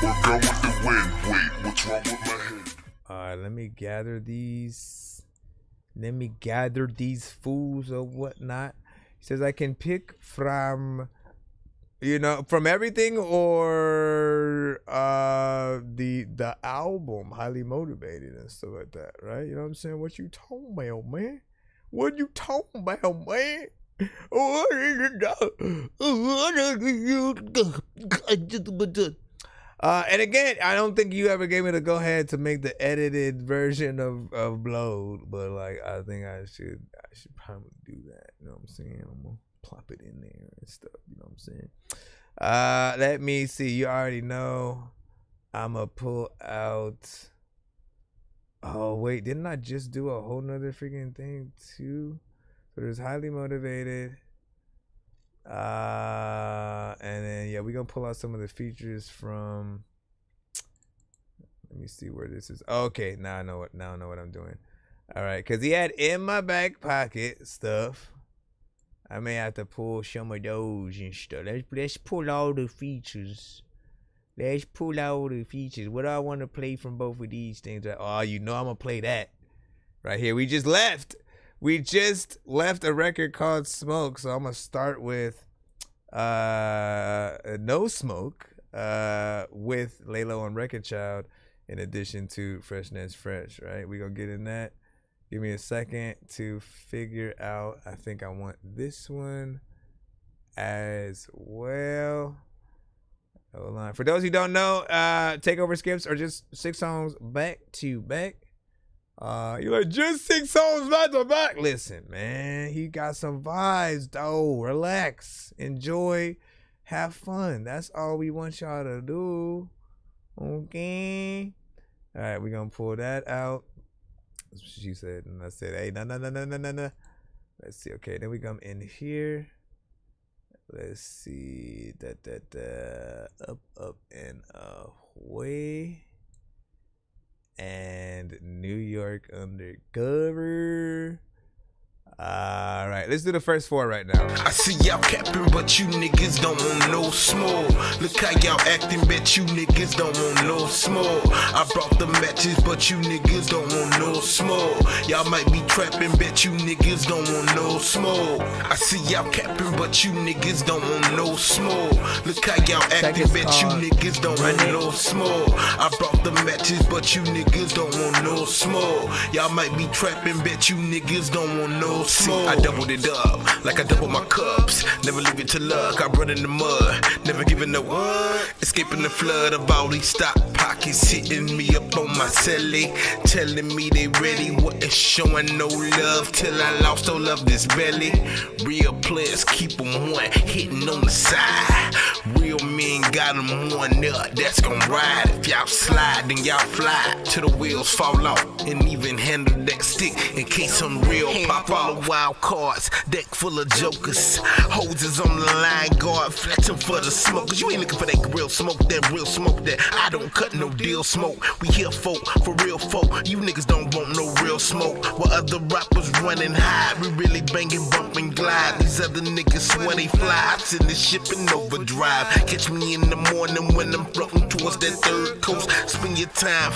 or gone with the wind. Wait, what's wrong with my head? Alright, let me gather these fools or whatnot. He says I can pick from, you know, from everything or the album, Highly Motivated and stuff like that, right? You know what I'm saying? What you talking about, man? What you talking about, man? And again, I don't think you ever gave me the go ahead to make the edited version of Blowed, but like I think I should probably do that. You know what I'm saying? I'm gonna plop it in there and stuff. You know what I'm saying? Let me see. You already know. I'ma pull out. Oh wait, didn't I just do a whole nother freaking thing too? So there's highly motivated. And then yeah, we're gonna pull out some of the features from. Let me see where this is. Okay, now I know what I'm doing. All right, because he had in my back pocket stuff. I may have to pull some of those and stuff. Let's pull all the features. Let's pull out the features. What do I want to play from both of these things? Oh, you know I'm gonna play that right here. We just left a record called Smoke. So I'm gonna start with No Smoke with Laylo and Record Child, in addition to Freshness Fresh. Right, we gonna get in that. Give me a second to figure out. I think I want this one as well. Hold on. For those who don't know, takeover skips are just 6 songs back to back. You're like, just 6 songs back to back. Listen, man, he got some vibes though. Relax, enjoy, have fun. That's all we want y'all to do. Okay. All right, we're gonna pull that out. That's what she said, and I said, hey, no. Let's see. Okay, then we come in here. Let's see. Up and away. And New York Undercover. All right, let's do the first 4 right now. I see y'all capping, but you niggas don't want no smoke. Look how y'all acting, bet you niggas don't want no smoke. I brought the matches, but you niggas don't want no smoke. Y'all might be trapping, bet you niggas don't want no smoke. I see y'all capping, but you niggas don't want no smoke. Look how y'all acting, bet you niggas don't want no smoke. I brought the matches, but you niggas don't want no smoke. Y'all might be trapping, bet you niggas don't want no smoke. See, I doubled it up, like I doubled my cups. Never leave it to luck, I run in the mud. Never giving no what? Escaping the flood of all these stock pockets. Hitting me up on my celly, telling me they ready. Wasn't showing no love till I lost all of this belly. Real players keep them one, hitting on the side. Real men got them one up, that's gon' ride. If y'all slide, then y'all fly till the wheels fall off. And even handle that stick in case some real pop off. Wild cards, deck full of jokers. Hoses on the line, guard flexing for the smokers. You ain't looking for that real smoke that I don't cut no deal smoke. We here folk, for real folk. You niggas don't want no real smoke. While other rappers running high, we really banging, bumping, glide. These other niggas swear they fly. I send this ship in overdrive. Catch me in the morning when I'm floating towards that third coast. Spend your time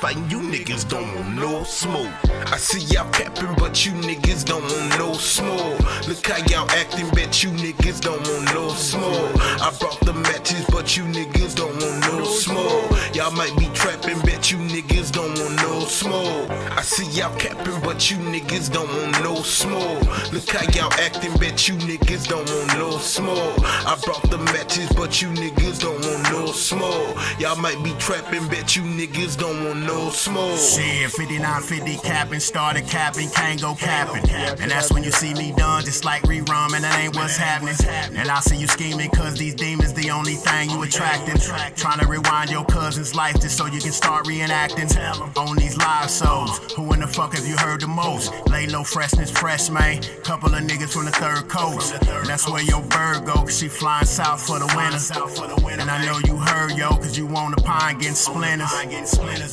fighting. You niggas don't want no smoke. I see y'all capping, but you niggas don't want no smoke. Look how y'all acting, bet you niggas don't want no smoke. I brought the matches, but you niggas don't want no smoke. Y'all might be trapping, bet you niggas don't want no smoke. I see y'all capping, but you niggas don't want no smoke. Look how y'all acting, bet you niggas don't want no smoke. I brought the matches, but you niggas don't want no smoke. Y'all might be trapping, bet you niggas don't want no smoke. Shit, 5950 capping, started capping, can't go capping. And that's when you see me done, just like rerun, and that ain't what's happening. And I see you scheming, cause these demons the only thing you attracting. Trying to rewind your cousin's life just so you can start reenacting on these live shows. Who in the fuck have you heard the most? Lay low, freshness, fresh, man. Couple of niggas from the third coast. And that's where your bird go, cause she flying south for the winter. And I know you heard, yo, cause you want a pine getting splinters.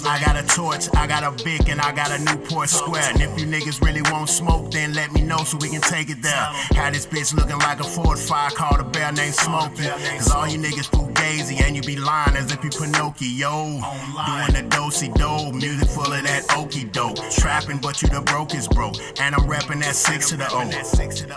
I got a torch, I got a Bic, and I got a Newport Square. And if you niggas really want smoke, then let me know so we can take it there. Had this bitch looking like a Ford Fire, called a bear named Smokey. Cause all you niggas fugazi and you be lying as if you Pinocchio. Doing the do-si-do, music full of that okie doke. Trapping, but you the brokest broke. And I'm repping that 6 to the O.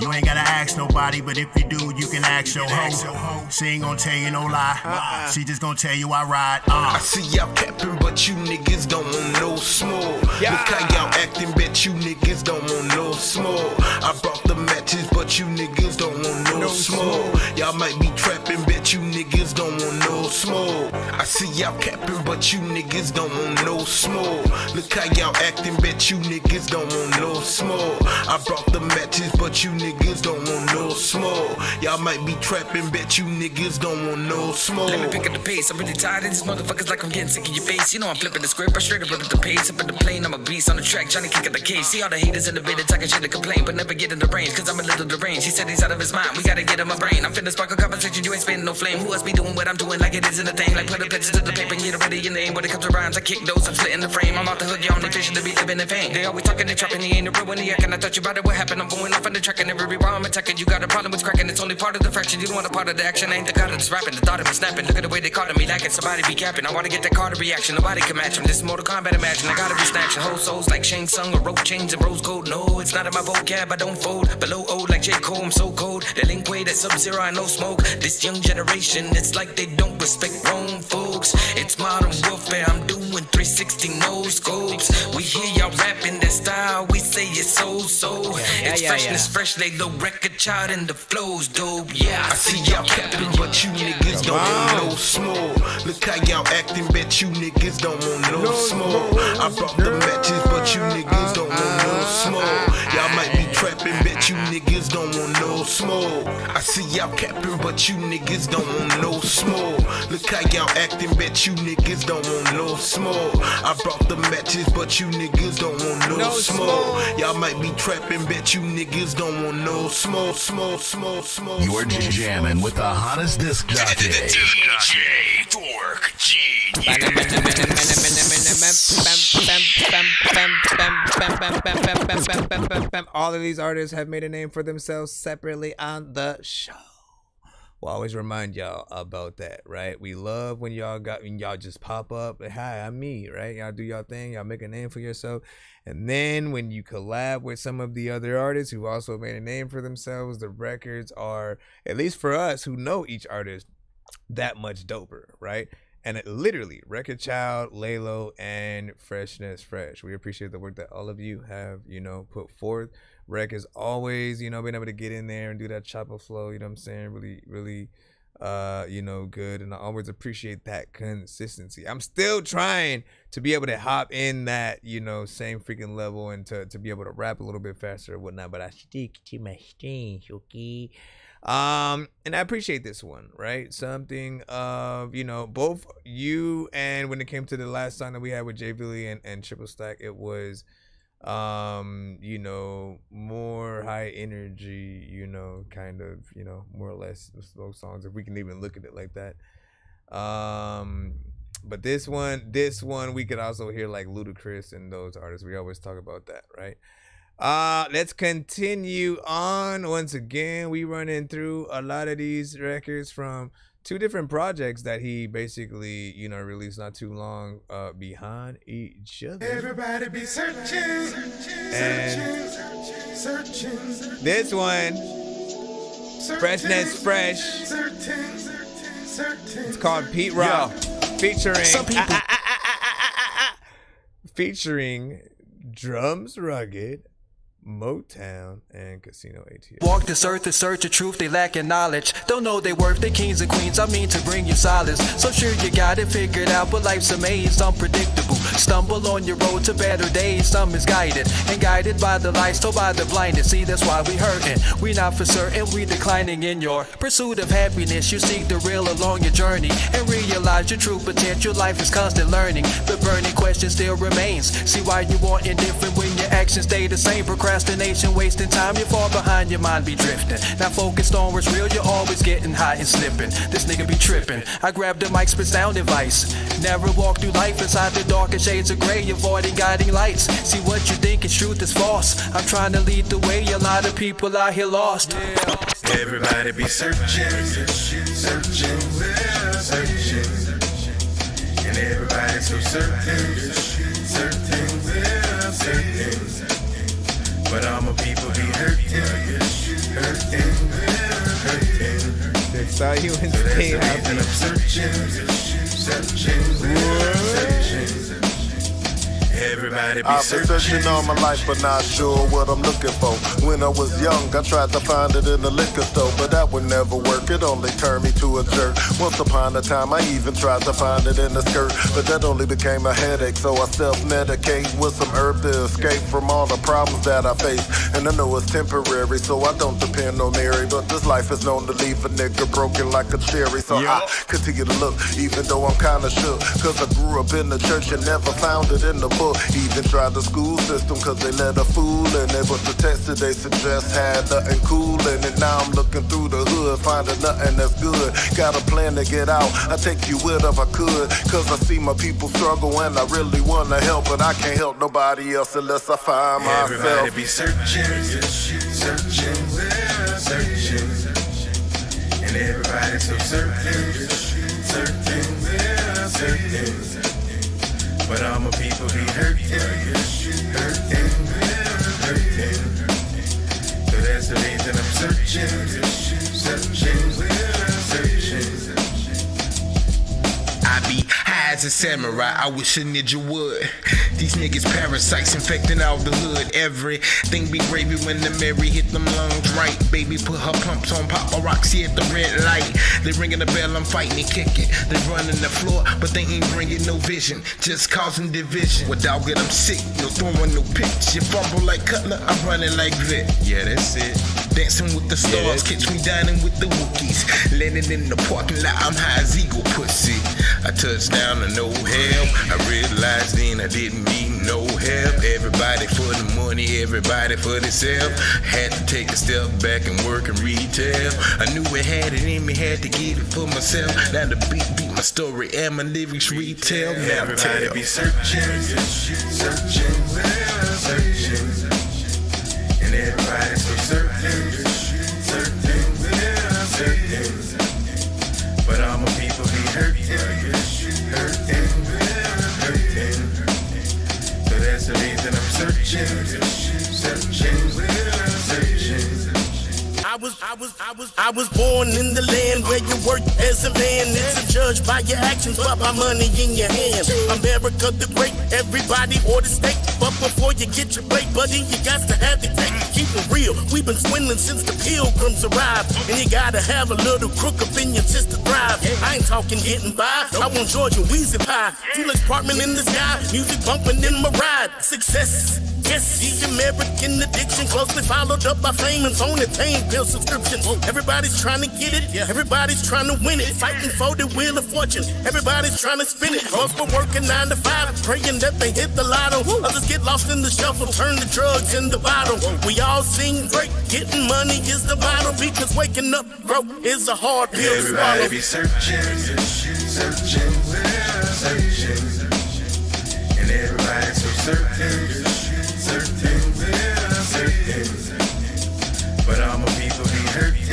You ain't gotta ask nobody, but if you do, you can ask your hoe. She ain't gonna tell you no lie. She just gonna tell you I ride. I see y'all capping, but you niggas don't want no smoke. Look how y'all acting, bet you niggas don't want no smoke. I brought the matches, but you niggas don't want no smoke. Y'all might be trapping, bet you niggas don't want no smoke. I I see y'all capping, but you niggas don't want no smoke. Look how y'all acting, bet you niggas don't want no smoke. I brought the matches, but you niggas don't want no smoke. Y'all might be trapping, bet you niggas don't want no smoke. Let me pick up the pace. I'm really tired of these motherfuckers like I'm getting sick of your face. You know I'm flipping the script, I straight up at the pace. Up in the plane, I'm a beast on the track, Johnny kick at the cage. See all the haters in the bed, talking shit to complain, but never get in the range, cause I'm a little deranged. He said he's out of his mind, we gotta get in my brain. I'm finna spark a conversation, you ain't spitting no flame. Who else be doing what I'm doing like it isn't a thing? Like put a picture to the paper and get ready your name. When it comes to rhymes, I kick those, I'm splitting the frame. I'm out the hood, y'all only fishing to be living in vain. They always talking, they trapping, he ain't a real one, he acting. I thought you about it, what happened? I'm going off on the track and every bar I'm attacking. You got a problem with cracking, it's only part of the fraction. You don't want a part of the action, I ain't the god of this rapping. The thought of me snapping, look at the way they called me lacking. Somebody be capping, I wanna get that Carter reaction. Nobody can match him, this is Mortal Kombat imagine. I gotta be snatching whole souls like Shang Tsung or rope chains and rose gold. No, it's not in my vocab, I don't fold. Below old like J. Cole, I'm so cold. Delinquent at Sub-Zero, I no smoke. This young generation, it's like they don't respect grown folks. It's modern warfare, I'm doing 360 no scopes. We hear y'all rapping that style, we say it's so. It's freshness, fresh, they the record chart and the flows dope. Yeah, I see y'all capping, but you niggas don't want no smoke. Look how y'all acting, bet you niggas don't want no smoke. I brought the matches, but you niggas don't want no smoke. Y'all might be trapping, bet you niggas don't want no smoke. I see y'all capping, but you niggas don't want no smoke. Look how y'all acting, bet you niggas don't want no smoke. I brought the matches, but you niggas don't want no smoke. Y'all might be trapping, bet you niggas don't want no smoke. You're jamming with the hottest disc jockey. DJ Dork All of these artists have made a name for themselves separately on the show. We'll always remind y'all about that, right? We love when y'all just pop up. Hi, I'm me, right? Y'all do y'all thing. Y'all make a name for yourself. And then when you collab with some of the other artists who also made a name for themselves, the records are, at least for us who know each artist, that much doper, right? And it literally, Record Child, Laylo, and Freshness Fresh. We appreciate the work that all of you have, put forth. Rec is always, being able to get in there and do that chopper flow, you know what I'm saying? Really, really, good. And I always appreciate that consistency. I'm still trying to be able to hop in that, same freaking level and to be able to rap a little bit faster and whatnot, but I stick to my strings, okay? And I appreciate this one, right? Something of, both you and when it came to the last song that we had with Jay Billy and Triple Stack, it was, more high energy, kind of, more or less slow songs, if we can even look at it like that. But this one, we could also hear like Ludacris and those artists. We always talk about that, right? Let's continue on. Once again, we running through a lot of these records from two different projects that he basically, released not too long behind each other. Everybody be searching. This one, Freshness Fresh. It's called Pete Rock, featuring Some people. featuring Drums Rugged, Motown, and Casino ATL. Walk this earth in search of truth, they lacking knowledge. Don't know they worth, they kings and queens, I mean to bring you solace. So sure you got it figured out, but life's a maze, unpredictable. Stumble on your road to better days, some misguided. And guided by the lights, told by the blinded. See, that's why we hurting. We not for certain, we declining in your pursuit of happiness. You seek the real along your journey and realize your true potential. Life is constant learning. The burning question still remains. See why you want indifferent when your actions stay the same. Procrastination, wasting time, you fall behind, your mind be drifting. Not focused on what's real, you're always getting hot and slipping. This nigga be tripping. I grab the mic, spit sound advice. Never walk through life inside the darkest shades of gray, avoiding guiding lights. See what you think is truth is false. I'm trying to lead the way, a lot of people out here lost. Yeah. Everybody be searching. And everybody's so certain. But all my people be hurting. They saw you in Spain, and I'm searching. Everybody be I've been searching all my life, but not sure what I'm looking for. When I was young, I tried to find it in the liquor store, but that would never work. It only turned me to a jerk. Once upon a time, I even tried to find it in the skirt, but that only became a headache. So I self-medicate with some herb to escape from all the problems that I face. And I know it's temporary, so I don't depend on Mary. But this life is known to leave a nigga broken like a cherry. So I continue to look, even though I'm kinda shook. Cause I grew up in the church and never found it in the book. Even tried the school system cause they let a fool in it. But the test that they suggest had nothing cool in it. Now I'm looking through the hood, finding nothing that's good. Got a plan to get out, I take you with if I could. Cause I see my people struggle and I really wanna help. But I can't help nobody else unless I find myself. Everybody be searching, searching, searching. And everybody's so certain, certain, certain. But all my people be hurting, hurting, hurting. So that's the reason I'm searching, searching, searching. I be high as a samurai, I wish a ninja would. These niggas parasites infecting all the hood. Everything be gravy when the Mary hit them lungs right. Baby put her pumps on paparazzi at the red light. They ringing the bell, I'm fighting and kicking. They running the floor, but they ain't bringing no vision, just causing division. Without it, I'm sick, no throwing no pitch. You fumble like Cutler, I'm running like Vic. Yeah, that's it. Dancing with the stars, catch me dining with the Wookiees. Landing in the parking lot, I'm high as eagle pussy. I touched down to no help. I realized then I didn't need no help. Everybody for the money, everybody for themselves. Had to take a step back and work in retail. I knew I had it in me, had to get it for myself. Now the beat my story and my lyrics retell. Now everybody be searching, searching, searching. And everybody's so certain, certain, certain. But all my people be hurting, hurting, hurting. So that's the reason I'm searching, searching, searching. I was born in the land where you work as a man. It's judged by your actions, but by money in your hand. America the great, everybody order steak. But before you get your plate, buddy, you got to have it take. Keep it real, we've been swindling since the pilgrims arrived. And you gotta have a little crook up in your chest to drive. I ain't talking getting by, I want Georgia Weezy pie. Felix Parkman in the sky, music bumping in my ride. Success. Yes, the American addiction closely followed up by fame and phone and pain bill subscription. Everybody's trying to get it, everybody's trying to win it. Fighting for the wheel of fortune, everybody's trying to spin it. Most for working 9 to 5, praying that they hit the lotto. Others get lost in the shuffle, turn the drugs in the bottle. We all sing great, getting money is the bottle. Because waking up broke is a hard pill to swallow. Everybody be searching, searching, searching. And everybody's so certain, certain, certain. But all my people be hurting,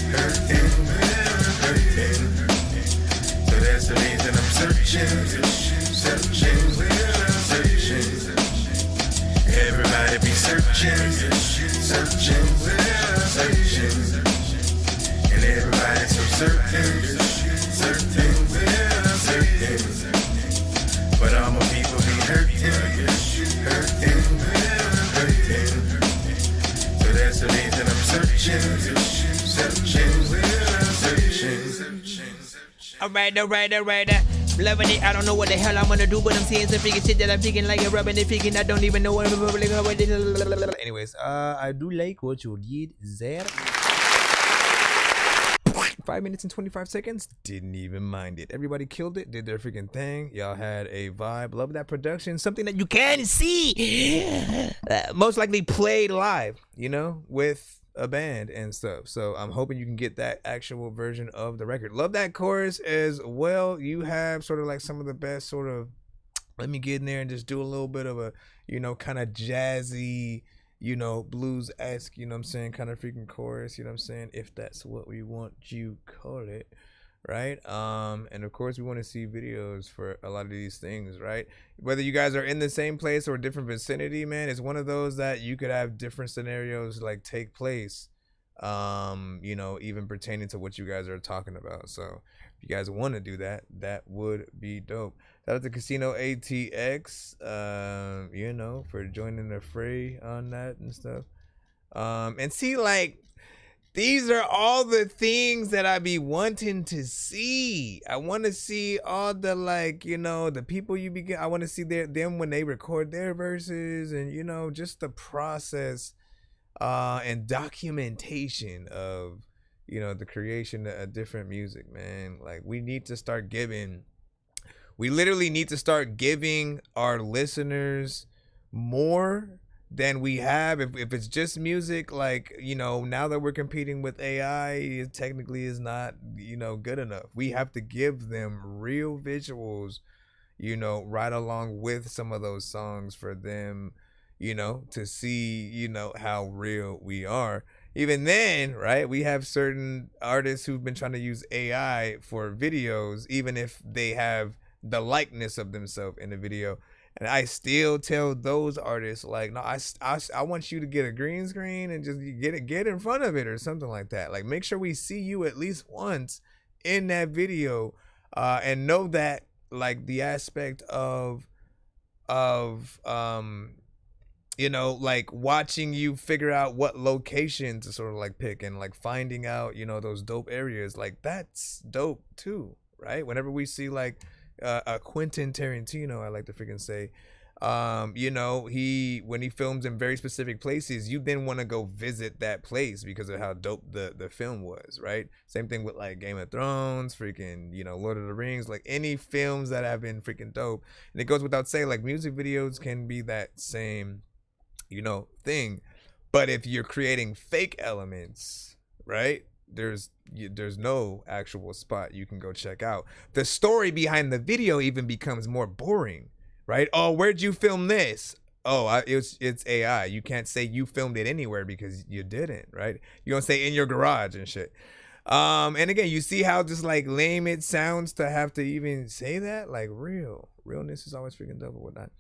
hurting, hurting. So that's the reason I'm searching, searching, searching. Everybody be searching, searching, searching. And everybody's so certain, certain, certain. But all my people be hurting, hurting, hurting. So that's the reason I'm searching, searching, searching. Alright. Loving it, I don't know what the hell I'm gonna do, but I'm seeing some freaking shit that I'm thinking like a rubbing and thinking I don't even know what I'm. Anyways, I do like what you did there. 5 minutes and 25 seconds. Didn't even mind it. Everybody killed it. Did their freaking thing. Y'all had a vibe. Love that production. Something that you can see. Most likely played live, you know, with a band and stuff. So I'm hoping you can get that actual version of the record. Love that chorus as well. You have sort of like some of the best sort of, let me get in there and just do a little bit of a, you know, kind of jazzy, you know, blues-esque, you know what I'm saying, kind of freaking chorus, you know what I'm saying, if that's what we want you call it, right? And of course we want to see videos for a lot of these things, right? Whether you guys are in the same place or different vicinity, man, it's one of those that you could have different scenarios like take place you know, even pertaining to what you guys are talking about. So if you guys want to do that, that would be dope. Shout out to Casino ATX, you know, for joining the fray on that and stuff. And see, like, these are all the things that I be wanting to see. I want to see all the, like, you know, the people you begin. I want to see them when they record their verses, and, you know, just the process and documentation of, you know, the creation of different music, man. Like, we need to start giving. We literally need to start giving our listeners more than we have. If it's just music, like, you know, now that we're competing with AI, it technically is not, you know, good enough. We have to give them real visuals, you know, right along with some of those songs for them, you know, to see, you know, how real we are. Even then, right, we have certain artists who've been trying to use AI for videos, even if they have the likeness of themselves in the video. And I still tell those artists, like, no, I want you to get a green screen and just get in front of it or something like that. Like, make sure we see you at least once in that video, and know that, like, the aspect of you know, like, watching you figure out what location to sort of, like, pick, and, like, finding out, you know, those dope areas, like, that's dope too, right? Whenever we see, like, a Quentin Tarantino, I like to freaking say, you know, when he films in very specific places, you then want to go visit that place because of how dope the film was, right? Same thing with, like, Game of Thrones, freaking, you know, Lord of the Rings, like, any films that have been freaking dope. And it goes without saying, like, music videos can be that same, you know, thing. But if you're creating fake elements, right, there's no actual spot you can go check out. The story behind the video even becomes more boring, right? Oh, where'd you film this? Oh, it's AI. You can't say you filmed it anywhere because you didn't, right? You don't say in your garage and shit. And again, you see how just, like, lame it sounds to have to even say that. Like, realness is always freaking dope or whatnot.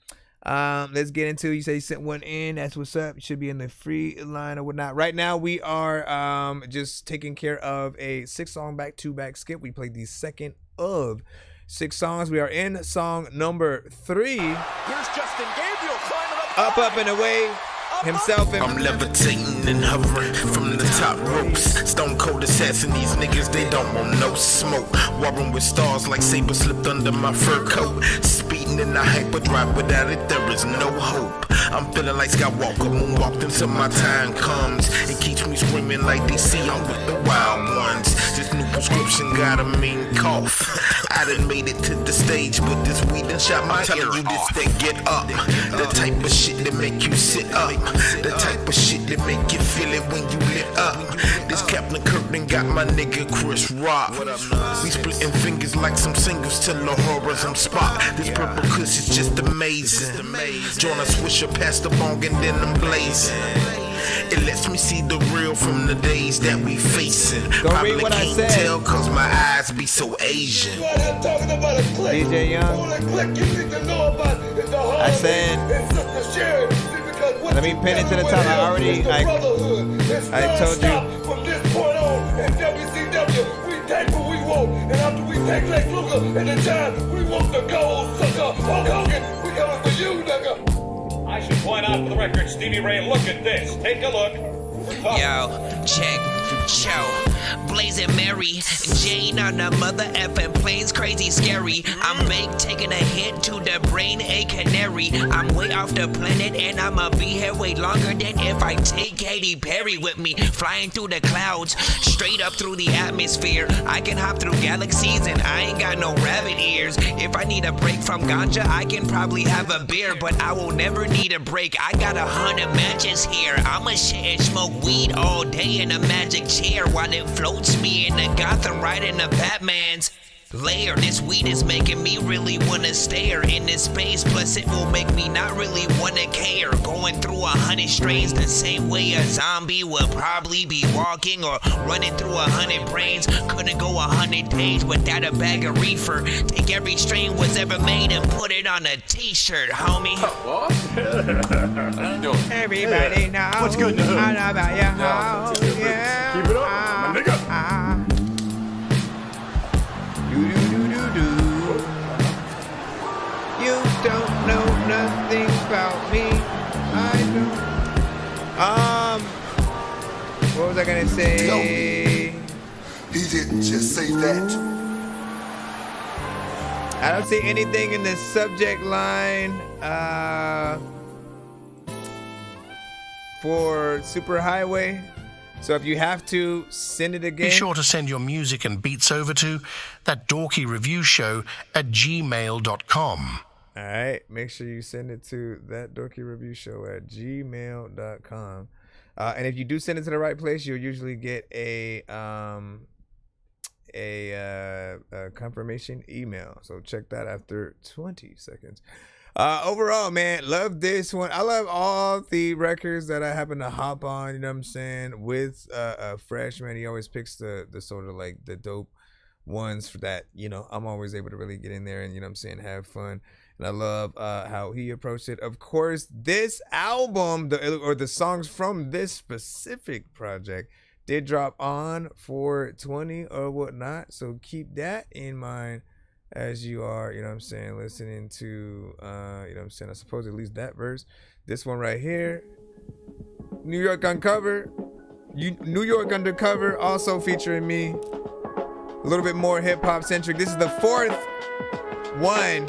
Let's get into, you say you sent one in, that's what's up. You should be in the free line or whatnot. Right now we are just taking care of a 6-song back-to-back skip. We played the second of 6 songs. We are in song number 3. Here's Justin Gabriel climbing up and away himself. I'm levitating and hovering from the top ropes. Stone cold assassin, these niggas, they don't want no smoke. Warring with stars like saber slipped under my fur coat. Speeding in the hyperdrive, without it there is no hope. I'm feeling like Skywalker, moonwalked until my time comes. It keeps me screaming like DC, I'm with the wild ones. This new prescription got a mean cough. I done made it to the stage, but this weed done shot my ear off. This that get up, the type of shit that make you sit up, the type of shit that make you feel it when you lit up. This Captain Kirk done got my nigga Chris Rock. We splitting fingers like some singles till the horrors I'm spot. This purple kush is just amazing. Join a swisher past the bong and then I'm blazing. It lets me see the real from the days that we facing. Probably can't tell cause my eyes be so Asian. DJ Young, I said, let me pin it to the top. I told you. From this point on, at WCW, we take what we want, and after we take Lex Luger, and the time we want the gold sucker. Hulk Hogan, we coming for you, nigga. I should point out for the record, Stevie Ray, look at this. Take a look. Yo, check, show. Blazing Mary, Jane on the mother effing planes, crazy scary. I'm baked, taking a hit to the brain, a canary. I'm way off the planet and I'ma be here way longer than if I take Katy Perry with me. Flying through the clouds, straight up through the atmosphere. I can hop through galaxies and I ain't got no rabbit ears. If I need a break from ganja, I can probably have a beer, but I will never need a break. I got 100 matches here. I'ma shit and smoke weed all day in a magic chair while it floats me in the Gotham right in the Batman's. layer. This weed is making me really wanna stare in this space. Plus it will make me not really wanna care. Going through 100 strains the same way a zombie would probably be walking, or running through 100 brains. Couldn't go 100 days without a bag of reefer. Take every strain was ever made and put it on a t-shirt, homie. Everybody knows. What's good, dude? I know about your house. Yeah. Keep it up, my nigga. You don't know nothing about me. I don't. What was I gonna say? No, he didn't just say that. I don't see anything in the subject line for Superhighway. So if you have to, send it again. Be sure to send your music and beats over to ThatDorkyReviewShow@gmail.com. All right, make sure you send it to ThatDorkyReviewShow@gmail.com. And if you do send it to the right place, you'll usually get a confirmation email. So check that after 20 seconds. Overall, man, love this one. I love all the records that I happen to hop on, you know what I'm saying, with Fresh, man. He always picks the sort of like the dope ones for that, you know, I'm always able to really get in there and, you know what I'm saying, have fun. And I love how he approached it. Of course, this album, the songs from this specific project did drop on 420 or whatnot. So keep that in mind as you are, you know what I'm saying, listening to, you know what I'm saying, I suppose at least that verse. This one right here, New York Undercover, also featuring me. A little bit more hip-hop centric. This is the fourth one.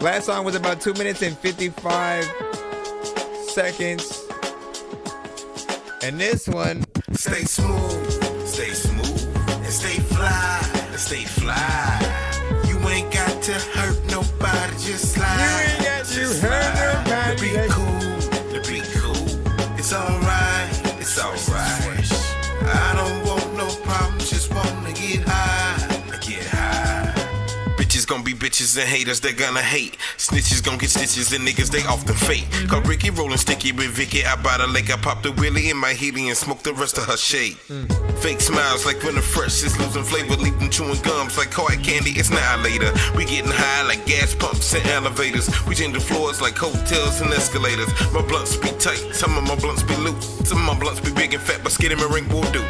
Last song was about 2 minutes and 55 seconds. And this one, stay smooth, and stay fly, You ain't got to hurt nobody, just slide. You ain't got to hurt nobody. The beat cool, it's alright, I don't want no problems, just wanna get high. Bitches gon' be bitches and haters, they gonna hate. Snitches gon' get stitches and niggas, they often fake. Call Ricky rollin' sticky with Vicky. I bought a lake, I popped a wheelie in my healy and smoked the rest of her shade. Fake smiles like when the fresh is losing flavor. Leave them chewing gums like hard candy, it's now or later. We getting high like gas pumps and elevators. We change the floors like hotels and escalators. My blunts be tight, some of my blunts be loose. Some of my blunts be big and fat, but skinny my ring will do.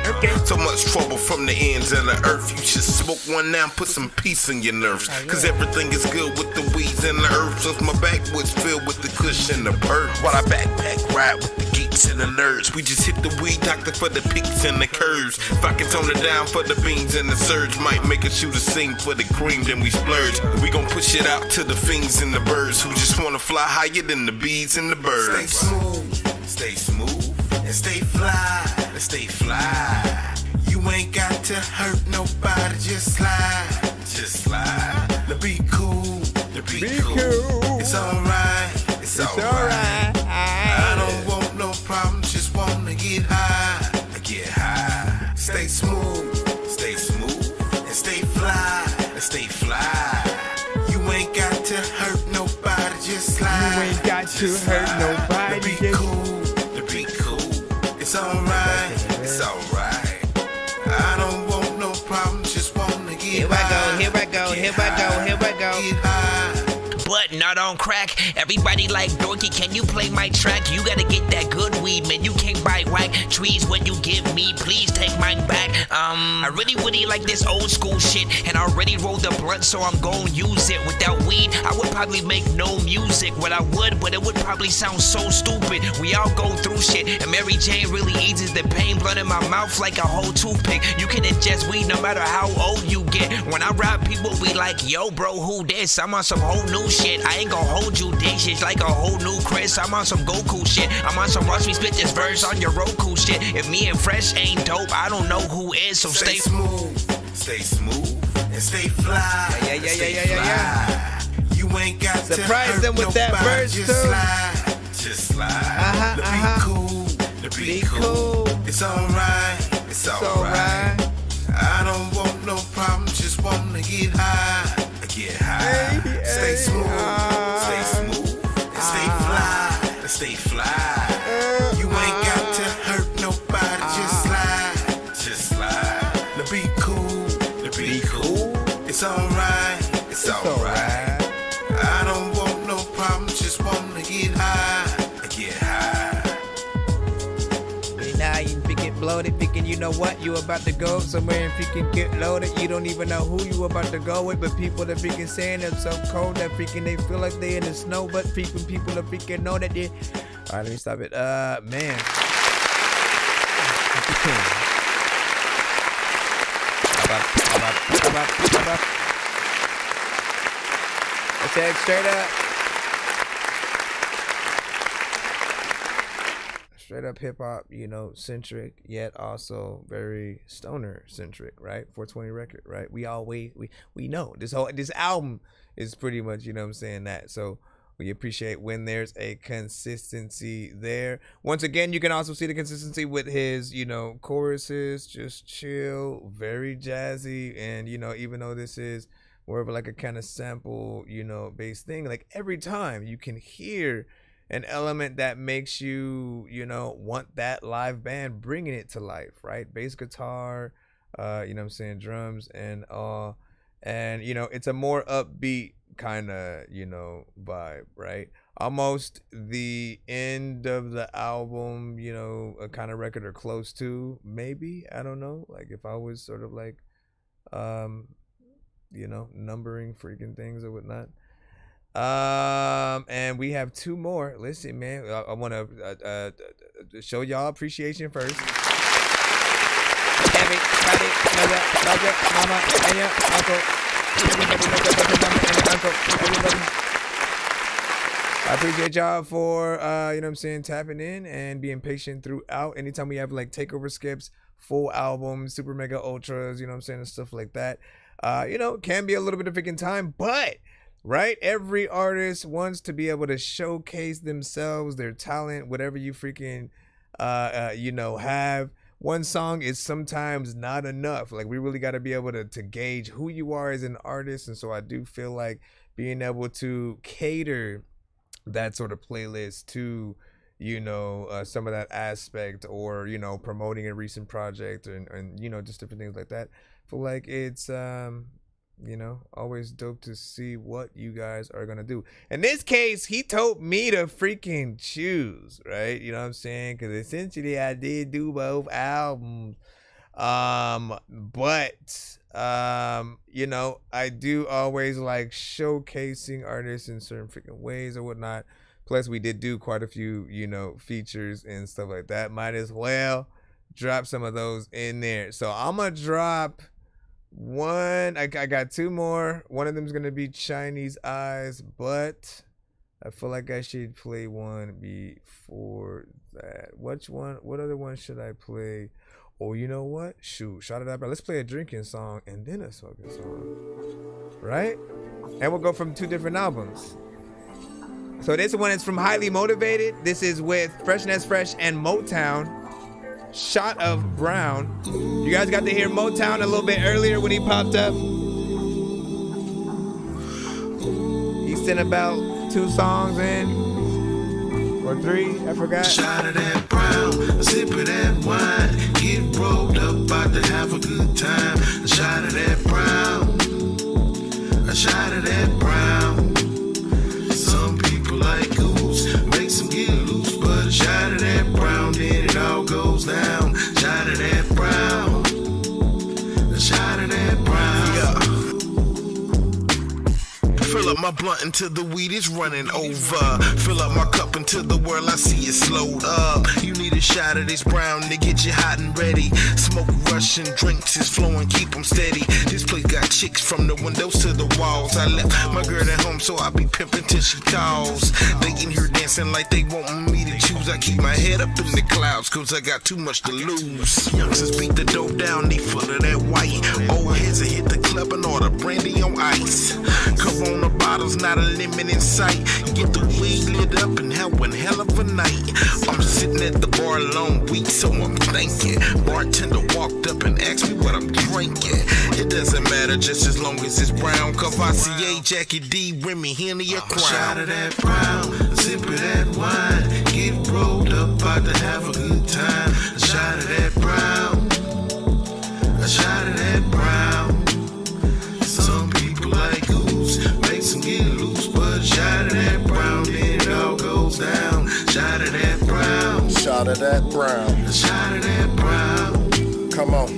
So much trouble from the ends of the earth. You should smoke one now and put some peace in your nerves. Cause everything is good with the weeds and the herbs. So my backwoods filled with the kush and the birds. While I backpack ride with the geeks and the nerds. We just hit the weed doctor for the peaks and the curves. If I can tone it down for the beans and the surge, might make us shoot a scene for the cream, then we splurge. We gon' push it out to the fiends and the birds who just wanna fly higher than the bees and the birds. Stay smooth, and stay fly. You ain't got to hurt nobody, just slide. The beat cool, it's alright, I don't want no problems, just wanna get high. Stay smooth, and stay fly. You ain't got to hurt nobody, just slide. You ain't got to hurt nobody. The beat cool, it's alright, I don't want no problems, just wanna get Here high. I go. But not on crack. Everybody like Dorky, can you play my track? You gotta get that good weed, man. You can't buy whack trees when you give me. Please take mine back. I really like this old school shit, and I already rolled the blunt, so I'm gon' use it. Without weed, I would probably make no music. What I would, but it would probably sound so stupid. We all go through shit, and Mary Jane really eases the pain. Blood in my mouth like a whole toothpick. You can ingest weed no matter how old you get. When I rap, people be like, yo, bro, who this? I'm on some whole new shit. I ain't gon' hold you dishes like a whole new Chris. I'm on some Goku shit. I'm on some Rush. We spit this verse on your Roku shit. If me and Fresh ain't dope, I don't know who is. So stay smooth, and stay fly. Yeah. You ain't got to surprise them with that verse too. Just slide. The beat cool. It's alright. I don't want no problems, just wanna get high. Get high. Stay smooth. Stay smooth. And stay fly. And stay fly. You ain't got to hurt nobody. Just slide. Just slide. Now be cool. Now be cool. It's alright. It's alright. I don't want no problems. Just wanna get high. Get high. Now you freaking bloated, thinking you know what, you about to go somewhere and freaking get loaded. You don't even know who you about to go with, but people that freaking saying it's so cold that freaking they feel like they in the snow, but freaking people that freaking know that they. All right, let me stop it. Man. I said straight up. Straight up hip hop, you know, centric, yet also very stoner centric, right? 420 record, right? We know this album is pretty much, you know what I'm saying, that. So we appreciate when there's a consistency there. Once again, you can also see the consistency with his, you know, choruses, just chill, very jazzy, and you know, even though this is more of like a kind of sample, you know, based thing, like every time you can hear an element that makes you, you know, want that live band bringing it to life, right? Bass guitar, you know what I'm saying, drums and all. And, you know, it's a more upbeat kind of, you know, vibe, right? Almost the end of the album, you know, a kind of record or close to, maybe, I don't know. Like if I was sort of like, you know, numbering freaking things or whatnot. And we have two more. Listen, man, I want to show y'all appreciation first. Everybody, mother, mama, and your uncle. Everybody. I appreciate y'all for, you know what I'm saying, tapping in and being patient throughout. Anytime we have like takeover skips, full albums, super mega ultras, you know what I'm saying, and stuff like that. You know, can be a little bit of freaking time, but right, every artist wants to be able to showcase themselves, their talent, whatever you freaking you know, have. One song is sometimes not enough. Like we really got to be able to gauge who you are as an artist. And so I do feel like being able to cater that sort of playlist to, you know, some of that aspect, or, you know, promoting a recent project and you know, just different things like that. I feel like it's you know, always dope to see what you guys are gonna do. In this case, he told me to freaking choose, right? You know what I'm saying? Because essentially I did do both albums. But you know, I do always like showcasing artists in certain freaking ways or whatnot. Plus we did do quite a few, you know, features and stuff like that. Might as well drop some of those in there. So I'm gonna drop one. I got two more. One of them is gonna be Chinese Eyes, but I feel like I should play one before that. Which one? What other one should I play? Oh, you know what? Shoot, shout it out. Let's play a drinking song and then a smoking song, right? And we'll go from two different albums. So this one is from Highly Motivated. This is with Freshness Fresh and Motown. Shot of Brown. You guys got to hear Motown a little bit earlier when he popped up. He sent about 2 songs in, or 3, I forgot. Shot of that brown, a sip of that wine, get rolled up, about to have a good time. A shot of that brown, a shot of that brown. Some people like goose, makes them get loose, but a shot of that brown, then it all goes down. Shot of that brown, a shot of that brown. Yeah. Fill up my blunt until the weed is running over. Fill up my cup until the world I see is slowed up. You need a shot of this brown to get you hot and ready. Smoke rushing, drinks is flowing, keep them steady. This place got chicks from the windows to the walls. I left my girl at home, so I be pimping till she calls. They in here dancing like they want me to choose. I keep my head up in the clouds, cause I got too much to lose. Youngsters beat the dope down, they full of that white. Old heads that hit the club and order brandy on ice. Couple 12 on the bottles, not a limit in sight. Get the weed lit up and have one hell of a night. I'm sitting at the bar alone, weak, so I'm thinking. Bartender walked up and asked me what I'm drinking. It doesn't matter just as long as it's brown. Cavassier, Jackie D, Remy, Henny, or Crown. Shot of that brown, a sip of that wine. Get rolled up, about to have a good time. A shot of that brown, a shot of that brown. Some people like goose, makes them get loose. But a shot of that brown, then it all goes down. Shot of that brown, Shot of that brown. a shot of that brown. Come on.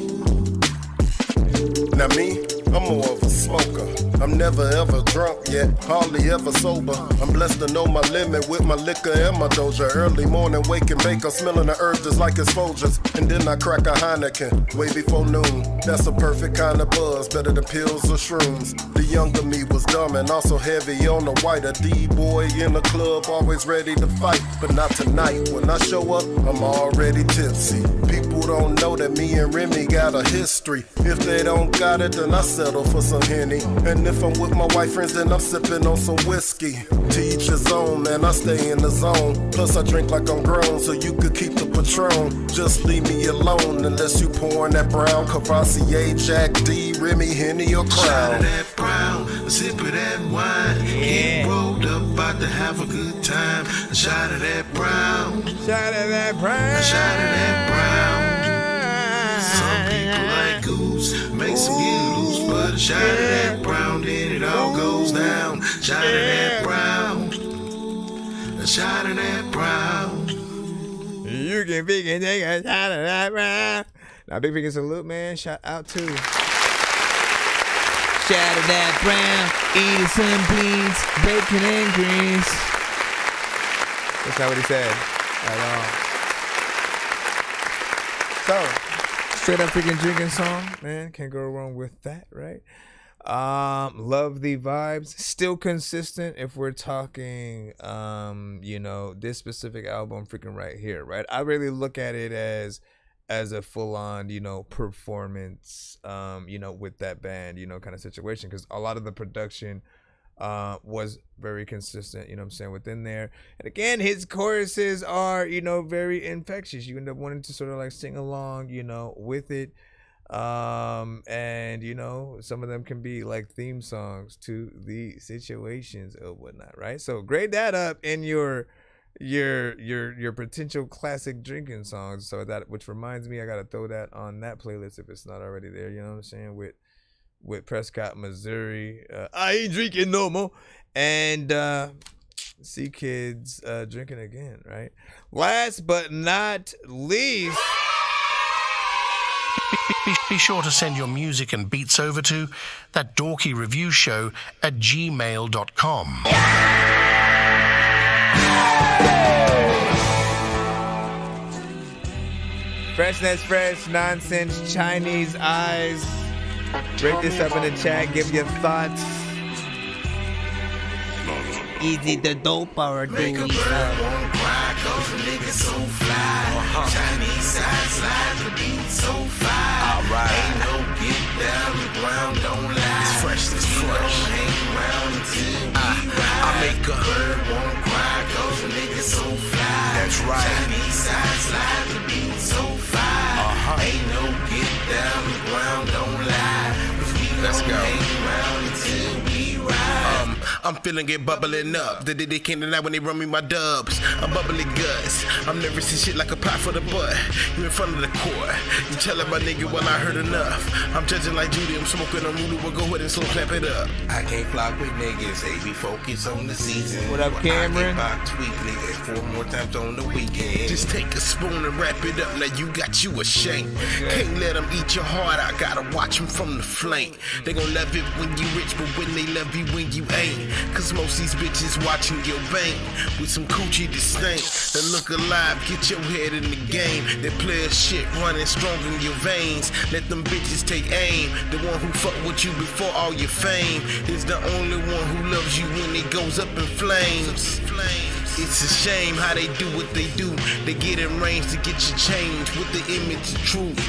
Now me, I'm more of a smoker. I'm never ever drunk yet, hardly ever sober. I'm blessed to know my limit with my liquor and my doja. Early morning, wake and bake, I'm smelling the herbs just like it's Folgers. And then I crack a Heineken, way before noon. That's a perfect kind of buzz, better than pills or shrooms. The younger me was dumb and also heavy on the white. A D-boy in the club, always ready to fight. But not tonight, when I show up, I'm already tipsy. People don't know that me and Remy got a history. If they don't got it, then I settle for some Henny. And if I'm with my white friends, then I'm sipping on some whiskey. To each his own, man, I stay in the zone. Plus I drink like I'm grown, so you could keep the Patron. Just leave me alone, unless you pouring that brown. Cavassier, Jack D, Remy, Henny, or Crown. Shot of that brown, a sip of that wine. Get rolled up, about to have a good time. A shot of that brown, Shot of that brown. a shot of that brown. Some people like goose, makes them get loose. But a shot of that brown, then it all goes down. Shot of that brown, a shot of that brown. You can pick and take a shot of that brown. Now, big finger salute, man. Shout out to. Shout of that brown, eating some beans, bacon and greens. That's not what he said at all. So, straight up freaking drinking song, man. Can't go wrong with that, right? Love the vibes. Still consistent if we're talking, this specific album freaking right here, right? I really look at it as a full-on, performance, with that band, kind of situation. Because a lot of the production was very consistent, within there. And again, his choruses are, very infectious. You end up wanting to sort of like sing along, with it. And some of them can be like theme songs to the situations or whatnot, right? So grade that up in your potential classic drinking songs. So that, which reminds me, I gotta throw that on that playlist if it's not already there. You know what I'm saying? With Prescott, Missouri, I ain't drinking no more, and See Kids drinking again, right? Last but not least. Be sure to send your music and beats over to ThatDorkyReviewShow at gmail.com. Freshness, fresh, nonsense, Chinese eyes. Rate this up in the chat. Give your thoughts. Is it the dope or a Make a bird won't cry, cause a nigga so fly. Chinese side slide, the beat so fly. Alright. Ain't no get down the ground, don't lie. It's fresh, it's fresh. Don't hang around until we ride. I make a bird won't cry, cause a nigga so fly. That's right. Chinese side slide, the beat so fly. Ain't no get down the ground, don't lie. Cause we don't hang around until we ride. I'm feeling it bubbling up. They can't deny when they run me my dubs. I'm bubbly guts. I'm nervous and shit like a pot for the butt. You in front of the court. You telling my nigga, well, I heard enough. I'm judging like Judy. I'm smoking on Rudy. We'll go ahead and slow clap it up. I can't flock with niggas. They be focused on the season. What up, Cameron? I get box weekly and 4 more times on the weekend. Just take a spoon and wrap it up. Now you got you a shank. Can't let them eat your heart. I gotta watch them from the flank. They gon' love it when you rich, but when they love you when you ain't. Cause most these bitches watching your bank with some coochie distinct. They look alive, get your head in the game. That player shit running strong in your veins. Let them bitches take aim. The one who fuck with you before all your fame is the only one who loves you when it goes up in flames. It's a shame how they do what they do. They get in range to get you changed with the image of truth.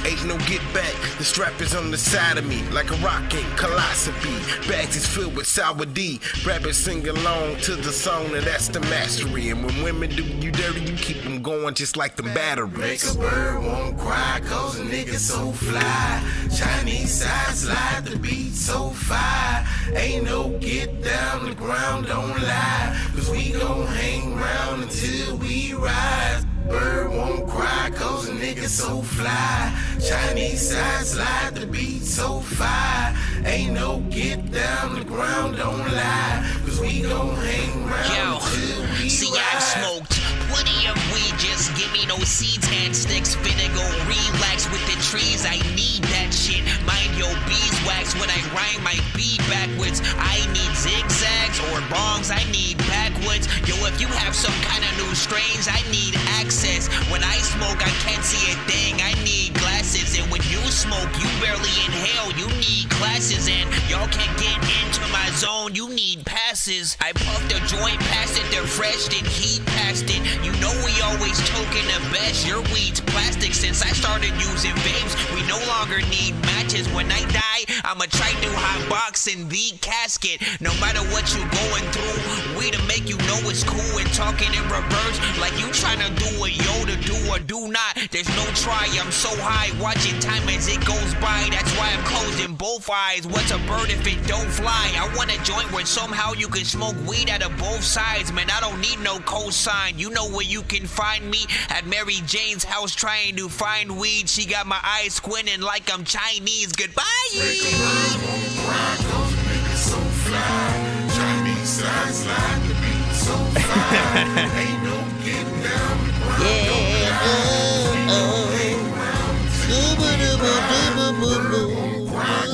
Ain't no get back. The strap is on the side of me like a rocking philosophy. Bags is filled with sour D. Rappers sing along to the song, and that's the mastery. And when women do you dirty, you keep them going just like the batteries. Make a bird won't cry, cause a nigga so fly. Chinese side slide, the beat so fire. Ain't no get down, the ground don't lie. Cause we gon' hang round until we rise. Bird won't cry, cause a nigga so fly. Chinese side slide, the beat so fire. Ain't no get down, the ground don't lie. Cause we gon' hang round until we rise. See, I've smoked plenty of weed, just give me no seeds and sticks. Finna go relax with the trees, I need that shit. Mind your beeswax when I rhyme my beat backwards. I need zigzags or bongs, I need backwoods. Yo, if you have some kind of new strains, I need access. When I smoke, I can't see a thing, I need glasses. And when you smoke, you barely inhale, you need classes. And y'all can't get into my zone, you need passes. I puffed a joint past it, they're fresh, then heat past it. You know we always token the best, your weed's plastic. Since I started using vapes, we no longer need matches. When I die, I'ma try to hot box in the casket. No matter what you going through, we to make you know it's cool. And talking in reverse, like you trying to do a Yoda, do or do not. There's no try, I'm so high, watching time as it goes by. That's why I'm closing both eyes. What's a bird if it don't fly? I want a joint where somehow you can smoke weed out of both sides. Man, I don't need no cosign. You know where you can find me, at Mary Jane's house trying to find weed. She got my eyes squinting like I'm Chinese. Goodbye. Make a bird won't cry, cause a nigga so fly. Chinese side slide, the beat so fly. Ain't no getting down, the ground don't lie.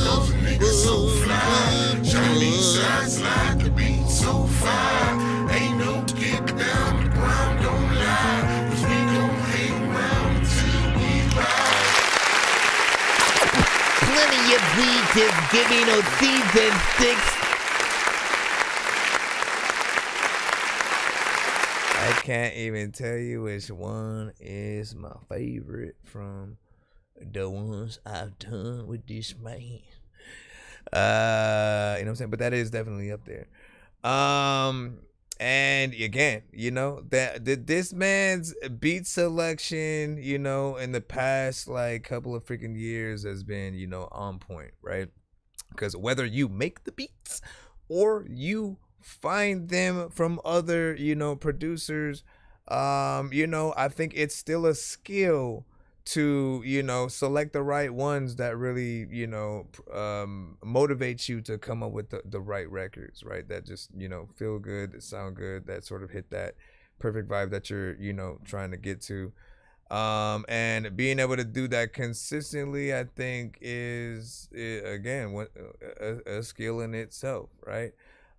Cause a nigga so fly. Chinese side slide, the beat so fire. Ain't no getting down, the ground don't lie. Cause we gon' hang round until we rise. Plenty of weed to give me no seeds and sticks. I can't even tell you which one is my favorite from the ones I've done with this man. You know what I'm saying? But that is definitely up there. And again, you know, that this man's beat selection, you know, in the past like couple of freaking years has been, you know, on point, right? Because whether you make the beats or you find them from other, you know, producers, you know, I think it's still a skill to, you know, select the right ones that really, you know, motivate you to come up with the right records, right? That just, you know, feel good, that sound good, that sort of hit that perfect vibe that you're, you know, trying to get to. And being able to do that consistently, I think is again, a skill in itself, right?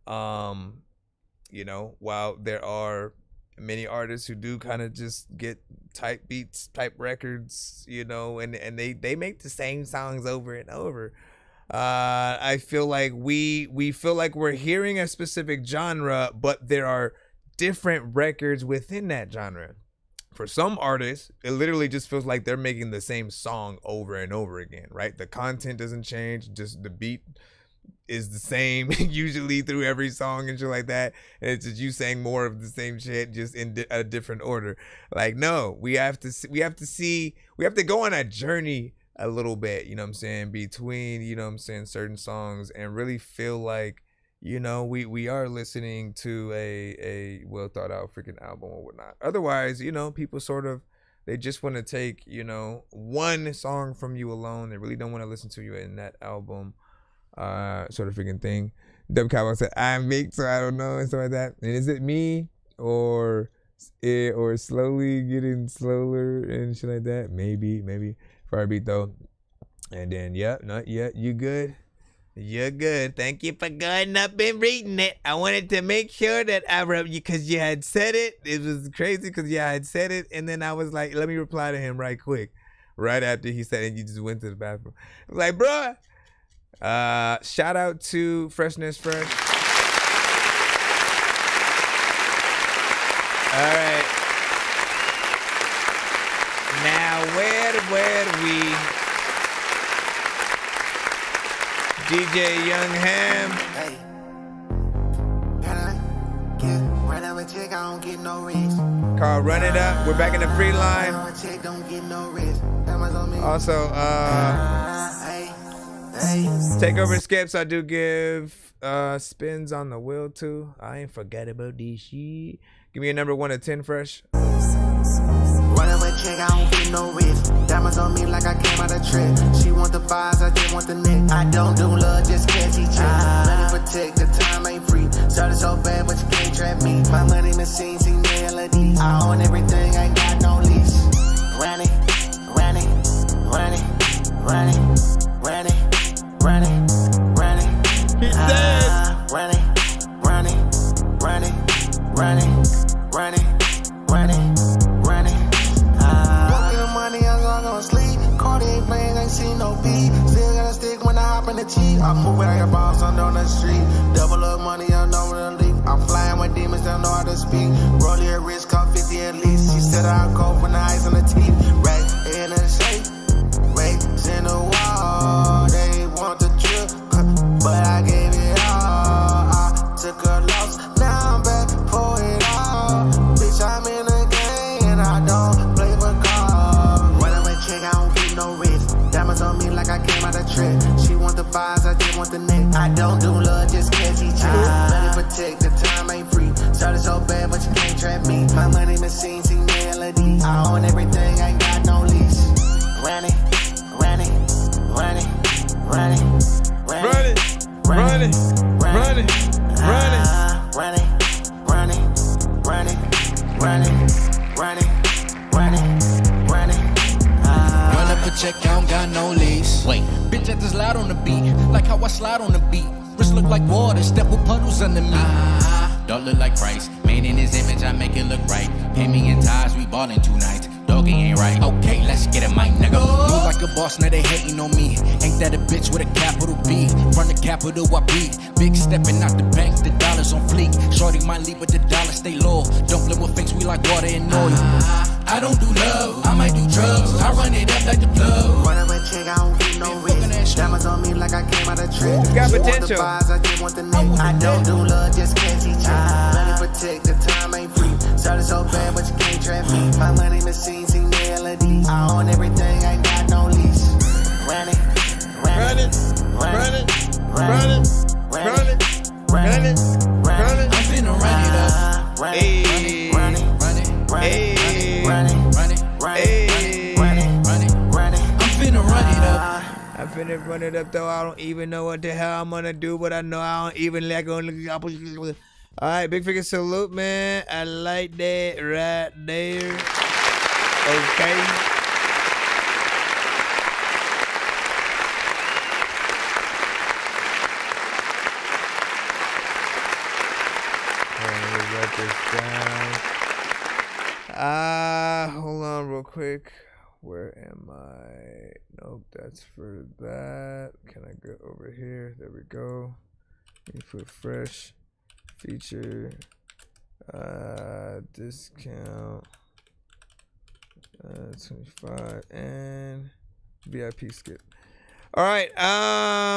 You know, while there are many artists who do kind of just get type beats, type records, you know, and they make the same songs over and over. I feel like we feel like we're hearing a specific genre, but there are different records within that genre. For some artists, it literally just feels like they're making the same song over and over again, right? The content doesn't change, just the beat is the same usually through every song and shit like that, and it's just you saying more of the same shit just in a different order. Like, no, we have to go on a journey a little bit, you know what I'm saying, between, you know what I'm saying, certain songs, and really feel like, you know, we are listening to a well thought out freaking album or whatnot. Otherwise, you know, people sort of, they just want to take, you know, one song from you alone. They really don't want to listen to you in that album, sort of freaking thing. Dub Cowboy said, I'm meek, so I don't know, and stuff like that. And is it me or slowly getting slower and shit like that? Maybe. Fire beat though. And then, not yet. You good? You're good. Thank you for going up and reading it. I wanted to make sure that I wrote you because you had said it. It was crazy because I had said it, and then I was like, let me reply to him right quick. Right after he said it, and you just went to the bathroom. I was like, bruh. Shout out to Freshness Fresh. All right. Now, where we DJ Young Ham. Hey. Run up a check, I don't get no risk. Called Run It Up. We're back in the free line. Run up a check, don't get no risk. Also, take over Skips. I do give spins on the wheel too. I ain't forget about this shit. Give me a number 1 to 10, Fresh. Run up a check, I don't get no risk. Diamonds on me like I came out of trip. She want the vibes, I just want the neck. I don't do love, just catchy chick. Money protect, the time ain't free. Started so bad, but you can't trap me. My money machine, see melody. I own everything, ain't got no lease. Run it, run it, run it, run it, run it, run it, run it. He's dead. Run it, run it, run it, run it, run it, run it, run it. Fucking money, I'm not gonna sleep. Cardi ain't playing, ain't seen no beat. Still got a stick when I hop in the Jeep. I'm moving like a boss on the street. Double up money, I know where to leap. I'm flying with demons, don't know how to speak. Rolling her wrist, cost 50 at least. She said I'm cold when the ice on the teeth. Right in the shape, rays in the wall. They want the trip, but I gave it all. I took a loss, now I'm back for it all. Bitch, I'm in the game and I don't play for calls. Run away check, I don't get no risk. Diamonds on me like I came out of trip. She want the vibes, I just want the neck. I don't do love, just catchy chick. Money protect, the time ain't free. Started so bad, but you can't trap me. My money machine, see melody. I own everything, ain't got no lease. Run it, run it, run it, run it, run it, run it, run it, run it, run it, run it, run it, run it, run it, run it, run it. Run up a check, I don't got no lease. Wait, bitch, I just loud on the beat, like how I slide on the beat. Wrist look like water, step with puddles under me. Don't look like Christ, made in his image, I make it look right. Pay me in ties, we ballin' 2 nights. Doggy ain't right. Okay, let's get it, my nigga. Move like a boss, now they hating on me. Ain't that a bitch with a capital B? From the capital I beat. Big stepping out the bank, the dollars on fleek. Shorty might leave, but the dollars stay low. Don't flip with fakes, we like water and oil. I don't do love, I might do drugs. I run it up like the plug. Run away check, I don't get no risk. Diamonds on me like I came out of trip. Got She potential. want the vibes, I just want the neck. I don't do love, just catchy chick. Money protect, the time ain't free. Started so bad, but you can't trap me. My money machine, see melody. I own everything, ain't got no lease. Run it, run it, run it, run it, run it, run it, run it. I'm finna run it up. Run it, run it, run it, run it, run it, run it, run it, run it, run it, run it. I'm finna run it up. I'm finna run it up though. I don't even know what the hell I'm gonna do, but I know I don't even like on. All right, big figure salute, man. I like that right there. Okay. Let me write this down. Hold on real quick. Where am I? Nope, that's for that. Can I go over here? There we go. Let me put fresh feature discount 25 and VIP skip. All right.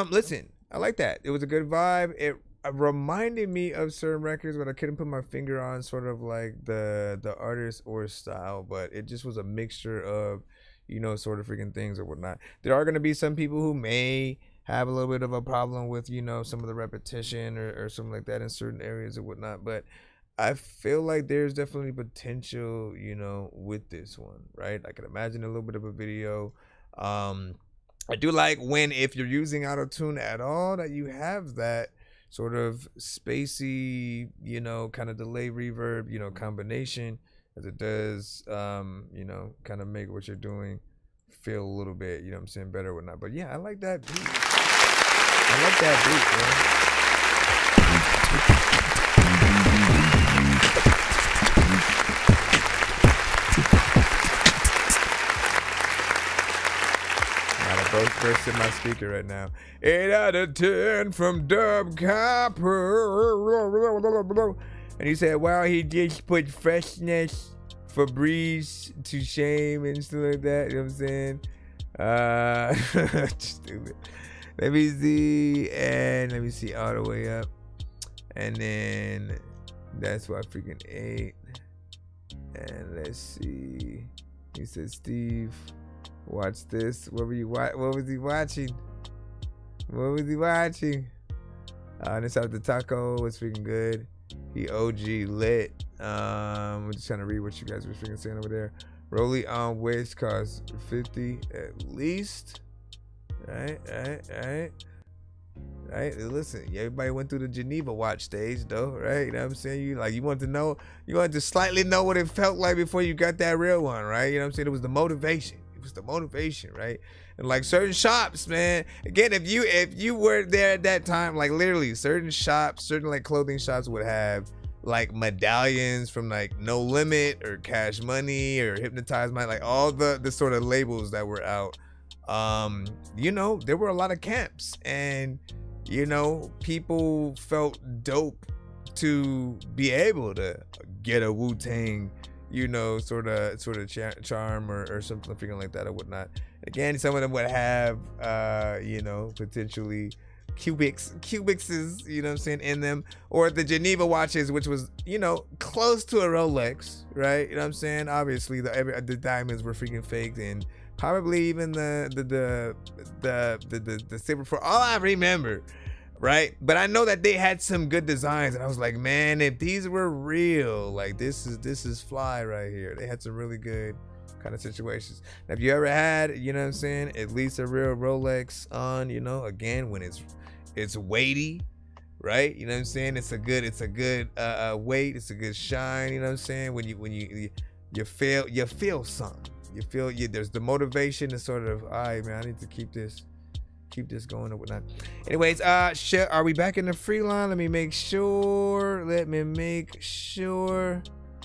Listen, I like that. It was a good vibe. It reminded me of certain records, but I couldn't put my finger on sort of like the artist or style, but it just was a mixture of, you know, sort of freaking things or whatnot. There are going to be some people who may have a little bit of a problem with, you know, some of the repetition or something like that in certain areas or whatnot, but I feel like there's definitely potential, you know, with this one, right? I can imagine a little bit of a video. I do like when, if you're using auto-tune at all, that you have that sort of spacey, you know, kind of delay reverb, you know, combination, as it does, you know, kind of make what you're doing feel a little bit, you know what I'm saying, better or whatnot. But yeah, I like that beat. I like that beat, bro. Both burst in my speaker right now. 8 out of 10 from Dub Copper. And he said, wow, he just put freshness, Febreze to shame and stuff like that. You know what I'm saying? Stupid. Let me see, and let me see all the way up, and then that's why freaking 8. And let's see. He said, Steve, watch this. What was he watching? What was he watching? This out the taco was freaking good. He OG lit. I'm just trying to read what you guys were freaking saying over there. Rolly on waist costs 50 at least. Right. Listen, everybody went through the Geneva watch stage though, right? You know what I'm saying? You want to slightly know what it felt like before you got that real one, right? You know what I'm saying? It was the motivation. Right? And like certain shops, man. Again, if you were there at that time, like literally certain shops, certain like clothing shops would have like medallions from like No Limit or Cash Money or Hypnotize Mind, like all the sort of labels that were out. There were a lot of camps, and people felt dope to be able to get a Wu-Tang, sort of charm or something like that or whatnot. Again, some of them would have, potentially Cubixes, you know what I'm saying, in them, or the Geneva watches, which was, close to a Rolex, right? You know what I'm saying? Obviously, the diamonds were freaking faked, and probably even the silver, for all I remember, right? But I know that they had some good designs, and I was like, man, if these were real, like this is fly right here. They had some really good kind of situations. Now, if you ever had, you know what I'm saying, at least a real Rolex on, again, when it's weighty, right? You know what I'm saying? It's a good weight, it's a good shine, you know what I'm saying? When you feel something. There's the motivation to sort of, all right, man, I need to keep this going or whatnot. Anyways, are we back in the free line? Let me make sure.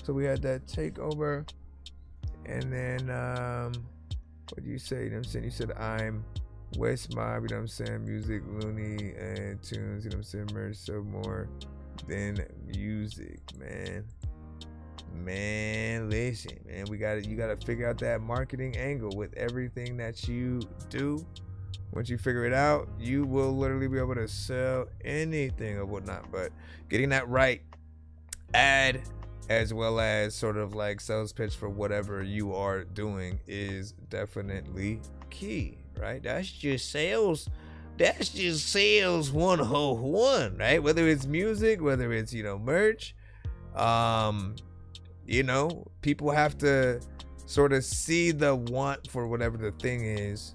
So we had that takeover. And then, what do you say? You know what I'm saying? You said, I'm West Mob, you know what I'm saying? Music, Looney, and tunes, you know what I'm saying? Merch, so more than music, man. Man, listen, man, you gotta figure out that marketing angle with everything that you do. Once you figure it out, you will literally be able to sell anything or whatnot. But getting that right ad, as well as sort of like sales pitch for whatever you are doing, is definitely key, right? That's just sales 101, right? Whether it's music, whether it's, merch, people have to sort of see the want for whatever the thing is,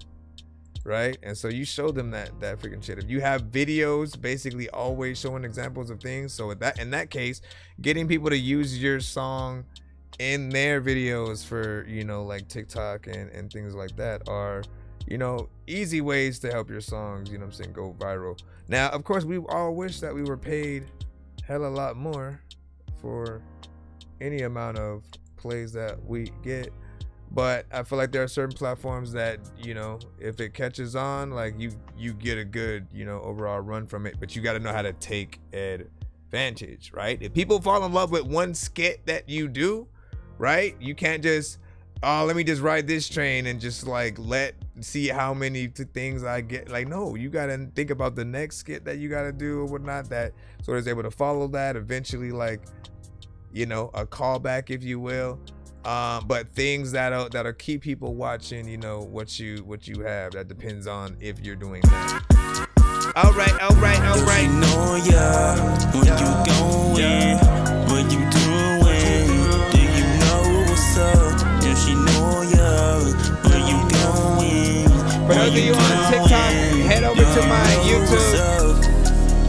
right? And so you show them that freaking shit. If you have videos basically always showing examples of things, so in that case, getting people to use your song in their videos for, like TikTok and things like that are, easy ways to help your songs, go viral. Now, of course, we all wish that we were paid hella lot more for any amount of plays that we get, but I feel like there are certain platforms that, if it catches on, like you get a good, overall run from it, but you got to know how to take advantage, right? If people fall in love with one skit that you do, right, you can't just, let me just ride this train and just like see how many things I get. Like, no, you got to think about the next skit that you got to do or whatnot that sort of is able to follow that eventually, like, a callback, if you will, but things that'll keep people watching, what you have. That depends on if you're doing that. All right. Does she know ya? When you going? What you doing? Do you know what's up? Does she know ya? Where you going? For those of you on TikTok, head over to my YouTube.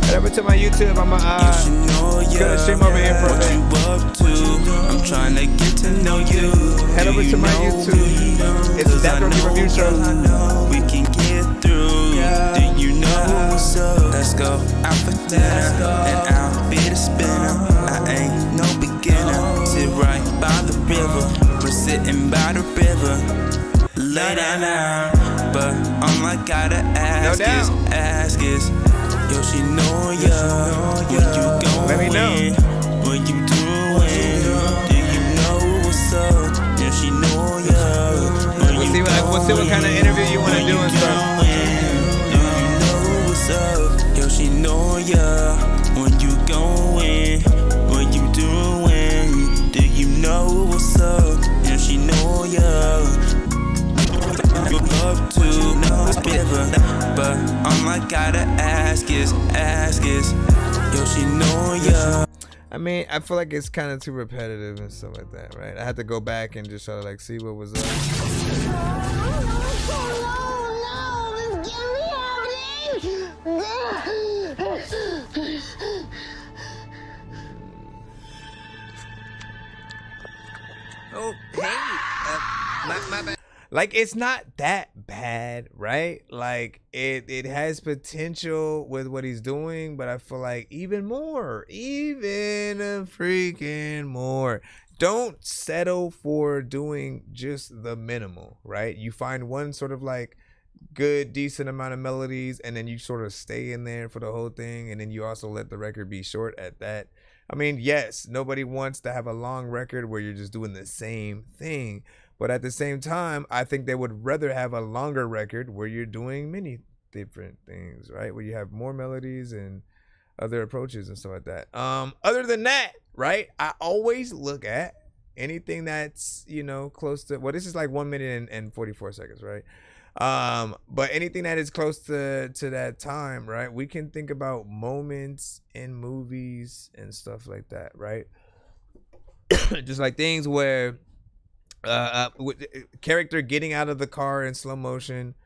Head over to my YouTube. I'm gonna stream over here for a bit. I'm trying to get to know you. Head over to my YouTube. It's ThatDorkyReviewShow. We can get through. Do you know what's up? Let's go out for dinner, and I'll be the spinner. I ain't no beginner. Sit right by the river. We're sitting by the river. Lay down, but all I gotta ask is, yo, she know ya. Where you going? Let me know. What you doing? Do you know what's up? Yeah, she know ya. We'll see what kind of interview you want to do and stuff. know ya. When you going, what you doing? Do you know what's up? And she know ya. Up to no giver, but all I gotta ask is, yo, she know ya. I mean, I feel like it's kind of too repetitive and stuff like that, right? I had to go back and just try to like see what was up. Oh, hey, my bad. Like, it's not that bad, right? Like, it has potential with what he's doing, but I feel like even a freaking more. Don't settle for doing just the minimal, right? You find one sort of like good, decent amount of melodies, and then you sort of stay in there for the whole thing, and then you also let the record be short at that. I mean, yes, nobody wants to have a long record where you're just doing the same thing. But at the same time, I think they would rather have a longer record where you're doing many different things, right? Where you have more melodies and other approaches and stuff like that. Other than that, right? I always look at anything that's, you know, close to, well, this is like 1 minute and 44 seconds, right? But anything that is close to that time, right? We can think about moments in movies and stuff like that, right? Just like things where character getting out of the car in slow motion,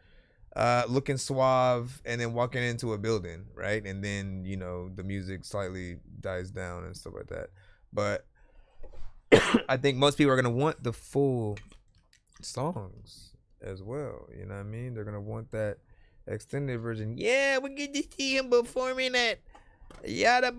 looking suave, and then walking into a building, right? And then, you know, the music slightly dies down and stuff like that. But I think most people are gonna want the full songs as well. You know what I mean? They're gonna want that extended version. Yeah, we get to see him performing at yada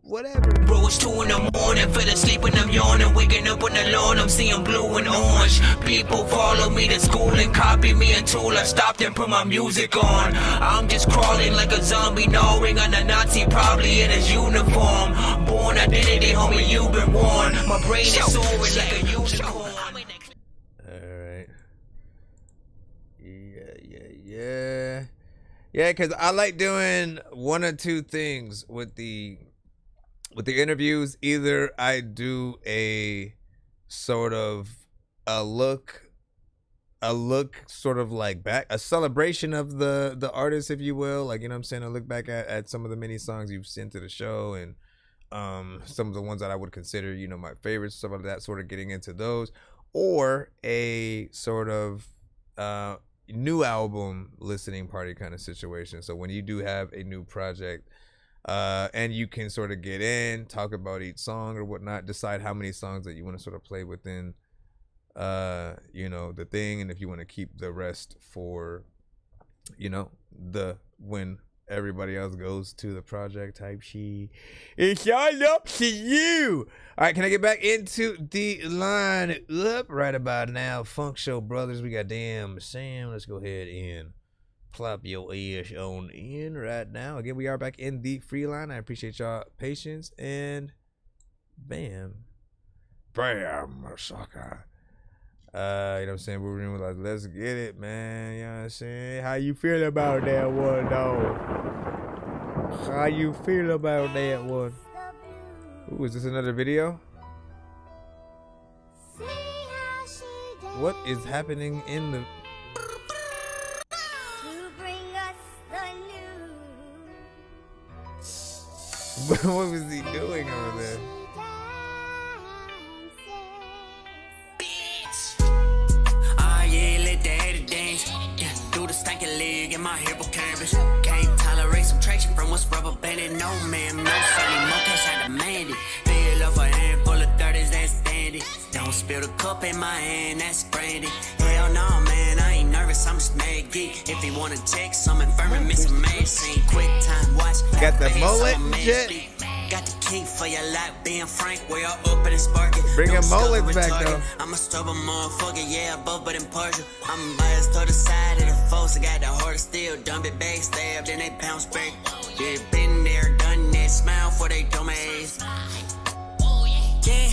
whatever. Bro, it's 2 in the morning, fell asleep when I'm yawning, waking up on the lawn, I'm seeing blue and orange. People follow me to school and copy me until I stopped and put my music on. I'm just crawling like a zombie, gnawing on a Nazi, probably in his uniform. Born identity, homie, you've been warned. My brain is soaring like a unicorn. Alright. Yeah, because I like doing one or two things with the interviews. Either I do a sort of a look sort of like back, a celebration of the artist, if you will. Like, you know what I'm saying? I look back at some of the many songs you've sent to the show, and some of the ones that I would consider, you know, my favorites, stuff like that, sort of getting into those. Or a sort of new album listening party kind of situation. So when you do have a new project, and you can sort of get in, talk about each song or whatnot, decide how many songs that you want to sort of play within you know, the thing, and if you want to keep the rest for, you know, the when everybody else goes to the project type shit. It's all up to you. All right, can I get back into the line up right about now? Funk Show Brothers, we got Damn Sam. Let's go ahead and plop your ass on in right now. Again, we are back in the free line. I appreciate y'all patience, and bam, sucker. You know what I'm saying? We're in with like, let's get it, man. You know what I'm saying? How you feel about that one, dog? How you feel about that one? Ooh, is this another video? What is happening in the... What was he doing over there? In my hippo canvas, can't tolerate some traction from what's rubber banded. No man, no sunny, more cash I demand it. Fill up a handful of 30s, that's standing. Don't spill the cup in my hand, that's brandy. Hell no, man, I ain't nervous, I'm just mad geek. If he wanna check some infirmary, miss a man, scene. Quick time, watch. Got the mullet and shit. Got the key for your life, being frank, we all open and sparking. Bringing mullets back though. I'm a stubborn motherfucker, yeah, above but impartial. I'm biased to the side of the folks, I got the heart of steel. Dump it back, stab, then they bounce back. Yeah, been there, done that, smile for they dumb ass. Yeah,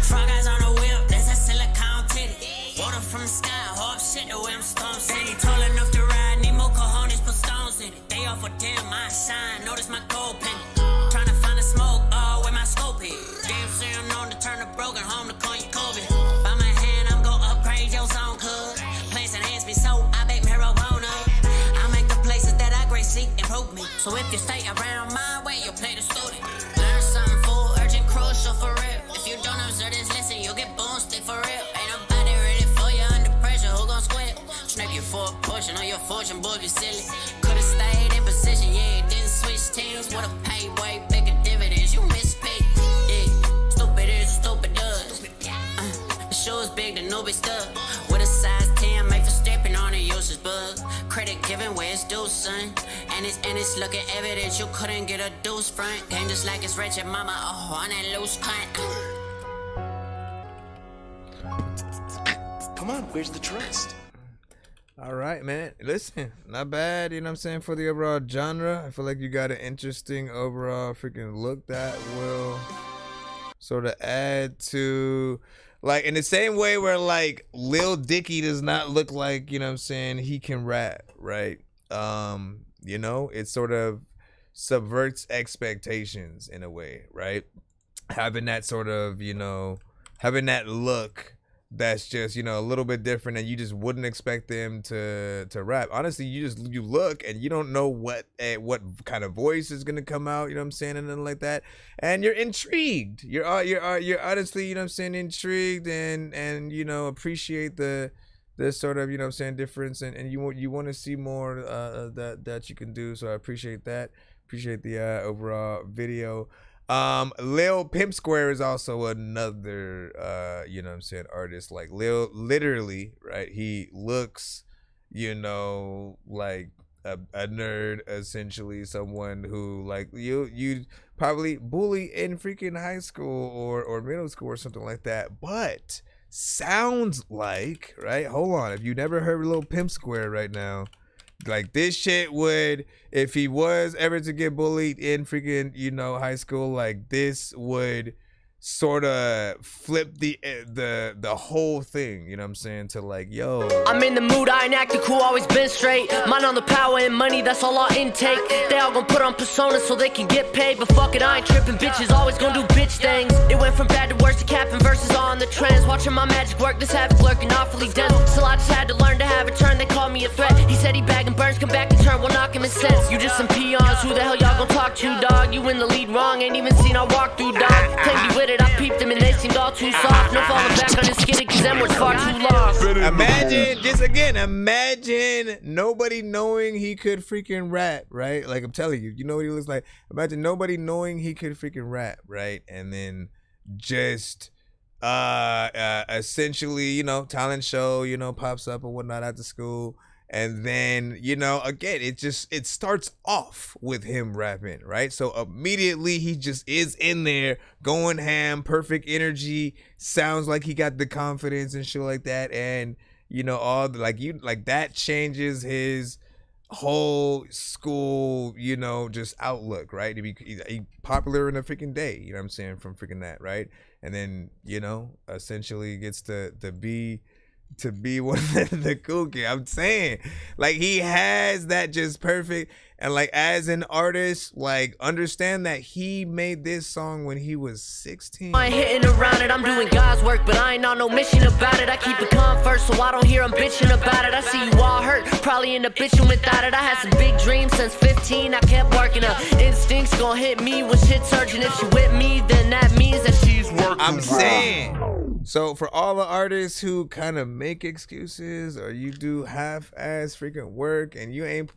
front guys on the whip, that's a silicone titty. Water from the sky, hop shit, the way I'm stones. They ain't tall enough to ride, need more cojones, put stones in it. They all off with them, my sign. Notice my gold pen. Tryna find a smoke, oh, where my scope is. Damn, say I'm known to turn a broken home to call you COVID. By my hand, I'm gon' upgrade your song, cuz. Plants enhance me, so I bake marijuana. I make the places that I grace seek improve me. So if you stay around my way, you'll play the student. Learn something full, urgent, crucial for real. If you don't observe this, listen, you'll get boosted for real. Ain't nobody ready for you under pressure, who gon' square? Snap you for a portion on your fortune, boy, you silly. Could've stayed in position, yeah, didn't switch teams. Would've paid way bigger dividends, you mispicked. Yeah, stupid is, stupid does. The shoe's big, the newbie stuck. With a size 10, made for stepping on a useless bug. Credit given where it's due, son. And it's looking evident you couldn't get a deuce front. Game just like it's wretched mama, oh, on that loose cunt. Come on, where's the trust? All right, man. Listen, not bad, you know what I'm saying, for the overall genre. I feel like you got an interesting overall freaking look that will sort of add to, like, in the same way where, like, Lil Dicky does not look like, you know what I'm saying, he can rap, right? You know, it sort of subverts expectations in a way, right? Having that sort of, you know, having that look that's just, you know, a little bit different and you just wouldn't expect them to rap. Honestly, you look and you don't know what kind of voice is gonna come out, you know what I'm saying, and nothing like that. And you're intrigued. You're honestly, you know what I'm saying, intrigued and you know, appreciate the sort of, you know what I'm saying, difference and you want to see more that you can do. So I appreciate that. Appreciate the overall video. Lil Pimp Square is also another you know what I'm saying, artist. Like Lil, literally, right, he looks, you know, like a nerd, essentially, someone who, like, you probably bully in freaking high school or middle school or something like that, but sounds like, right, hold on, if you never heard Lil Pimp Square right now, like, this shit would, if he was ever to get bullied in freaking, you know, high school, like, this would sort of flip the whole thing, you know what I'm saying, to like, yo, I'm in the mood, I ain't acting cool, always been straight. Mine on the power and money, that's all I intake. They all gon' put on personas so they can get paid, but fuck it, I ain't tripping, bitches always gon' do bitch things. It went from bad to worse to capping verses on the trends. Watching my magic work, this havoc lurking awfully dense. Still I just had to learn to have a turn, they call me a threat. He said he bagging burns, come back and turn, we'll knock him in sense. You just some peons, who the hell y'all gon' talk to, dog? You in the lead wrong, ain't even seen I walk through, dog. Can't be with it, I peeped them and they seemed all too soft. No falling back on his skinny cause them words far too lost. Imagine, just again, imagine nobody knowing he could freaking rap, right? Like, I'm telling you, you know what he looks like? Imagine nobody knowing he could freaking rap, right? And then just essentially, you know, talent show, you know, pops up or whatnot after school. And then, you know, again, it starts off with him rapping, right? So immediately he just is in there going ham, perfect energy, sounds like he got the confidence and shit like that. And, you know, all like that changes his whole school, you know, just outlook, right? He popular in a freaking day, you know what I'm saying, from freaking that, right? And then, you know, essentially gets to be one of the cool kids. I'm saying, like, he has that just perfect. And like, as an artist, like, understand that he made this song when he was 16. I ain't hitting around it, I'm doing God's work, but I ain't on no mission about it. I keep it calm first, so I don't hear him bitching about it. I see you all hurt, probably end up bitching without it. I had some big dreams since 15, I kept working up. Instincts gon' hit me when shit's urgent. If she with me, then that means that she's working. I'm saying, so for all the artists who kind of make excuses or you do half-ass freaking work and you ain't,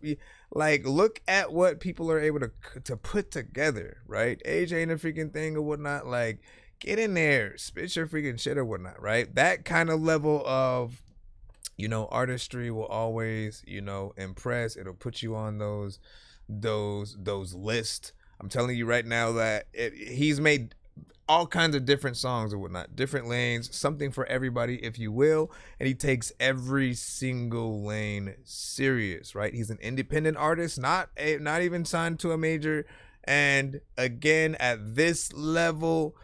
like, look at what people are able to put together, right? Age ain't a freaking thing or whatnot. Like, get in there, spit your freaking shit or whatnot, right? That kind of level of, you know, artistry will always, you know, impress. It'll put you on those lists. I'm telling you right now that he's made all kinds of different songs or whatnot, different lanes, something for everybody, if you will. And he takes every single lane serious, right? He's an independent artist, not even signed to a major. And again, at this level,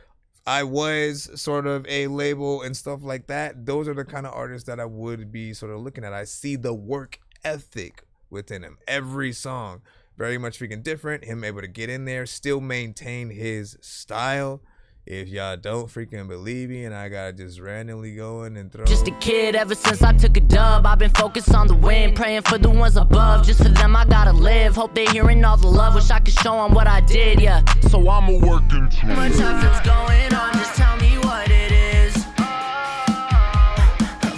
I was sort of a label and stuff like that. Those are the kind of artists that I would be sort of looking at. I see the work ethic within him. Every song very much freaking different. Him able to get in there, still maintain his style. If y'all don't freaking believe me and I gotta just randomly go in and throw. Just a kid ever since I took a dub. I've been focused on the win, praying for the ones above. Just for them I gotta live. Hope they hearing all the love. Wish I could show them what I did, yeah. So I'm a working too much effort going on, just tell me what it is.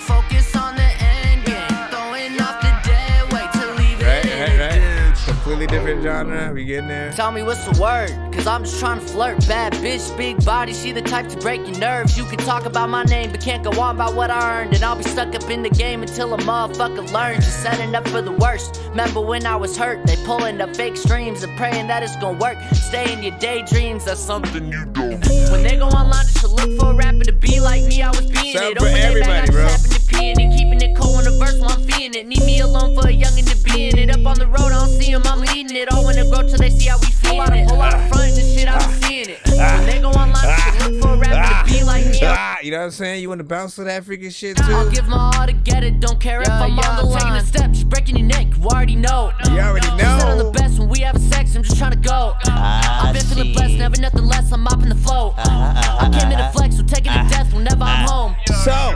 Focus on the end game, throwing off the dead weight to leave it. Right. Completely different genre. We getting there. Tell me what's the word, cause I'm just trying to flirt. Bad bitch, big body, she the type to break your nerves. You can talk about my name, but can't go on about what I earned. And I'll be stuck up in the game until a motherfucker learns. Just setting up for the worst. Remember when I was hurt, they pulling up fake streams and praying that it's gonna work. Stay in your daydreams, that's something you don't do. When they go online, just to look for a rapper to be like me, I was being Shout it. for Open their everybody, bag, I bro. just happen to pee in it. Keeping it cold on the verse while I'm feeling it. Need me alone for a youngin' to be in it. Up on the road, I don't see him, I'm leading it. All when it grow till they see how we feel it. Whole lot of front and shit, I'm seeing it. When they go online, just to look for a rapper to be like me. You know what I'm saying? You want to bounce to that freaking shit too? I'll give my all to get it, don't care if I'm on the line. Taking a step, just breaking your neck, you already know. You already know. Said I'm the best when we having sex, I'm just trying to go. I've been feeling blessed, never nothing less, I'm mopping the flow. I came in to flex, so taking a death whenever I'm home. So,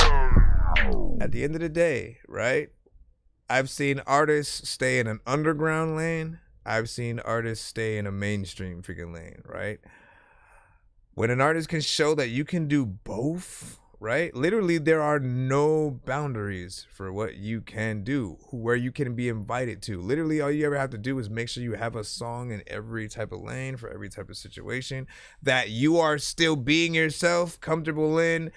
at the end of the day, right? I've seen artists stay in an underground lane. I've seen artists stay in a mainstream freaking lane, right? When an artist can show that you can do both, right? Literally, there are no boundaries for what you can do, where you can be invited to. Literally, all you ever have to do is make sure you have a song in every type of lane for every type of situation that you are still being yourself, comfortable in,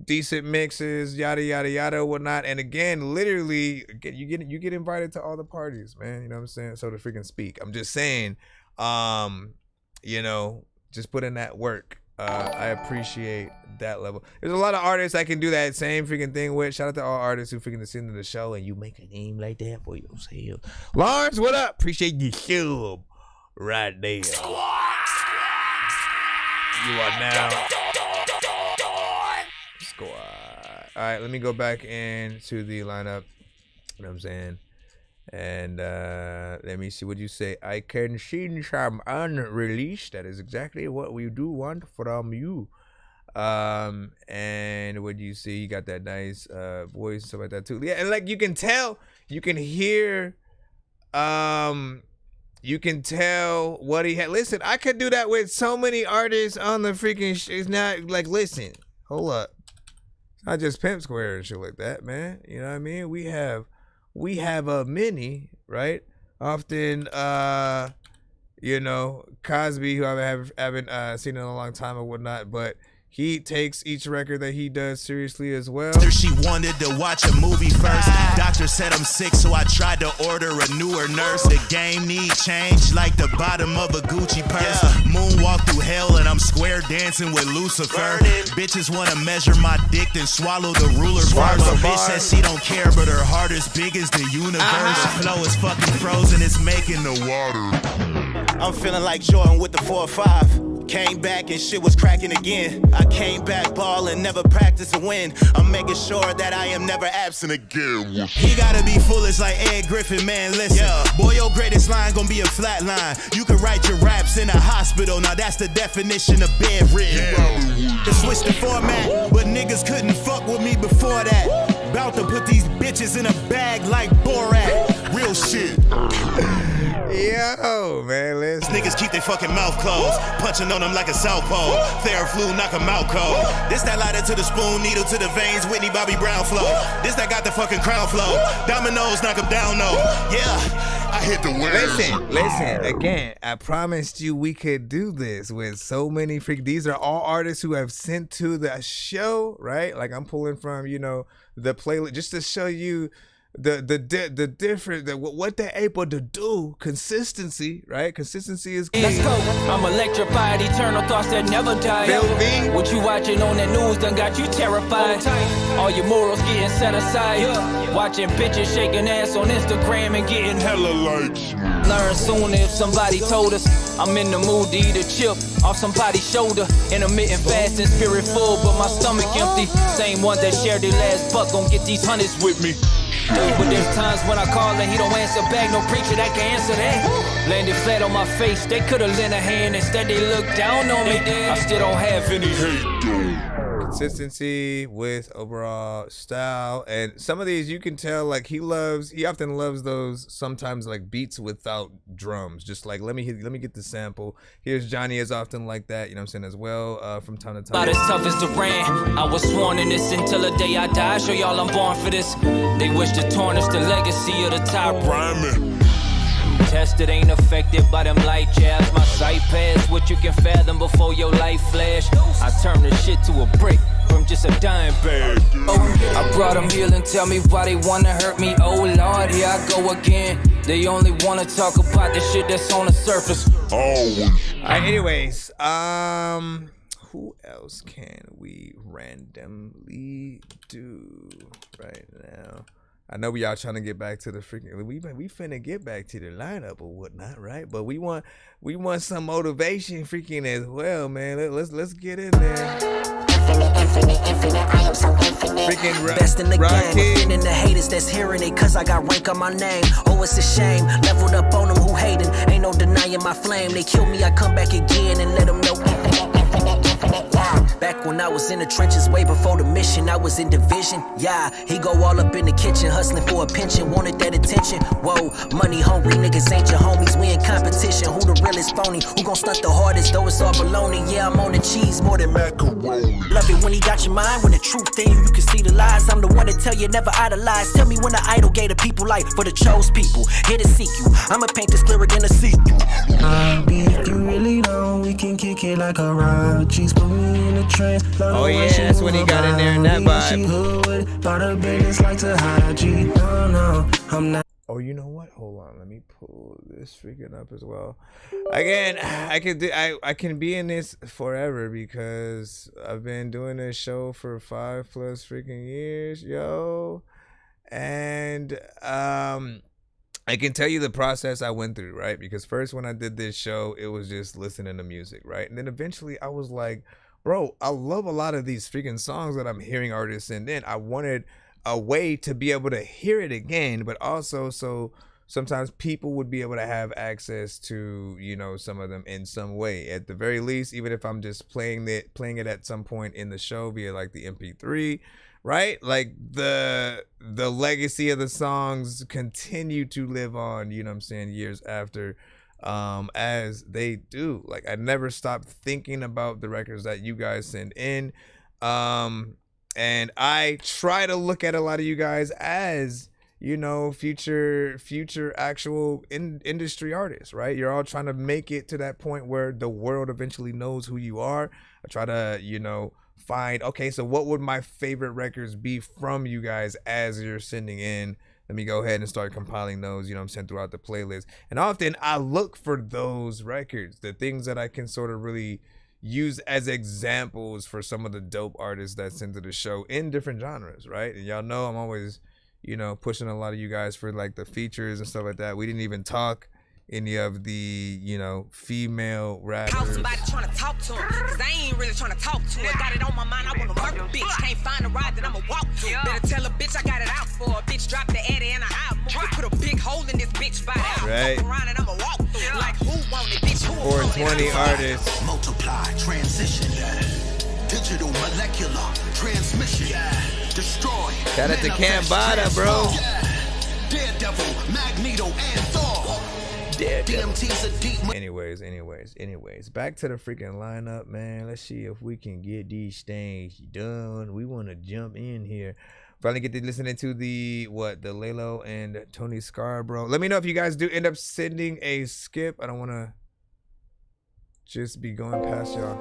decent mixes, yada yada yada, whatnot. And again, literally, you get invited to all the parties, man. You know what I'm saying? So to freaking speak, I'm just saying, you know, just put in that work. I appreciate that level. There's a lot of artists I can do that same freaking thing with. Shout out to all artists who freaking listen to the show and you make a name like that for yourself. Lawrence, what up? Appreciate your sub right there. You are now squad. All right, let me go back into the lineup. You know what I'm saying? And let me see what you say. I can see some unreleased. That is exactly what we do want from you. And what you see, you got that nice voice and stuff like that too. Yeah, and like you can tell, you can hear, you can tell what he had. Listen, I could do that with so many artists on the freaking it's not like, listen, hold up. It's not just Pimp Square and shit like that, man. You know what I mean? We have a mini, right? Often, you know, Cosby, who I haven't seen in a long time or whatnot, but he takes each record that he does seriously as well. She wanted to watch a movie first. Doctor said I'm sick, so I tried to order a newer nurse. The game need change like the bottom of a Gucci purse. Moonwalk through hell and I'm square dancing with Lucifer. Bitches want to measure my dick then swallow the ruler first. My bitch says she don't care, but her heart is big as the universe. Flow is fucking frozen, it's making the water. I'm feeling like Jordan with the 4-5. Came back and shit was cracking again. I came back ballin', never practice to win. I'm making sure that I am never absent again. He gotta be foolish like Ed Griffin, man, listen. Boy, your greatest line gon' be a flat line. You can write your raps in a hospital, now that's the definition of bedridden. To switch the format, but niggas couldn't fuck with me before that. About to put these bitches in a bag like Borat. Real shit. Yo, man, listen. These niggas keep their fucking mouth closed, punching on them like a southpaw. Theraflu, knock 'em out cold. This that lighter to the spoon, needle to the veins, Whitney Bobby Brown flow. This that got the fucking crown flow. Dominoes, knock 'em down, no. Yeah, I hit the wave. Listen, again, I promised you we could do this with so many these are all artists who have sent to the show, right? Like I'm pulling from, you know, the playlist just to show you the different what they're able to do. Consistency, right? Consistency is key. Let's go. I'm electrified, eternal thoughts that never die. What you watching on that news done got you terrified. All your morals getting set aside. Watching bitches shaking ass on Instagram and getting hella likes. Learn soon if somebody told us. I'm in the mood to eat a chip off somebody's shoulder. Intermittent fasting, spirit full, but my stomach empty. Same ones that shared their last buck gon' get these hundreds with me. But there's times when I call and he don't answer back. No preacher that can answer that. Landed flat on my face. They could've lent a hand. Instead they looked down on me. I still don't have any hate. Consistency with overall style, and some of these you can tell like he often loves those sometimes like beats without drums, just like let me get the sample. Here's Johnny is often like that, you know what I'm saying, as well, from time to time. About as tough as Duran, I was sworn in this until the day I die. Show y'all I'm born for this. They wish to tarnish the legacy of the top rhyming. Tested ain't affected by them light jabs. My sight past what you can fathom before your life flash. I turn the shit to a brick from just a dime bag. I brought them here and tell me why they wanna hurt me. Oh Lord, here I go again. They only wanna talk about the shit that's on the surface. Alright, anyways, who else can we randomly do right now? I know we all trying to get back to the freaking. We finna get back to the lineup or whatnot, right? But we want some motivation, freaking as well, man. Let's get in there. Freaking best in the game, and the haters that's hearing it, cause I got rank on my name. Oh, it's a shame. Leveled up on them who hating. Ain't no denying my flame. They kill me, I come back again and let them know. Back when I was in the trenches, way before the mission, I was in division. Yeah, he go all up in the kitchen, hustling for a pension, wanted that attention. Whoa, money hungry niggas ain't your homies. We in competition. Who the realest phony? Who gon' stunt the hardest? Though it's all baloney. Yeah, I'm on the cheese more than macaroni. Love it when he got your mind, when the truth in you can see the lies. I'm the one to tell you never idolize. Tell me when the idol gave the people life for the chose people. Here to seek you. I'ma paint this lyric in a sequel. If you really know, we can kick it like a rod. Cheese put me in a trance. Oh yeah, that's when he got in there in that vibe. Oh, you know what? Hold on, let me pull this freaking up as well. Again, I can be in this forever because I've been doing this show for 5+ freaking years, yo. And I can tell you the process I went through, right? Because first when I did this show, it was just listening to music, right? And then eventually I was like, bro, I love a lot of these freaking songs that I'm hearing artists send in. I wanted a way to be able to hear it again, but also so sometimes people would be able to have access to, you know, some of them in some way. At the very least, even if I'm just playing it at some point in the show via like the MP3, right? Like the legacy of the songs continue to live on, you know what I'm saying, years after. As they do. Like I never stop thinking about the records that you guys send in, and I try to look at a lot of you guys as, you know, future actual industry artists, right? You're all trying to make it to that point where the world eventually knows who you are. I try to, you know, find, okay, so what would my favorite records be from you guys as you're sending in. Let me go ahead and start compiling those, you know what I'm saying, throughout the playlist. And often I look for those records, the things that I can sort of really use as examples for some of the dope artists that send to the show in different genres, right? And y'all know I'm always, you know, pushing a lot of you guys for like the features and stuff like that. We didn't even talk any of the, you know, female rappers. Call somebody trying to talk to him, cause I ain't really trying to talk to her. Got it on my mind, I wanna murder a bitch. Can't find a ride that I'ma walk to. Better tell a bitch I got it out for. A bitch drop the Eddie and I move. Put a big hole in this bitch body. Right. Around and I'ma walk through. Like who want it, bitch? Who 420 artists. Multiply, transition. Digital, molecular, transmission. Destroy. Shout out to Cambada, bro. Daredevil, Magneto, and Thor. Anyways, back to the freaking lineup, man. Let's see if we can get these things done. We want to jump in here. Finally get to listening to the Lalo and Tony Scarborough. Let me know if you guys do end up sending a skip. I don't want to just be going past y'all.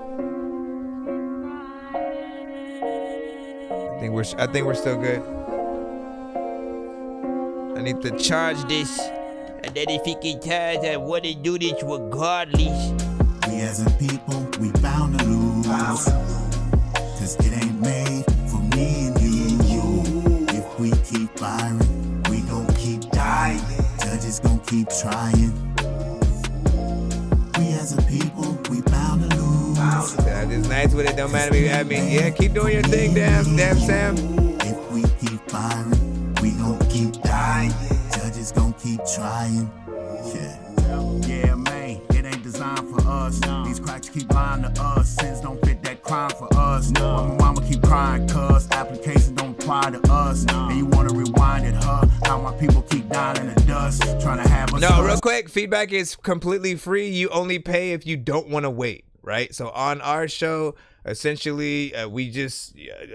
I think we're still good. I need to charge this. And then if he can tell that what they do this regardless. We as a people, we bound to lose. Cause it ain't made for me and you. If we keep firing, we gon' keep dying. Judges gon' keep trying. We as a people, we bound to lose. It's nice with it, don't matter. Yeah, keep doing your thing, damn Sam. If we keep firing, we gon' keep keep dying. Judges gon' keep trying. Yeah, man, it ain't designed for us. These cracks keep lying to us. Sins don't fit that crime for us. My mama keep crying cause applications don't apply to us. And you wanna rewind it, huh? How my people keep dying in the dust, trying to have us. No, real quick, feedback is completely free. You only pay if you don't want to wait, right? So on our show, essentially, we just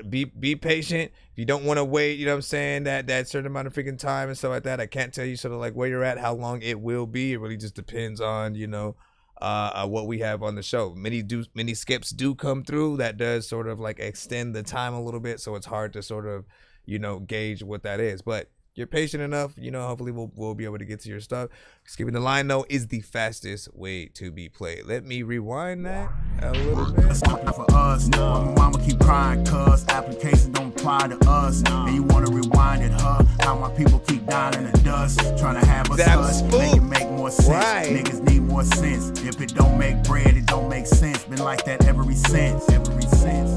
be patient. If you don't want to wait, you know what I'm saying, that certain amount of freaking time and stuff like that, I can't tell you sort of like where you're at, how long it will be. It really just depends on, you know, what we have on the show. Many skips do come through. That does sort of like extend the time a little bit, so it's hard to sort of, you know, gauge what that is. But you're patient enough, you know, hopefully we'll be able to get to your stuff. Skipping the line, though, is the fastest way to be played. Let me rewind that a little bit. It's not for us. My mama keep crying cause applications don't apply to us. And you wanna rewind it, huh? How my people keep dying in the dust, trying to have us us. Make it make more sense. Right. Niggas need more sense. If it don't make bread, it don't make sense. Been like that ever since.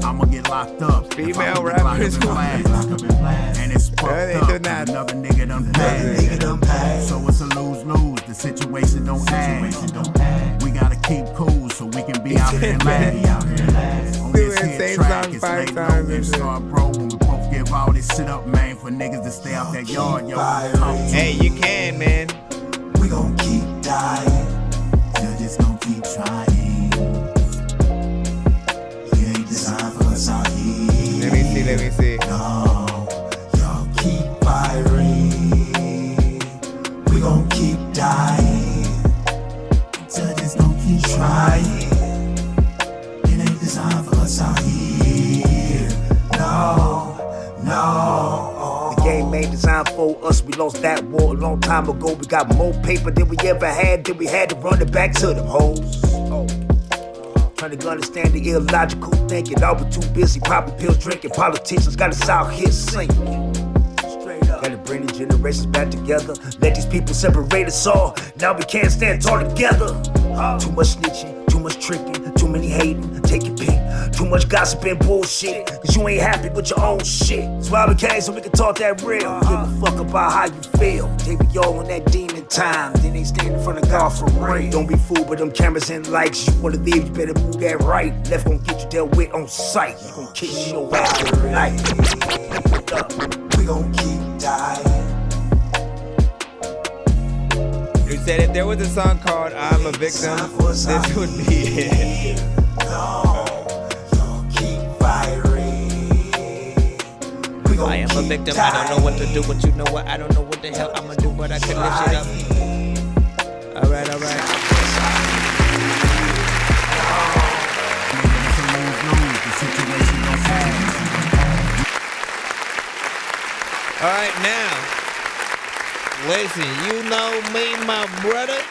I'ma get locked up. Female rappers and it's fucked up. Another nigga done passed. So it's a lose-lose. The situation don't add. We gotta keep cool so we can be out here and laugh. On this hit track, it's late low and start bro. When we both give all this shit up, man, for niggas to stay out that yard, yo. Hey, you can, man. We gon' keep dying. Judges gon' keep trying. It ain't designed for us out here. Let me see. No, y'all keep firing. We gon' keep dying. Judges gon' keep trying. It ain't designed for us out here. No. The game ain't designed for us. We lost that war a long time ago. We got more paper than we ever had. Then we had to run it back to them hoes. Trying to understand the illogical thinking. All we too busy popping pills, drinking. Politicians got us out here singing. Gotta bring the generations back together. Let these people separate us all. Now we can't stand tall together. Too much snitching, too much tricking, too many hating. Take your pick. Too much gossip and bullshit. Cause you ain't happy with your own shit. That's why we came so we can talk that real. Give a fuck about how you feel. They be all in that demon time. Then they stand in front of God for real. Don't be fooled by them cameras and lights. You wanna leave, you better move that right. Left gon' get you dealt with on sight. You gon' kick your ass to the light. We gon' keep dying. You said if there was a song called I'm a Victim, this would be it. I am a victim, I don't know what to do, but you know what? I don't know what the hell I'ma do, but I can lift it up. Alright. Alright, now, listen, you know me, my brother.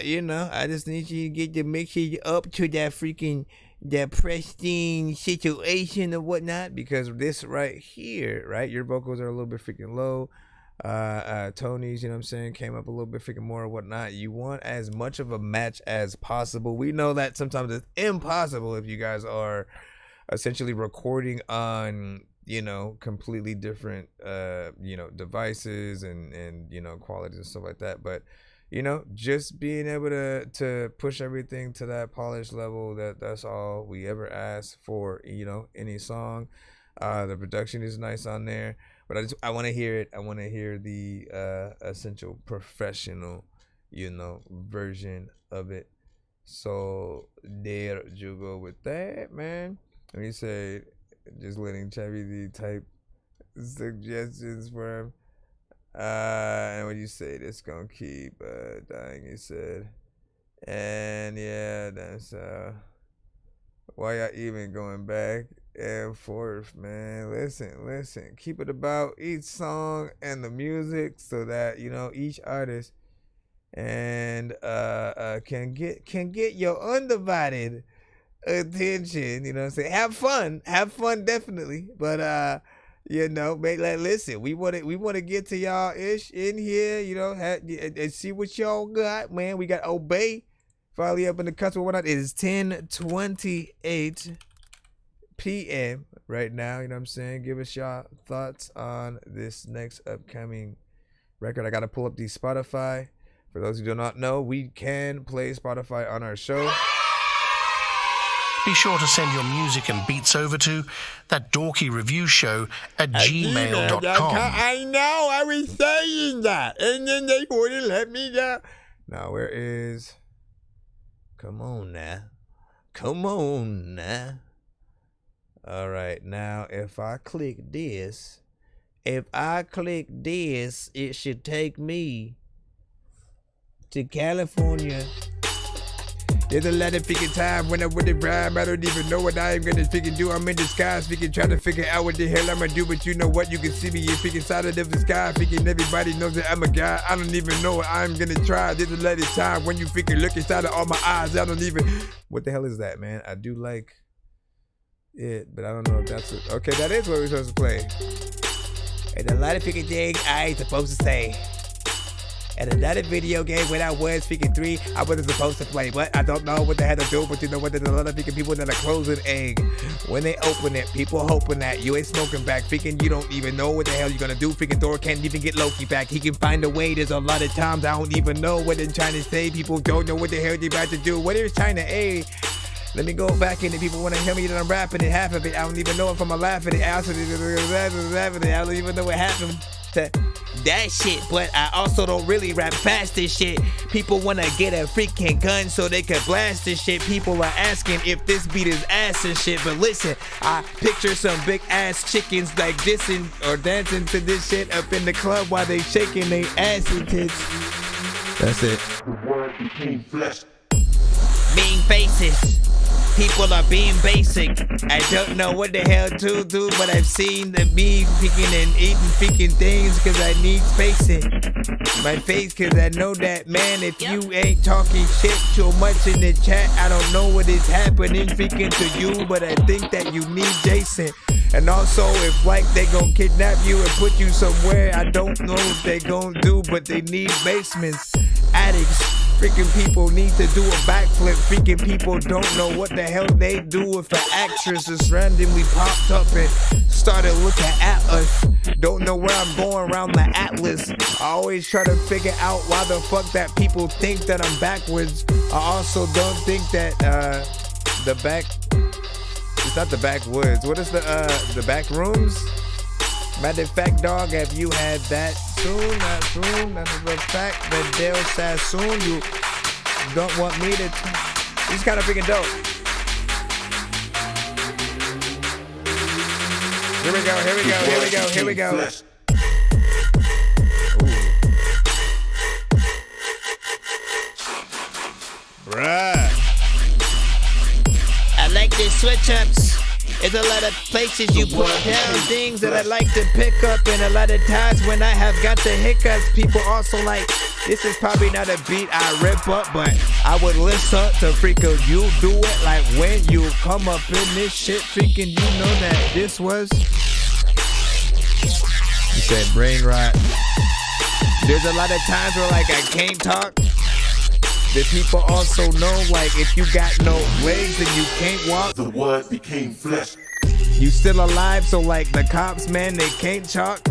You know, I just need you to get the mixage up to that pristine situation or whatnot, because this right here, right, your vocals are a little bit freaking low. Tony's, you know what I'm saying, came up a little bit freaking more or whatnot. You want as much of a match as possible. We know that sometimes it's impossible if you guys are essentially recording on, you know, completely different you know, devices and you know, qualities and stuff like that. But you know, just being able to push everything to that polished level, that's all we ever ask for, you know, any song. The production is nice on there, but I want to hear it. I want to hear the essential professional, you know, version of it. So there you go with that, man. Let me say, just letting ChatGPT type suggestions for him. And what you say, this gonna keep dying, you said. And yeah, that's why y'all even going back and forth, man. Listen, keep it about each song and the music, so that, you know, each artist and can get your undivided attention, you know what I'm saying? Have fun definitely, but you know, listen, we want to get to y'all ish in here, you know, and see what y'all got, man. We got Obey finally up in the cusp or whatnot. It is 10:28 p.m. right now. You know what I'm saying? Give us your thoughts on this next upcoming record. I got to pull up the Spotify. For those who do not know, we can play Spotify on our show. Be sure to send your music and beats over to ThatDorkyReviewShow at gmail.com. I know, I was saying that, and then they wouldn't let me go. Now, where is... Come on now. Come on now. All right, now, if I click this, it should take me to California. There's a lot of freaking time when I would have rhyme. I don't even know what I am gonna freaking do. I'm in disguise, freaking trying to figure out what the hell I'm gonna do. But you know what? You can see me in freaking side of the sky. Freaking everybody knows that I'm a guy. I don't even know what I'm gonna try. There's a lot of time when you freaking look inside of all my eyes. I don't even. What the hell is that, man? I do like it, but I don't know if that's it. Okay, that is what we're supposed to play. And a lot of freaking things I ain't supposed to say. And another video game when I was freaking 3, I wasn't supposed to play, but I don't know what the hell to do. But you know what? There's a lot of freaking people that are closing egg. When they open it, people hoping that you ain't smoking back. Freaking you don't even know what the hell you're gonna do. Freaking Thor can't even get Loki back. He can find a way. There's a lot of times I don't even know what they're trying to say. People don't know what the hell they're about to do. What is China A? Let me go back in and people want to hear me that I'm rapping it. Half of it, I don't even know if I'm laughing it. I don't even know what happened to that shit, but I also don't really rap fast this shit. People want to get a freaking gun so they can blast this shit. People are asking if this beat is ass and shit, but listen, I picture some big ass chickens like dissing or dancing to this shit up in the club while they shaking their ass and tits. That's it. The word became flesh. Mean faces. People are being basic. I don't know what the hell to do, but I've seen the me picking and eating freaking things cause I need spacing my face cause I know that, man, if you ain't talking shit too much in the chat, I don't know what is happening freaking to you, but I think that you need Jason. And also, if like they gon' kidnap you and put you somewhere, I don't know what they gon' do, but they need basements, attics. Freaking people need to do a backflip. Freaking people don't know what the hell they do if an actress just randomly popped up and started looking at us. Don't know where I'm going around the atlas. I always try to figure out why the fuck that people think that I'm backwards. I also don't think that the back... It's not the backwoods. What is the back rooms? Matter of fact, dog, have you had that soon? Not soon. Matter of fact, that they'll say soon. You don't want me to. This is kind of freaking dope. Here we go. Here we go. Here we go. Here we go. Bruh. I like the switch ups. There's a lot of places you put down things that I like to pick up, and a lot of times when I have got the hiccups, people also like, this is probably not a beat I rip up, but I would listen to freaking you do it like when you come up in this shit, freaking you know that this was, you said brain rot. There's a lot of times where like I can't talk. The people also know, like, if you got no legs and you can't walk, the word became flesh. You still alive, so like the cops, man, they can't chalk.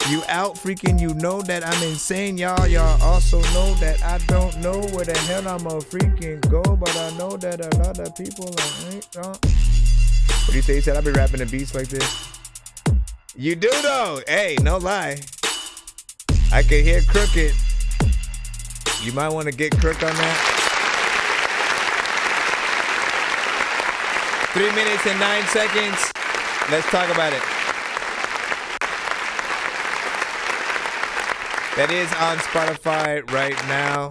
You out freaking, you know that I'm insane, y'all. Y'all also know that I don't know where the hell I'ma freaking go, but I know that a lot of people like, what do you say? He said I be rapping the beats like this. You do though. Hey, no lie. I can hear crooked. You might want to get crook on that. 3 minutes and 9 seconds. Let's talk about it. That is on Spotify right now.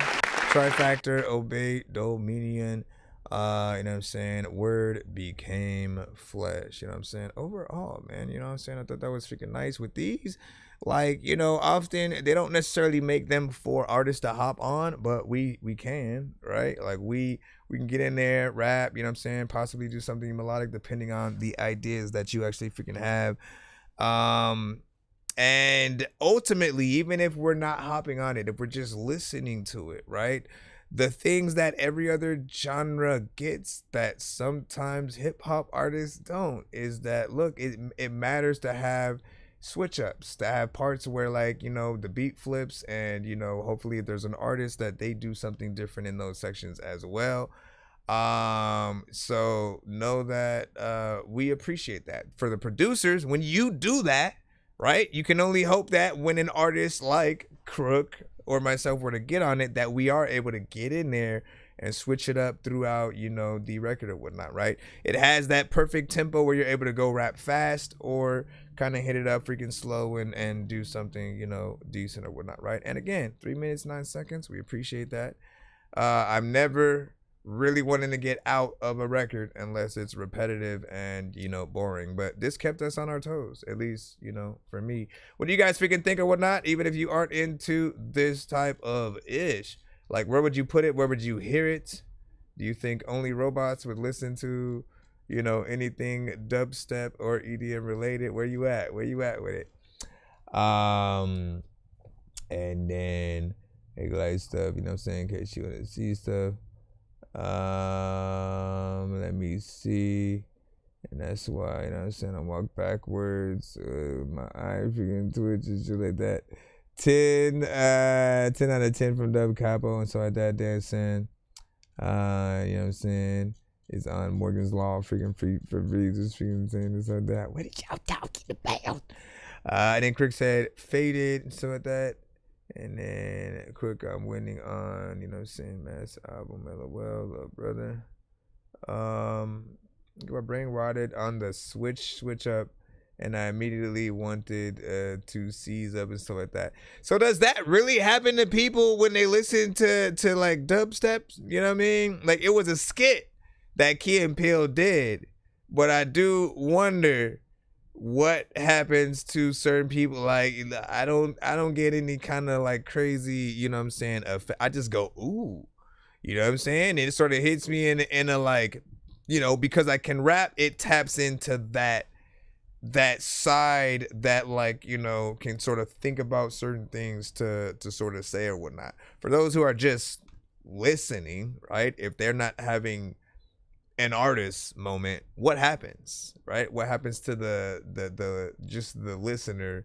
Trifactor, Obey, Dominion. You know what I'm saying? Word became flesh. You know what I'm saying? Overall, man, you know what I'm saying? I thought that was freaking nice with these. Like, you know, often they don't necessarily make them for artists to hop on, but we can, right? Like we can get in there, rap, you know what I'm saying? Possibly do something melodic depending on the ideas that you actually freaking have. And ultimately, even if we're not hopping on it, if we're just listening to it, right? the things that every other genre gets that sometimes hip-hop artists don't is that, look, it matters to have switch ups, to have parts where, like, you know, the beat flips, and, you know, hopefully if there's an artist that they do something different in those sections as well. So know that we appreciate that. For the producers, when you do that, right, you can only hope that when an artist like Crook or myself were to get on it, that we are able to get in there and switch it up throughout, you know, the record or whatnot, right? It has that perfect tempo where you're able to go rap fast or kind of hit it up freaking slow and do something, you know, decent or whatnot, right? And again, 3 minutes, 9 seconds. We appreciate that. I'm never really wanting to get out of a record unless it's repetitive and, you know, boring, but this kept us on our toes, at least, you know, for me. What do you guys freaking think or whatnot? Even if you aren't into this type of ish, like, where would you put it? Where would you hear it? Do you think only robots would listen to, you know, anything dubstep or EDM related? Where you at with it? And then like stuff, you know what I'm saying, in case you want to see stuff. Let me see. And that's why, you know what I'm saying, I walk backwards, my eye freaking twitches, shit like that. 10 out of 10 from Dub Capo, and so I that dancing. You know what I'm saying? It's on Morgan's Law, freaking free for free, just freaking saying this or that. What did y'all talking about? And then Crick said faded and stuff like that. And then Quick, I'm winning on, you know what I'm saying, Mass album, LOL, little brother. My brain rotted on the switch up, and I immediately wanted to seize up and stuff like that. So does that really happen to people when they listen to like dubstep? You know what I mean? Like, it was a skit that Key and Peele did, but I do wonder what happens to certain people. Like, I don't get any kind of like crazy, you know what I'm saying, effect. I just go, ooh, you know what I'm saying? And it sort of hits me in a like, you know, because I can rap, it taps into that side that, like, you know, can sort of think about certain things to sort of say or whatnot. For those who are just listening, right, if they're not having an artist moment, what happens, right? What happens to the just the listener,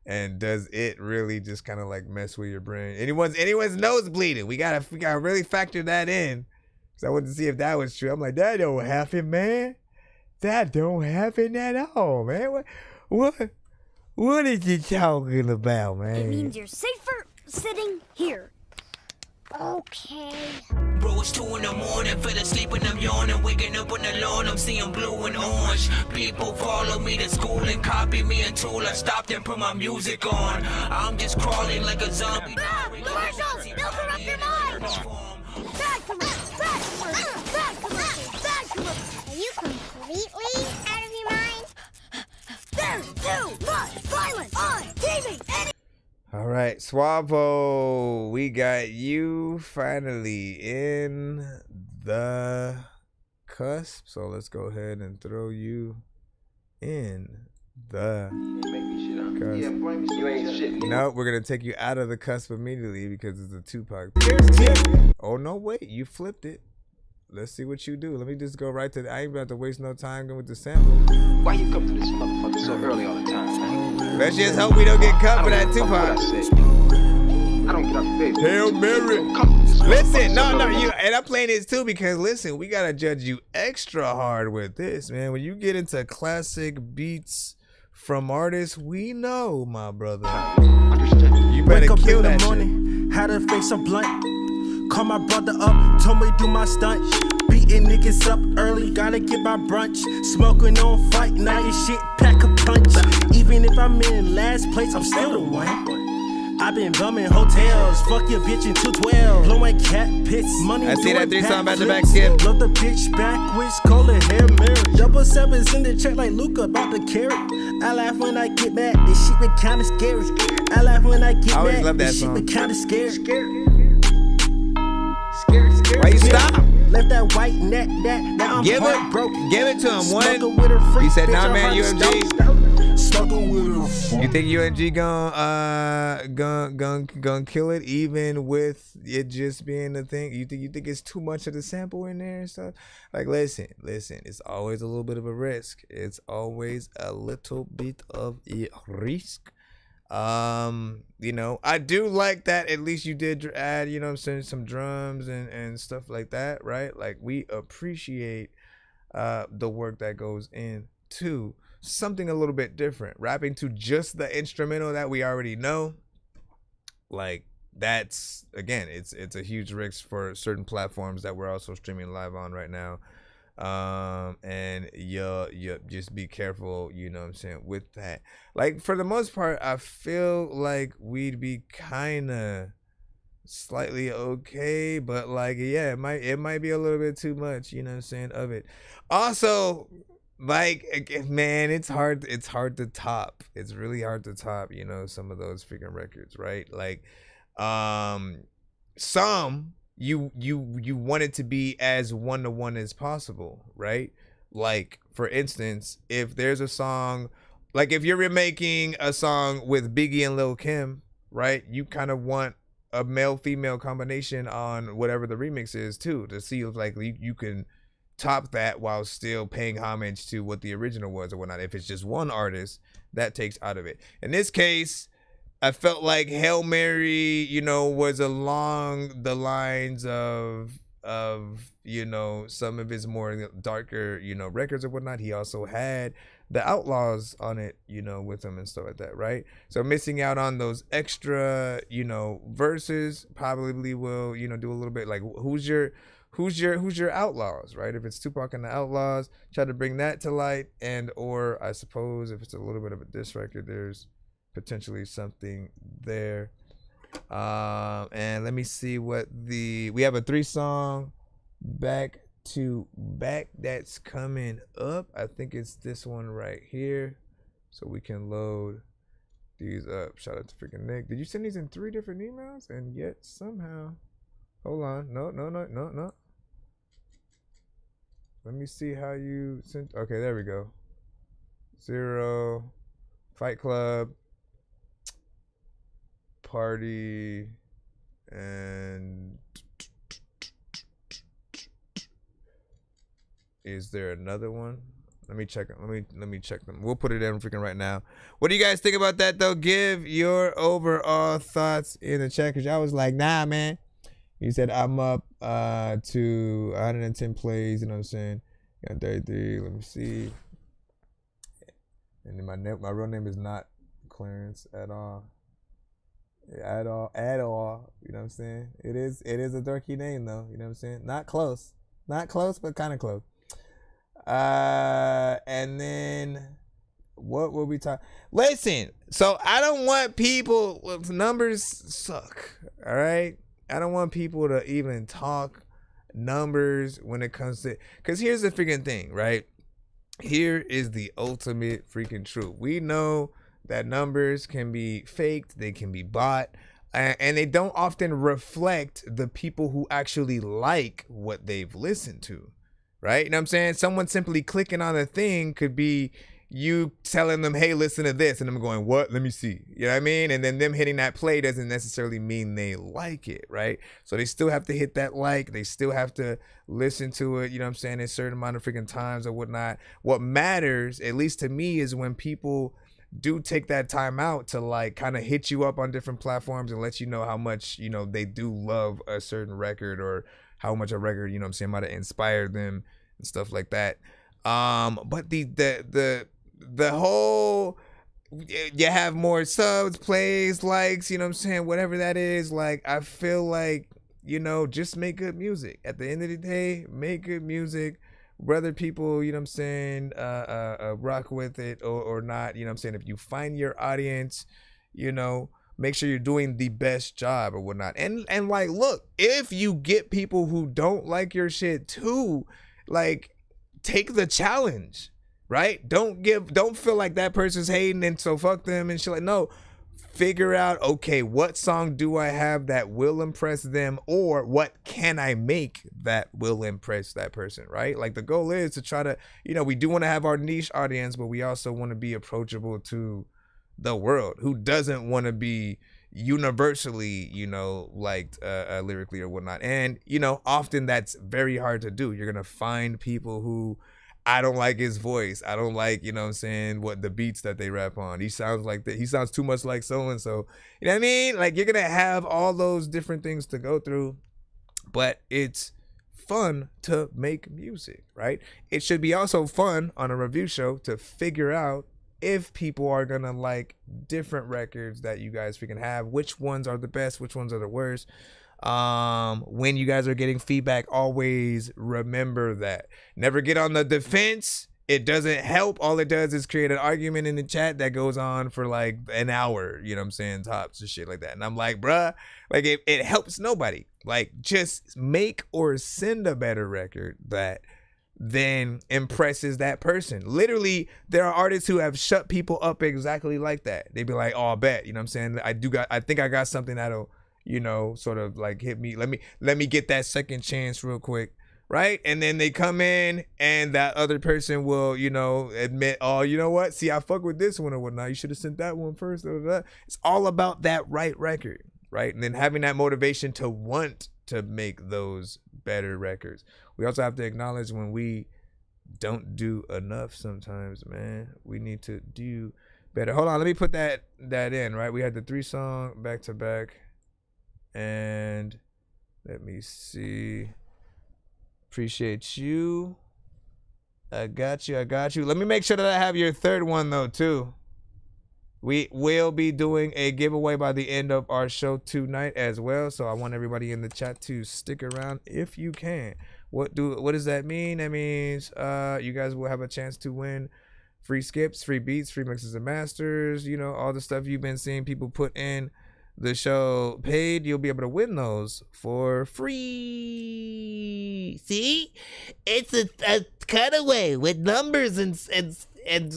and does it really just kind of like mess with your brain? Anyone's nose bleeding? We gotta really factor that in, because I wanted to see if that was true. I'm like, that don't happen, man. That don't happen at all, man. What is you talking about, man? It means you're safer sitting here. Okay. Bro, it's 2 in the morning, fell asleep and I'm yawning, waking up on the lawn, I'm seeing blue and orange. People follow me to school and copy me until I stopped and put my music on. I'm just crawling like a zombie. Commercials! They'll corrupt your mind! Bad commercials! Bad commercials! Bad commercials! Bad commercials! Are you completely out of your mind? There's too much violence on TV! All right, Suavo, we got you finally in the cusp. So let's go ahead and throw you in the cusp. You ain't shit. No, we're going to take you out of the cusp immediately because it's a Tupac. Oh, no, wait, you flipped it. Let's see what you do. Let me just go right to I ain't about to waste no time going with the sample. Why you come to this motherfucker so early all the time? Let's just hope we don't get cut for that Tupac. I don't get up bed. Hail Mary. Listen, no, you, and I'm playing this too because listen, we gotta judge you extra hard with this, man. When you get into classic beats from artists we know, my brother, you better kill that shit. Had to face a blunt. Call my brother up, told me do my stunt. Beating niggas up early, gotta get my brunch. Smoking on fight, now your shit pack a punch. Even if I'm in last place, I'm still the one. I've been bumming hotels, fuck your bitch in 212. Blowing cat pits, money. I see that 3-song back to back skip. Love the bitch backwards, call it Hail Mary. Double sevens in the check like Luca about to carry. I laugh when I get mad, this shit be kinda scary. I laugh when I get mad, this shit be kinda scary. Why you stop? Left that white net, now I'm give heartbroken. Give it to him. One. He said, nah, man, UMG. struggle with You think UNG gonna kill it even with it just being a thing? You think it's too much of the sample in there and stuff? Like, listen, it's always a little bit of a risk. It's always a little bit of a risk. You know, I do like that at least you did add, you know what I'm saying, some drums and stuff like that, right? Like, we appreciate the work that goes into something a little bit different. Rapping to just the instrumental that we already know, like, that's, again, it's a huge risk for certain platforms that we're also streaming live on right now. And you just be careful, you know what I'm saying, with that. Like, for the most part, I feel like we'd be kind of slightly okay, but like, yeah, it might be a little bit too much, you know what I'm saying, of it. Also, like, man, it's hard to top. It's really hard to top, you know, some of those freaking records, right? Like, some you want it to be as one-to-one as possible, right? Like, for instance, if there's a song, like if you're remaking a song with Biggie and Lil Kim, right, you kind of want a male-female combination on whatever the remix is too, to see if like you can top that while still paying homage to what the original was or whatnot. If it's just one artist, that takes out of it. In this case, I felt like Hail Mary, you know, was along the lines of you know, some of his more darker, you know, records or whatnot. He also had the Outlaws on it, you know, with him and stuff like that, right? So missing out on those extra, you know, verses probably will, you know, do a little bit like who's your Outlaws, right? If it's Tupac and the Outlaws, try to bring that to light, and or I suppose if it's a little bit of a diss record, there's potentially something there. And let me see what we have a 3-song back to back that's coming up. I think it's this one right here, so we can load these up. Shout out to freaking Nick. Did you send these in 3 different emails? And yet somehow, hold on, no. Let me see how you sent. Okay, there we go. 0 Fight Club Party and is there another one? Let me check. Let me check them. We'll put it in freaking right now. What do you guys think about that though? Give your overall thoughts in the chat, because y'all was like, nah, man. You said I'm up to 110 plays. You know what I'm saying? Got 33. Let me see. And then my real name is not Clarence at all. At all. You know what I'm saying? It is a dorky name though. You know what I'm saying? Not close, but kind of close. And then what will we talk? Listen, so I don't want people. Numbers suck. All right, I don't want people to even talk numbers when it comes to. Because here's the freaking thing, right? Here is the ultimate freaking truth. We know that numbers can be faked, they can be bought, and they don't often reflect the people who actually like what they've listened to, right? You know what I'm saying? Someone simply clicking on a thing could be you telling them, hey, listen to this, and them going, what? Let me see. You know what I mean? And then them hitting that play doesn't necessarily mean they like it, right? So they still have to hit that like, they still have to listen to it, you know what I'm saying, a certain amount of freaking times or whatnot. What matters, at least to me, is when people do take that time out to like kind of hit you up on different platforms and let you know how much, you know, they do love a certain record, or how much a record, you know what I'm saying, might have inspired them and stuff like that. But the whole, you have more subs, plays, likes, you know what I'm saying, whatever that is, like, I feel like, you know, just make good music. At the end of the day, make good music. Whether people, you know what I'm saying, rock with it or not, you know what I'm saying, if you find your audience, you know, make sure you're doing the best job or whatnot. And like, look, if you get people who don't like your shit too, like, take the challenge, right? Don't feel like that person's hating and so fuck them and shit. Like, no, figure out, okay, what song do I have that will impress them, or what can I make that will impress that person, right? Like the goal is to try to, we do want to have our niche audience, but we also want to be approachable to the world who doesn't want to be universally, liked lyrically or whatnot. And, often that's very hard to do. You're going to find people who, I don't like his voice. I don't like, what the beats that they rap on. He sounds like that. He sounds too much like so-and-so. You know what I mean? Like, you're going to have all those different things to go through, but it's fun to make music, right? It should be also fun on a review show to figure out if people are going to like different records that you guys freaking have, which ones are the best, which ones are the worst. When you guys are getting feedback, always remember that. Never get on the defense. It doesn't help. All it does is create an argument in the chat that goes on for like an hour, tops and shit like that. And I'm like, bruh, like it helps nobody. Like, just make or send a better record that then impresses that person. Literally, there are artists who have shut people up exactly like that. They'd be like, oh, I bet, I think I got something that'll, sort of like hit me. Let me get that second chance real quick, right? And then they come in and that other person will, admit, oh, you know what? See, I fuck with this one or whatnot. You should have sent that one first. It's all about that right record, right? And then having that motivation to want to make those better records. We also have to acknowledge when we don't do enough sometimes, man. We need to do better. Hold on, let me put that in, right? We had the 3-song back to back. And let me see. Appreciate you. I got you. Let me make sure that I have your third one though too. We will be doing a giveaway by the end of our show tonight as well. So I want everybody in the chat to stick around if you can. What does that mean? That means you guys will have a chance to win free skips, free beats, free mixes and masters, all the stuff you've been seeing people put in the show paid. You'll be able to win those for free. See? It's a cutaway with numbers and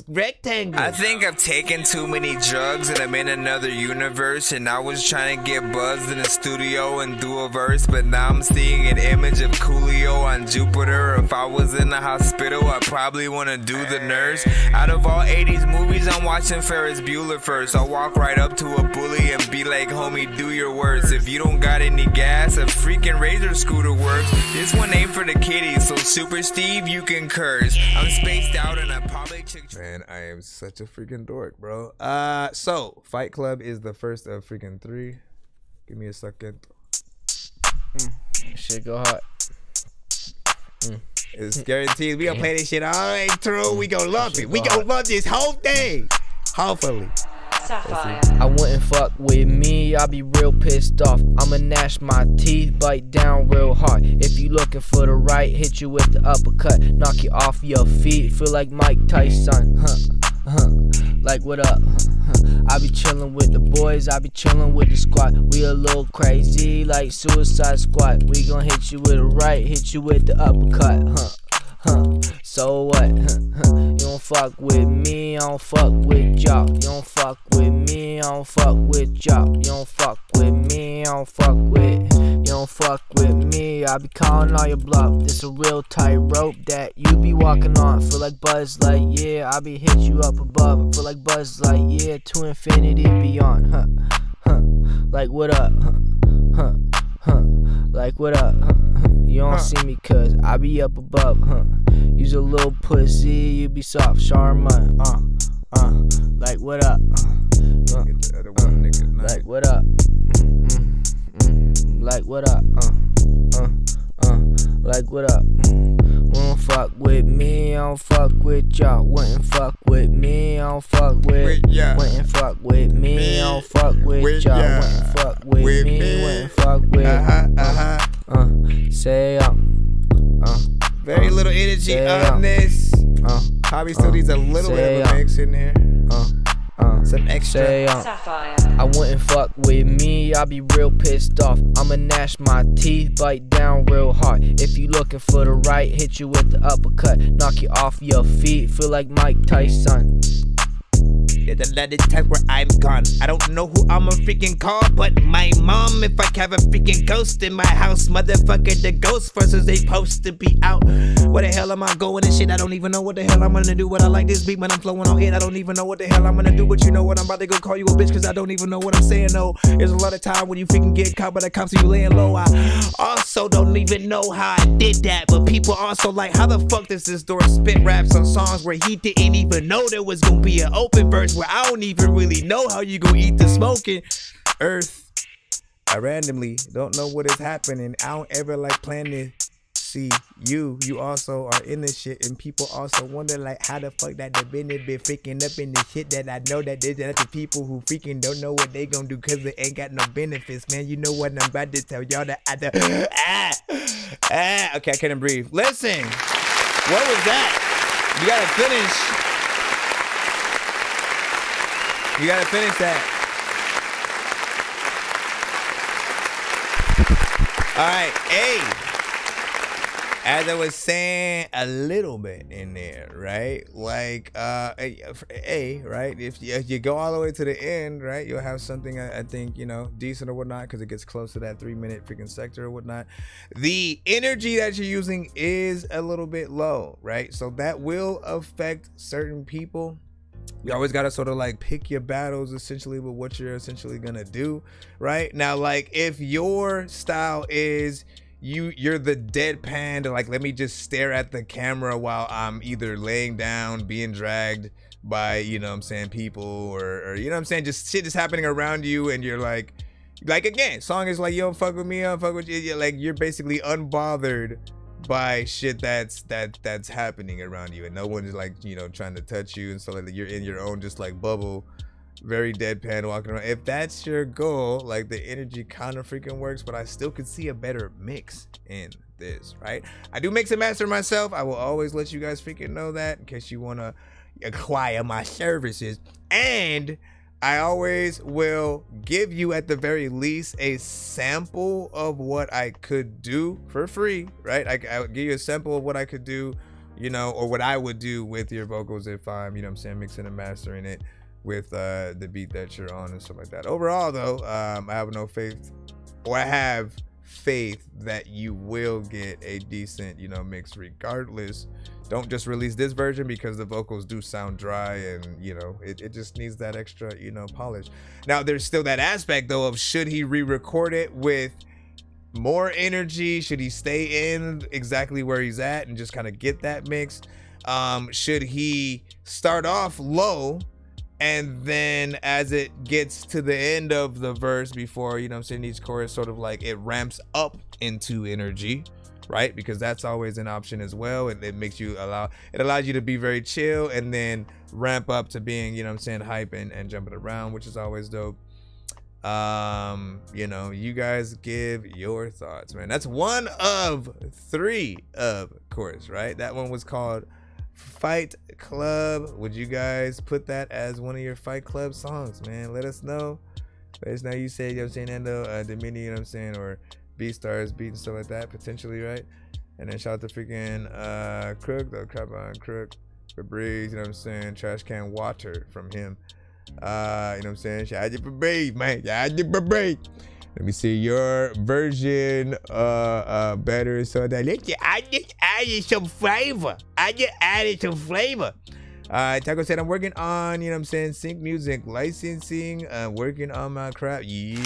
rectangles. I think I've taken too many drugs and I'm in another universe, and I was trying to get buzzed in the studio and do a verse, but now I'm seeing an image of Coolio on Jupiter. If I was in the hospital, I'd probably want to do the nurse. Out of all 80s movies, I'm watching Ferris Bueller first. I'll walk right up to a bully and be like, homie, do your worst. If you don't got any gas, a freaking Razor scooter works. This one ain't for the kiddies, so Super Steve, you can curse. I'm spaced out and I'm probably... Man, I am such a freaking dork, bro. So Fight Club is the first of freaking 3. Give me a second. Shit go hot. It's guaranteed. We gonna play this shit all the way through. We gonna love it. We gonna love this whole thing. Hopefully. I wouldn't fuck with me, I be real pissed off. I'ma gnash my teeth, bite down real hard. If you looking for the right, hit you with the uppercut, knock you off your feet, feel like Mike Tyson. Like what up? I be chillin' with the boys, I be chillin' with the squad. We a little crazy like Suicide Squad. We gon' hit you with the right, hit you with the uppercut. So what? You don't fuck with me, I don't fuck with y'all. You don't fuck with me, I don't fuck with y'all. You don't fuck with me, I don't fuck with. You don't fuck with me, I be calling all your bluff. This a real tight rope that you be walking on. Feel like Buzz Lightyear, I be hit you up above. Feel like Buzz Lightyear to infinity beyond. Like what up? Like what up? You don't see me cause I be up above, You's a little pussy, you be soft, Charmin, like what up? Like what up? Like what up? Like what up? Won't fuck with me, I don't fuck with y'all. Wouldn't fuck with me, I don't fuck with y'all. Wouldn't fuck with me, I don't fuck with y'all. Wouldn't fuck with me, wouldn't fuck with. Say very little energy on this. Hobby still needs a little bit of a mix in there. Some extra. I wouldn't fuck with me, I be real pissed off. I'ma gnash my teeth, bite down real hard. If you looking for the right, hit you with the uppercut, knock you off your feet, feel like Mike Tyson. There's a lot of times where I'm gone. I don't know who I'ma freaking call, but my mom. If I have a freaking ghost in my house, motherfucker, the Ghostbusters, they supposed to be out. Where the hell am I going and shit? I don't even know what the hell I'm gonna do. But I like this beat when I'm flowing on it. I don't even know what the hell I'm gonna do. But you know what? I'm about to go call you a bitch, cause I don't even know what I'm saying. No, there's a lot of time when you freaking get caught by the cops and you laying low. I also don't even know how I did that. But people also like, how the fuck does this door spit raps on songs where he didn't even know there was gonna be an open verse, where I don't even really know how you gonna eat the smoking earth. I randomly don't know what is happening. I don't ever like plan to see you also are in this shit, and people also wonder like how the fuck that the business been freaking up in the shit that I know that there's the people who freaking don't know what they gonna do cause they ain't got no benefits, man. You know what I'm about to tell y'all that okay, I couldn't breathe. Listen, what was that? You gotta finish that. All right, as I was saying a little bit in there, right? Like, right? If you go all the way to the end, right, you'll have something I think, you know, decent or whatnot, because it gets close to that 3-minute freaking sector or whatnot. The energy that you're using is a little bit low, right? So that will affect certain people. You always gotta sort of like pick your battles essentially with what you're essentially gonna do, right? Now, like if your style is you're the deadpan, like let me just stare at the camera while I'm either laying down, being dragged by, you know what I'm saying, people or you know what I'm saying, just shit is happening around you, and you're like again, song is like, yo, fuck with me, I'll fuck with you. You're like, you're basically unbothered by shit that's happening around you, and no one's like, you know, trying to touch you, and so like you're in your own just like bubble, very deadpan walking around. If that's your goal, like the energy kind of freaking works, but I still could see a better mix in this, right? I do mix and master myself. I will always let you guys freaking know that in case you want to acquire my services, and I always will give you at the very least a sample of what I could do for free, right? I would give you a sample of what I could do, you know, or what I would do with your vocals if I'm, you know what I'm saying, mixing and mastering it with the beat that you're on and stuff like that. Overall though, I have faith that you will get a decent, you know, mix regardless. Don't just release this version because the vocals do sound dry, and you know it just needs that extra, you know, polish. Now there's still that aspect though of, should he re-record it with more energy? Should he stay in exactly where he's at and just kind of get that mix? Should he start off low, and then as it gets to the end of the verse, before, you know what I'm saying, each chorus sort of like it ramps up into energy, right? Because that's always an option as well, and it makes you allows you to be very chill and then ramp up to being, you know what I'm saying, hype and jumping around, which is always dope. You know, you guys give your thoughts, man. That's one of 3, of course, right? That one was called Fight Club. Would you guys put that as one of your Fight Club songs, man? Let us know. You said, you know what I'm saying, Endo, Dominion, you know what I'm saying, or B-Stars beat and stuff like that, potentially, right? And then shout out to freaking Crook, the crap on Crook, Febreze, you know what I'm saying, Trash Can Water from him. You know what I'm saying? Shout out to Febreze, man. Shout out to Febreze. Let me see your version better, so that I just added some flavor. Taco said, I'm working on, you know what I'm saying, sync music licensing, working on my crap. Yeah.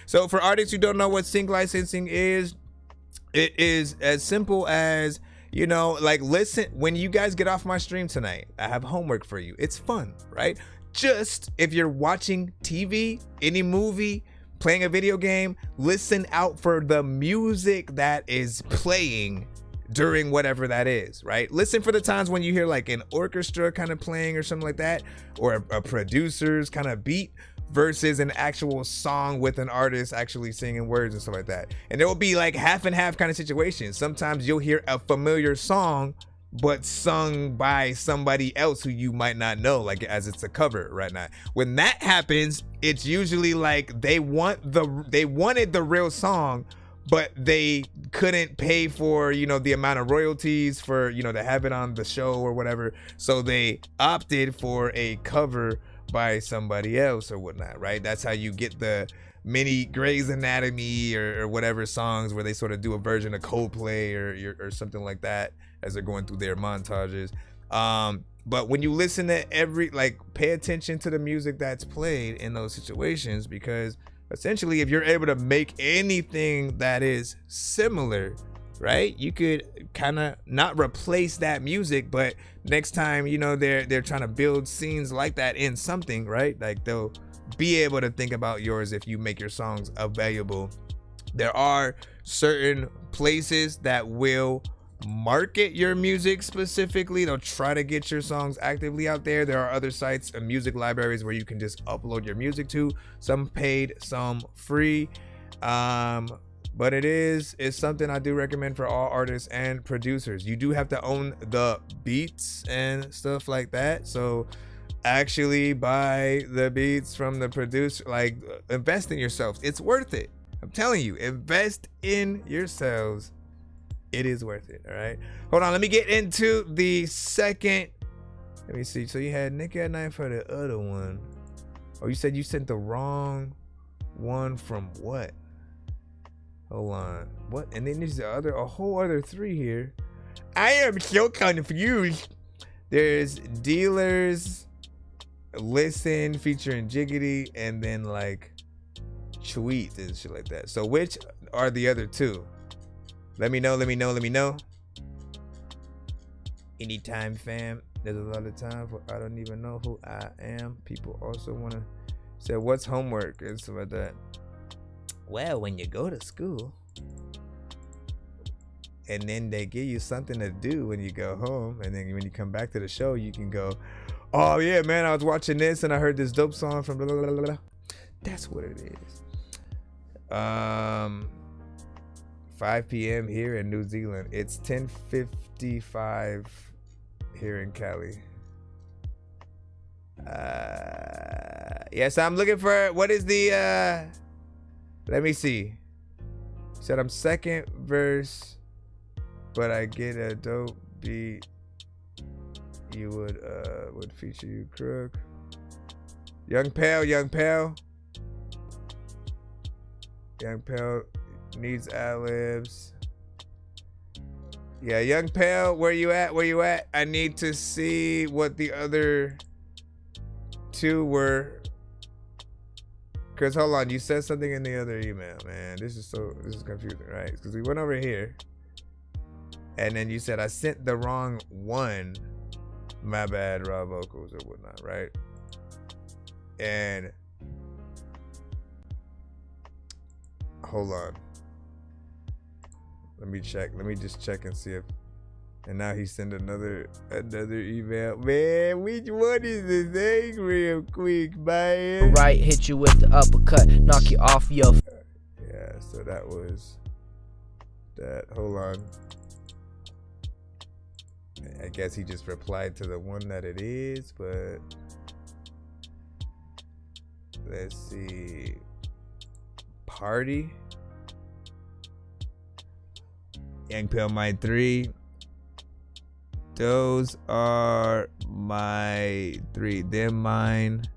So for artists who don't know what sync licensing is, it is as simple as, you know, like, listen, when you guys get off my stream tonight, I have homework for you. It's fun, right? Just if you're watching TV, any movie, playing a video game, listen out for the music that is playing during whatever that is, right? Listen for the times when you hear like an orchestra kind of playing or something like that, or a producer's kind of beat versus an actual song with an artist actually singing words and stuff like that. And there will be like half and half kind of situations. Sometimes you'll hear a familiar song but sung by somebody else who you might not know, like as it's a cover right now. When that happens, it's usually like they wanted the real song, but they couldn't pay for, you know, the amount of royalties for, you know, to have it on the show or whatever. So they opted for a cover by somebody else or whatnot, right? That's how you get the mini Grey's Anatomy or whatever songs where they sort of do a version of Coldplay or something like that as they're going through their montages. But when you listen to pay attention to the music that's played in those situations, because essentially if you're able to make anything that is similar, right, you could kind of not replace that music, but next time, you know, they're trying to build scenes like that in something, right, like they'll be able to think about yours if you make your songs available. There are certain places that will market your music specifically. They'll try to get your songs actively out there. There are other sites and music libraries where you can just upload your music to, some paid, some free. But it's something I do recommend for all artists and producers. You do have to own the beats and stuff like that. So actually buy the beats from the producer, like invest in yourselves. It's worth it. I'm telling you, invest in yourselves. It is worth it. All right. Hold on. Let me get into the second. Let me see. So you had Nick at Night for the other one. Oh, you said you sent the wrong one from what? Hold on. What? And then there's a whole other 3 here. I am so confused. There's Dealers, Listen featuring Jiggity, and then like Tweet and shit like that. So which are the other 2? Let me know. Anytime, fam. There's a lot of time for I don't even know who I am. People also want to say, what's homework and stuff like that. Well, when you go to school and then they give you something to do when you go home, and then when you come back to the show, you can go, oh yeah, man, I was watching this and I heard this dope song from blah, blah, blah, blah. That's what it is. 5 p.m. here in New Zealand. It's 10:55 here in Cali. Yes, I'm looking for, what is the, let me see. Said I'm second verse, but I get a dope beat. You would feature you, crook. Young Pale needs ad-libs. Yeah, Young Pale, where you at? I need to see what the other 2 were. Cause hold on, you said something in the other email, man. This is confusing, right? Because we went over here, and then you said I sent the wrong one. My bad, raw vocals or whatnot, right? And hold on. Let me check. Let me just check and see if. And now he sent another email. Man, which one is the thing real quick, man? Right, hit you with the uppercut, knock you off your. Yeah, so that was that. Hold on. I guess he just replied to the one that it is, but let's see. Party. Young Pale My 3. Those are my 3. They're mine.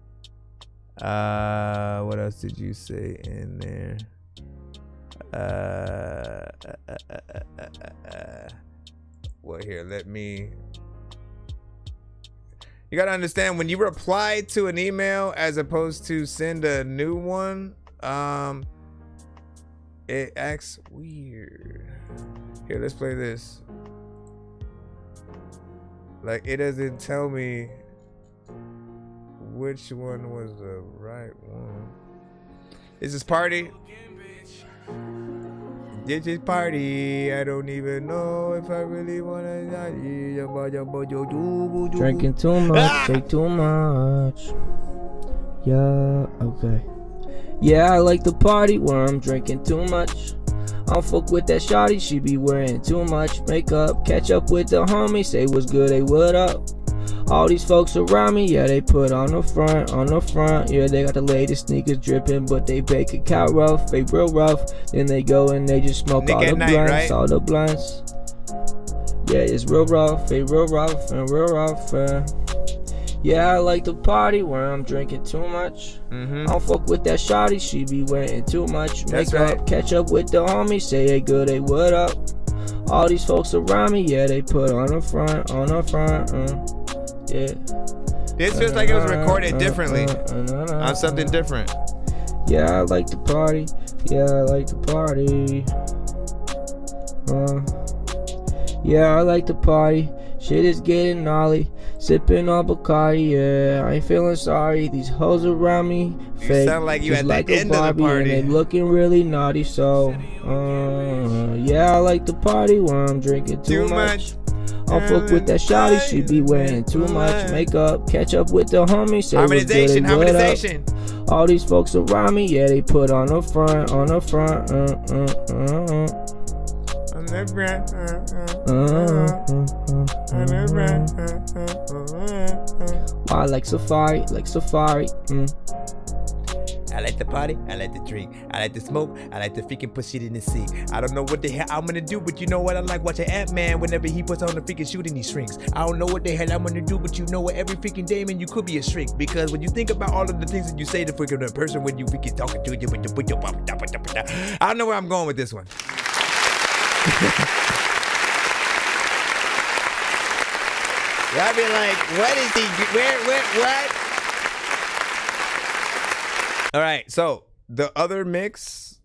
What else did you say in there? Well, here, let me. You gotta understand, when you reply to an email as opposed to send a new one, it acts weird. Here, let's play this. Like, it doesn't tell me which one was the right one. This is Party. This is Party. I don't even know if I really wanna. Drinking too much, take too much. Yeah, okay. Yeah, I like the party where I'm drinking too much. I don't fuck with that shawty, she be wearing too much makeup. Catch up with the homies, say what's good, hey what up. All these folks around me, yeah, they put on the front, yeah, they got the latest sneakers dripping, but they bake a cow rough, they real rough. Then they go and they just smoke all the blunts, right? All the blunts. Yeah, it's real rough, they real rough and real rough. Yeah, I like to party where I'm drinking too much. I don't fuck with that shawty, she be wearing too much makeup. Catch up with the homies, say they good, they what up. All these folks around me, yeah, they put on the front, yeah. This feels like it was recorded differently on something different. Yeah, I like to party. Yeah, I like to party. Yeah, I like to party. Shit is getting gnarly. Sipping on Bacardi, yeah. I ain't feeling sorry. These hoes around me fake. You sound like you at the end of the party. And they looking really naughty, so yeah, I like to party when I'm drinking too much. I'll fuck with that shawty, she be wearing too much makeup. Catch up with the homies, say harmonization. All these folks around me, yeah, they put on the front, I like safari, I like to party, I like to drink, I like to smoke, I like to freaking push it in the sea. I don't know what the hell I'm gonna do, but you know what? I like watching Ant-Man whenever he puts on the freaking suit and he shrinks. I don't know what the hell I'm gonna do, but you know what? Every freaking day, man, you could be a shrink. Because when you think about all of the things that you say to freaking person when you freaking talking to you, I don't know where I'm going with this one. Y'all be like, what is he, what? All right, so the other mix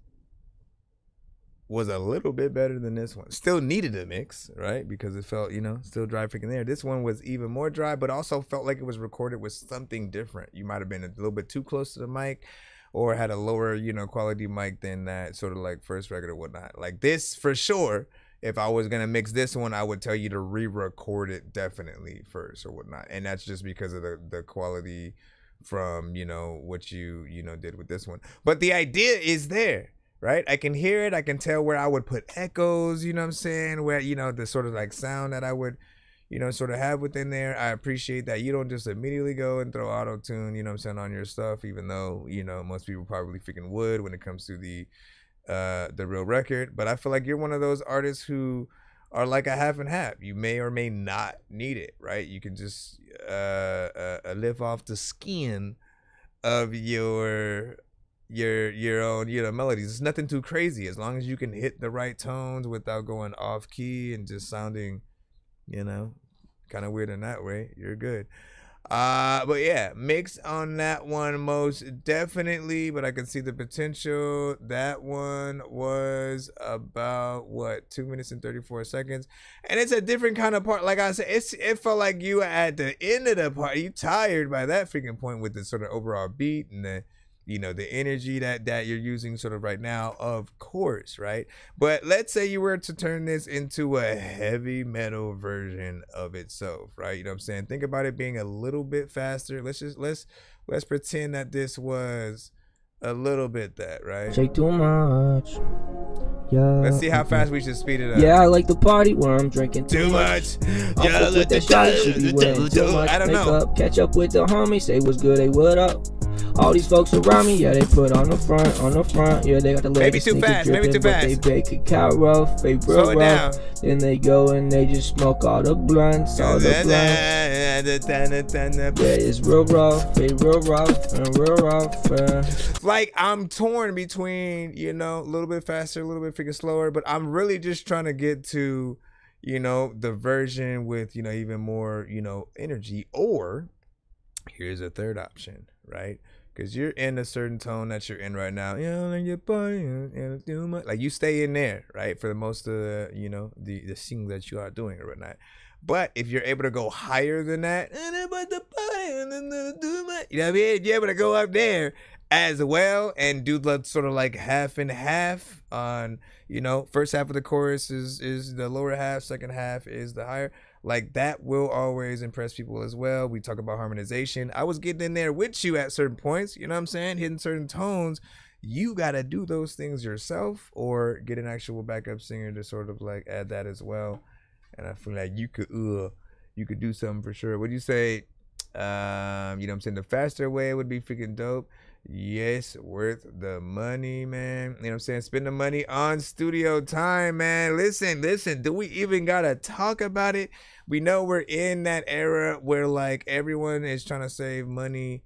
was a little bit better than this one. Still needed a mix, right? Because it felt, still dry freaking there. This one was even more dry, but also felt like it was recorded with something different. You might have been a little bit too close to the mic or had a lower, quality mic than that sort of like first record or whatnot. Like this, for sure, if I was going to mix this one, I would tell you to re-record it definitely first or whatnot. And that's just because of the quality from what you did with this one. But the idea is there, right? I can hear it. I can tell where I would put echoes, you know what I'm saying, where the sort of like sound that I would sort of have within there. I appreciate that you don't just immediately go and throw auto-tune, you know what I'm saying, on your stuff, even though most people probably freaking would when it comes to the real record. But I feel like you're one of those artists who are like a half and half. You may or may not need it, right? You can just live off the skin of your own melodies. It's nothing too crazy as long as you can hit the right tones without going off key and just sounding kind of weird in that way. You're good. But yeah, mix on that one most definitely, but I can see the potential. That one was about 2 minutes and 34 seconds, and it's a different kind of part. Like I said, it felt like you were at the end of the part. You tired by that freaking point with the sort of overall beat and the the energy that you're using sort of right now, of course, right? But let's say you were to turn this into a heavy metal version of itself, right? You know what I'm saying? Think about it being a little bit faster. Let's pretend that this was a little bit that, right? Shake too much. Yeah. Let's see how fast we should speed it up. Yeah, I like the party where I'm drinking too much. Yeah, with that shot, should be wearing too much I don't makeup. know. Catch up with the homies, say what's good, they what up. All these folks around me, yeah, they put on the front, yeah, they got the latest maybe too fast, dripping, but they bake a cow rough, they real rough. Then they go and they just smoke all the blunts, Yeah, it's real rough, they real rough and real rough. Like I'm torn between, a little bit faster, a little bit freaking slower, but I'm really just trying to get to, the version with, even more, energy. Or here's a third option, right? Because you're in a certain tone that you're in right now. Like you stay in there, right? For the most of the, the singing that you are doing or whatnot. But if you're able to go higher than that, you're able to go up there as well and do the sort of like half and half on, first half of the chorus is the lower half, second half is the higher. Like that will always impress people as well. We talk about harmonization. I was getting in there with you at certain points, you know what I'm saying? Hitting certain tones. You got to do those things yourself or get an actual backup singer to sort of like add that as well. And I feel like you could, you could do something for sure. Would you say, you know what I'm saying, the faster way would be freaking dope? Yes, worth the money, man. You know what I'm saying? Spend the money on studio time, man. Listen, do we even gotta talk about it? We know we're in that era where like everyone is trying to save money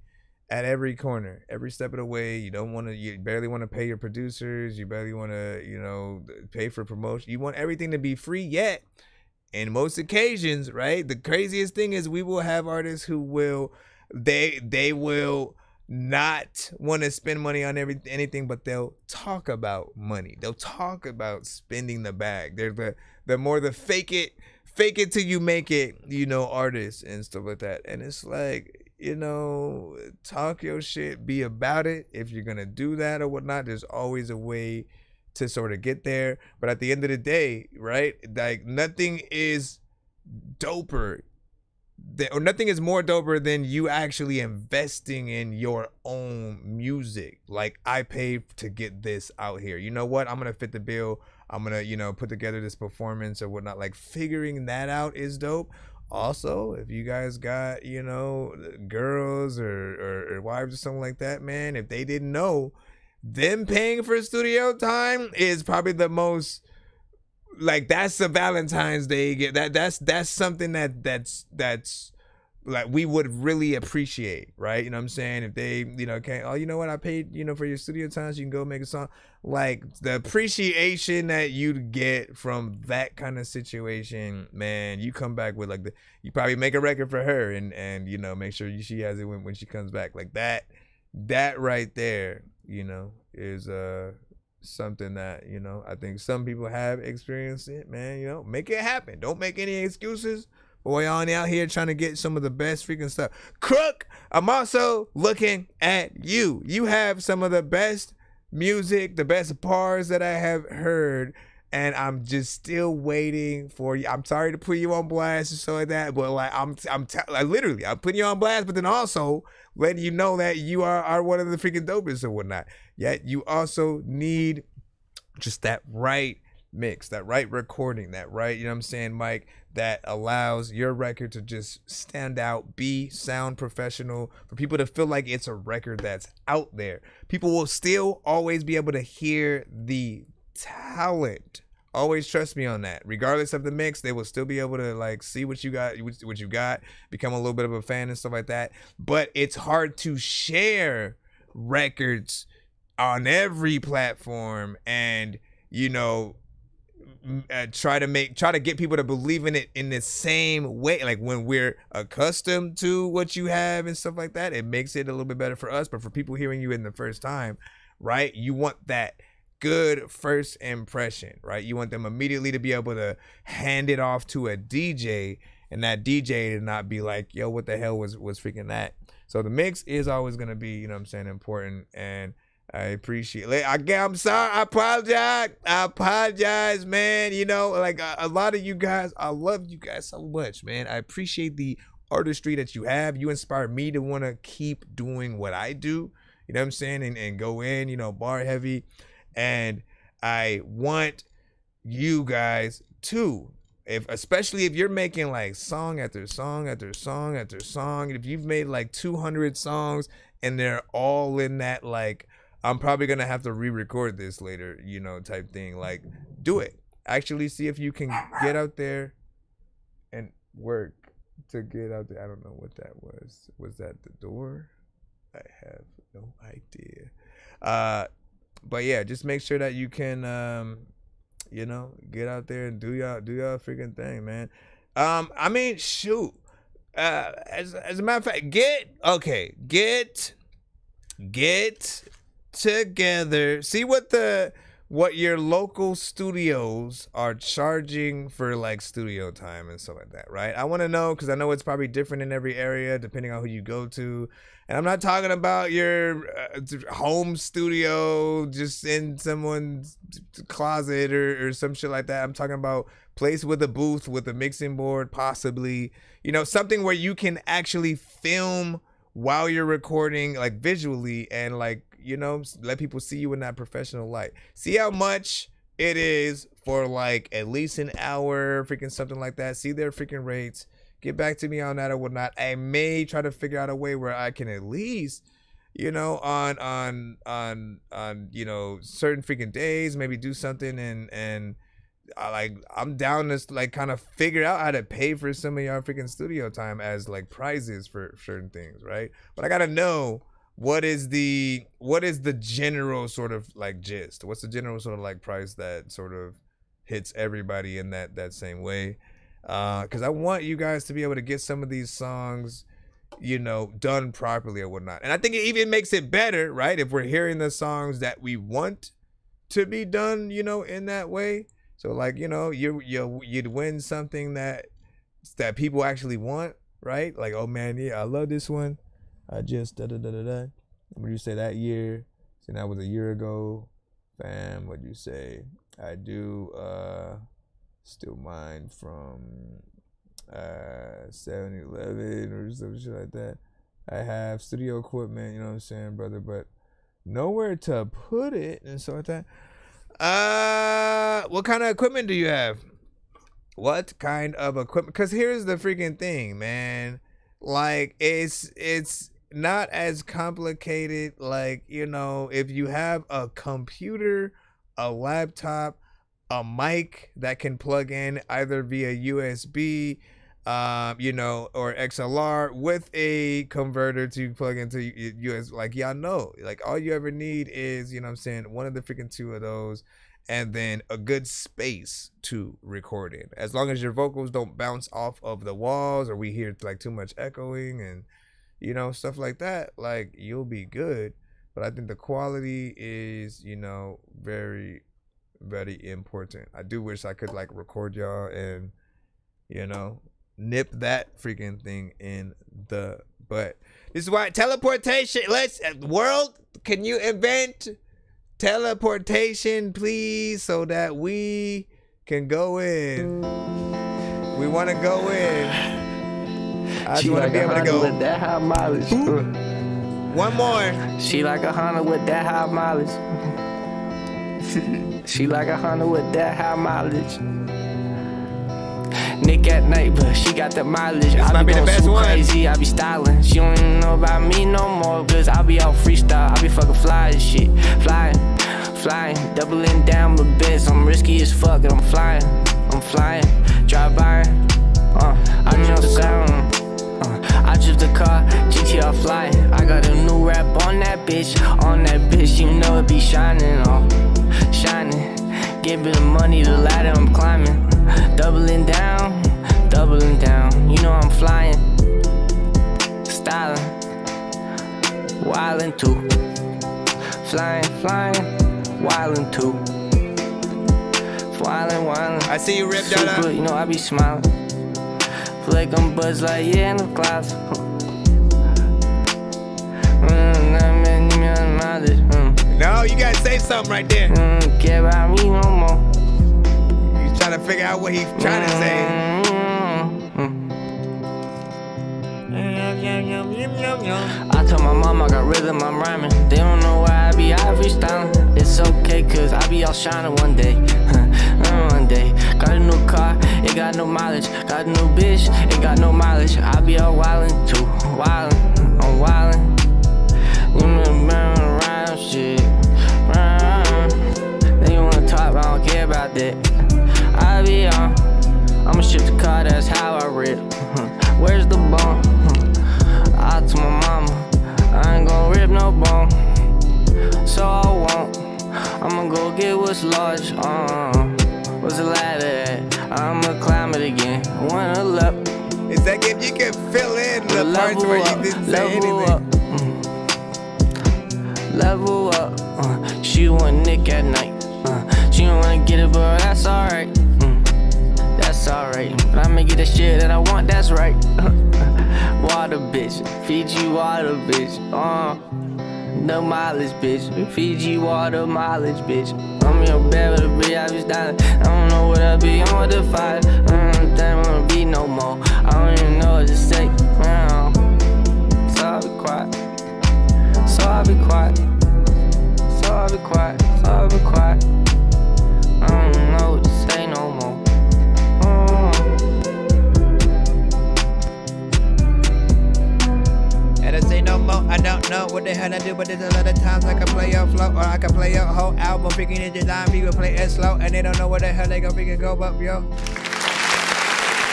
at every corner, every step of the way. You barely want to pay your producers. You barely want to, you know, pay for promotion. You want everything to be free, yet in most occasions, right? The craziest thing is we will have artists who will, they will not want to spend money on anything, but they'll talk about money. They'll talk about spending the bag. They're the more the fake it till you make it, you know, artists and stuff like that. And it's like, you know, talk your shit, be about it. If you're gonna do that or whatnot, there's always a way to sort of get there. But at the end of the day, right, like nothing is doper or nothing is more doper than you actually investing in your own music. Like, I paid to get this out here. You know what? I'm gonna fit the bill. I'm gonna, you know, put together this performance or whatnot. Like, figuring that out is dope. Also, if you guys got, you know, girls or wives or something like that, man, if they didn't know, them paying for studio time is probably the most, like, that's the Valentine's Day gift. That's something that's like we would really appreciate, right? You know what I'm saying? If they, you know, can't, oh, you know what, I paid, you know, for your studio time, so you can go make a song. Like, the appreciation that you'd get from that kind of situation, man, you come back with, like, you probably make a record for her and you know, make sure she has it when she comes back. Like, that right there, you know, is something that, you know, I think some people have experienced it, man. You know, make it happen. Don't make any excuses. Boy, on out here trying to get some of the best freaking stuff. Crook, I'm also looking at you. You have some of the best music, the best bars that I have heard, and I'm just still waiting for you. I'm sorry to put you on blast and stuff like that, but like like, literally, I'm putting you on blast, but then also letting you know that you are one of the freaking dopest or whatnot. Yet you also need just that right mix, that right recording, that right, you know what I'm saying, Mike, that allows your record to just stand out, sound professional, for people to feel like it's a record that's out there. People will still always be able to hear the talent. Always trust me on that. Regardless of the mix, they will still be able to like see what you got, become a little bit of a fan and stuff like that. But it's hard to share records on every platform and, you know, try to get people to believe in it in the same way. Like, when we're accustomed to what you have and stuff like that, it makes it a little bit better for us. But for people hearing you in the first time, right, you want that good first impression, right? You want them immediately to be able to hand it off to a DJ, and that DJ to not be like, yo, what the hell was freaking that? So the mix is always going to be, you know what I'm saying, important. And I appreciate it. I'm sorry. I apologize, man. You know, like a lot of you guys, I love you guys so much, man. I appreciate the artistry that you have. You inspire me to want to keep doing what I do. You know what I'm saying? And go in, you know, bar heavy. And I want you guys to, especially if you're making like song after song after song after song, if you've made like 200 songs and they're all in that, like, I'm probably going to have to re-record this later, you know, type thing. Like, do it. Actually see if you can get out there and work to get out there. I don't know what that was. Was that the door? I have no idea. But yeah, just make sure that you can, you know, get out there and do y'all freaking thing, man. I mean, shoot. As a matter of fact, get together. See what your local studios are charging for like studio time and stuff like that, right? I want to know, because I know it's probably different in every area depending on who you go to. And I'm not talking about your home studio just in someone's closet or some shit like that. I'm talking about place with a booth, with a mixing board, possibly, you know, something where you can actually film while you're recording, like visually, and like, you know, let people see you in that professional light. See how much it is for like at least an hour, freaking something like that. See their freaking rates. get back to me on that or whatnot. I may try to figure out a way where I can at least, you know, on you know, certain freaking days, maybe do something and I'm down to like kind of figure out how to pay for some of y'all freaking studio time as like prizes for certain things, right? But I gotta know what is the general sort of like gist? What's the general sort of like price that sort of hits everybody in that same way? Because I want you guys to be able to get some of these songs, you know, done properly or whatnot. And I think it even makes it better, right? If we're hearing the songs that we want to be done, you know, in that way. So like, you know, you'd win something that people actually want, right? Like, oh man, yeah, I love this one. I just da-da-da-da-da. What do you say that year? So that was a year ago. Fam, what'd you say? I do still mine from 7-Eleven or some shit like that. I have studio equipment, you know what I'm saying, brother, but nowhere to put it and so like that. What kind of equipment do you have? What kind of equipment? Because here's the freaking thing, man. Like, it's not as complicated. Like, you know, if you have a computer, a laptop, a mic that can plug in either via USB, you know, or XLR with a converter to plug into USB, like y'all know, like all you ever need is, you know what I'm saying, one of the freaking two of those, and then a good space to record in. As long as your vocals don't bounce off of the walls or we hear like too much echoing and, you know, stuff like that, like you'll be good. But I think the quality is, you know, very, very important. I do wish I could like record y'all and, you know, nip that freaking thing in the butt. This is why teleportation, world, can you invent teleportation, please, so that we can go in? We want to go in. I just want to be able to go. With that high mileage. One more. She like a Honda with that high mileage. She like a Honda with that high mileage. Nick at night, but she got the mileage. I be going so crazy, I be styling. She don't even know about me no more, cause I be out freestyle. I be fucking fly as shit. Flying, doubling down my best. I'm risky as fuck and I'm flying. Drive by, I jump sound. I drift the car, GTR flying. I got a new rap on that bitch, you know it be shining, shining. Give me the money, the ladder I'm climbing. Doubling down, you know I'm flying. Styling, wildin' too. Flying, wildin' too. Wildin'. I see you, Rip Dada. You know I be smiling. Feel like I'm buzzed like, yeah, in the clouds. No, you gotta say something right there. Care about me no more. You trying to figure out what he's trying to say. I told my mom I got rhythm, I'm rhyming. They don't know why I be out freestyling. It's okay, cause I be out shining one day. One day. Got a new car, it got no mileage. Got a new bitch, it got no mileage. I be out wildin' too. I'm wildin'. Around shit. They wanna talk, but I don't care about that. I be on. I'ma ship the car, that's how I rip. Where's the bone? I told my mama, I ain't gon' rip no bone. So I won't. I'ma go get what's large. What's the ladder at? I'ma climb it again. Wanna love. It's like if you can fill in the parts where you didn't say anything. Level up. She want Nick at night. She don't wanna get it, but that's alright. That's alright. But I'ma get the shit that I want, that's right. Water, bitch. Fiji water, bitch. No mileage, bitch. Fiji water mileage, bitch. I'm in your bed with a bitch, I be styling. I don't know what I be on with the fire. Don't wanna be no more. I don't even know what to say. So I'll be quiet. I'll be quiet. I don't know what to say no more. hell I do, but there's a lot of times I can play up flow, or I can play up whole album, picking it design, people play it slow, and they don't know where the hell they gonna freaking go, but yo.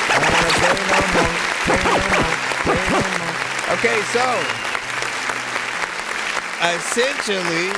I don't wanna say no more. Okay, so essentially,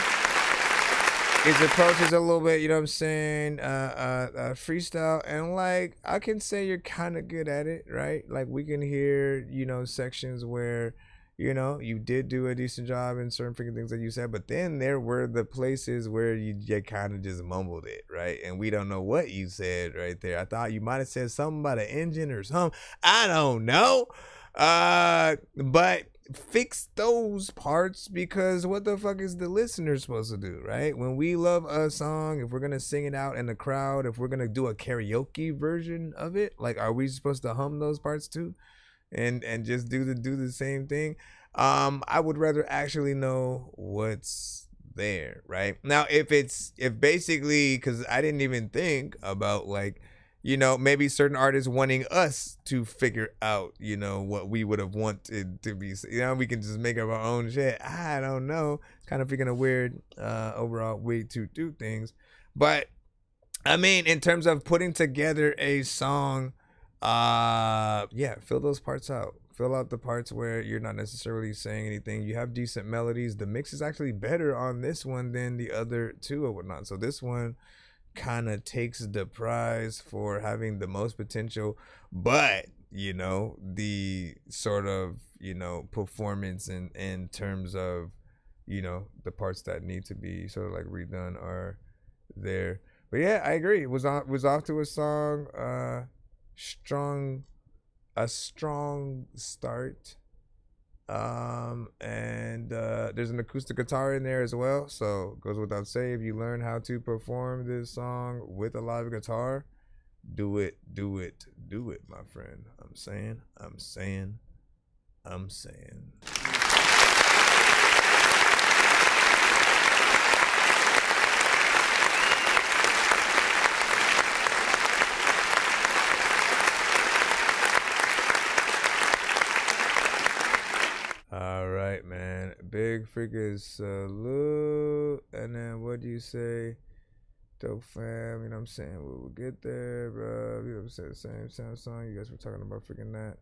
his approach is a little bit, you know what I'm saying, freestyle, and like I can say you're kind of good at it, right? Like we can hear, you know, sections where, you know, you did do a decent job in certain freaking things that you said, but then there were the places where you kind of just mumbled it, right? And we don't know what you said right there. I thought you might have said something about an engine or something. I don't know. But fix those parts, because what the fuck is the listener supposed to do, right? When we love a song, if we're gonna sing it out in the crowd, if we're gonna do a karaoke version of it, like, are we supposed to hum those parts too, and just do the same thing? I would rather actually know what's there, right? Now, if basically, because I didn't even think about, like, you know, maybe certain artists wanting us to figure out, you know, what we would have wanted to be, you know, we can just make up our own shit. I don't know. It's kind of freaking a weird overall way to do things. But I mean, in terms of putting together a song, yeah, fill those parts out. Fill out the parts where you're not necessarily saying anything. You have decent melodies. The mix is actually better on this one than the other two or whatnot. So this one kind of takes the prize for having the most potential, but you know, the sort of, you know, performance in terms of, you know, the parts that need to be sort of like redone are there. But yeah, I agree. It was off to a strong start. And there's an acoustic guitar in there as well, so goes without saying, if you learn how to perform this song with a live guitar, do it, my friend. I'm saying. All right, man. Big freaking salute. And then what do you say? Dope fam, you know what I'm saying? We'll get there, bro. You know what I'm saying? Same song. You guys were talking about freaking that.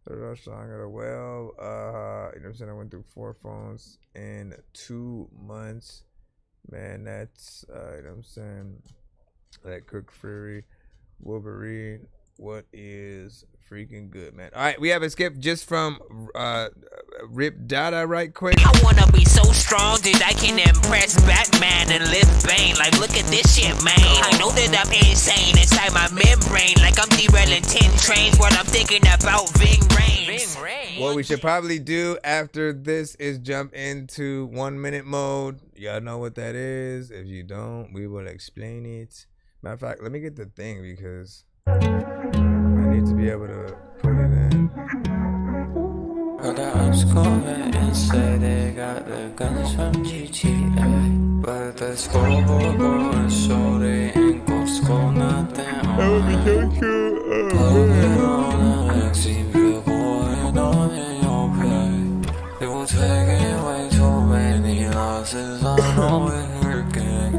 The rush song at a well. You know what I'm saying? I went through 4 phones in 2 months. Man, that's you know what I'm saying? Like Cook Fury, Wolverine. What is freaking good, man? All right, we have a skip just from Rip Dada right quick. I wanna be so strong that I can impress Batman and lift Bane. Like, look at this shit, man. I know that I'm insane inside my membrane. Like I'm derailing 10 trains. What I'm thinking about Ving Rhames. What we should probably do after this is jump into 1 minute mode. Y'all know what that is. If you don't, we will explain it. Matter of fact, let me get the thing because I need to be able to put it in. Heard the ops coming and say they got the guns from GTA, but the scoreboard going so they ain't gon' score nothing on it. Plug it on the exit, we're going on in your play. You taking way too many losses, I know it hurting.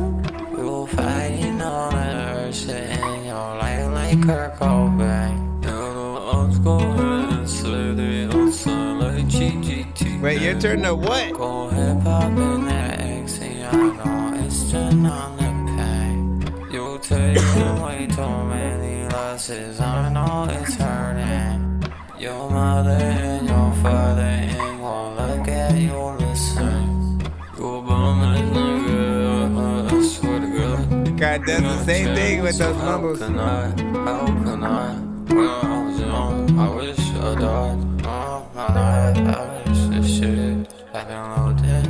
We will fighting on the earth, sitting your life like Kurt Cobain. Heard the ops going and say they outside like GGT. Wait, your turn to what? Go hip hop in that exit, I know it's just on the pain. You taking way too many losses, I know it's hurting. Your mother and your father ain't gonna look at you the same. You a bum ass nigga, I swear to God. God does the same thing with those mumbles. How can I? When I was young, I wish I died. I wish this shit happened it.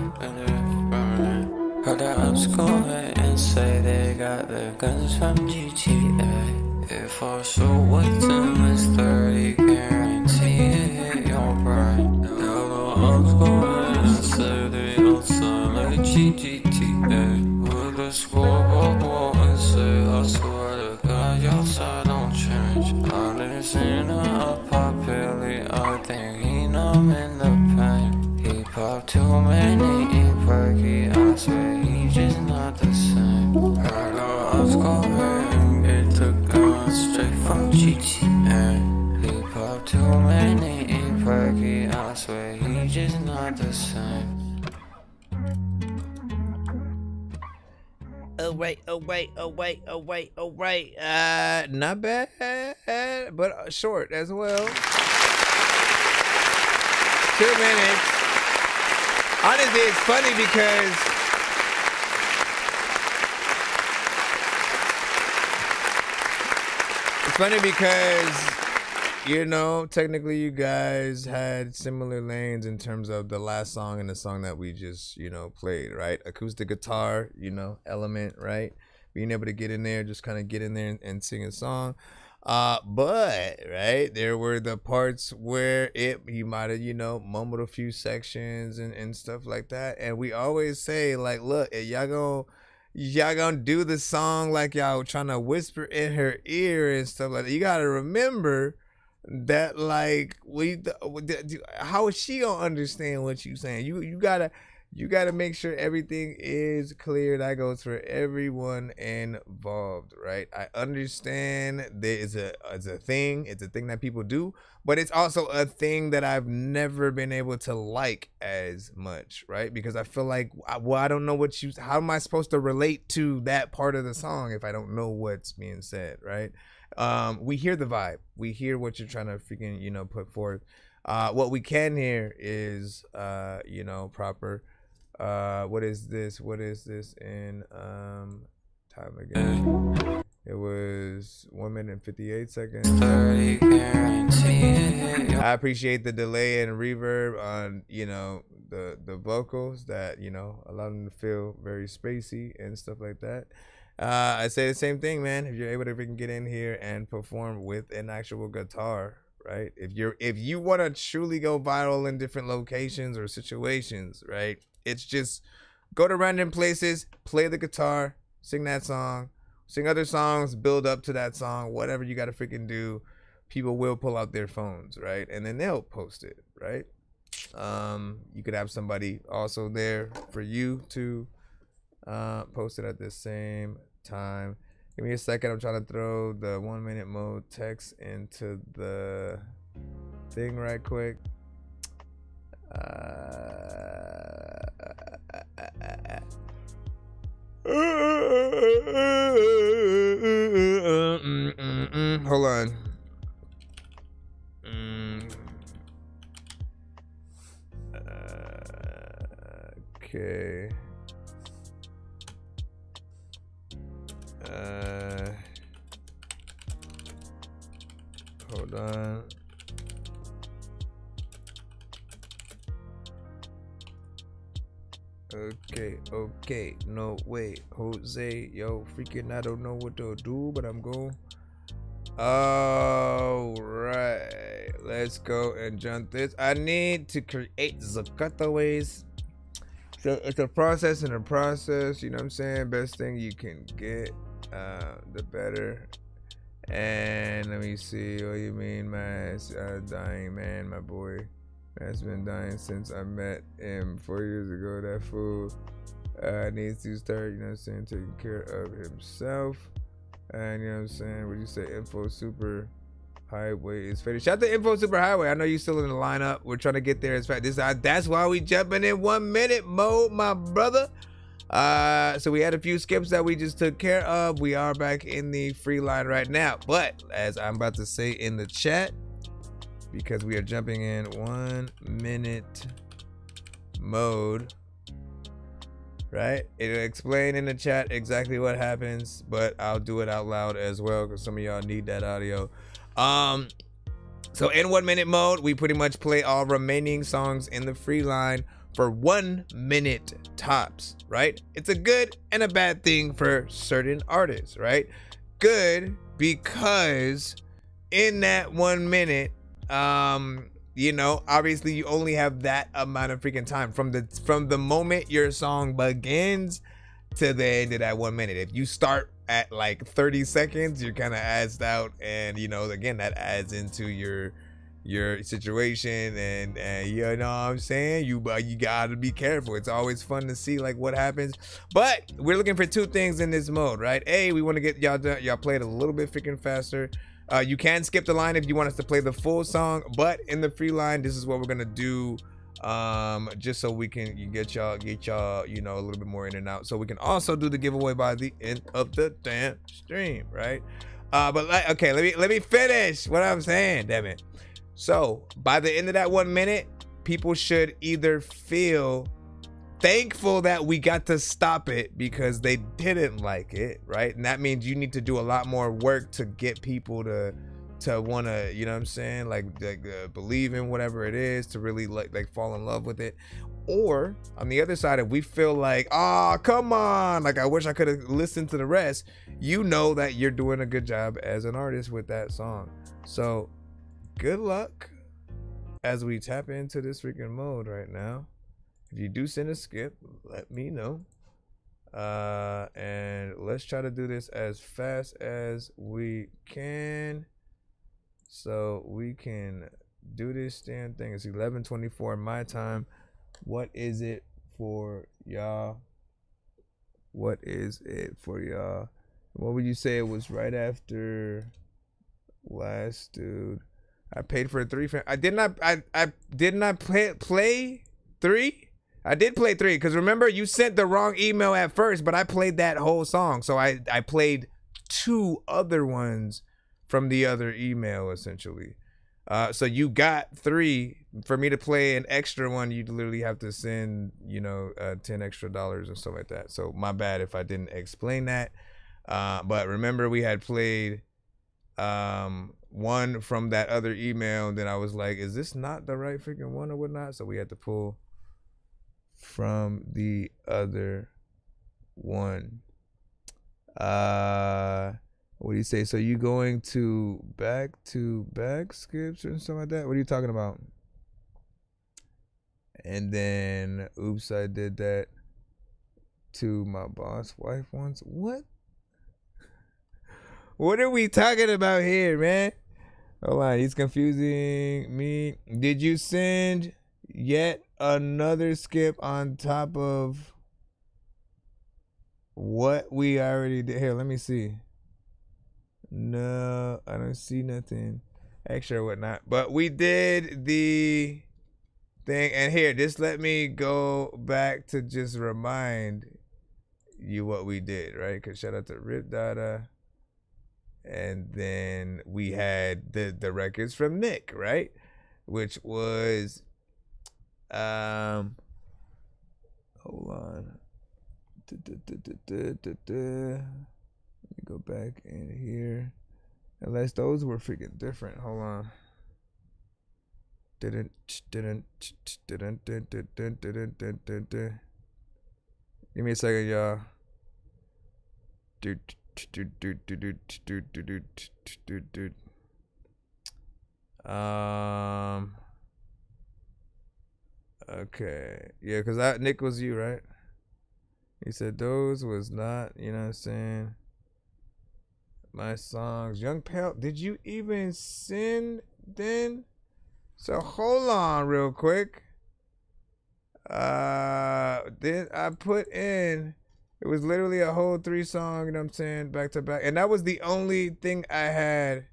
Heard the ops going and say they got the guns from GTA. If I show what's in this 30, guarantee it hit your brain. Heard the ops going and say they outside like GTA. With the scoreboard go and say I swear to God your side don't change. I didn't see a pop Billy, I think he numb in the pain. He popped too many from GTA. Hip hop too many, eat perky. I swear he just not the same. Oh wait. Not bad, but short as well. 2 minutes. Honestly, it's funny because you know, technically you guys had similar lanes in terms of the last song and the song that we just, you know, played, right? Acoustic guitar, you know, element, right? Being able to get in there, just kind of get in there and sing a song. But right, there were the parts where he might have, you know, mumbled a few sections and stuff like that. And we always say, like, look, if y'all gonna do the song like y'all trying to whisper in her ear and stuff like that, you gotta remember that, like, how is she gonna understand what you saying? You gotta make sure everything is clear. That goes for everyone involved, right? I understand there is it's a thing that people do, but it's also a thing that I've never been able to like as much, right? Because I feel like, well, I don't know how am I supposed to relate to that part of the song if I don't know what's being said, right? We hear the vibe. We hear what you're trying to freaking, you know, put forth. What we can hear is, you know, proper. What is this in time again? It was 1 minute and 58 seconds. I appreciate the delay and reverb on, you know, the vocals that, you know, allow them to feel very spacey and stuff like that. I say the same thing, man. If you're able to freaking get in here and perform with an actual guitar, right? If you want to truly go viral in different locations or situations, right? It's just go to random places, play the guitar, sing that song, sing other songs, build up to that song, whatever you got to freaking do. People will pull out their phones, right? And then they'll post it, right? You could have somebody also there for you to post it at the same time. Give me a second. I'm trying to throw the 1 minute mode text into the thing right quick. Hold on. Okay. Hold on. Okay, no, wait, Jose, yo, freaking, I don't know what to do, but I'm going. All right, let's go and jump this. I need to create the cutaways. So it's a process and a process, you know what I'm saying? Best thing you can get, the better. And let me see, what you mean, man? Dying, man, my boy. Man's been dying since I met him 4 years ago. That fool needs to start, you know what I'm saying, taking care of himself. And you know what I'm saying, what you say, Info Super Highway is finished. Shout out to Info Super Highway. I know you're still in the lineup. We're trying to get there as fast. That's why we jumping in 1 minute mode, my brother. So we had a few skips that we just took care of. We are back in the free line right now. But as I'm about to say in the chat, because we are jumping in 1 minute mode, right? It'll explain in the chat exactly what happens, but I'll do it out loud as well because some of y'all need that audio. So in 1 minute mode, we pretty much play all remaining songs in the free line for 1 minute tops, right? It's a good and a bad thing for certain artists, right? Good because in that 1 minute, you know, obviously you only have that amount of freaking time from the moment your song begins to the end of that 1 minute. If you start at like 30 seconds, you're kind of asked out, and you know, again, that adds into your situation, and you know what I'm saying, you gotta be careful. It's always fun to see like what happens, but we're looking for two things in this mode, right? A, we want to get y'all play it a little bit freaking faster. You can skip the line if you want us to play the full song, but in the free line, this is what we're gonna do. Just so we can get y'all, you know, a little bit more in and out, so we can also do the giveaway by the end of the damn stream, right? But like, okay, let me finish what I'm saying, damn it. So by the end of that 1 minute, people should either feel thankful that we got to stop it because they didn't like it, right? And that means you need to do a lot more work to get people to want to, you know what I'm saying, like believe in whatever it is, to really like fall in love with it. Or on the other side, if we feel like, oh, come on, like I wish I could have listened to the rest, you know that you're doing a good job as an artist with that song. So good luck as we tap into this freaking mode right now. If you do send a skip, let me know. And let's try to do this as fast as we can, so we can do this damn thing. It's 11:24 my time. What is it for y'all? What is it for y'all? What would you say it was right after last, dude? I paid for 3. I did not play 3. I did play 3 because remember you sent the wrong email at first, but I played that whole song. So I played 2 other ones from the other email essentially. So you got 3. For me to play an extra one, you'd literally have to send, you know, $10 extra and stuff like that. So my bad if I didn't explain that. But remember we had played one from that other email, and then I was like, is this not the right freaking one or whatnot? So we had to pull from the other one. What do you say? So you going to back skips or something like that? What are you talking about? And then, oops, I did that to my boss wife once. What? What are we talking about here, man? Hold on, he's confusing me. Did you send yet another skip on top of what we already did? Here, let me see. No, I don't see nothing extra or whatnot. But we did the thing. And here, just let me go back to just remind you what we did, right? Because shout out to Rip Dada. And then we had the records from Nick, right? Which was hold on. Let me go back in here. Unless those were freaking different. Hold on. Give me a second, y'all. Okay. Yeah, because Nick was you, right? He said those was not, you know what I'm saying, my songs. Young Pale, did you even send then? So hold on real quick. Then I put in, it was literally a whole 3 song, you know what I'm saying, back to back. And that was the only thing I had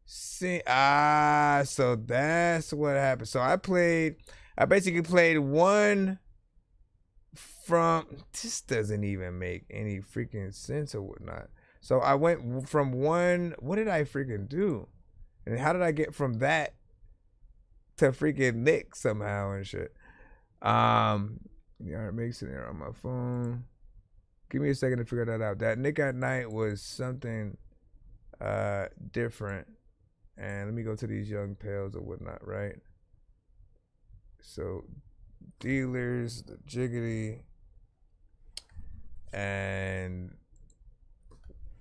seen. So that's what happened. So I basically played one from, this doesn't even make any freaking sense or whatnot. So I went from one, what did I freaking do? And how did I get from that to freaking Nick somehow and shit? Yeah, it makes it there on my phone. Give me a second to figure that out. That Nick at Night was something different. And let me go to these Young Pales or whatnot, right? So Dealers, the Jiggity, and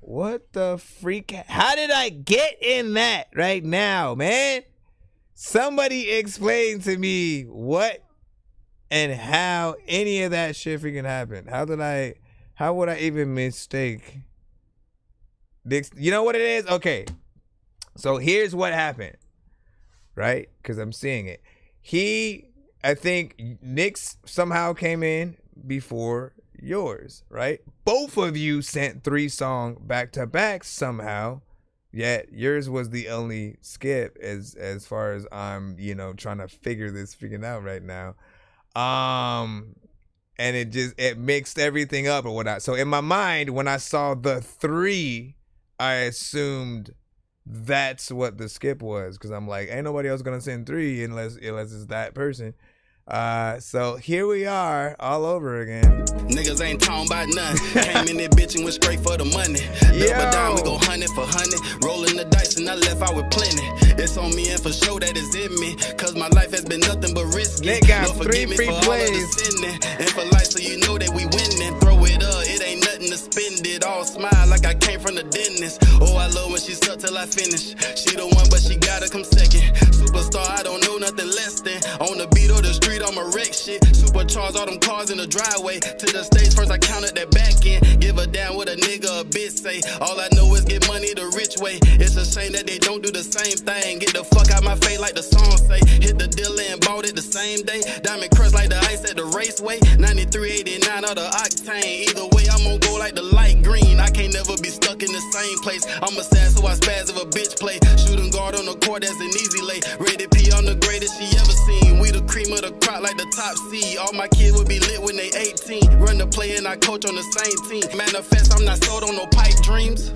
what the freak? How did I get in that right now, man? Somebody explain to me what and how any of that shit freaking happened. How would I even mistake this? You know what it is? Okay. So here's what happened, right? Because I'm seeing it. I think Nick's somehow came in before yours, right? Both of you sent 3 songs back to back somehow. Yet yours was the only skip as far as I'm, trying to figure this freaking out right now. And it mixed everything up or whatnot. So in my mind, when I saw the 3, I assumed that's what the skip was, because I'm like, ain't nobody else gonna send 3 unless it's that person. So here we are all over again. Niggas ain't talking about nothing. Came in there bitch and went straight for the money. Double down, we go 100 for 100. Rolling the dice and I left out with plenty. It's on me and for sure that it's in me. Cause my life has been nothing but risky. They got Lord, 3 forgive me free for all of plays. the sinning. And for life so you know that we winning. Throw it up, it ain't nothing to spend it. All smile like I came from the dentist. Oh, I love when she suck till I finish. She the one but she gotta come second. Superstar, I don't know nothing less than. On the beat or the street, I'm a wreck shit. Supercharge all them cars in the driveway. To the stage first I counted that back end. Give a damn what a nigga a bitch say. All I know is get money the rich way. It's a shame that they don't do the same thing. Get the fuck out my face like the song say. Hit the dealer and bought it the same day. Diamond crushed like the ice at the raceway. 93.89 or the octane. Either way I'm gon' go like the light green. I can't never be stuck in the same place. I'm a sad so I spaz if a bitch play. Shooting guard on the court, that's an easy lay. Rated P on the greatest she ever seen. We the cream of the crop like the top seed. All my kids would be lit when they 18. Run the play and I coach on the same team. Manifest, I'm not sold on no pipe dreams.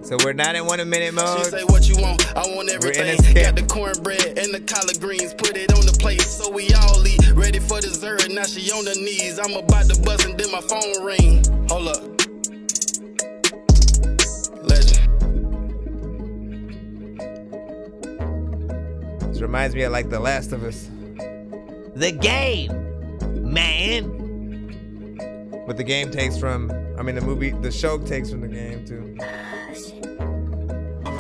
So we're not in 1 minute mode. She say what you want, I want everything. Got the cornbread and the collard greens. Put it on the plate so we all eat. Ready for dessert, now she on her knees. I'm about to buzz and then my phone ring. Hold up. Legend. This reminds me of like The Last of Us. The game, man. But the game takes from, the show takes from the game too.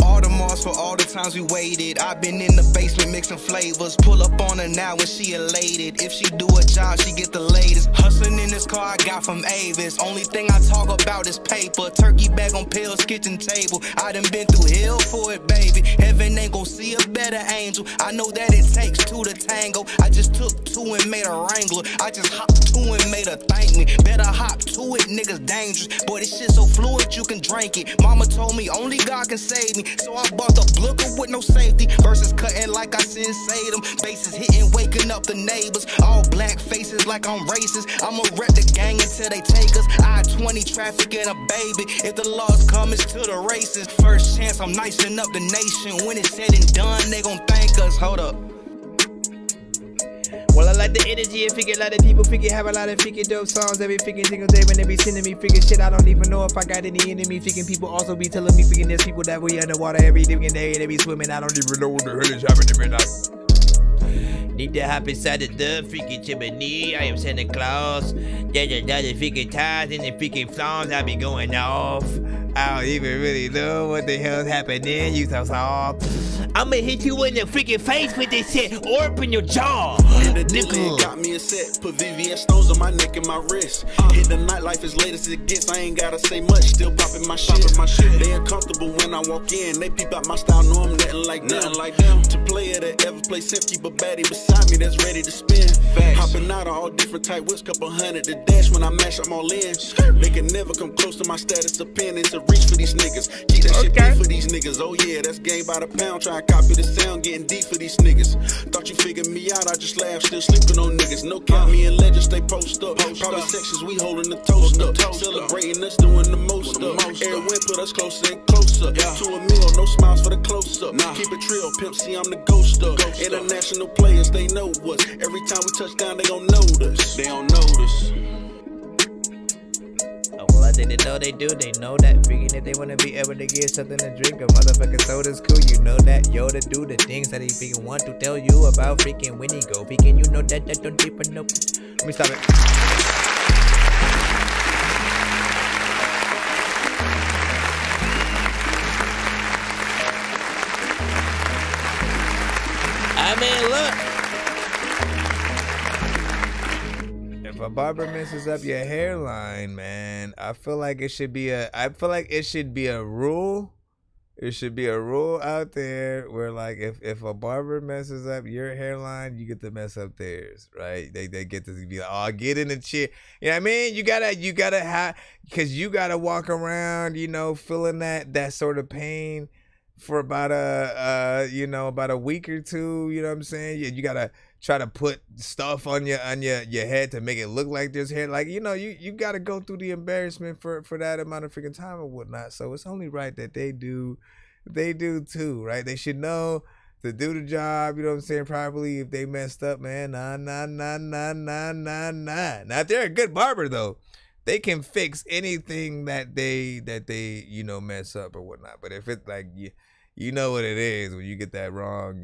All the Mars for all the times we waited. I've been in the basement mixing flavors. Pull up on her now when she elated. If she do a job, she get the latest. Hustling in this car I got from Avis. Only thing I talk about is paper. Turkey bag on pills, kitchen table. I done been through hell for it, baby. Heaven ain't gon' see a better angel. I know that it takes 2 to tango. I just took 2 and made a Wrangler. I just hopped 2 and made her thank me. Better hop to it, niggas dangerous. Boy, this shit so fluid you can drink it. Mama told me only God can save me. So I bought the blooker with no safety. Verses cutting like I sensei them. Bases hitting, waking up the neighbors. All black faces like I'm racist. I'ma rep the gang until they take us. I-20 traffic and a baby. If the laws come, it's to the races. First chance, I'm nicing up the nation. When it's said and done, they gon' thank us. Hold up. Well, I like the energy and figure a lot of people figure have a lot of freaking dope songs every freaking single day when they be sending me freaking shit. I don't even know if I got any enemies. Freaking people also be telling me freaking there's people that we underwater every freaking day. They be swimming. I don't even know what the hell is happening right now. Need to hop inside the freaking chimney. I am Santa Claus. There's another freaking ties in the freaking songs I be going off. I don't even really know what the hell's happening. You so soft. I'ma hit you in the freaking face with this shit or open your jaw. Hit the dilly, got me a set. Put VVS stones on my neck and my wrist. Hit the nightlife as late as it gets. I ain't gotta say much. Still popping my shit. They uncomfortable when I walk in. They peep out my style. Know I'm nothing like them. To player that ever play simp, keep a baddie beside me that's ready to spin. Hopping out of all different type whips, couple hundred to dash when I mash. I'm all in. They can never come close to my status of pen. It's a reach for these niggas. Keep that shit deep for these niggas. Oh yeah, that's game by the pound. Try to copy the sound, getting deep for these niggas. Thought you figured me out, I just laughed. Still sleeping on niggas. No cap, me and legends stay post up. Private sections, we holding the toast up. Celebrating us, doing the most up. Every win put us closer and closer. To a meal, no smiles for the close up. Keep it trill, pimp, see I'm the ghost up. International players, they know us. Every time we touch down, they gon' notice. They don't notice. Well, I didn't know they do. They know that. Freaking if they wanna be able to get something to drink, a motherfucking soda's cool. You know that. Yoda do the things that he freaking want to tell you about. Freaking when he go. Freaking you know that. That don't even know. Let me stop it. I mean, look. If a barber messes up your hairline, man, I feel like it should be a rule. It should be a rule out there where, like, if a barber messes up your hairline, you get to mess up theirs, right? They get to be like, oh, get in the chair. You know what I mean? You gotta have, because you gotta walk around, you know, feeling that sort of pain for about a week or two. You know what I'm saying? You gotta try to put stuff on your head to make it look like there's hair. Like, you gotta go through the embarrassment for that amount of freaking time or whatnot. So it's only right that they do too, right? They should know to do the job, you know what I'm saying, properly. If they messed up, man, nah. Now, if they're a good barber though, they can fix anything that they mess up or whatnot. But if it's like you know what it is when you get that wrong,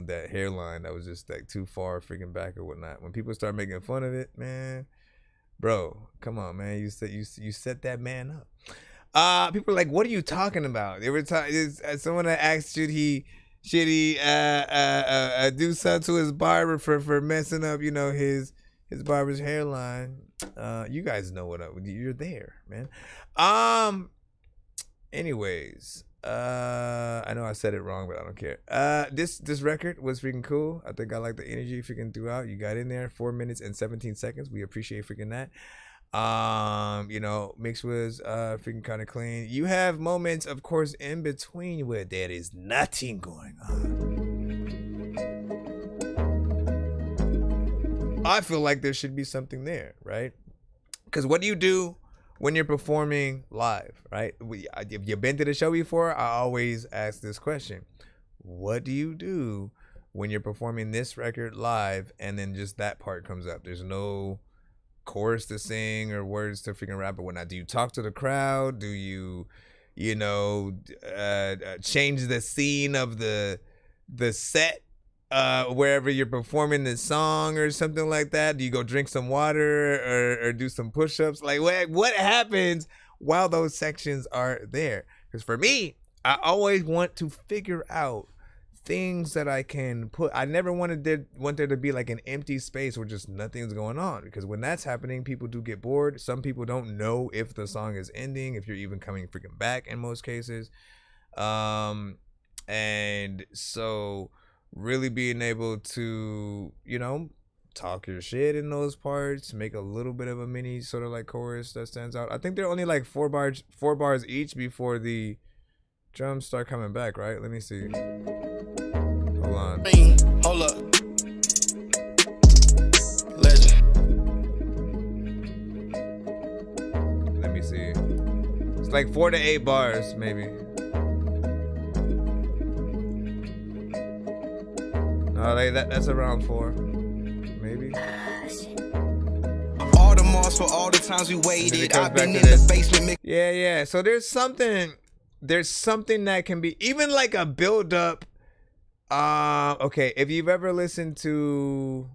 that hairline that was just like too far freaking back or whatnot. When people start making fun of it, man, bro, come on, man, you set that man up. People are like, what are you talking about? Every time someone that asked, should he do something to his barber for messing up, his barber's hairline. You guys know what you're there, man. Anyways, I know I said it wrong, but I don't care. This record was freaking cool. I think I like the energy freaking throughout. You got in there 4 minutes and 17 seconds. We appreciate freaking that. Mix was freaking kind of clean. You have moments, of course, in between where there is nothing going on. I feel like there should be something there, right? Because what do you do when you're performing live, right? If you've been to the show before, I always ask this question. What do you do when you're performing this record live and then just that part comes up? There's no chorus to sing or words to freaking rap or whatnot. Do you talk to the crowd? Do you change the scene of the set wherever you're performing the song or something like that? Do you go drink some water or do some push-ups? Like what happens while those sections are there? Because for me, I always want to figure out things that I can put. I never want there to be like an empty space where just nothing's going on, because when that's happening, people do get bored. Some people don't know if the song is ending, if you're even coming freaking back in most cases. And so really being able to, talk your shit in those parts, make a little bit of a mini sort of like chorus that stands out. I think they're only like four bars each before the drums start coming back, right? Let me see. Hold on. Hold up. Legend. Let me see. It's like 4 to 8 bars, maybe. No, that's around 4, maybe. All the marks for all the times we waited. I've been in the basement. Yeah. So there's something that can be even like a build up. Okay, if you've ever listened to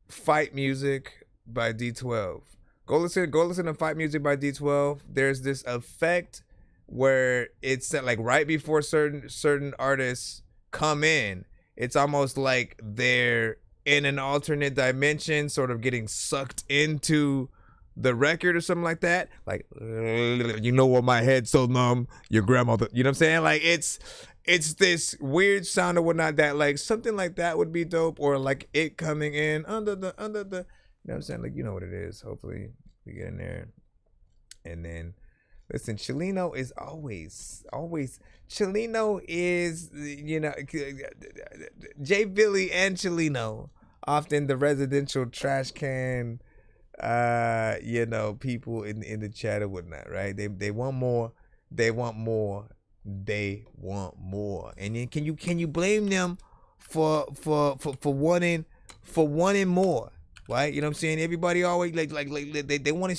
Fight Music by D12, go listen to Fight Music by D12. There's this effect where it's like right before certain artists come in, it's almost like they're in an alternate dimension, sort of getting sucked into the record or something like that. Like, what, my head's so numb, your grandmother, you know what I'm saying? Like it's this weird sound or whatnot that like something like that would be dope, or like it coming in under the, you know what I'm saying? Like, you know what it is. Hopefully we get in there. And then listen, Chileno is always Chileno is, J Billy and Chileno, often the residential trash can people in the chat or whatnot, right? They want more. And then can you blame them for wanting more, right? You know what I'm saying? Everybody always like they want to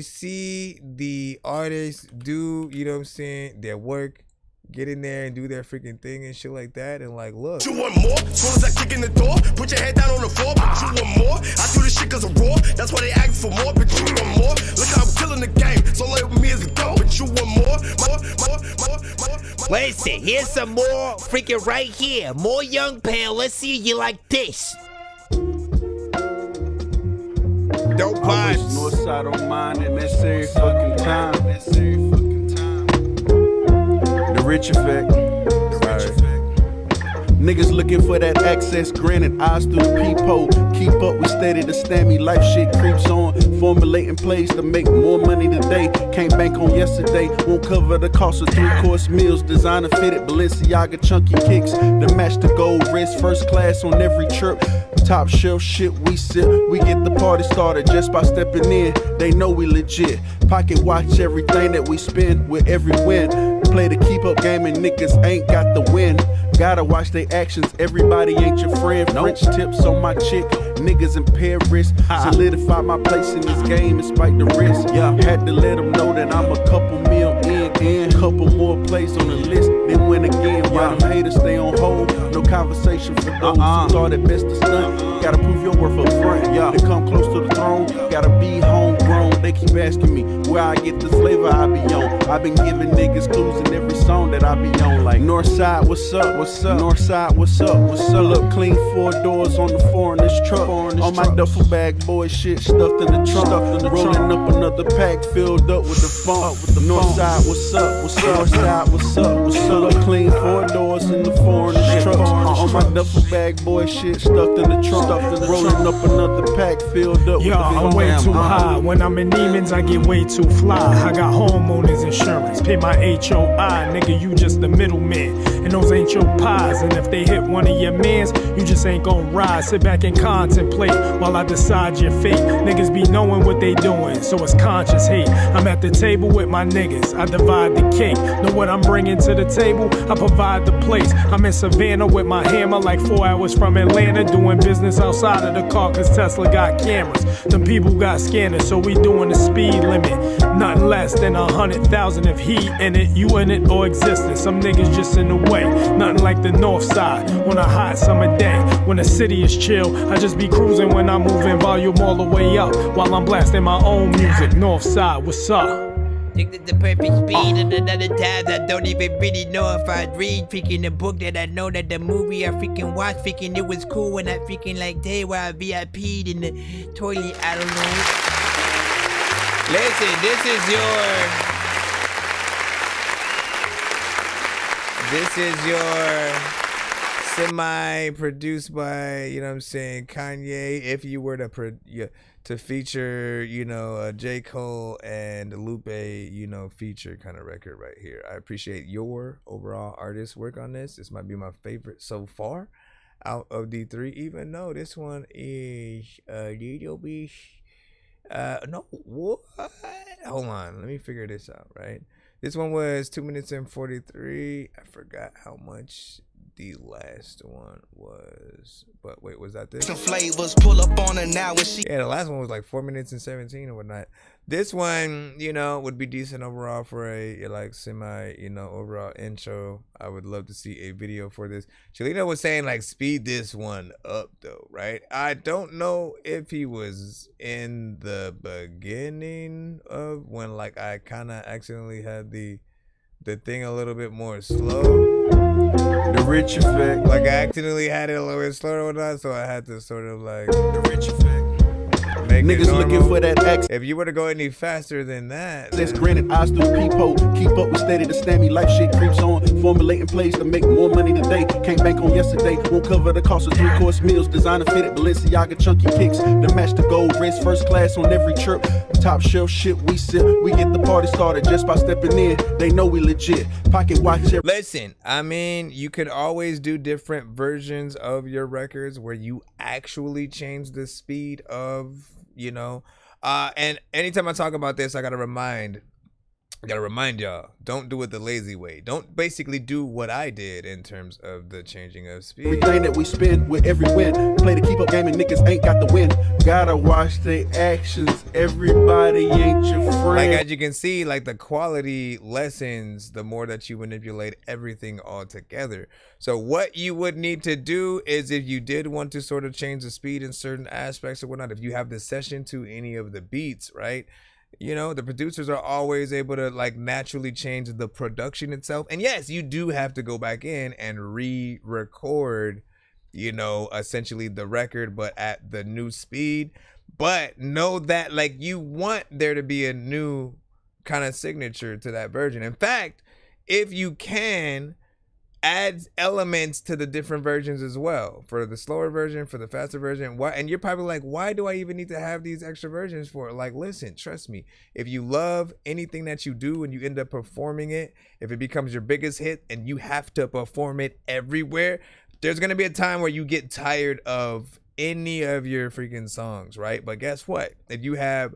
see the artists do, you know what I'm saying, their work, get in there and do their freaking thing and shit like that, and like, look. You want more? As soon as I kick in the door, put your head down on the floor, but you want more? I do this shit cause of raw, that's why they ask for more, but you want more? Look how I'm killing the game, so like with me as a go, but you want more? Listen, here's some more freaking right here. More Young Pale, let's see you like this. Dope vibes. Northside on mine and that serious fucking time. The Rich Effect. Niggas looking for that access, granted eyes through the peephole. Keep up with steady, the stammy life shit creeps on. Formulating plays to make more money today. Can't bank on yesterday. Won't cover the cost of 3-course meals. Designer fitted Balenciaga chunky kicks to match the gold wrist. First class on every trip. Top shelf shit we sip. We get the party started just by stepping in. They know we legit. Pocket watch everything that we spend with every win. Play the keep up game and niggas ain't got the win. Gotta watch their actions, everybody ain't your friend. French tips on my chick, niggas in Paris. Solidify my place in this game despite the risk. Yeah, had to let them know that I'm a couple mil in. Couple more plays on the list, then win again. While them haters stay on hold, no conversation for those who thought it best to stunt. Gotta prove your worth up front. Yeah, to come close to the throne, gotta be homegrown. They keep asking me where I get the flavor I be on. I've been giving niggas clues in every song that I be on. Like Northside, what's up? What's up? Northside, what's up? What's up? Look, clean 4 doors on the foreigner's truck. On my duffel bag, boy, shit stuffed in the trunk. Rolling up another pack filled up with the funk. Northside, what's up? What's up? Northside, what's up? What's up? Look, clean 4 doors in the foreigner's truck. On my duffel bag, boy, shit stuffed in the trunk. Rolling up another pack filled up with the funk. I'm way too high. When I'm in demons, I get way too fly. I got homeowners insurance. Pay my HOI. Nigga, you just the middleman. And those ain't your pies. And if they hit one of your mans, you just ain't gon' rise. Sit back and contemplate while I decide your fate. Niggas be knowing what they doing, so it's conscious hate. I'm at the table with my niggas. I divide the cake. Know what I'm bringing to the table? I provide the place. I'm in Savannah with my hammer like 4 hours from Atlanta. Doing business outside of the car cause Tesla got cameras. Them people got scanners, so we doing the speed limit. Nothing less than 100,000 if he in it, you in it, or existing. Some niggas just in the way. Nothing like the north side on a hot summer day. When the city is chill, I just be cruising when I'm moving volume all the way up while I'm blasting my own music. North side, what's up? Think that's the perfect speed, and another time I don't even really know if I'd read. Freaking the book that I know that the movie I freaking watched, freaking it was cool when I freaking like day where I VIP'd in the toilet. I don't know. Listen, this is your semi-produced by, you know what I'm saying, Kanye. If you were to feature, you know, J. Cole and Lupe, you know, feature kind of record right here. I appreciate your overall artist work on this. This might be my favorite so far out of D3, even though this one is a little bit, no, what? Hold on, let me figure this out, right? This one was 2 minutes and 43. I forgot how much the last one was, but wait, was that this? Some flavors pull up on her now when she. Yeah, the last one was like 4 minutes and 17 or whatnot. This one, you know, would be decent overall for a like semi, you know, overall intro. I would love to see a video for this. Chelino was saying like speed this one up though, right? I don't know if he was in the beginning of when like I kind of accidentally had the thing a little bit more slow. The rich effect. Like I accidentally had it a little bit slower or not, so I had to sort of like the rich effect. Make Niggas looking for that X. If you were to go any faster than that, That's granted, eyes through the peephole. Keep up with steady to stand me. Life shit creeps on. Formulating plays to make more money today. Can't bank on yesterday. Won't cover the cost of 3-course meals. Designer fitted Balenciaga chunky kicks to match the gold wrist. First class on every trip. Top shelf shit we sip. We get the party started just by stepping in. They know we legit. Pocket watch it. Listen, I mean, you could always do different versions of your records where you actually change the speed of, you know, and anytime I talk about this, I gotta remind y'all, don't do it the lazy way. Don't basically do what I did in terms of the changing of speed. Everything that we spend with every win. Play the keep up game and niggas ain't got the win. Gotta watch their actions. Everybody ain't your friend. Like as you can see, like the quality lessens the more that you manipulate everything all together. So what you would need to do is if you did want to sort of change the speed in certain aspects or whatnot, if you have the session to any of the beats, right? You know, the producers are always able to like naturally change the production itself. And yes, you do have to go back in and re-record, you know, essentially the record, but at the new speed. But know that like you want there to be a new kind of signature to that version. In fact, if you can, adds elements to the different versions as well, for the slower version, for the faster version. Why? And you're probably like, why do I even need to have these extra versions for? Like, listen, trust me, if you love anything that you do and you end up performing it, if it becomes your biggest hit and you have to perform it everywhere, there's gonna be a time where you get tired of any of your freaking songs, right? But guess what? If you have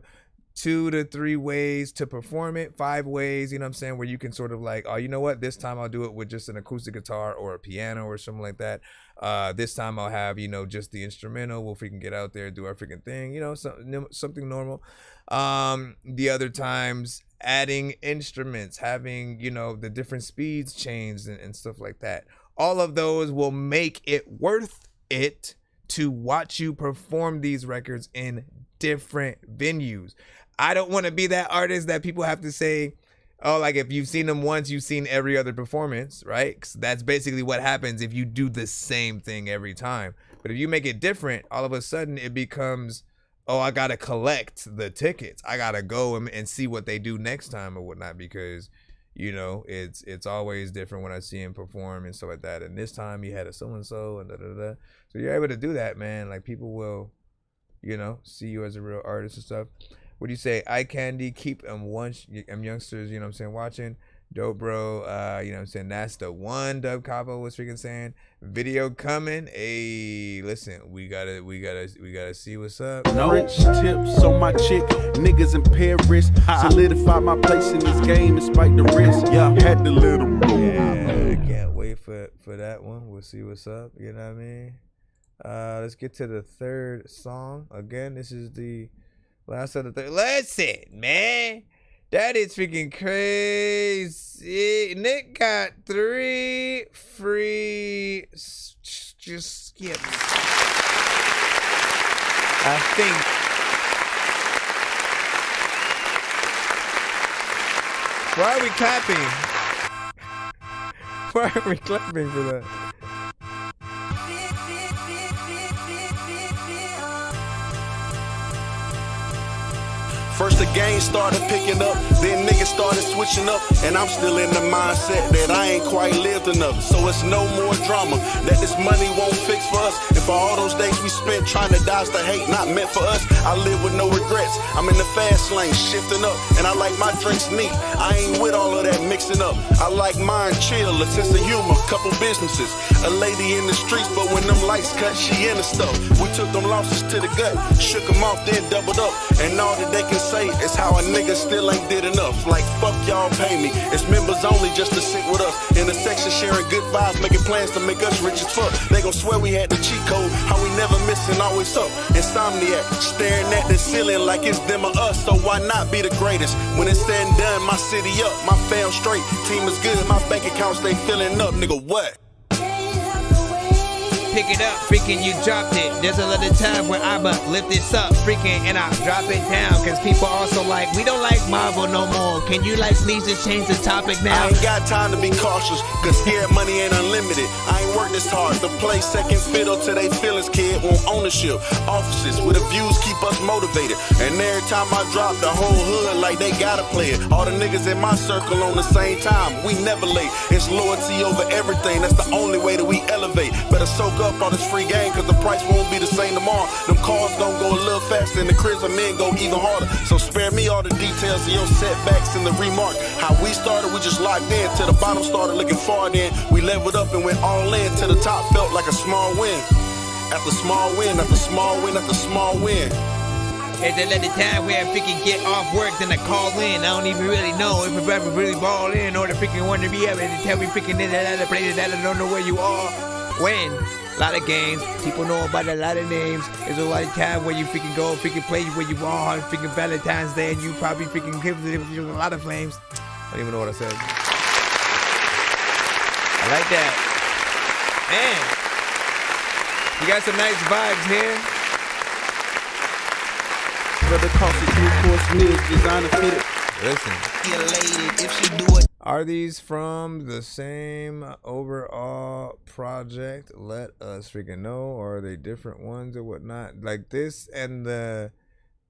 2 to 3 ways to perform it, 5 ways, you know what I'm saying, where you can sort of like, oh, you know what, this time I'll do it with just an acoustic guitar or a piano or something like that. This time I'll have, you know, just the instrumental. We'll freaking get out there and do our freaking thing, you know, something normal. The other times, adding instruments, having, you know, the different speeds changed and stuff like that. All of those will make it worth it to watch you perform these records in different venues. I don't want to be that artist that people have to say, oh, like if you've seen them once, you've seen every other performance, right? 'Cause that's basically what happens if you do the same thing every time. But if you make it different, all of a sudden it becomes, oh, I gotta collect the tickets. I gotta go and see what they do next time or whatnot, because, you know, it's always different when I see him perform and stuff like that. And this time he had a so-and-so and da-da-da. So you're able to do that, man. Like, people will, you know, see you as a real artist and stuff. What do you say? Eye candy, keep them youngsters, you know what I'm saying, watching. Dope, bro. You know what I'm saying? That's the one. Dub Capo was freaking saying. Video coming. Hey, listen, we gotta see what's up. No French tips on my chick, niggas in Paris. Solidify my place in this game despite the risk. Yeah, had to let them know. Yeah, I can't wait for that one. We'll see what's up. You know what I mean? Let's get to the third song. Again, this is the last of the third. Listen, man. That is freaking crazy. Nick got 3 free just skips. I think. Why are we clapping? Why are we clapping for that? First the game started picking up, then niggas started switching up, and I'm still in the mindset that I ain't quite lived enough. So it's no more drama, that this money won't fix for us. And for all those days we spent trying to dodge the hate not meant for us, I live with no regrets. I'm in the fast lane, shifting up, and I like my drinks neat. I ain't with all of that mixing up. I like mine chill, a sense of humor, couple businesses, a lady in the streets, but when them lights cut, she in the stuff. We took them losses to the gut, shook them off, then doubled up, and all that they can say is how a nigga still ain't did enough. Like, fuck y'all, pay me. It's members only just to sit with us in the section, sharing good vibes, making plans to make us rich as fuck. They gon' swear we had the cheat code, how we never missing, always up. Insomniac, staring at the ceiling like it's them or us. So why not be the greatest? When it's said and done, my city up, my fam straight, team is good, my bank accounts they filling up. Nigga, what? Pick it up, freaking you dropped it. There's a little time where I'ma lift this up, freaking, and I drop it down. Cause people also like, we don't like Marvel no more. Can you like please just change the topic now? I ain't got time to be cautious, cause scared money ain't unlimited. I ain't worked this hard to play second fiddle to they feelings, kid. Want ownership, offices with the views keep us motivated. And every time I drop, the whole hood like they gotta play it. All the niggas in my circle on the same time, we never late. It's loyalty over everything, that's the only way that we elevate. Better soak up on this free game, cause the price won't be the same tomorrow. Them cars gon' go a little faster and the cribs of men go even harder. So spare me all the details of your setbacks and the remark. How we started, we just locked in. Till the bottom started looking far, then we leveled up and went all in. Till the top felt like a small win. After small win, after small win, after small win. It's another time where I freaking get off work, then I call in. I don't even really know if I ever really ball in, or the freaking want to be able to tell me freaking in that other place that I don't know where you are. When? A lot of games, people know about a lot of names. There's a lot of time where you freaking go, freaking play where you are on freaking Valentine's Day, and you probably freaking give a lot of flames. I don't even know what I said. I like that. Man, you got some nice vibes here. Brother cost a 3-course meal, designer fitted. Listen. Are these from the same overall project? Let us freaking know. Or are they different ones or whatnot? Like this and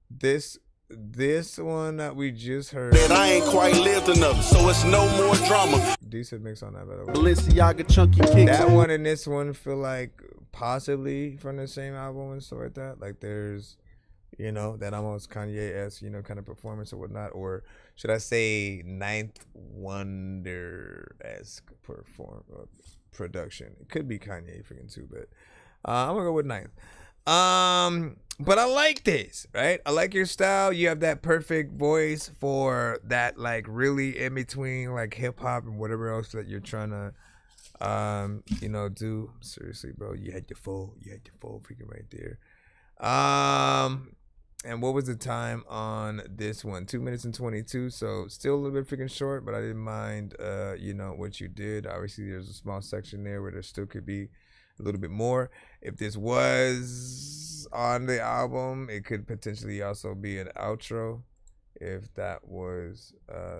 this this one that we just heard. That I ain't quite lived enough, so it's no more drama. Decent mix on that, by the way. Balenciaga chunky kicks. That one and this one feel like possibly from the same album and stuff like that. Like there's, you know, that almost Kanye-esque, you know, kind of performance or whatnot. Or should I say Ninth Wonder-esque production. It could be Kanye freaking too, but I'm gonna go with Ninth. But I like this, right? I like your style. You have that perfect voice for that, like, really in between, like, hip hop and whatever else that you're trying to, you know, do. Seriously, bro, you had your full freaking right there. And what was the time on this one? 2 minutes and 22. So still a little bit freaking short, but I didn't mind, you know, what you did. Obviously, there's a small section there where there still could be a little bit more. If this was on the album, it could potentially also be an outro if that was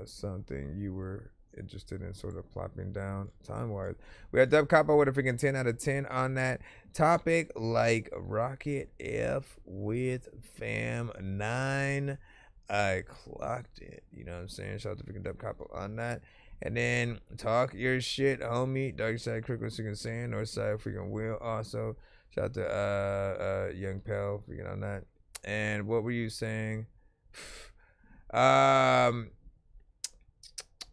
something you were interested in sort of plopping down time-wise. We had Dub Capo with a freaking 10 out of 10 on that topic, like Rocket F with Fam 9. I clocked it. You know what I'm saying? Shout out to freaking Dub Capo on that. And then Talk Your Shit, homie. Dark Side Critical freaking saying, North Side freaking Will also. Shout out to Young Pell freaking on that. And what were you saying? What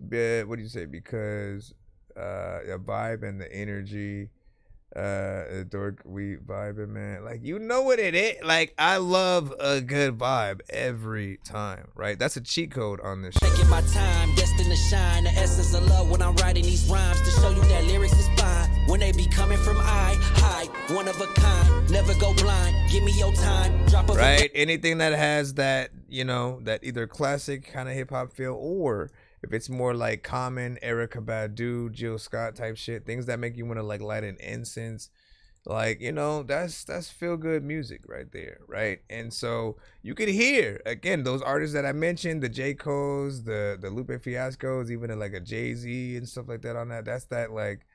do you say? Because the vibe and the energy, Dork, we vibing, man. Like, you know what it is. Like, I love a good vibe every time, right? That's a cheat code on this shit. Taking my time, destined to shine. The essence of love when I'm writing these rhymes to show you that lyrics is fine. When they be coming from high, one of a kind. Never go blind. Give me your time. Drop a right. Anything that has that, you know, that either classic kind of hip hop feel, or if it's more like Common, Erykah Badu, Jill Scott type shit, things that make you want to like light an incense, like, you know, that's feel good music right there, right? And so you could hear again those artists that I mentioned, the J. Cole's, the Lupe Fiascos, even like a Jay-Z and stuff like that on that. That's that like,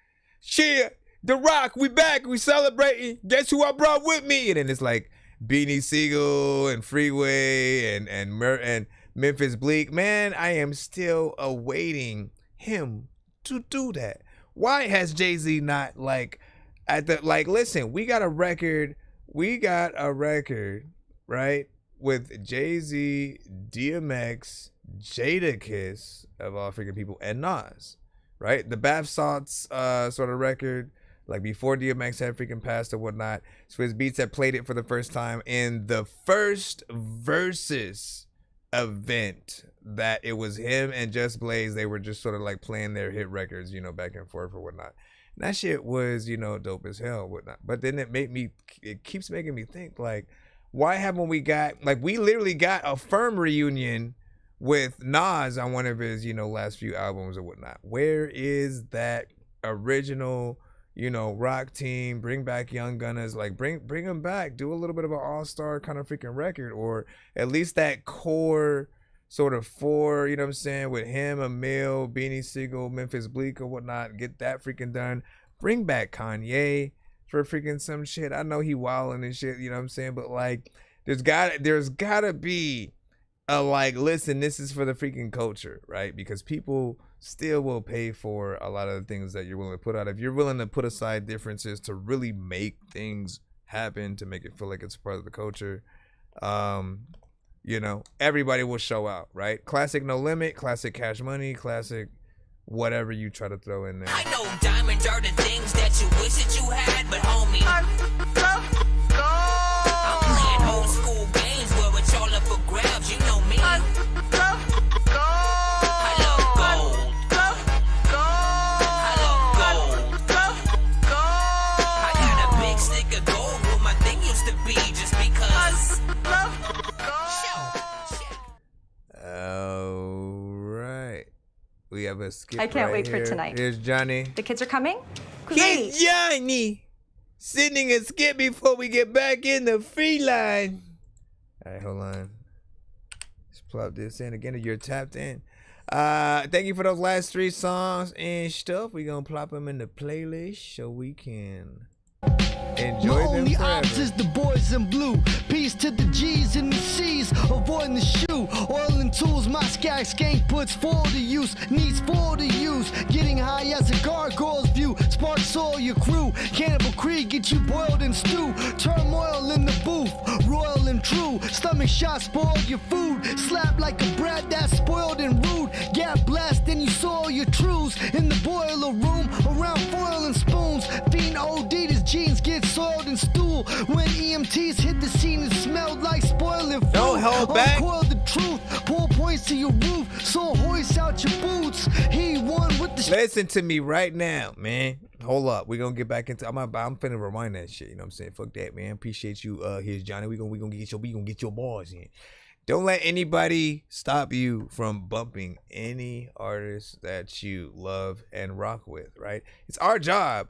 shit, The Rock, we back, we celebrating. Guess who I brought with me? And then it's like Beanie Siegel and Freeway and Memphis Bleak. Man, I am still awaiting him to do that. Why has Jay-Z not like at the like? Listen, we got a record, right? With Jay-Z, DMX, Jadakiss of all freaking people, and Nas, right? The Bath Salts sort of record, like before DMX had freaking passed or whatnot. Swizz Beatz had played it for the first time in the first Versus event that it was him and Just Blaze. They were just sort of like playing their hit records, you know, back and forth or whatnot. And that shit was, you know, dope as hell or whatnot. But then it keeps making me think, like, why haven't we got, like, we literally got a firm reunion with Nas on one of his, you know, last few albums or whatnot. Where is that original, you know, rock team? Bring back Young Gunners, like bring them back. Do a little bit of an all-star kind of freaking record, or at least that core sort of four, you know what I'm saying, with him, Emil, Beanie Siegel, Memphis Bleak or whatnot. Get that freaking done. Bring back Kanye for freaking some shit. I know he wilding and shit, you know what I'm saying, but like there's gotta be a like, listen, this is for the freaking culture, right? Because people still will pay for a lot of the things that you're willing to put out. If you're willing to put aside differences to really make things happen, to make it feel like it's part of the culture, you know, everybody will show out, right? Classic No Limit, classic Cash Money, classic whatever you try to throw in there. I know diamonds are the things that you wish that you had, but homie, I'm playing old school games where it's all up for grabs, you know me. We have a skip. I can't right wait here. for tonight. Here's Johnny. The kids are coming? Great. Here's Johnny. Sending a skip before we get back in the free line. All right, hold on. Let's plop this in again. You're tapped in. Thank you for those last 3 songs and stuff. We're going to plop them in the playlist so we can Enjoy My them only forever. ops is the boys in blue. Peace to the G's and the C's, avoiding the shoe. Oil and tools, my skank puts for the use, needs for the use. Getting high as a gargoyle's view. Sparks all your crew. Cannibal Creek get you boiled in stew. Turmoil in the booth, royal and true. Stomach shot spoil your food. Slap like a brat that's spoiled and rude. Gap blast and you soil your truths. In the boiler room, around foil and spoons. Fiend OD, his jeans get soiled and stool. When EMTs hit the scene, it smelled like spoiling food. Don't hold back. Uncoil the truth, pull points to your roof. So hoist out your boots. He won with the Listen to me right now, man. Hold up. We're gonna get back into I'm finna rewind that shit. You know what I'm saying? Fuck that, man. Appreciate you. Here's Johnny. We gonna get your bars in. Don't let anybody stop you from bumping any artist that you love and rock with, right? It's our job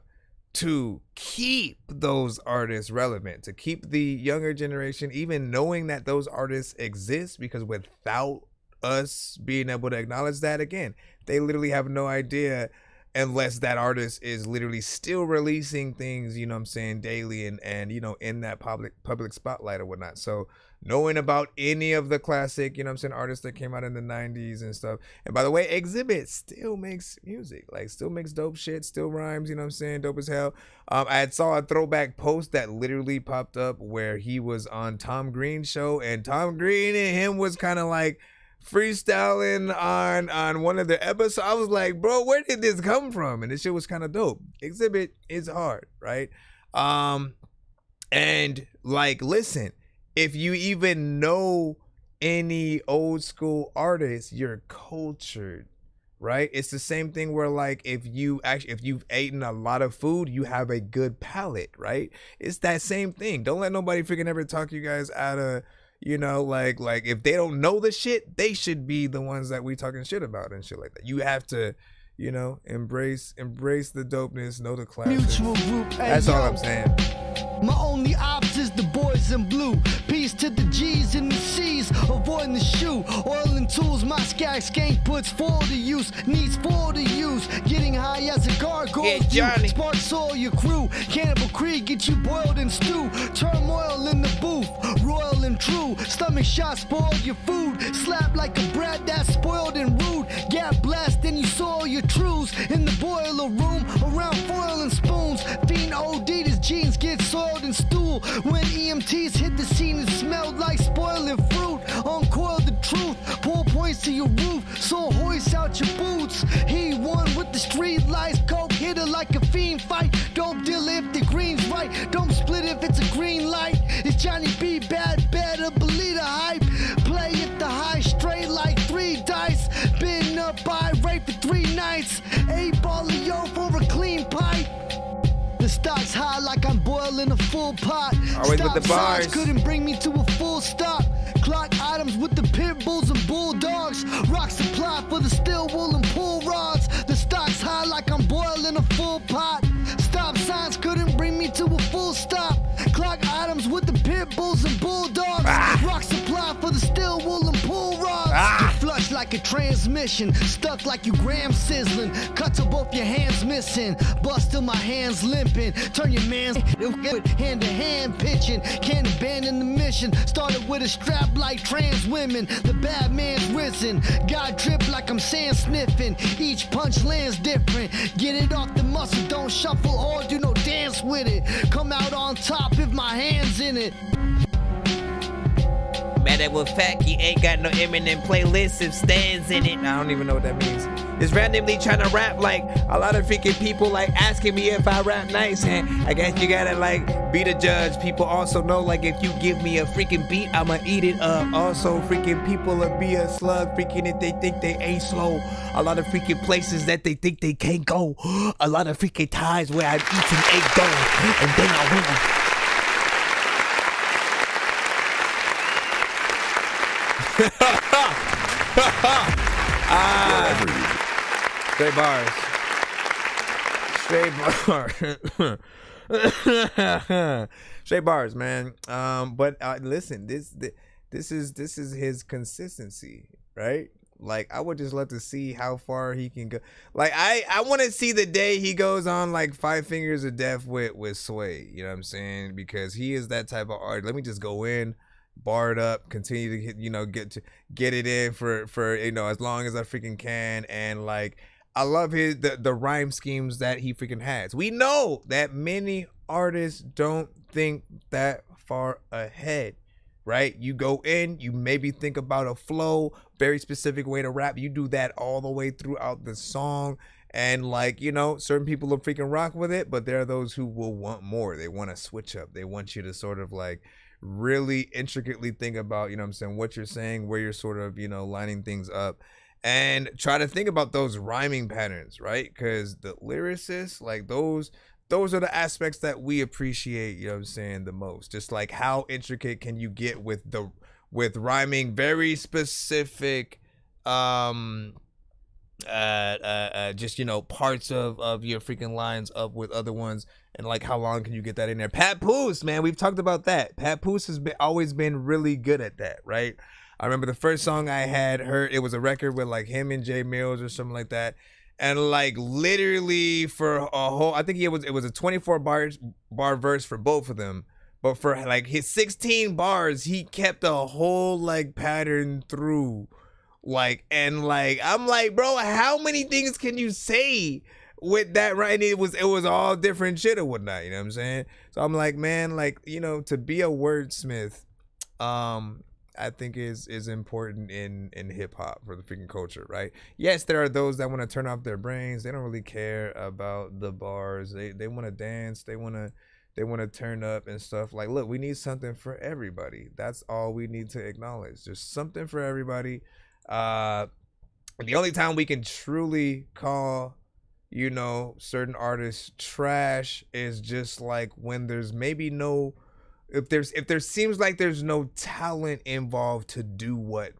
to keep those artists relevant, to keep the younger generation even knowing that those artists exist, because without us being able to acknowledge that, again, they literally have no idea unless that artist is literally still releasing things, you know what I'm saying, daily and you know, in that public spotlight or whatnot. So knowing about any of the classic, you know what I'm saying, artists that came out in the 90s and stuff. And by the way, Exhibit still makes music, like still makes dope shit, still rhymes, you know what I'm saying, dope as hell. I had saw a throwback post that literally popped up where he was on Tom Green's show, and Tom Green and him was kind of like freestyling on one of the episodes. I was like, bro, where did this come from? And this shit was kind of dope. Exhibit is hard, right? And like, listen, if you even know any old school artists, you're cultured, right? It's the same thing where, like, if you've eaten a lot of food, you have a good palate, right? It's that same thing. Don't let nobody freaking ever talk you guys out of, you know, like if they don't know the shit, they should be the ones that we talking shit about and shit like that. You have to, you know, embrace the dopeness, know the classics. Mutual group, That's all I'm saying. My only ops is the boys in blue. Peace to the G's and the C's, avoiding the shoe. Oil and tools, my skank puts for the use, needs for the use. Getting high as a gargoyle, sparks all your crew. Cannibal Creek get you boiled in stew. Turmoil in the booth, royal and true. Stomach shot spoil your food. Slap like a brat that's spoiled and rude. Gap blast and you soil your truths. In the boiler room, around foil and spoons. Fiend OD, his jeans get soiled and stool. When EMTs hit the scene, it smelled like spoiling fruit. Uncoil the truth, pull points to your roof. So hoist out your boots. He won with the street lights. Coke hitter like a fiend fight. Don't deal if the green's right. Don't split if it's a green light. It's Johnny B. Bad, better believe the hype. Play at the high straight like 3 dice. Been up by rape for 3 nights. 8 ball of yo for a clean pipe. The stock's high like I'm boiling a full pot. Always with the bars. Signs couldn't bring me to a full stop. Clock items with the pit bulls and bulldogs. Rock supply for the steel wool and pull rods. The stock's high like I'm boiling a full pot. Stop signs couldn't bring me to a full stop. Clock items with the pit bulls and bulldogs. Rock supply for the steel wool and pull rods. You flush like a transmission. Stuck like you gram sizzling. Cut to both your hands missing. Bust till my hands limping. Turn your man's with hand to hand pitching. Can't abandon the mission. Started with a strap like trans women. The bad man's risen. Got drip like I'm sand sniffing. Each punch lands different. Get it off the muscle. Don't shuffle or do no dance with it. Come out on top if my hand's in it. Matter with fact, he ain't got no Eminem playlist if stands in it. I don't even know what that means. Just randomly trying to rap, like a lot of freaking people like asking me if I rap nice, and I guess you gotta like be the judge. People also know like if you give me a freaking beat, I'ma eat it up. Also freaking people will be a slug freaking if they think they ain't slow. A lot of freaking places that they think they can't go. A lot of freaking times where I've eaten egg dough and then I win. Straight bars. Straight bars, man. But listen, this is his consistency, right? Like, I would just love to see how far he can go. Like, I want to see the day he goes on like 5 Fingers of Death with Sway. You know what I'm saying? Because he is that type of art. Let me just go in, bar it up, continue to get it in for as long as I freaking can. And like, I love the rhyme schemes that he freaking has. We know that many artists don't think that far ahead, right? You go in, you maybe think about a flow, very specific way to rap. You do that all the way throughout the song. And like, certain people will freaking rock with it, but there are those who will want more. They want to switch up. They want you to sort of like really intricately think about, what you're saying, where you're sort of, lining things up. And try to think about those rhyming patterns, right? Because the lyricists, like those are the aspects that we appreciate, the most. Just like how intricate can you get with rhyming very specific just parts of your freaking lines up with other ones, and like how long can you get that in there? Papoose, man, we've talked about that. Papoose has always been really good at that, right? I remember the first song I had heard, it was a record with like him and Jay Mills or something like that. And like literally for a whole, I think it was a 24 bar verse for both of them. But for like his 16 bars, he kept a whole like pattern through. Like, and like, I'm like, bro, how many things can you say with that, right? And it was all different shit or whatnot, you know what I'm saying? So I'm like, man, like, to be a wordsmith, I think is important in hip hop for the freaking culture, right? Yes, there are those that want to turn off their brains. They don't really care about the bars. They want to dance. They want to turn up and stuff. Like, look, we need something for everybody. That's all we need to acknowledge. There's something for everybody. The only time we can truly call, certain artists trash is just like when there's maybe no. If there seems like there's no talent involved to do what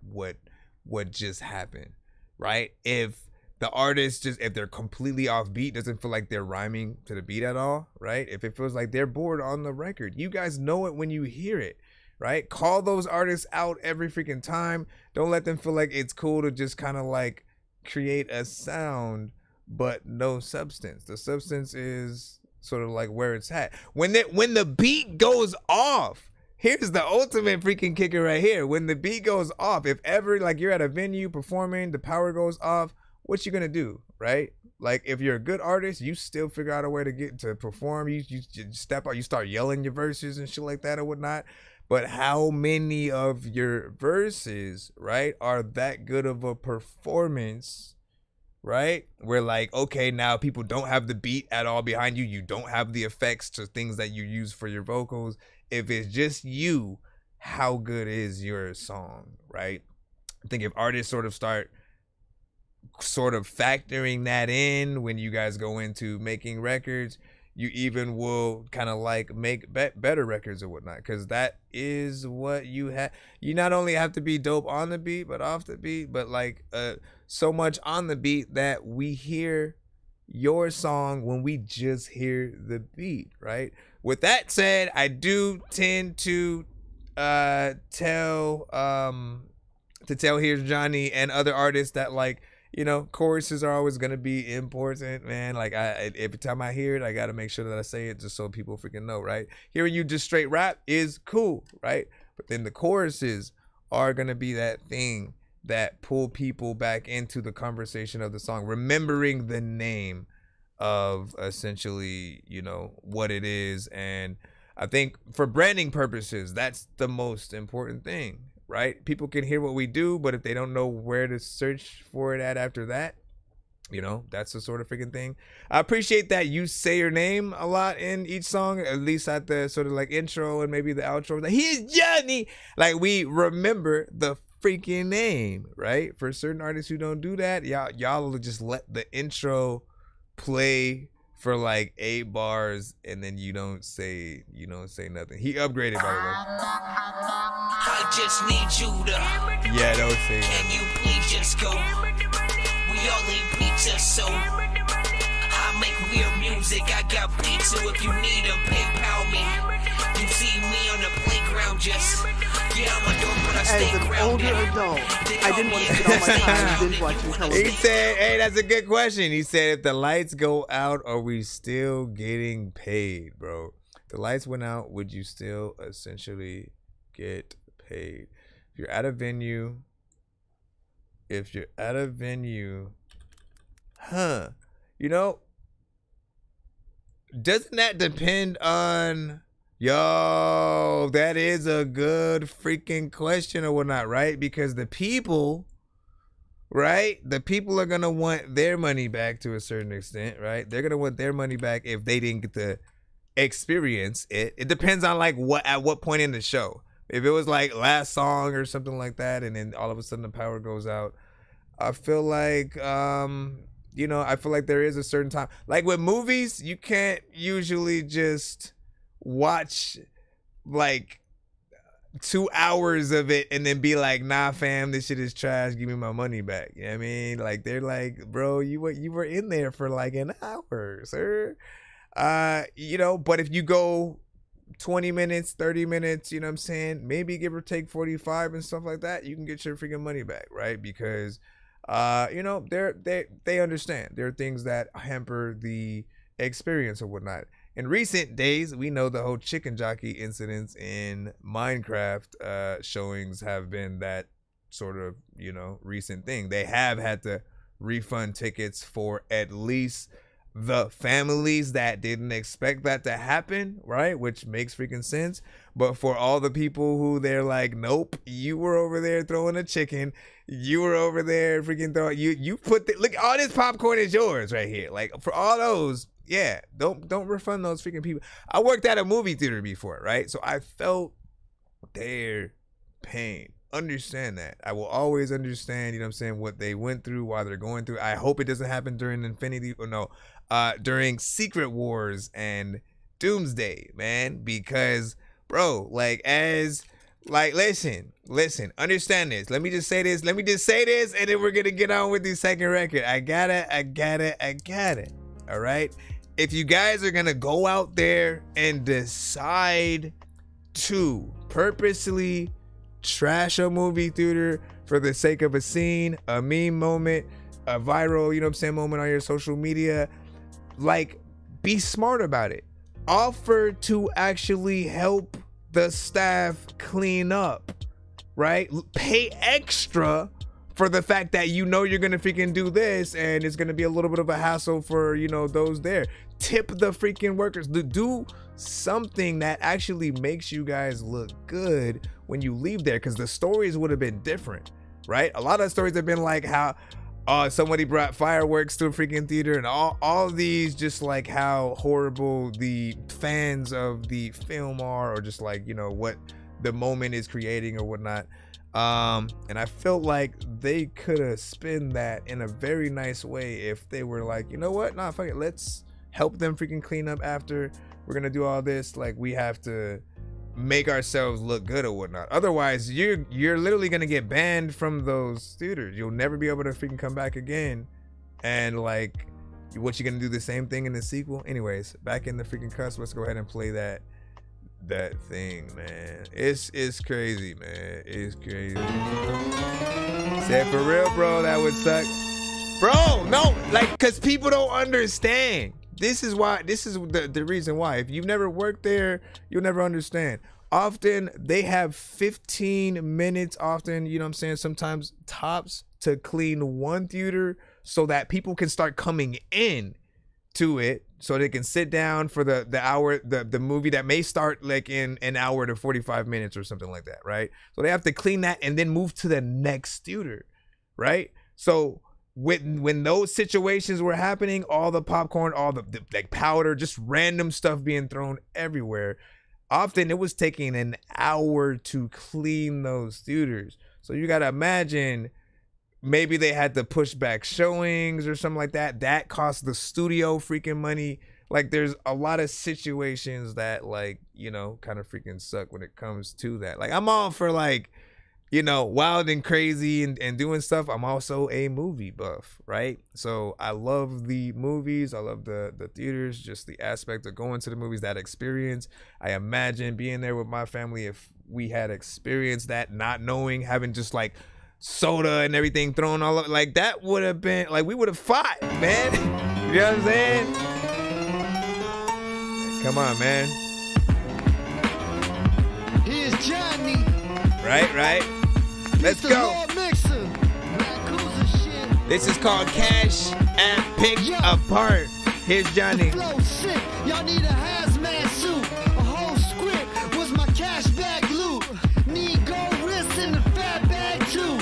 just happened, right? If the artist if they're completely off beat, doesn't feel like they're rhyming to the beat at all, right? If it feels like they're bored on the record, you guys know it when you hear it, right? Call those artists out every freaking time. Don't let them feel like it's cool to just kind of like create a sound, but no substance. The substance is sort of like where it's at. When the beat goes off, here's the ultimate freaking kicker right here. When the beat goes off, if ever like you're at a venue performing, the power goes off, what you gonna do, right? Like if you're a good artist, you still figure out a way to get to perform. You step out, you start yelling your verses and shit like that or whatnot. But how many of your verses, right, are that good of a performance? Right? We're like, okay, now people don't have the beat at all behind you. You don't have the effects to things that you use for your vocals. If it's just you, how good is your song, right? I think if artists sort of start factoring that in when you guys go into making records, you even will kind of like make better records or whatnot, because that is what you have. You not only have to be dope on the beat, but off the beat, but like so much on the beat that we hear your song when we just hear the beat, right? With that said, I do tend to tell Here's Johnny and other artists that like, choruses are always going to be important, man. Like every time I hear it, I got to make sure that I say it just so people freaking know, right? Hearing you just straight rap is cool, right? But then the choruses are going to be that thing that pull people back into the conversation of the song, remembering the name of essentially, what it is. And I think for branding purposes, that's the most important thing. Right? People can hear what we do, but if they don't know where to search for it at after that, that's the sort of freaking thing. I appreciate that you say your name a lot in each song, at least at the sort of like intro and maybe the outro. Like, here's Johnny. Like, we remember the freaking name, right? For certain artists who don't do that, y'all will just let the intro play for like 8 bars and then you don't say nothing. He upgraded, by the way. I just need you to. Yeah, don't say that. Can you please just go? We all eat pizza, so I make weird music. I got beats, so if you need them, PayPal me. You see me on the playground, just Yeah, I'm a dork, but I stay As an grounded. older adult, I didn't want to spend all my time binge watching television. He said, hey, that's a good question. He said, if the lights go out, are we still getting paid, bro? If the lights went out, would you still essentially get paid? If you're at a venue, you know, doesn't that depend on, yo, that is a good freaking question or whatnot, right? Because the people, right? The people are going to want their money back to a certain extent, right? They're going to want their money back if they didn't get to experience it. It depends on like at what point in the show. If it was like last song or something like that, and then all of a sudden the power goes out, I feel like, I feel like there is a certain time. Like with movies, you can't usually just watch like 2 hours of it and then be like, nah, fam, this shit is trash. Give me my money back. You know what I mean? Like they're like, bro, you were in there for like an hour, sir. But if you go 20 minutes, 30 minutes, you know what I'm saying? Maybe give or take 45 and stuff like that, you can get your freaking money back, right? Because they understand. There are things that hamper the experience or whatnot. In recent days, we know the whole chicken jockey incidents in Minecraft showings have been that sort of, recent thing. They have had to refund tickets for at least the families that didn't expect that to happen, right? Which makes freaking sense. But for all the people who they're like, nope, you were over there throwing a chicken, you were over there freaking throwing, you put look, all this popcorn is yours right here. Like for all those, yeah, don't refund those freaking people. I worked at a movie theater before, right? So I felt their pain. Understand that. I will always understand, what they went through, why they're going through. I hope it doesn't happen during during Secret Wars and Doomsday, man, because bro, listen, understand this. Let me just say this, and then we're gonna get on with the second record. I got it. All right. If you guys are gonna go out there and decide to purposely trash a movie theater for the sake of a scene, a meme moment, a viral, moment on your social media, like, be smart about it. Offer to actually help the staff clean up, right? Pay extra for the fact that you're gonna freaking do this, and it's gonna be a little bit of a hassle for those there. Tip the freaking workers. Do something that actually makes you guys look good when you leave there, because the stories would have been different, right? A lot of stories have been like how somebody brought fireworks to a freaking theater, and all these, just like how horrible the fans of the film are, or just like what the moment is creating or whatnot. And I felt like they could have spun that in a very nice way if they were like, nah, fuck it, let's help them freaking clean up after we're gonna do all this. Like, we have to make ourselves look good or whatnot. Otherwise, you're literally gonna get banned from those theaters. You'll never be able to freaking come back again. And like, what, you gonna do the same thing in the sequel? Anyways, back in the freaking cusp. Let's go ahead and play that thing, man. It's crazy, man. It's crazy. Said for real, bro, that would suck. Bro, no, like, cause people don't understand. This is the reason why. If you've never worked there, you'll never understand. Often they have 15 minutes, sometimes tops, to clean one theater so that people can start coming in to it, so they can sit down for the hour, the movie that may start like in an hour to 45 minutes or something like that, right? So they have to clean that and then move to the next theater, right? So when those situations were happening, all the popcorn, all the like powder, just random stuff being thrown everywhere, often it was taking an hour to clean those theaters. So you gotta imagine, maybe they had to push back showings or something like that. That cost the studio freaking money. Like, there's a lot of situations that, like, kind of freaking suck when it comes to that. Like, I'm all for like you know, wild and crazy and doing stuff, I'm also a movie buff, right? So I love the movies. I love the theaters, just the aspect of going to the movies, that experience. I imagine being there with my family if we had experienced that, not knowing, having just like soda and everything thrown all up. Like that would have been, like we would have fought, man. You know what I'm saying? Come on, man. Here's Johnny. Right. Let's go. This is called Cash and Pick Apart. Here's Johnny. Flow sick. Y'all need a hazmat suit. A whole script was my cash bag loot. Need gold wrists and a fat bag too.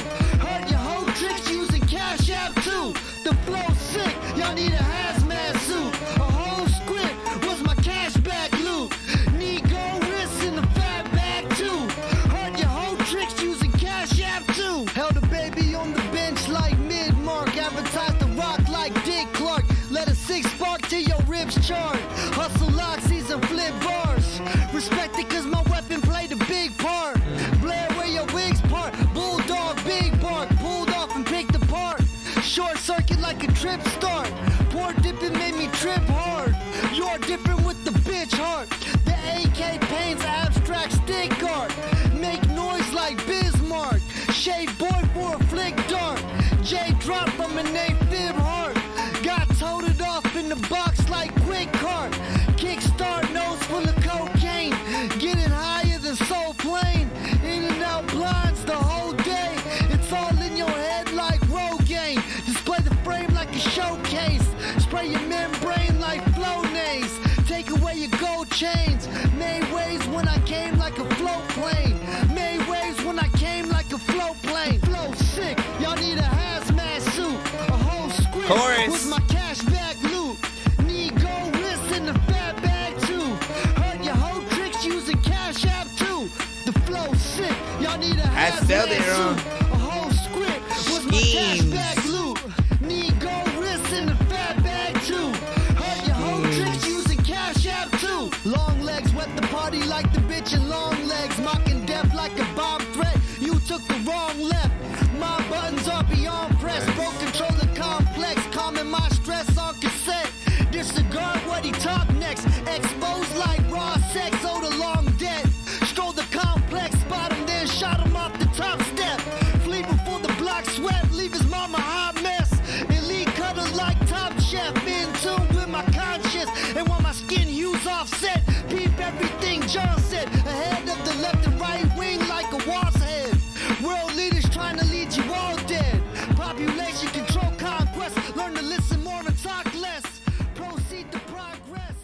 Heard your whole tricks using Cash App too. The flow sick. Y'all need a hazmat suit. A whole script was my cash bag loot. Need gold wrists and a fat bag too. Heard your whole tricks using Cash App too. Held a baby on the bench like mid-mark. Advertised the rock like Dick Clark. Let a six spark to your ribs chart. Hustle loxies and flip bars. Respect it cause my weapon played a big part. Blair where your wigs part. Bulldog, big bark. Pulled off and picked apart. Short circuit like a trip start. Poor dipping made me trip hard. You're different with the bitch heart. The AK paints abstract stick art. Make noise like Bismarck. Shave boy for a flick dart. J drop from a name Fib Heart. Got toted off in the box like quick cart. Kickstart nose full of cocaine. Getting higher than Soul Plane. In and out blinds the whole day. It's all in your head like Rogaine. Display the frame like a showcase. Spray your membrane like Flonase. Take away your gold chains. Made waves when I came like a float plane. Made waves when I came like a float plane. Flow sick, y'all need a hazmat suit. A whole script with my cash bag loot. Need gold wrists and a fat bag too. Heard your whole tricks using Cash App too. The flow sick, y'all need a hazmat suit. A whole script with my cash bag loot. Need gold wrists and a fat bag too. Heard your whole tricks using Cash App too. Long legs wet the party like the bitch in long legs. Mocking death like a bomb threat. You took the wrong left. My buttons are beyond press. Broke controller complex. Calming my stress on cassette. Disregard what he talk next. Exposed like raw sex. Oh, the long dead. Stroll the complex. Spot him, then shot him off the top step. Flee before the block swept. Leave his mama hot mess. Elite cutter like Top Chef. In tune with my conscience. And while my skin hues offset. Peep everything John said. Ahead of the left and right wing like a wasp head. World leaders trying to lead you all dead. Population control conquest. Learn to listen more and talk less. Proceed to progress.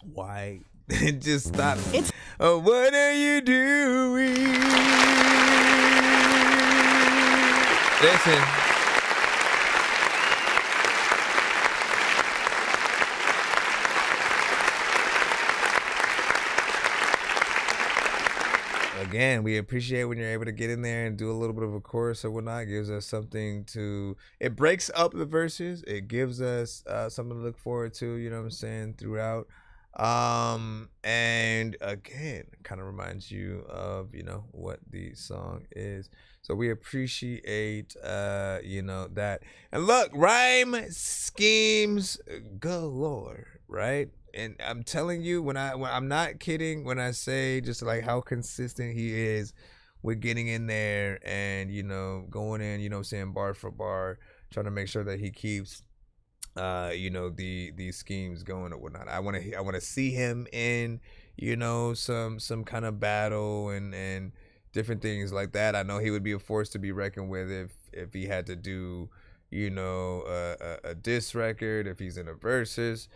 Why? Just stop. Oh, what are you doing? Listen. Again, we appreciate when you're able to get in there and do a little bit of a chorus or whatnot. It gives us something to, it breaks up the verses. It gives us something to look forward to, you know what I'm saying, throughout. And again, kind of reminds you of, you know, what the song is. So we appreciate, you know, that. And look, rhyme schemes galore, right? And I'm telling you, when I'm not kidding when I say just like how consistent he is with getting in there and, you know, going in, you know what I'm saying, bar for bar, trying to make sure that he keeps you know, these schemes going or whatnot. I want to see him in, you know, some kind of battle and different things like that. I know he would be a force to be reckoned with if he had to do, you know, a diss record, if he's in a versus.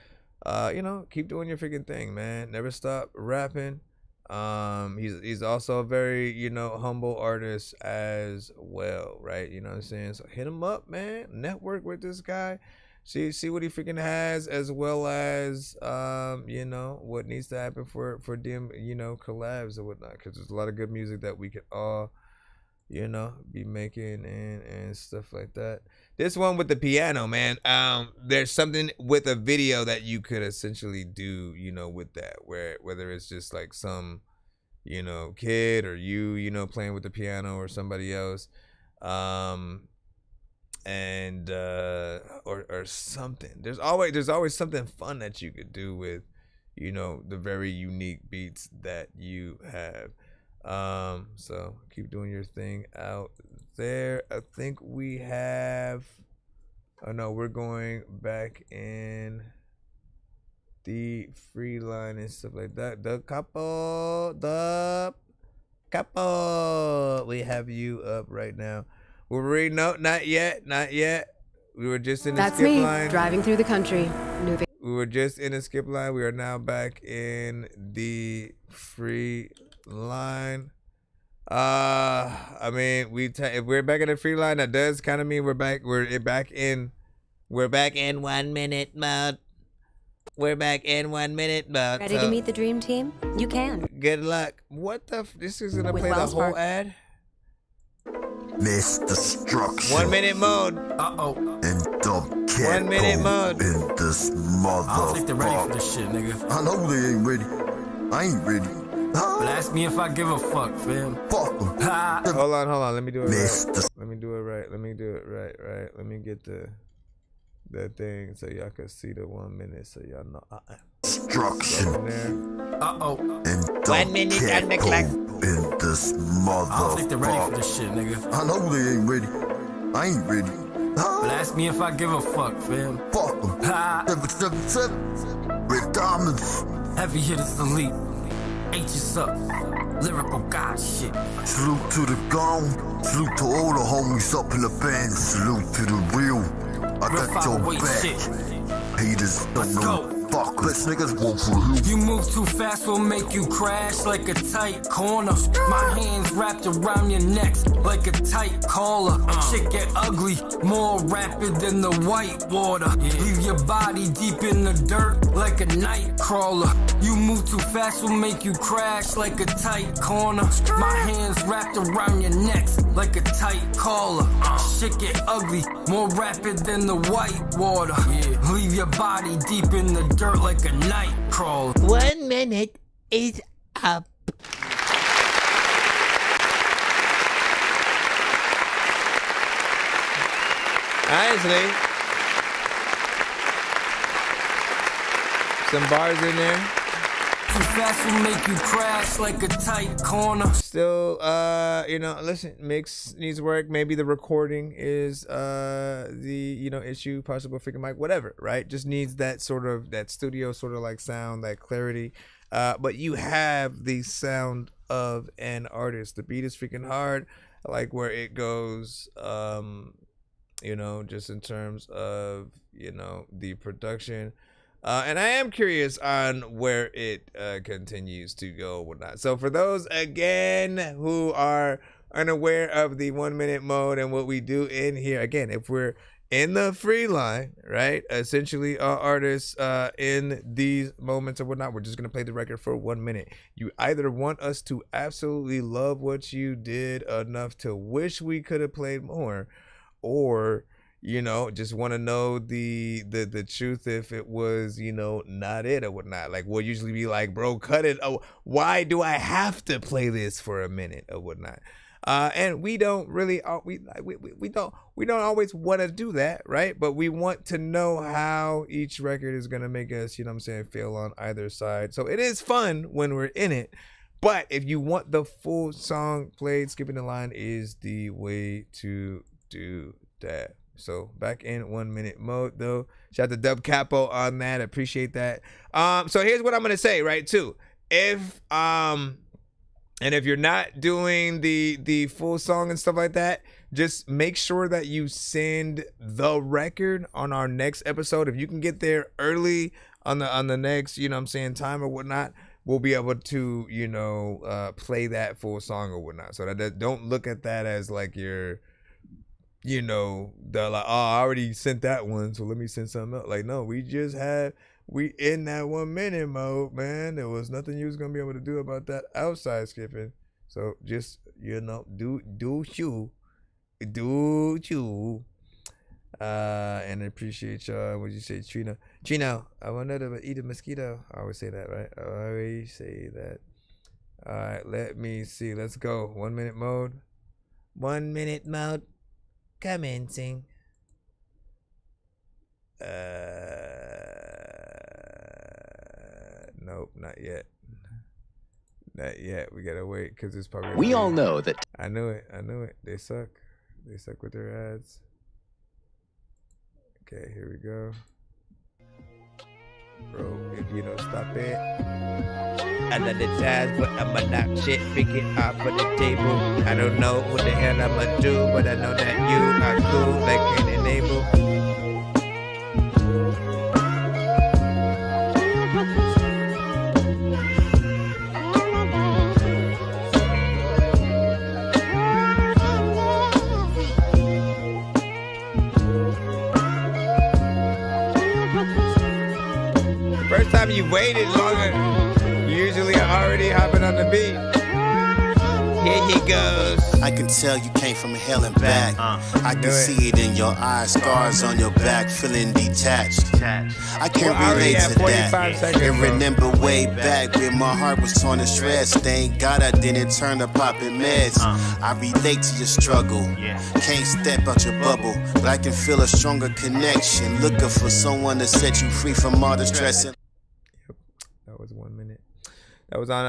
You know, keep doing your freaking thing, man. Never stop rapping. He's also a very, you know, humble artist as well, right? You know what I'm saying? So hit him up, man. Network with this guy. See what he freaking has, as well as you know, what needs to happen for them, you know, collabs or whatnot, because there's a lot of good music that we could all, you know, be making and stuff like that. This one with the piano, man, there's something with a video that you could essentially do, you know, with that, whether it's just like some, you know, kid or you know, playing with the piano or somebody else. And or something. There's always something fun that you could do with, you know, the very unique beats that you have. So keep doing your thing out there. I think we have, oh no, we're going back in the free line and stuff like that. The couple, we have you up right now. We're reading, no, not yet. We were just in the skip line. That's me, driving through the country. We were just in the skip line. We are now back in the free line. I mean, if we're back in the free line, that does kind of mean we're back in 1 minute mode. We're back in 1 minute mode. Ready to meet the dream team? You can. Good luck. What the? This is gonna With play the Wells whole Fargo. ad. Miss destruction. 1 minute mode. And dumb cat 1 minute mode. in this mother. I don't think they're ready for this shit, nigga. I know they ain't ready. I ain't ready. But ask me if I give a fuck, fam. Fuck them. Hold on. Let me do it Miss right. Let me do it right. Right. Let me get the thing so y'all can see the 1 minute so y'all know. Destruction. And dumb 1 minute on the clock. in this mother. I don't think they're ready for this shit, nigga. I know they ain't ready. I ain't ready. But ask me if I give a fuck, fam. Fuck them. 777 with diamonds. Heavy hitters elite. H is up. Lyrical god shit. Salute to the gong. Salute to all the homies up in the band. Salute to the real. I got your back. Haters don't know. Fuck, let's niggas walk for You move too fast, will make you crash like a tight corner. My hands wrapped around your neck like a tight collar. Shit get ugly, more rapid than the white water. Leave your body deep in the dirt like a night crawler. You move too fast, will make you crash like a tight corner. My hands wrapped around your neck like a tight collar. Shit get ugly, more rapid than the white water. Leave your body deep in the dirt like a night crawler. 1 minute is up. Honestly, some bars in there. Too fast will make you crash like a tight corner. Still, you know, listen, mix needs work. Maybe the recording is the, you know, issue, possible freaking mic, whatever, right? Just needs that sort of, that studio sort of like sound, that clarity. But you have the sound of an artist. The beat is freaking hard. I like where it goes, you know, just in terms of, you know, the production. And I am curious on where it continues to go or whatnot. So for those, again, who are unaware of the 1 minute mode and what we do in here, again, if we're in the free line, right, essentially artists in these moments or whatnot, we're just going to play the record for 1 minute. You either want us to absolutely love what you did enough to wish we could have played more, or you know, just want to know the truth if it was, you know, not it or whatnot. Like, we'll usually be like, bro, cut it. Oh, why do I have to play this for a minute or whatnot? And we don't really, we don't always want to do that, right? But we want to know how each record is going to make us, you know what I'm saying, feel on either side. So it is fun when we're in it. But if you want the full song played, skipping the line is the way to do that. So back in 1 minute mode though. Shout out to Dub Capo on that. Appreciate that. So here's what I'm gonna say, right, too. If and if you're not doing the full song and stuff like that, just make sure that you send the record on our next episode. If you can get there early on the next, you know what I'm saying, time or whatnot, we'll be able to, you know, play that full song or whatnot. So that don't look at that as like your, you know, the like, oh, I already sent that one, so let me send something else. Like, no, we in that 1 minute mode, man. There was nothing you was gonna be able to do about that outside skipping. So just, you know, do you. And I appreciate y'all. What you say, Trina? I wanted to eat a mosquito. I always say that, right? I always say that. All right, let me see. Let's go. 1 minute mode. 1 minute mode. Commencing. Nope, not yet. Not yet. We gotta wait because it's probably. We all know that. I knew it. I knew it. They suck. They suck with their ads. Okay, here we go. Bro, you know, stop it. Another time, but I'ma knock shit, pick it off of the table. I don't know what the hell I'ma do, but I know that you are cool, like an enable. First time you waited longer, usually already hopping on the beat. Here he goes. I can tell you came from hell and back. I can see it in your eyes, scars on your back, feeling detached. I can relate to that. And remember way back when my heart was torn to shreds. Thank God I didn't turn to popping meds. I relate to your struggle. Can't step out your bubble, but I can feel a stronger connection. Looking for someone to set you free from all the stress. That was 1 minute. That was on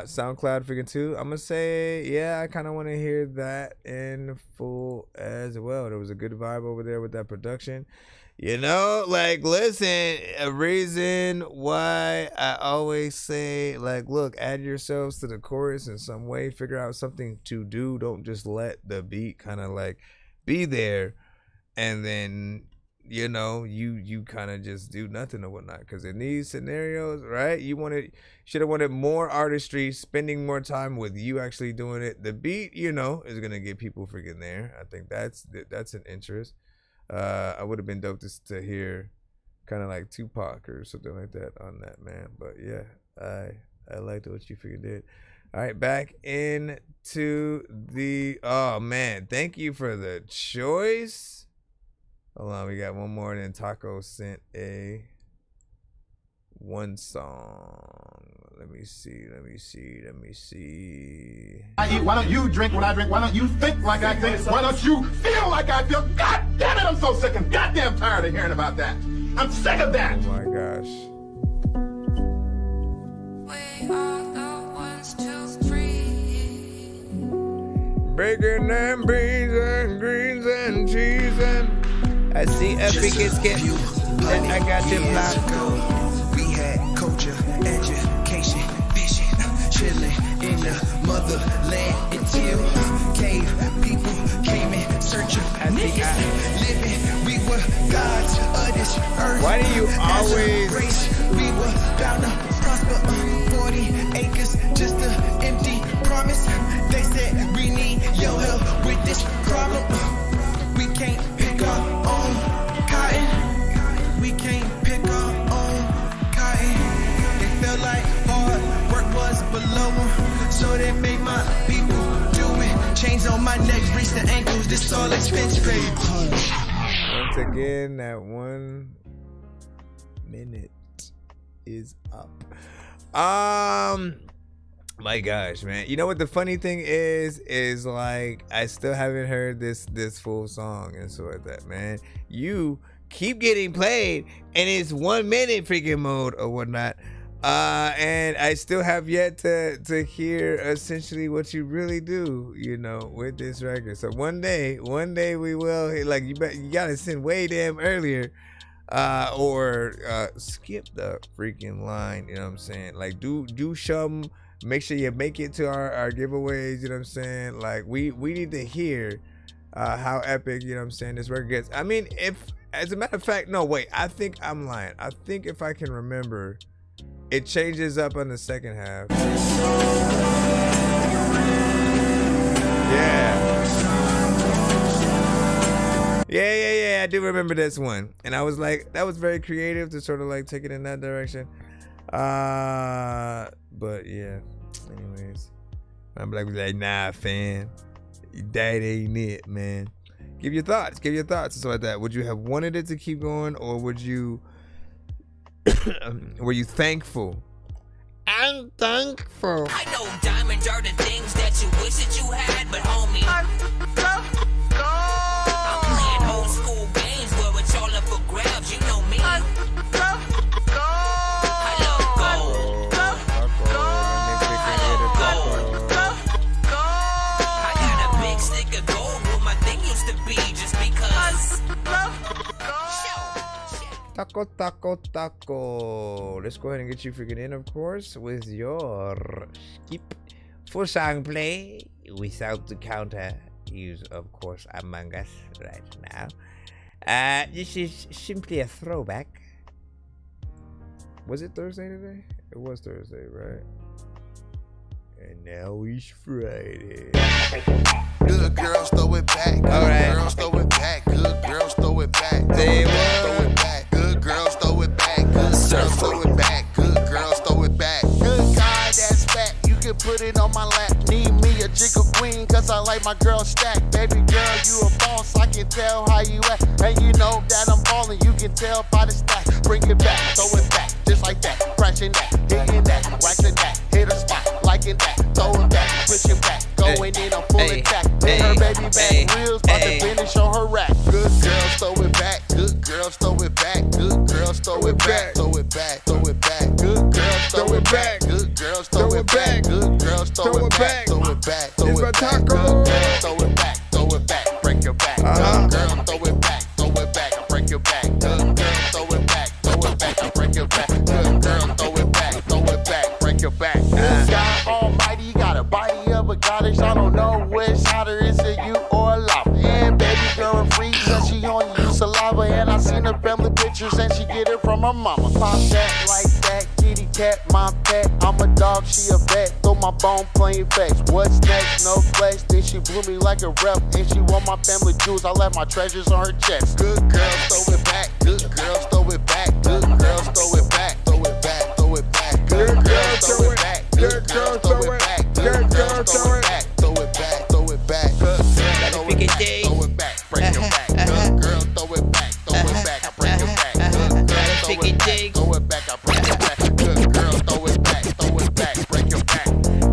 SoundCloud freaking 2. I'm gonna say, yeah, I kind of want to hear that in full as well. There was a good vibe over there with that production. You know, like, listen, a reason why I always say, like, look, add yourselves to the chorus in some way. Figure out something to do. Don't just let the beat kind of like be there and then, you know, you kind of just do nothing or whatnot. Because in these scenarios, right, should have wanted more artistry, spending more time with you actually doing it. The beat, you know, is gonna get people freaking there. I think that's an interest. I would have been dope to hear kind of like Tupac or something like that on that, man. But yeah, I liked what you freaking did. All right, back into the, oh man, thank you for the choice. Hold on, we got one more, and then Taco sent one song. Let me see. I eat, why don't you drink when I drink? Why don't you think like I think? Why don't you feel like I feel? God damn it, I'm so sick and goddamn tired of hearing about that. I'm sick of that. Oh my gosh. We are the ones to free. Bacon and beans and greens and cheese and I see a biggest skip that I got to block. We had culture, education, vision, chilling in the motherland until cave people came in search of niggas living. We were gods of this earth. Why do you always? We were bound to prosper. 40 acres, just an empty promise. They said we need your help with this problem. We can't pick our own cotton. We can't pick our own cotton. It felt like hard work was below them, so they made my people do it. Chains on my neck, reach the ankles. This all expense paid. Once again, that 1 minute is up. My gosh, man. You know what the funny thing is like I still haven't heard this full song and so like that, man. You keep getting played and it's 1 minute freaking mode or whatnot. And I still have yet to hear essentially what you really do, you know, with this record. So one day we will, like, you gotta send way damn earlier. Or skip the freaking line, you know what I'm saying? Like do some. Make sure you make it to our giveaways, you know what I'm saying? Like we need to hear how epic, you know what I'm saying, this record gets. I mean, if, as a matter of fact, no, wait, I think I'm lying. I think if I can remember, it changes up on the second half. Yeah, I do remember this one. And I was like, that was very creative to sort of like take it in that direction. But yeah, anyways, I'm like, nah, fam, that ain't it, man. Give your thoughts and stuff like that. Would you have wanted it to keep going, or would you were you thankful I'm thankful. I know diamonds are the things that you wish that you had, but homie, I'm playing old school games where it's all up for grabs. You know me. I love gold. I got a big stick of gold where my thing used to be, just because. Taco. Let's go ahead and get you freaking in, of course, with your skip for song play without the counter use, of course, Among Us right now. This is simply a throwback. Was it Thursday today? It was Thursday, right? And now it's Friday. Good girls throw it back. Good girls throw it back. Good girls throw it back. They throw it back. Good girls throw it back. Good girls throw it back. Good girls throw it back. Good guy that's fat. You can put it on my lap. Need me a jiggle queen, cause I like my girl stack. Baby girl, you a boss. I can tell how you act. And you know that I'm ballin'. You can tell by the stack. Bring it back, throw it back. Just like that. Crashing that. Hitting that. Waxing that. Hit a spot. Liking that. Throw it back. Pushing back. Going in a full attack. Hit her baby back. Wheels about to finish on her rack. Good girls throw it back. Good girls throw it back. Good girls throw it back. Throw it back. Throw it back. Good girls throw it back. Good girls throw it back. Good girls throw it back. Throw it back. Throw it back. Good girls throw it back. Throw it back. Break your back. Good girl throw it back. Throw it back. Break your back. Good girl throw it back. Throw it back. Break your back. Good girl throw it back. Throw it back. Break your back. God Almighty got a body of a goddess. I don't know which hotter is it, you or a lava. And baby girl a freak, cause she only use saliva. And I seen her family pictures and she get it from her mama. Pop that like that, kitty cat, my pet. I'm a dog, she a vet. Throw my bone plain face. What's next? No flex. Then she blew me like a rep. And she want my family jewels. I left my treasures on her chest. Good girls throw it back. Good girls throw it back. Good girls throw it back. Throw it back. Throw it back. Good girls throw it back. Good girls throw it back. Good girls throw it back. Throw it back. Throw it back. Good girls throw it back. Throw it back. Break your back. Good girl throw it back. Throw it back. I break your back. Good girl throw it back. Throw it back. I break your back. Good girl throw it back. Throw it back. Break your back.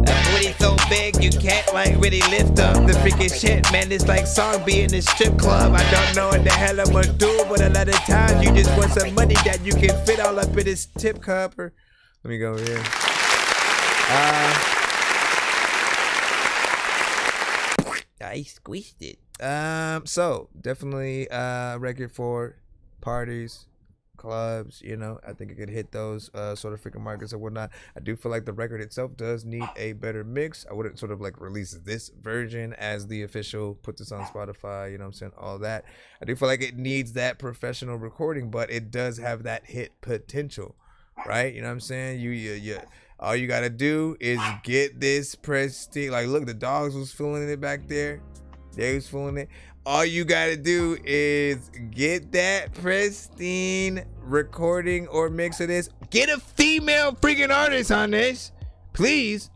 That booty so big you can't like really lift up the freaking shit, man. It's like song be in the strip club. I don't know what the hell I'm gonna do, but a lot of times you just want some money that you can fit all up in this tip cup. Or let me go over here. I squeezed it. So definitely record for parties, clubs, you know. I think it could hit those sort of freaking markets and whatnot. I do feel like the record itself does need a better mix. I wouldn't sort of like release this version as the official, put this on Spotify, you know what I'm saying, all that. I do feel like it needs that professional recording, but it does have that hit potential, right? You know what I'm saying? You all you gotta do is get this prestige. Like, look, the dogs was feeling it back there. They was feeling it. All you gotta do is get that pristine recording or mix of this. Get a female freaking artist on this, please.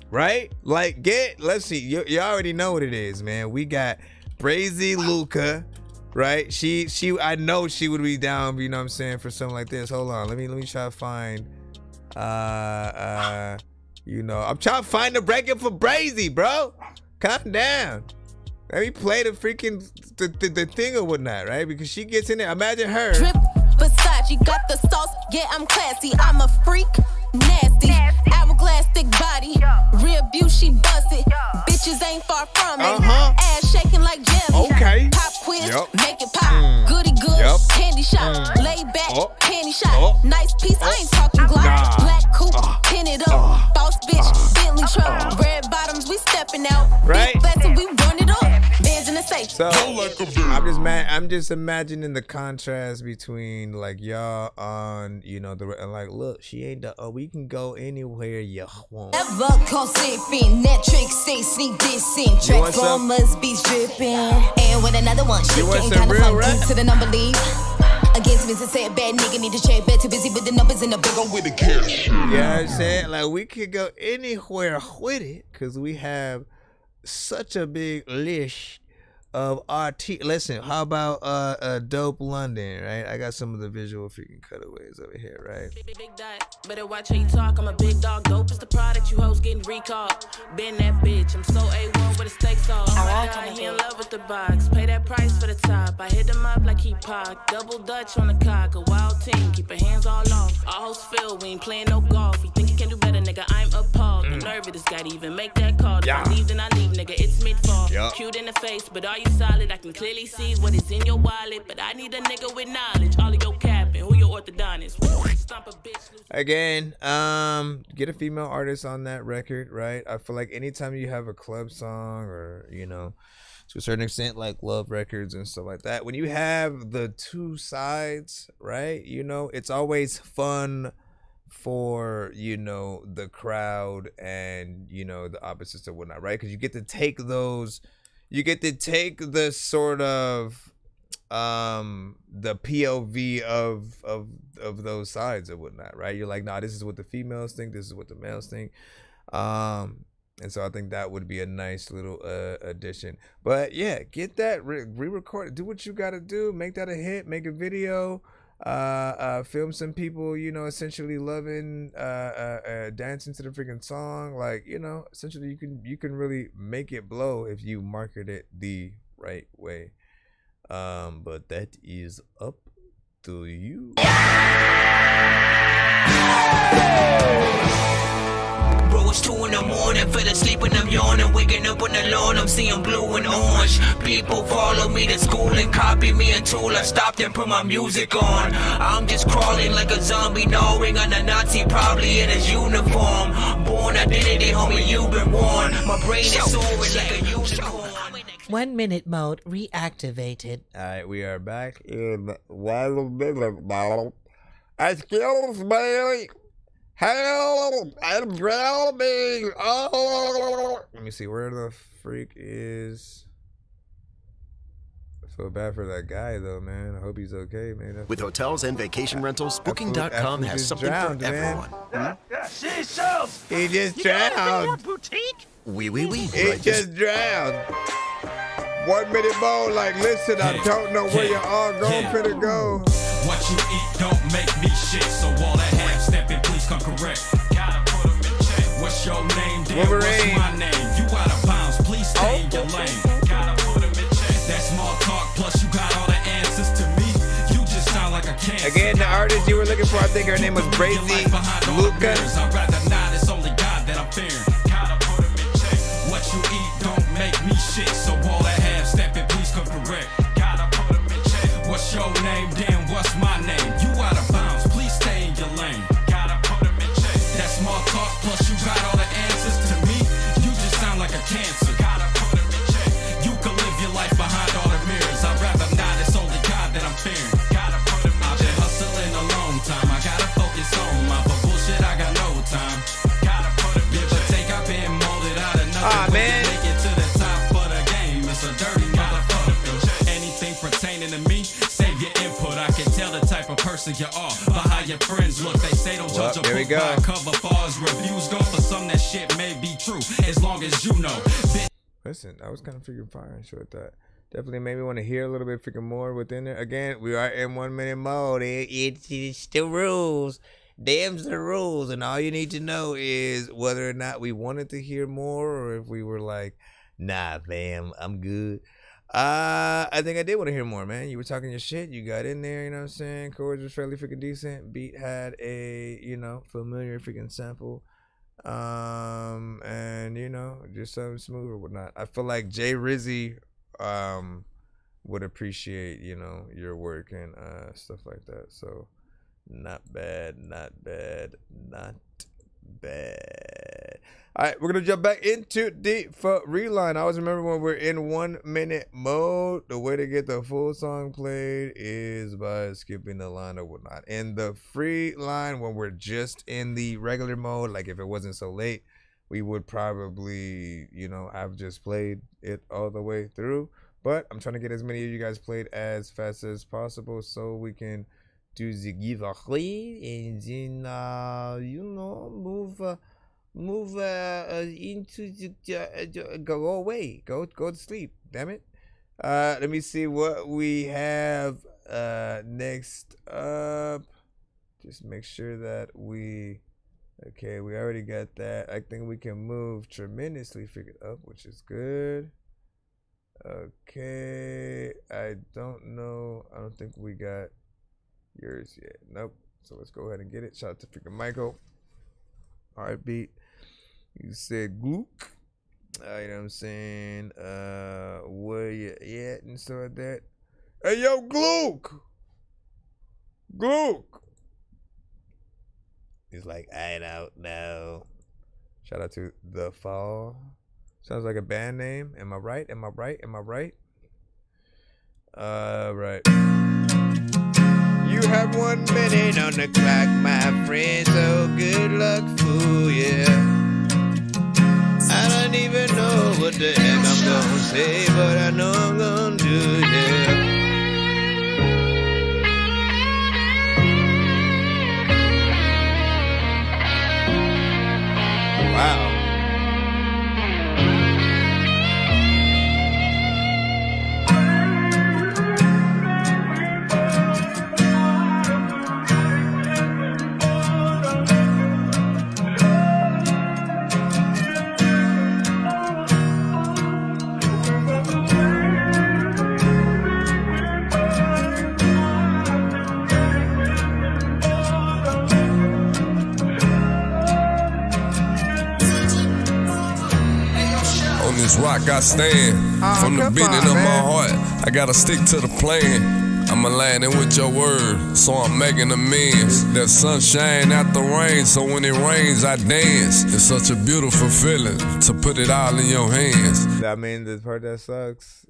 Right? Like, let's see. You already know what it is, man. We got Brazy Luca, right? She I know she would be down, you know what I'm saying, for something like this. Hold on. Let me try to find you know, I'm trying to find the record for Brazy, bro. Calm down. Let me play the freaking the thing or whatnot, right? Because she gets in there. Imagine her. Drip Versace, got the sauce. Yeah, I'm classy. I'm a freak, nasty. Hourglass, thick body. Real beauty, she bust it. Bitches ain't far from it. Ass shaking like jelly. Okay. Pop quiz, make it pop. Goody good, candy shot. Lay back, candy shot. Nice piece, I ain't talking Glock. Black coupe, pin it up. Boss bitch, Bentley truck. Red bottoms, we stepping out. Right. Big bets and we run it up. Bands in the safe. So I'm just imagining the contrast between like y'all on, you know, the like, look, she ain't the we can go anywhere you want. Never conceiving, Netflix say sneak this in. Transformers be stripping. And with another one, she getting kind of funky to the number leave. Against me to say a bad nigga need to check back too busy with the numbers in the big one with the cash. You know what I'm saying? Like, we could go anywhere with it because we have such a big list of RT. Listen, how about Dope London, right? I got some of the visual freaking cutaways over here, right? Big dot, better watch how you talk. I'm a big dog. Dope is the product. You hoes getting recalled. Been that bitch. I'm so A1 with the stakes off. Oh my God, he in love with the box. Pay that price for the top. I hit him up like he Pac. Double Dutch on the cock. A wild team. Keep your hands all off. Our host Phil. We ain't playing no golf. You think you can do better, nigga? I'm appalled. The nerve of this guy to even make that call. If I leave, then I leave, nigga. It's mid-fall. Cute in the face, but are you solid? I can clearly see what is in your wallet, but I need a nigga with knowledge. All of your capping, who your orthodontists? Stomp a bitch. Again, get a female artist on that record, right? I feel like anytime you have a club song or, you know, to a certain extent, like love records and stuff like that, when you have the two sides, right, you know, it's always fun for, you know, the crowd and, you know, the opposites and whatnot, right? Because you get to take those, you get to take the sort of the POV of those sides and whatnot, right? You're like, nah, this is what the females think, this is what the males think, and so I think that would be a nice little addition. But yeah, get that re-record, do what you gotta do, make that a hit, make a video, film some people, you know, essentially loving dancing to the freaking song. Like, you know, essentially you can really make it blow if you market it the right way. But that is up to you. Bro, it's 2 in the morning, fell asleep and I'm yawning. Waking up on the lawn, I'm seeing blue and orange. People follow me to school and copy me until I stopped and put my music on. I'm just crawling like a zombie, gnawing on a Nazi, probably in his uniform. Born identity, homie, you've been warned. My brain is soaring like a unicorn. 1 minute mode reactivated. Alright, we are back in 1 minute mode. Excuse me. Help! I'm drowning! Oh! Let me see, where the freak is... I feel bad for that guy, though, man. I hope he's okay, man. With hotels and vacation rentals, Booking.com has something drowned, for everyone. He just drowned. Boutique? Oui. He just drowned. 1 minute mode, like, listen, I don't know where you're all going finna go. What you eat don't make me shit, so all that half-stepping, please come correct. Gotta put 'em in check. What's your name, dear? What's my name? You out of bounds, please stay in your lane. Gotta put 'em in check. That small talk, plus you got all the answers to me. You just sound like a cancer. Again, the artist you were looking for, I think her name was Brazy Luca. I'd rather not, it's only God that I'm fearing. Gotta put 'em in check. What you eat don't make me shit, so all that half-stepping, please come correct. Gotta put 'em in check. What's your name, damn, what's my name? You out of bounds, please stay in your lane. Gotta put 'em in check. That small talk, plus you got all the answers to me. You just sound like a cancer. Gotta put 'em in check. You can live your life behind all the mirrors. I'd rather not, it's only God that I'm fearing. Gotta put 'em in check. I've been hustling a long time. I gotta focus on my bullshit, I got no time. Gotta put 'em in check. Take, I've been molded out of nothing. Man. Make it to the top of the game. It's a dirty motherfucker. Anything pertaining to me, save your input. I can tell the type of person you are by how your friends look. They say don't judge a book by a cover. Far as reviews go, for some that shit may be true, as long as you know. Listen, I was kind of freaking fire and shit with that. Definitely made me want to hear a little bit freaking more within there. Again, we are in 1 minute mode. It's the rules. Damn's the rules. And all you need to know is whether or not we wanted to hear more or if we were like, nah, fam, I'm good. I think I did want to hear more, man. You were talking your shit. You got in there, you know what I'm saying? Chords was fairly freaking decent. Beat had a, you know, familiar freaking sample. And, you know, just something smooth or whatnot. I feel like Jay Rizzy would appreciate, you know, your work and stuff like that. So not bad. All right, we're gonna jump back into the free line. I always remember when we're in 1 minute mode, the way to get the full song played is by skipping the line or whatnot. In the free line, when we're just in the regular mode, like if it wasn't so late, we would probably, you know, have just played it all the way through. But I'm trying to get as many of you guys played as fast as possible so we can do the giveaway and then you know, move into the go away, go to sleep, damn it. Let me see what we have next up. Just make sure that we already got that. I think we can move tremendously figured up, which is good. Okay, I don't know. I don't think we got yours yet. Nope. So let's go ahead and get it. Shout out to freaking Michael. Heartbeat. You said Glook. You know what I'm saying? Where you at and so like that. Hey yo, Glook! Glook! He's like, I don't know. Shout out to The Fall. Sounds like a band name. Am I right? Am I right? Am I right? Right. You have 1 minute on the clock, my friend. So good luck for you. I don't even know what the heck I'm gonna say, but I know I'm gonna do it. Wow. Rock I stand from the beating of my heart. I gotta stick to the plan. I'm aligning with your word, so I'm making amends. There's sunshine after rain, so when it rains, I dance. It's such a beautiful feeling to put it all in your hands. I mean, the part that sucks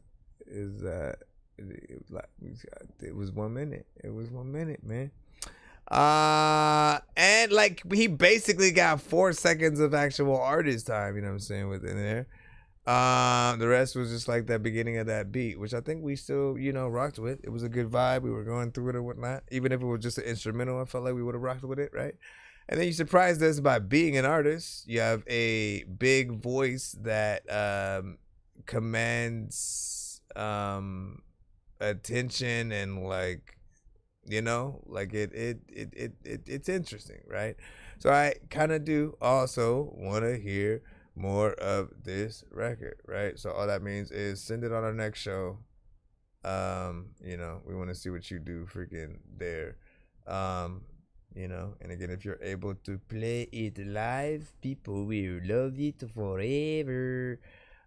is that it was 1 minute. It was 1 minute, man. And like he basically got 4 seconds of actual artist time. You know what I'm saying within there. The rest was just like that beginning of that beat, which I think we still, rocked with. It was a good vibe. We were going through it or whatnot. Even if it was just an instrumental, I felt like we would have rocked with it, right? And then you surprised us by being an artist. You have a big voice that commands attention and it's interesting, right? So I kind of do also want to hear more of this record, right? So all that means is send it on our next show. We want to see what you do freaking there. And again, if you're able to play it live, people will love it forever.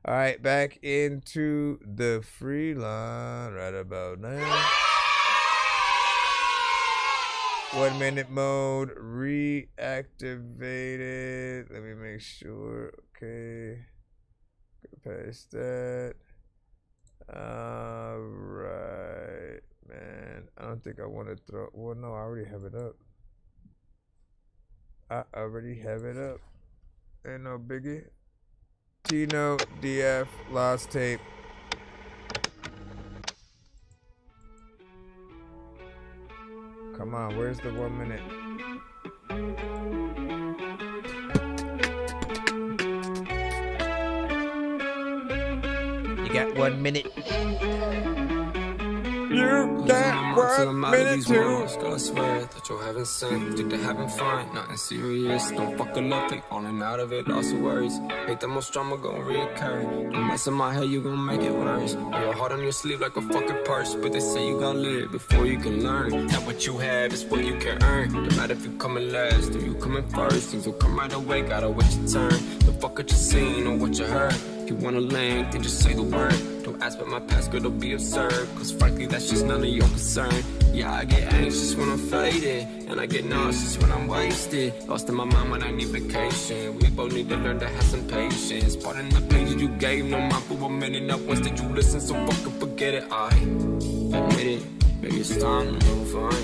All right, back into the free line right about now. 1 minute mode reactivated. Let me make sure. Okay. Go past that. All right, man. I don't think I want to throw. Well, no, I already have it up. Ain't no biggie. Tino DF Lost Tape. Come on, where's the 1 minute? You got 1 minute. You got 1 minute too. Girl, I swear that you're having sex, think they're having fun, nothing serious. Don't fuck a love, they falling out of it, lots of worries. Hate the most drama gon' reoccur. Don't mess in my head, you gon' make it worse. Your heart on your sleeve like a fucking purse, but they say you gon' live before you can learn. That what you have is what you can earn. Don't matter if you coming last or you coming first, things will come right away, gotta wait your turn. The fuck what you seen or what you heard. If you wanna link, then just say the word. Don't ask about my past, girl, don't be absurd. Cause frankly, that's just none of your concern. Yeah, I get anxious when I'm faded, and I get nauseous when I'm wasted. Lost in my mind when I need vacation. We both need to learn to have some patience. Pardon the pages you gave, no mind for a minute. Not once did you listen, so fucking forget it. I admit it, maybe it's time to move on.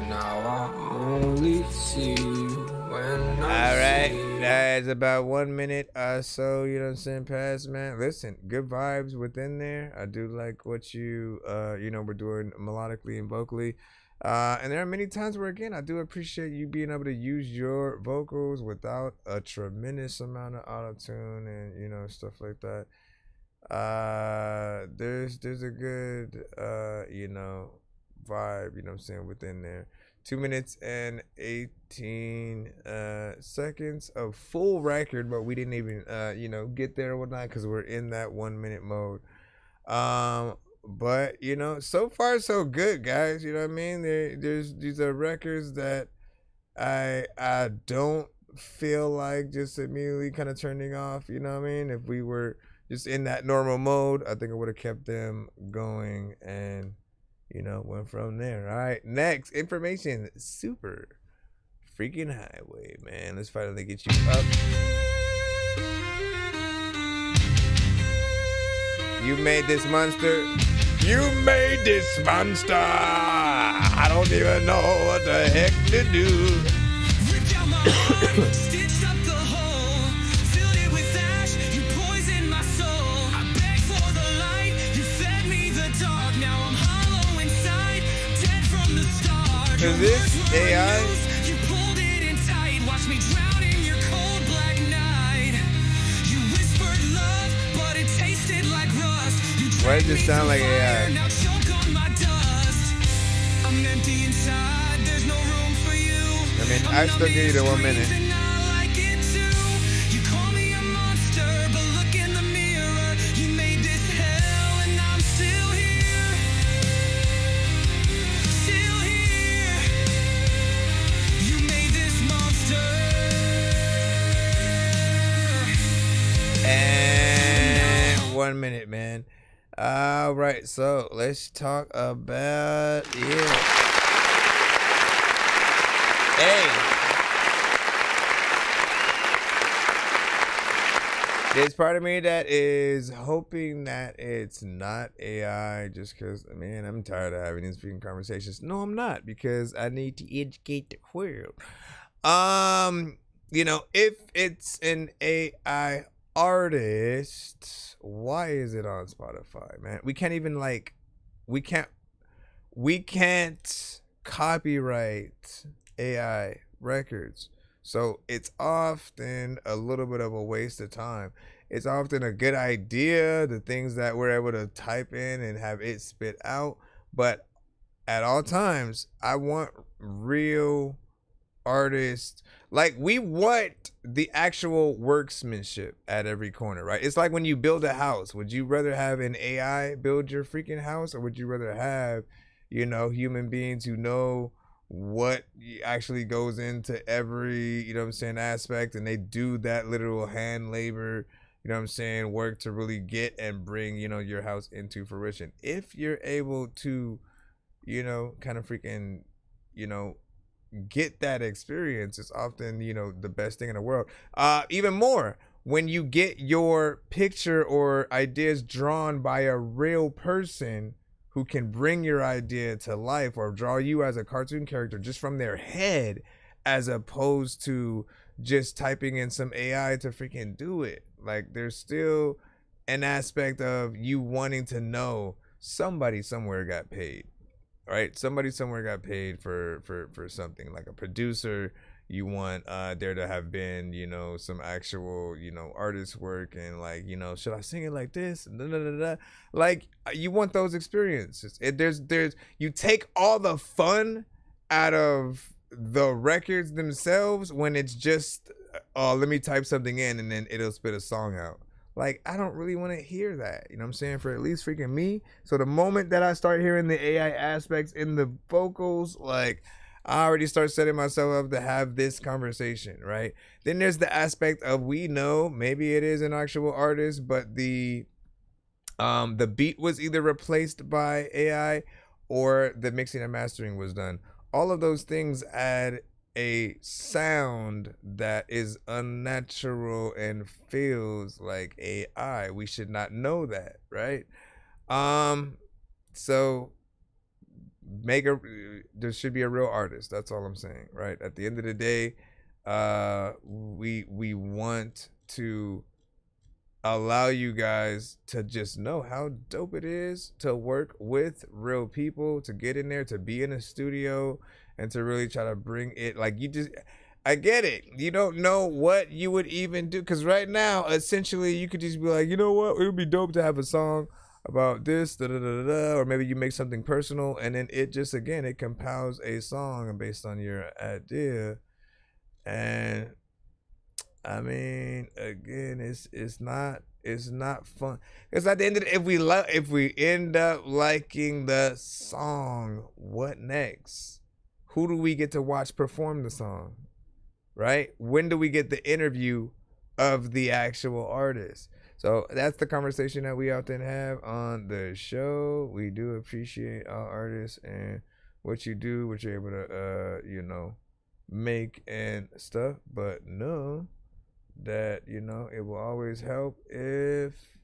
Now I only see you when I Alright, that's about 1 minute or so, you know what I'm saying, pass, man. Listen, good vibes within there. I do like what you, we're doing melodically and vocally. And there are many times where, again, I do appreciate you being able to use your vocals without a tremendous amount of auto-tune and, stuff like that. There's a good you know, vibe, you know what I'm saying, within there. 2 minutes and 18 seconds of full record, but we didn't even you know, get there or whatnot because we're in that 1 minute mode. But you know, so far so good, guys. You know what I mean? These are records that I don't feel like just immediately kind of turning off. You know what I mean? If we were just in that normal mode, I think I would have kept them going and, you know, went from there. All right, next information, super freaking highway, man. Let's finally get you up. You made this monster. You made this monster. I don't even know what the heck to do. Stitched up the hole, filled it with ash, you poisoned my soul. I begged for the light, you fed me the dark. Now I'm hollow inside, dead from the start. Is this AI? You pulled it in tight, watch me drown in your cold black night. You whispered love, but it tasted like rust. Why does it sound like AI? Now choke on my dust. I'm empty inside, there's no room for you. I mean, I still give you the 1 minute. You call me a monster, but look in the mirror. You made this hell and I'm still here. Still here. You made this monster. And 1 minute, man. All right, so let's talk about it. Hey, there's part of me that is hoping that it's not AI just because, man, I'm tired of having these freaking conversations. No, I'm not, because I need to educate the world. You know, if it's an AI artist, why is it on Spotify, man? We can't even we can't copyright AI records. So it's often a little bit of a waste of time. It's often a good idea, the things that we're able to type in and have it spit out. But at all times, I want real artists. Like, we want the actual workmanship at every corner, right? It's like when you build a house. Would you rather have an AI build your freaking house, or would you rather have, you know, human beings who know what actually goes into every, you know what I'm saying, aspect, and they do that literal hand labor, you know what I'm saying, work to really get and bring, you know, your house into fruition? If you're able to, you know, kind of freaking, you know, get that experience, it's often, you know, the best thing in the world. Even more when you get your picture or ideas drawn by a real person who can bring your idea to life or draw you as a cartoon character just from their head, as opposed to just typing in some AI to freaking do it. Like, there's still an aspect of you wanting to know somebody somewhere got paid, right? Somebody somewhere got paid for something. Like a producer, you want there to have been, you know, some actual, you know, artist work, and like, you know, should I sing it like this? Like, you want those experiences. There's you take all the fun out of the records themselves when it's just, oh, let me type something in and then it'll spit a song out. Like, I don't really want to hear that, you know what I'm saying, for at least freaking me. So the moment that I start hearing the AI aspects in the vocals, like, I already start setting myself up to have this conversation, right? Then there's the aspect of, we know maybe it is an actual artist, but the beat was either replaced by AI or the mixing and mastering was done. All of those things add a sound that is unnatural and feels like AI. We should not know that, right? So there should be a real artist. That's all I'm saying, right? At the end of the day, we want to allow you guys to just know how dope it is to work with real people, to get in there, to be in a studio, and to really try to bring it. Like, I get it. You don't know what you would even do. Because right now, essentially, you could just be like, you know what? It would be dope to have a song about this, or maybe you make something personal, and then it just, again, it compiles a song based on your idea. And I mean, again, it's not fun. Because at the end of the day, if we end up liking the song, what next? Who do we get to watch perform the song? Right? When do we get the interview of the actual artist? So that's the conversation that we often have on the show. We do appreciate all artists and what you do, what you're able to, make and stuff. But know that, it will always help if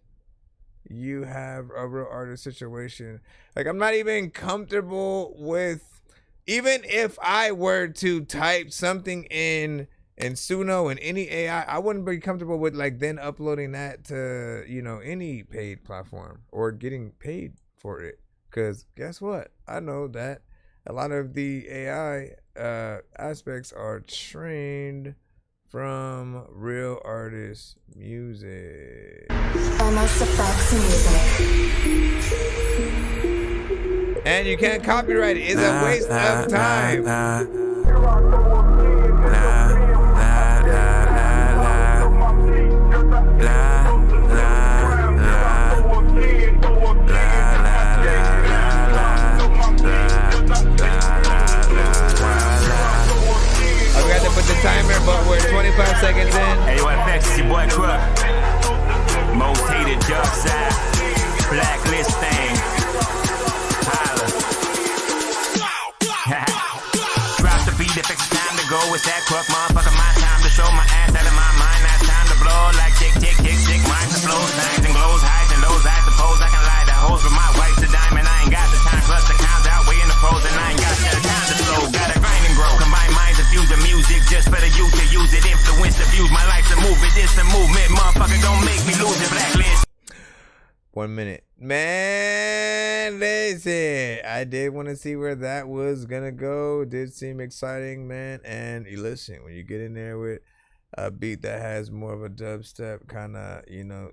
you have a real artist situation. Like, I'm not even comfortable with, even if I were to type something in Suno and any AI, I wouldn't be comfortable with then uploading that to, any paid platform or getting paid for it. Because guess what? I know that a lot of the AI aspects are trained from real artists' music. Almost effects music. And you can't copyright it. It's a waste of time. I forgot to put the timer, but we're 25 seconds in. Hey, yo, FX, it's your boy Crook. Most hated dark side. Blacklist thing. Holla. Drop the beat if it's time to go. It's that Crook, motherfucker. My time to show my ass out of my mind. Now it's time to blow like tick, tick, tick, tick. Mind explodes, highs and glows, highs and lows. I suppose I can lie. That hoes for my wife's a diamond. I ain't got the time. Plus the counts out way in the pros, and I ain't got the time to slow. Gotta grind and grow. Combine minds and fuse the music just for the youth to use it. Influence the views. My life's a movement. It's a movement. Motherfucker, don't make me lose it. Blacklist. 1 minute. Man, listen, I did want to see where that was gonna go. It did seem exciting, man. And you listen, when you get in there with a beat that has more of a dubstep kind of,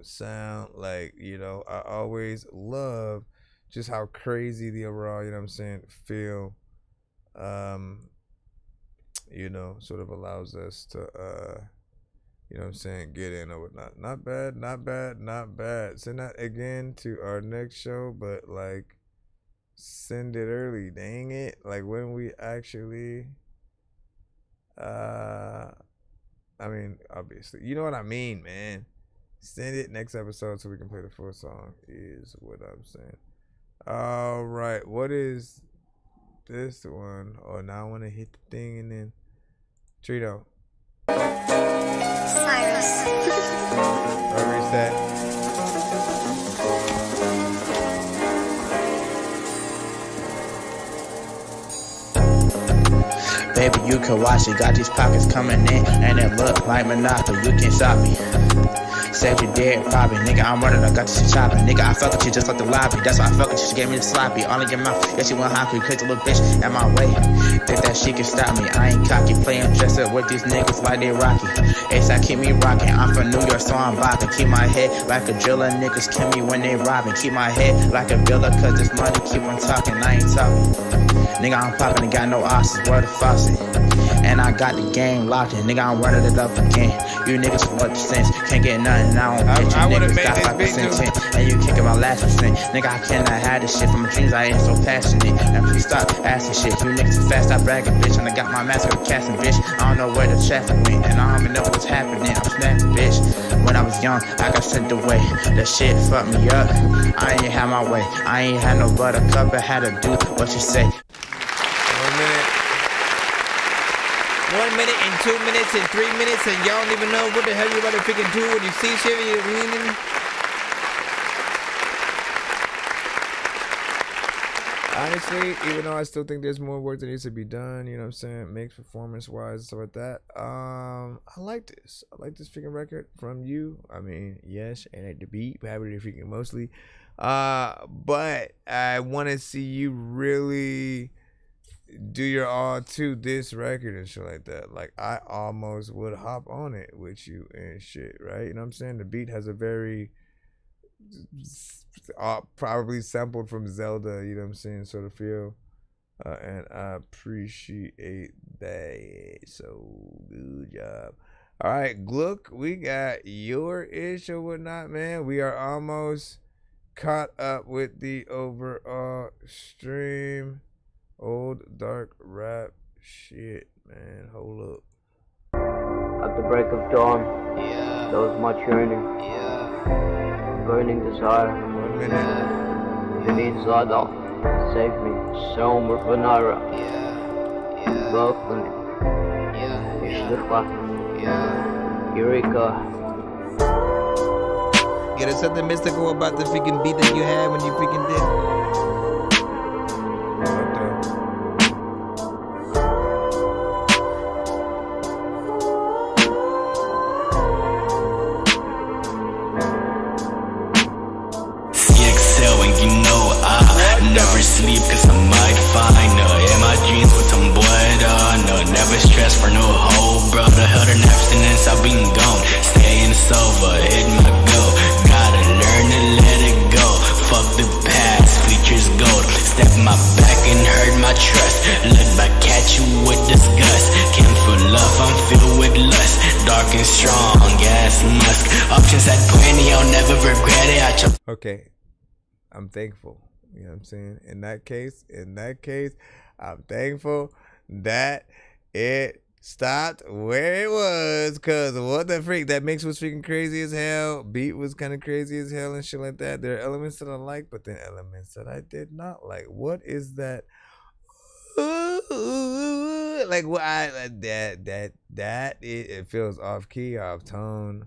sound, like, I always love just how crazy the overall, feel, sort of allows us to, get in or whatnot. Not bad, not bad, not bad. Send that again to our next show, but send it early. Dang it. Like when we actually, obviously, you know what I mean, man. Send it next episode so we can play the full song is what I'm saying. All right. What is this one? Oh, now I want to hit the thing and then Trito. Cyrus. Reset. Baby, you can watch it. Got these pockets coming in, and it look like Monopoly. You can't stop me. Said you dead, probably. Nigga, I'm running, I got you chopping. Nigga, I fuck with you just like the lobby. That's why I fuck with you. She gave me the sloppy. All in your mouth. Yeah, she went hockey. Crazy little bitch at my way. Think that she can stop me. I ain't cocky. Playing dress up with these niggas like they rocky. ASAP keep me rocking. I'm from New York, so I'm bopping. Keep my head like a driller. Niggas kill me when they robbing. Keep my head like a villa, cause this money keep on talking. I ain't talking. Nigga, I'm popping and got no osses. Word of faucet. And I got the game locked in. Nigga, I'm running it up again. You niggas what percent? Can't get nothing. I don't get you niggas got 5%. And you kicking my last percent. Nigga, I cannot hide this shit from my dreams. I ain't so passionate. And please stop asking shit. You niggas too fast, stop bragging, bitch. And I got my mask with casting, bitch. I don't know where the traffic went. And I don't even know what's happening. I'm snapping, bitch. When I was young, I got sent away. That shit fucked me up. I ain't had my way. I ain't had no buttercup. I had to do what you say. 1 minute and 2 minutes and 3 minutes, and y'all don't even know what the hell you about to freaking do when you see shit. You mean? Honestly, even though I still think there's more work that needs to be done, you know what I'm saying, makes performance-wise, stuff like that. I like this. I like this freaking record from you. I mean, yes, and at the beat, probably freaking mostly. But I want to see you really do your all to this record and shit like that. Like, I almost would hop on it with you and shit, right? You know what I'm saying? The beat has a very probably sampled from Zelda, you know what I'm saying, sort of feel. And I appreciate that. So good job. All right, Gluck, we got your ish or whatnot, man. We are almost caught up with the overall stream. Old dark rap shit, man. Hold up. At the break of dawn, there was much yearning, burning desire. 1 minute. The needs Zada, save me, Somer Vanara. Welcome. Eureka. Yeah, there's something mystical about the freaking beat that you had when you freaking did. Never sleep cause I might find her in my dreams with some boy no, never stress for no hoe, brother. Held an abstinence, I've been gone. Staying sober, hit my goal. Gotta learn to let it go. Fuck the past, features gold. Step my back and hurt my trust. Look back at you with disgust. Came for love, I'm filled with lust. Dark and strong, gas musk. Options had plenty, I'll never regret it. Okay, I'm thankful. You know what I'm saying? In that case, I'm thankful that it stopped where it was. Cause what the freak? That mix was freaking crazy as hell. Beat was kind of crazy as hell and shit like that. There are elements that I like, but then elements that I did not like. What is that? Like what? It feels off key, off tone.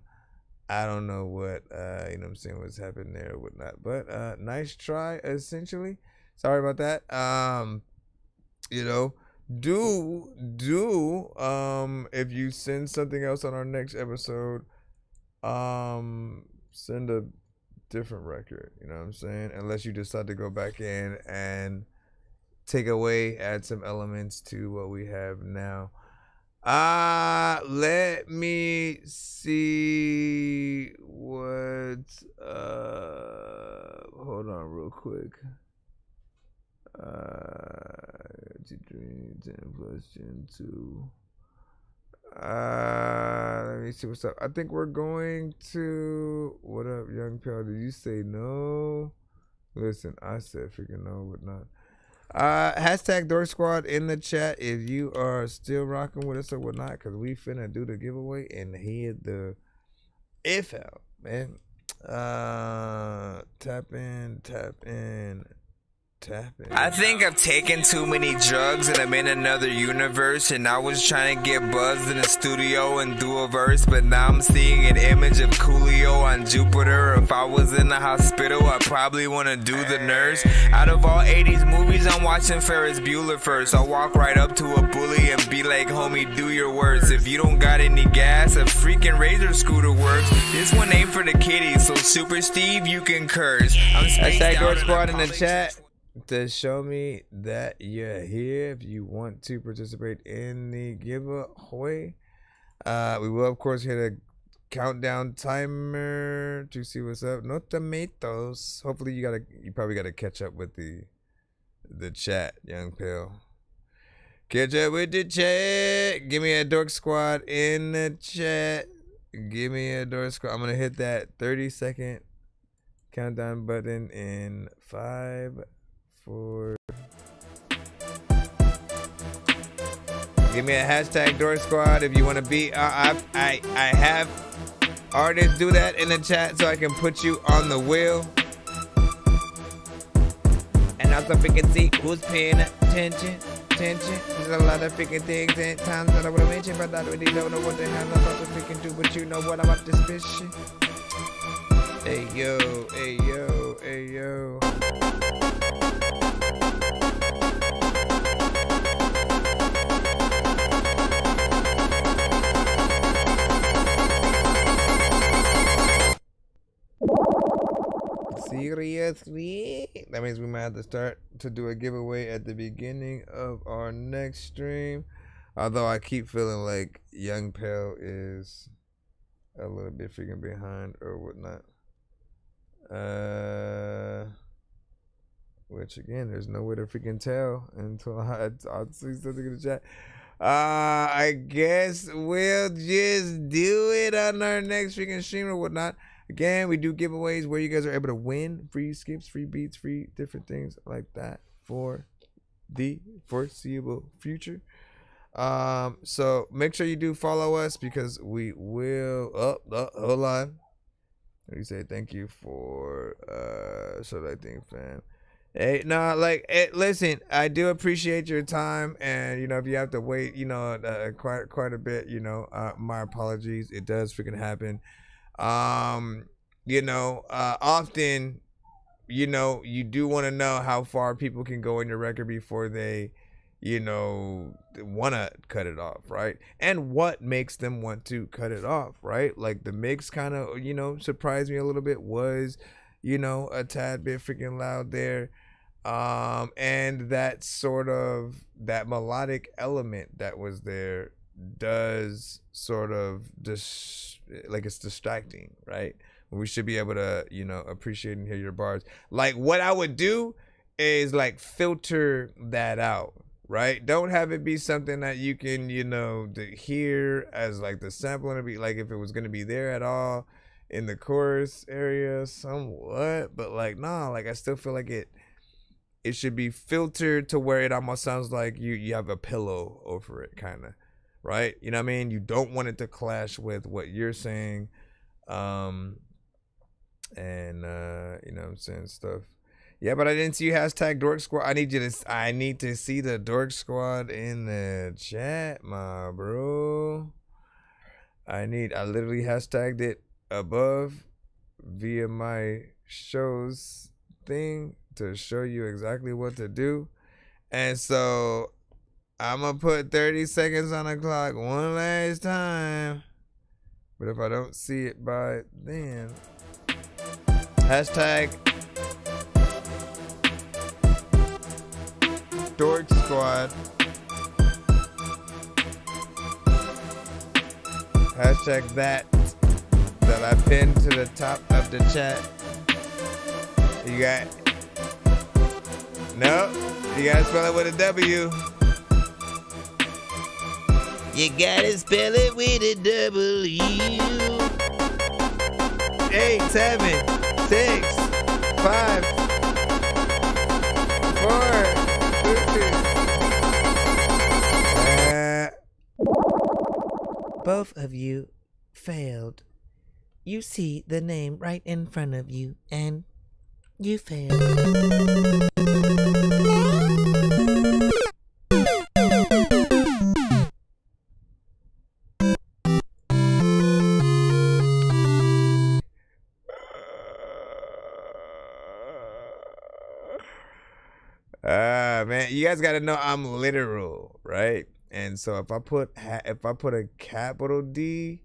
I don't know what, you know what I'm saying, what's happened there or whatnot. But nice try, essentially. Sorry about that. You know, if you send something else on our next episode, send a different record, you know what I'm saying? Unless you decide to go back in and take away, add some elements to what we have now. Let me see what, hold on real quick. Dream 10 plus Gen 2. Let me see what's up. I think we're going to, what up, Young Pal? Did you say no? Listen, I said freaking no, but not. Hashtag Dork Squad in the chat if you are still rocking with us or whatnot, because we finna do the giveaway and hit the if out, man. Tap in. I think I've taken too many drugs and I'm in another universe, and I was trying to get buzzed in the studio and do a verse, but now I'm seeing an image of Coolio on Jupiter. If I was in the hospital, I'd probably want to do the nurse. Out of all 80s movies, I'm watching Ferris Bueller first. I'll walk right up to a bully and be like, homie, do your worst. If you don't got any gas, a freaking razor scooter works. This one ain't for the kiddies, so Super Steve, you can curse. I'm Hashtag Dork Squad in the chat to show me that you're here if you want to participate in the giveaway. We will of course hit a countdown timer to see what's up. No tomatoes. Hopefully you probably gotta catch up with the chat, Young Pill. Catch up with the chat. Give me a Dork Squad in the chat. Give me a Dork Squad. I'm gonna hit that 30-second countdown button in 5, 4. Give me a hashtag Dork Squad if you want to be. I have artists do that in the chat so I can put you on the wheel. And also freaking see who's paying attention. There's a lot of freaking things and times that I would have mentioned, but I really don't know what the hell I'm about to freaking do. But you know what I'm about to spit shit. Hey yo, hey yo, hey yo. See Seriously? That means we might have to start to do a giveaway at the beginning of our next stream. Although I keep feeling like Young Pale is a little bit freaking behind or whatnot. Which again, there's no way to freaking tell until I'll see something in the chat. I guess we'll just do it on our next freaking stream or whatnot. Again, we do giveaways where you guys are able to win free skips, free beats, free different things like that for the foreseeable future. So make sure you do follow us because we will. Hold on. Let me say thank you for so I think fan. Hey, no, like, listen, I do appreciate your time, and you know, if you have to wait, you know, quite a bit, you know, my apologies. It does freaking happen. You know, often, you know, you do want to know how far people can go in your record before they, you know, want to cut it off, right? And what makes them want to cut it off, right? Like the mix kind of, you know, surprised me a little bit, was, you know, a tad bit freaking loud there. And that sort of, that melodic element that was there does sort of like it's distracting, right? We should be able to, you know, appreciate and hear your bars. Like what I would do is like filter that out, right? Don't have it be something that you can, you know, hear as like the sample and be like if it was going to be there at all in the chorus area somewhat, but like nah, like I still feel like it should be filtered to where it almost sounds like you have a pillow over it, kind of, right? You know what I mean? You don't want it to clash with what you're saying, and you know what I'm saying, stuff. Yeah, but I didn't see you hashtag Dork Squad. I need to see the Dork Squad in the chat, my bro. I literally hashtagged it above via my shows thing to show you exactly what to do. And so I'm gonna put 30 seconds on the clock one last time. But if I don't see it by then, hashtag Dork Squad. Hashtag that I pinned to the top of the chat. You got, no, you gotta spell it with a W. You gotta spell it with a W. 8, 7, 6, 5, 4. Both of you failed. You see the name right in front of you, and you failed. Man, you guys got to know I'm literal, right? And so if I put a capital D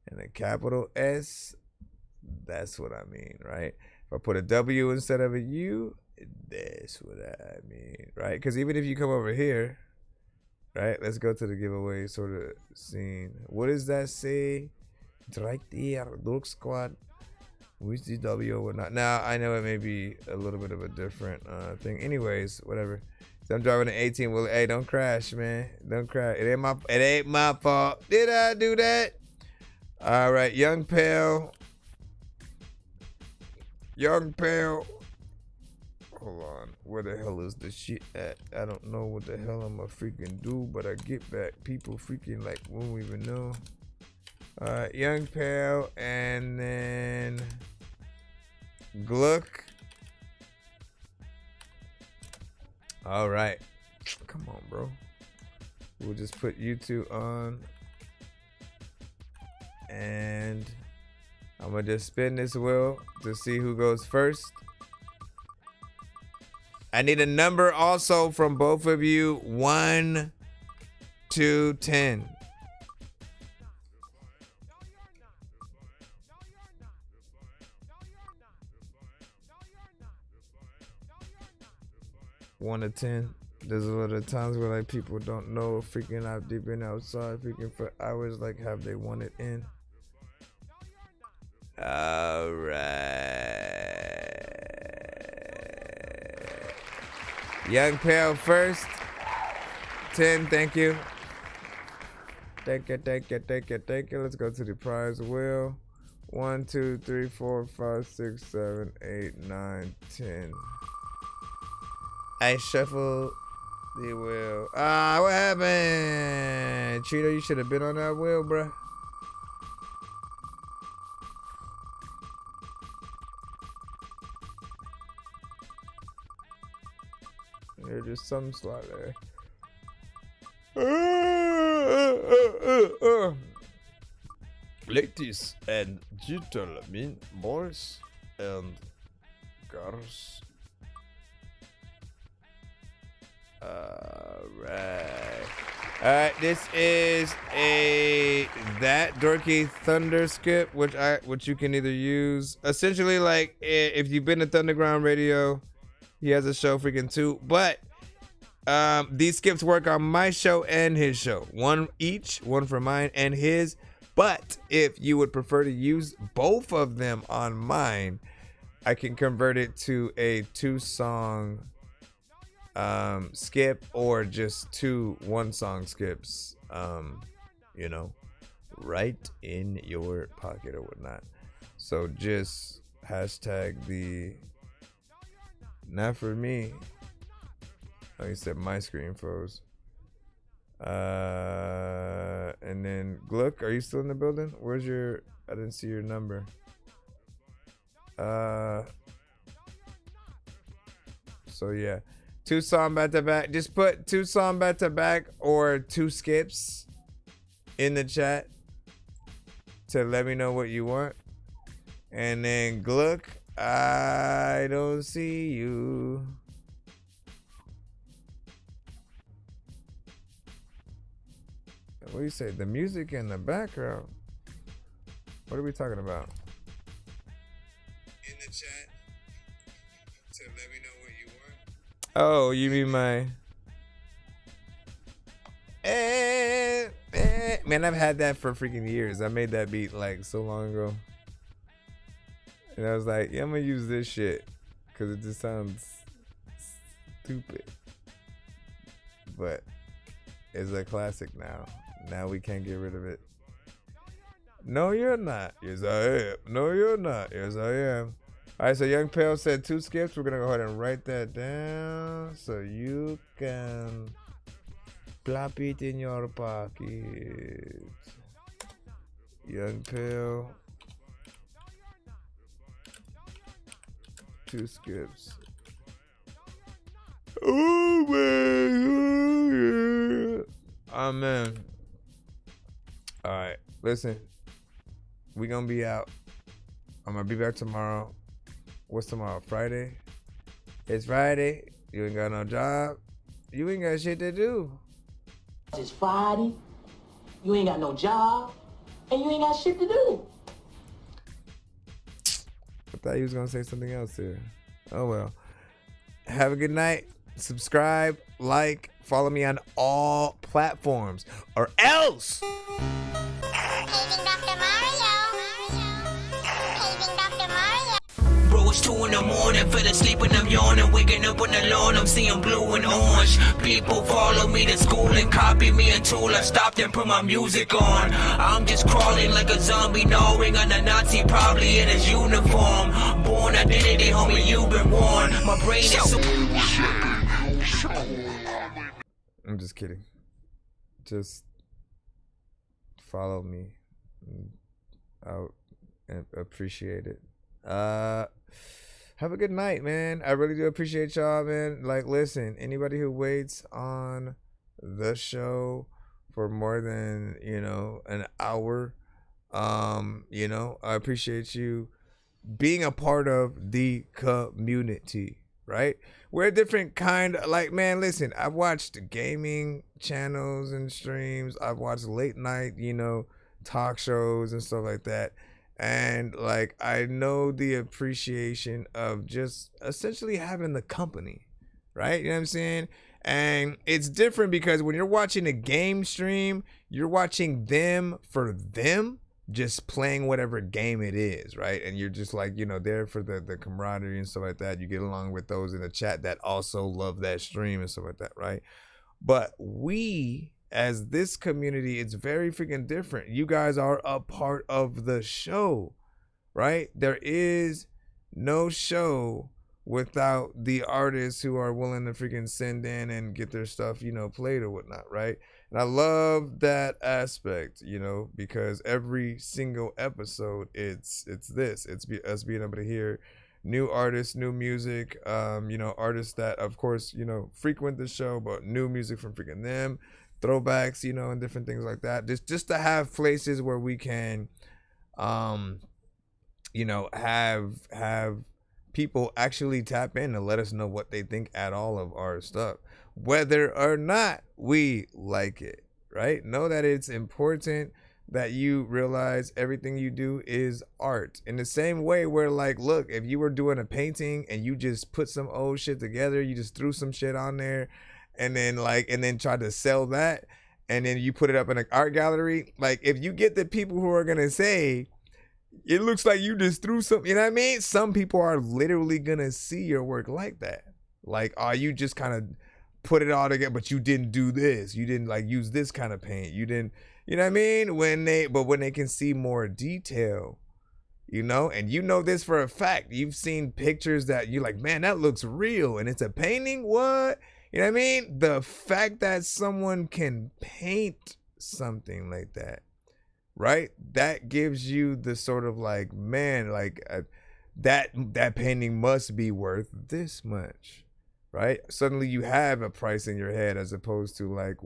and a capital S, that's what I mean, right? If I put a W instead of a U, that's what I mean, right? Because even if you come over here, right? Let's go to the giveaway sort of scene. What does that say? It's right there, Dork Squad. With the W or whatnot. Now I know it may be a little bit of a different thing. Anyways, whatever. So I'm driving an 18. Well, hey, don't crash, man. Don't crash. It ain't my fault. Did I do that? All right, Young Pale. Young Pale. Hold on. Where the hell is the shit at? I don't know what the hell I'm gonna freaking do, but I get back. People freaking like won't even know. Young Pale, and then Gluck. All right, come on, bro. We'll just put you two on, and I'm gonna just spin this wheel to see who goes first. I need a number also from both of you, 1 to 10. 1 to 10. There's a lot of times where like people don't know freaking out deep in outside freaking for hours. Like, have they won it in? All right. Young Pale first. 10, thank you. Thank you. Let's go to the prize wheel. 1, 2, 3, 4, 5, 6, 7, 8, 9, 10. I shuffle the wheel. What happened? Cheeto, you should have been on that wheel, bruh. There's just some slot there. Ladies and gentlemen, boys and girls. Alright, this is a ThatDorky Thunder skip, which you can either use essentially like if you've been to Thunderground Radio, he has a show freaking too, but these skips work on my show and his show. One each, one for mine and his. But if you would prefer to use both of them on mine, I can convert it to a 2-song skip or just 2 1-song skips, you know, right in your pocket or whatnot. So just hashtag the, not for me. Oh, you said my screen froze. And then Gluck, are you still in the building? Where's your, I didn't see your number. So yeah, 2 song back to back. Just put 2 song back to back or 2 skips in the chat to let me know what you want. And then Gluck, I don't see you. What do you say? The music in the background. What are we talking about? In the chat to let me know what you want. Oh, you mean my man, I've had that for freaking years. I made that beat like so long ago. And I was like, yeah, I'm gonna use this shit because it just sounds stupid. But it's a classic now. Now we can't get rid of it. No, you're not. Yes, I am. No, you're not. Yes, I am. All right, so Young Pale said 2 skips. We're going to go ahead and write that down so you can plop it in your pocket. Young Pale. 2 skips. Oh, man. Amen. All right, listen, we gonna be out. I'm gonna be back tomorrow. What's tomorrow? Friday? It's Friday. You ain't got no job. You ain't got shit to do. It's Friday. You ain't got no job, and you ain't got shit to do. I thought you was gonna say something else here. Oh well. Have a good night. Subscribe, like, follow me on all platforms, or else. Bro, it's 2 in the morning, fell asleep and I'm yawning, waking up on the lawn, I'm seeing blue and orange. People follow me to school and copy me until I stopped and put my music on. I'm just crawling like a zombie, gnawing on a Nazi, probably in his uniform. Born identity, homie, you've been warned. My brain is so... I'm just kidding. Just follow me out and appreciate it. Have a good night, man. I really do appreciate y'all, man. Like, listen, anybody who waits on the show for more than, you know, an hour, you know, I appreciate you being a part of the community, right? We're a different kind of, like, man, listen, I've watched gaming channels and streams. I've watched late night, you know, talk shows and stuff like that. And like, I know the appreciation of just essentially having the company, right? You know what I'm saying? And it's different because when you're watching a game stream, you're watching them for them, just playing whatever game it is, right? And you're just like, you know, there for the camaraderie and stuff like that. You get along with those in the chat that also love that stream and stuff like that, right? But we, as this community, it's very freaking different. You guys are a part of the show, right? There is no show without the artists who are willing to freaking send in and get their stuff, you know, played or whatnot, right? And I love that aspect, you know, because every single episode, it's us being able to hear new artists, new music, you know, artists that, of course, you know, frequent the show, but new music from freaking them, throwbacks, you know, and different things like that. Just to have places where we can, you know, have people actually tap in and let us know what they think at all of our stuff, whether or not we like it, right? Know that it's important that you realize everything you do is art. In the same way where, like, look, if you were doing a painting and you just put some old shit together, you just threw some shit on there and then tried to sell that, and then you put it up in an art gallery, like, if you get the people who are gonna say, it looks like you just threw something, you know what I mean? Some people are literally gonna see your work like that. Like, oh, you just kind of put it all together, but you didn't do this. You didn't like use this kind of paint. You didn't, you know what I mean? When they can see more detail, you know, and you know this for a fact. You've seen pictures that you're like, man, that looks real, and it's a painting. What? You know what I mean? The fact that someone can paint something like that, right? That gives you the sort of like, man, like that painting must be worth this much, right? Suddenly you have a price in your head as opposed to like,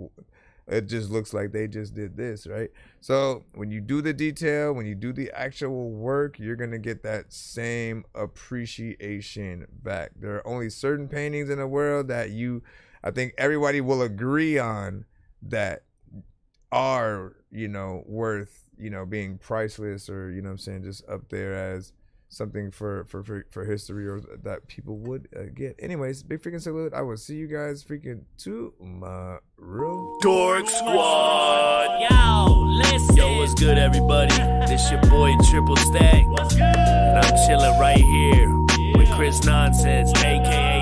it just looks like they just did this, right? So when you do the detail, when you do the actual work, you're going to get that same appreciation back. There are only certain paintings in the world that I think everybody will agree on that are, you know, worth, you know, being priceless, or, you know what I'm saying, just up there as something for history, or that people would get. Anyways, big freaking salute. I will see you guys freaking tomorrow. Dork Squad. Yo, listen. Yo, what's good, everybody? This your boy Triple Stack. And I'm chilling right here with Chris Nonsenze, aka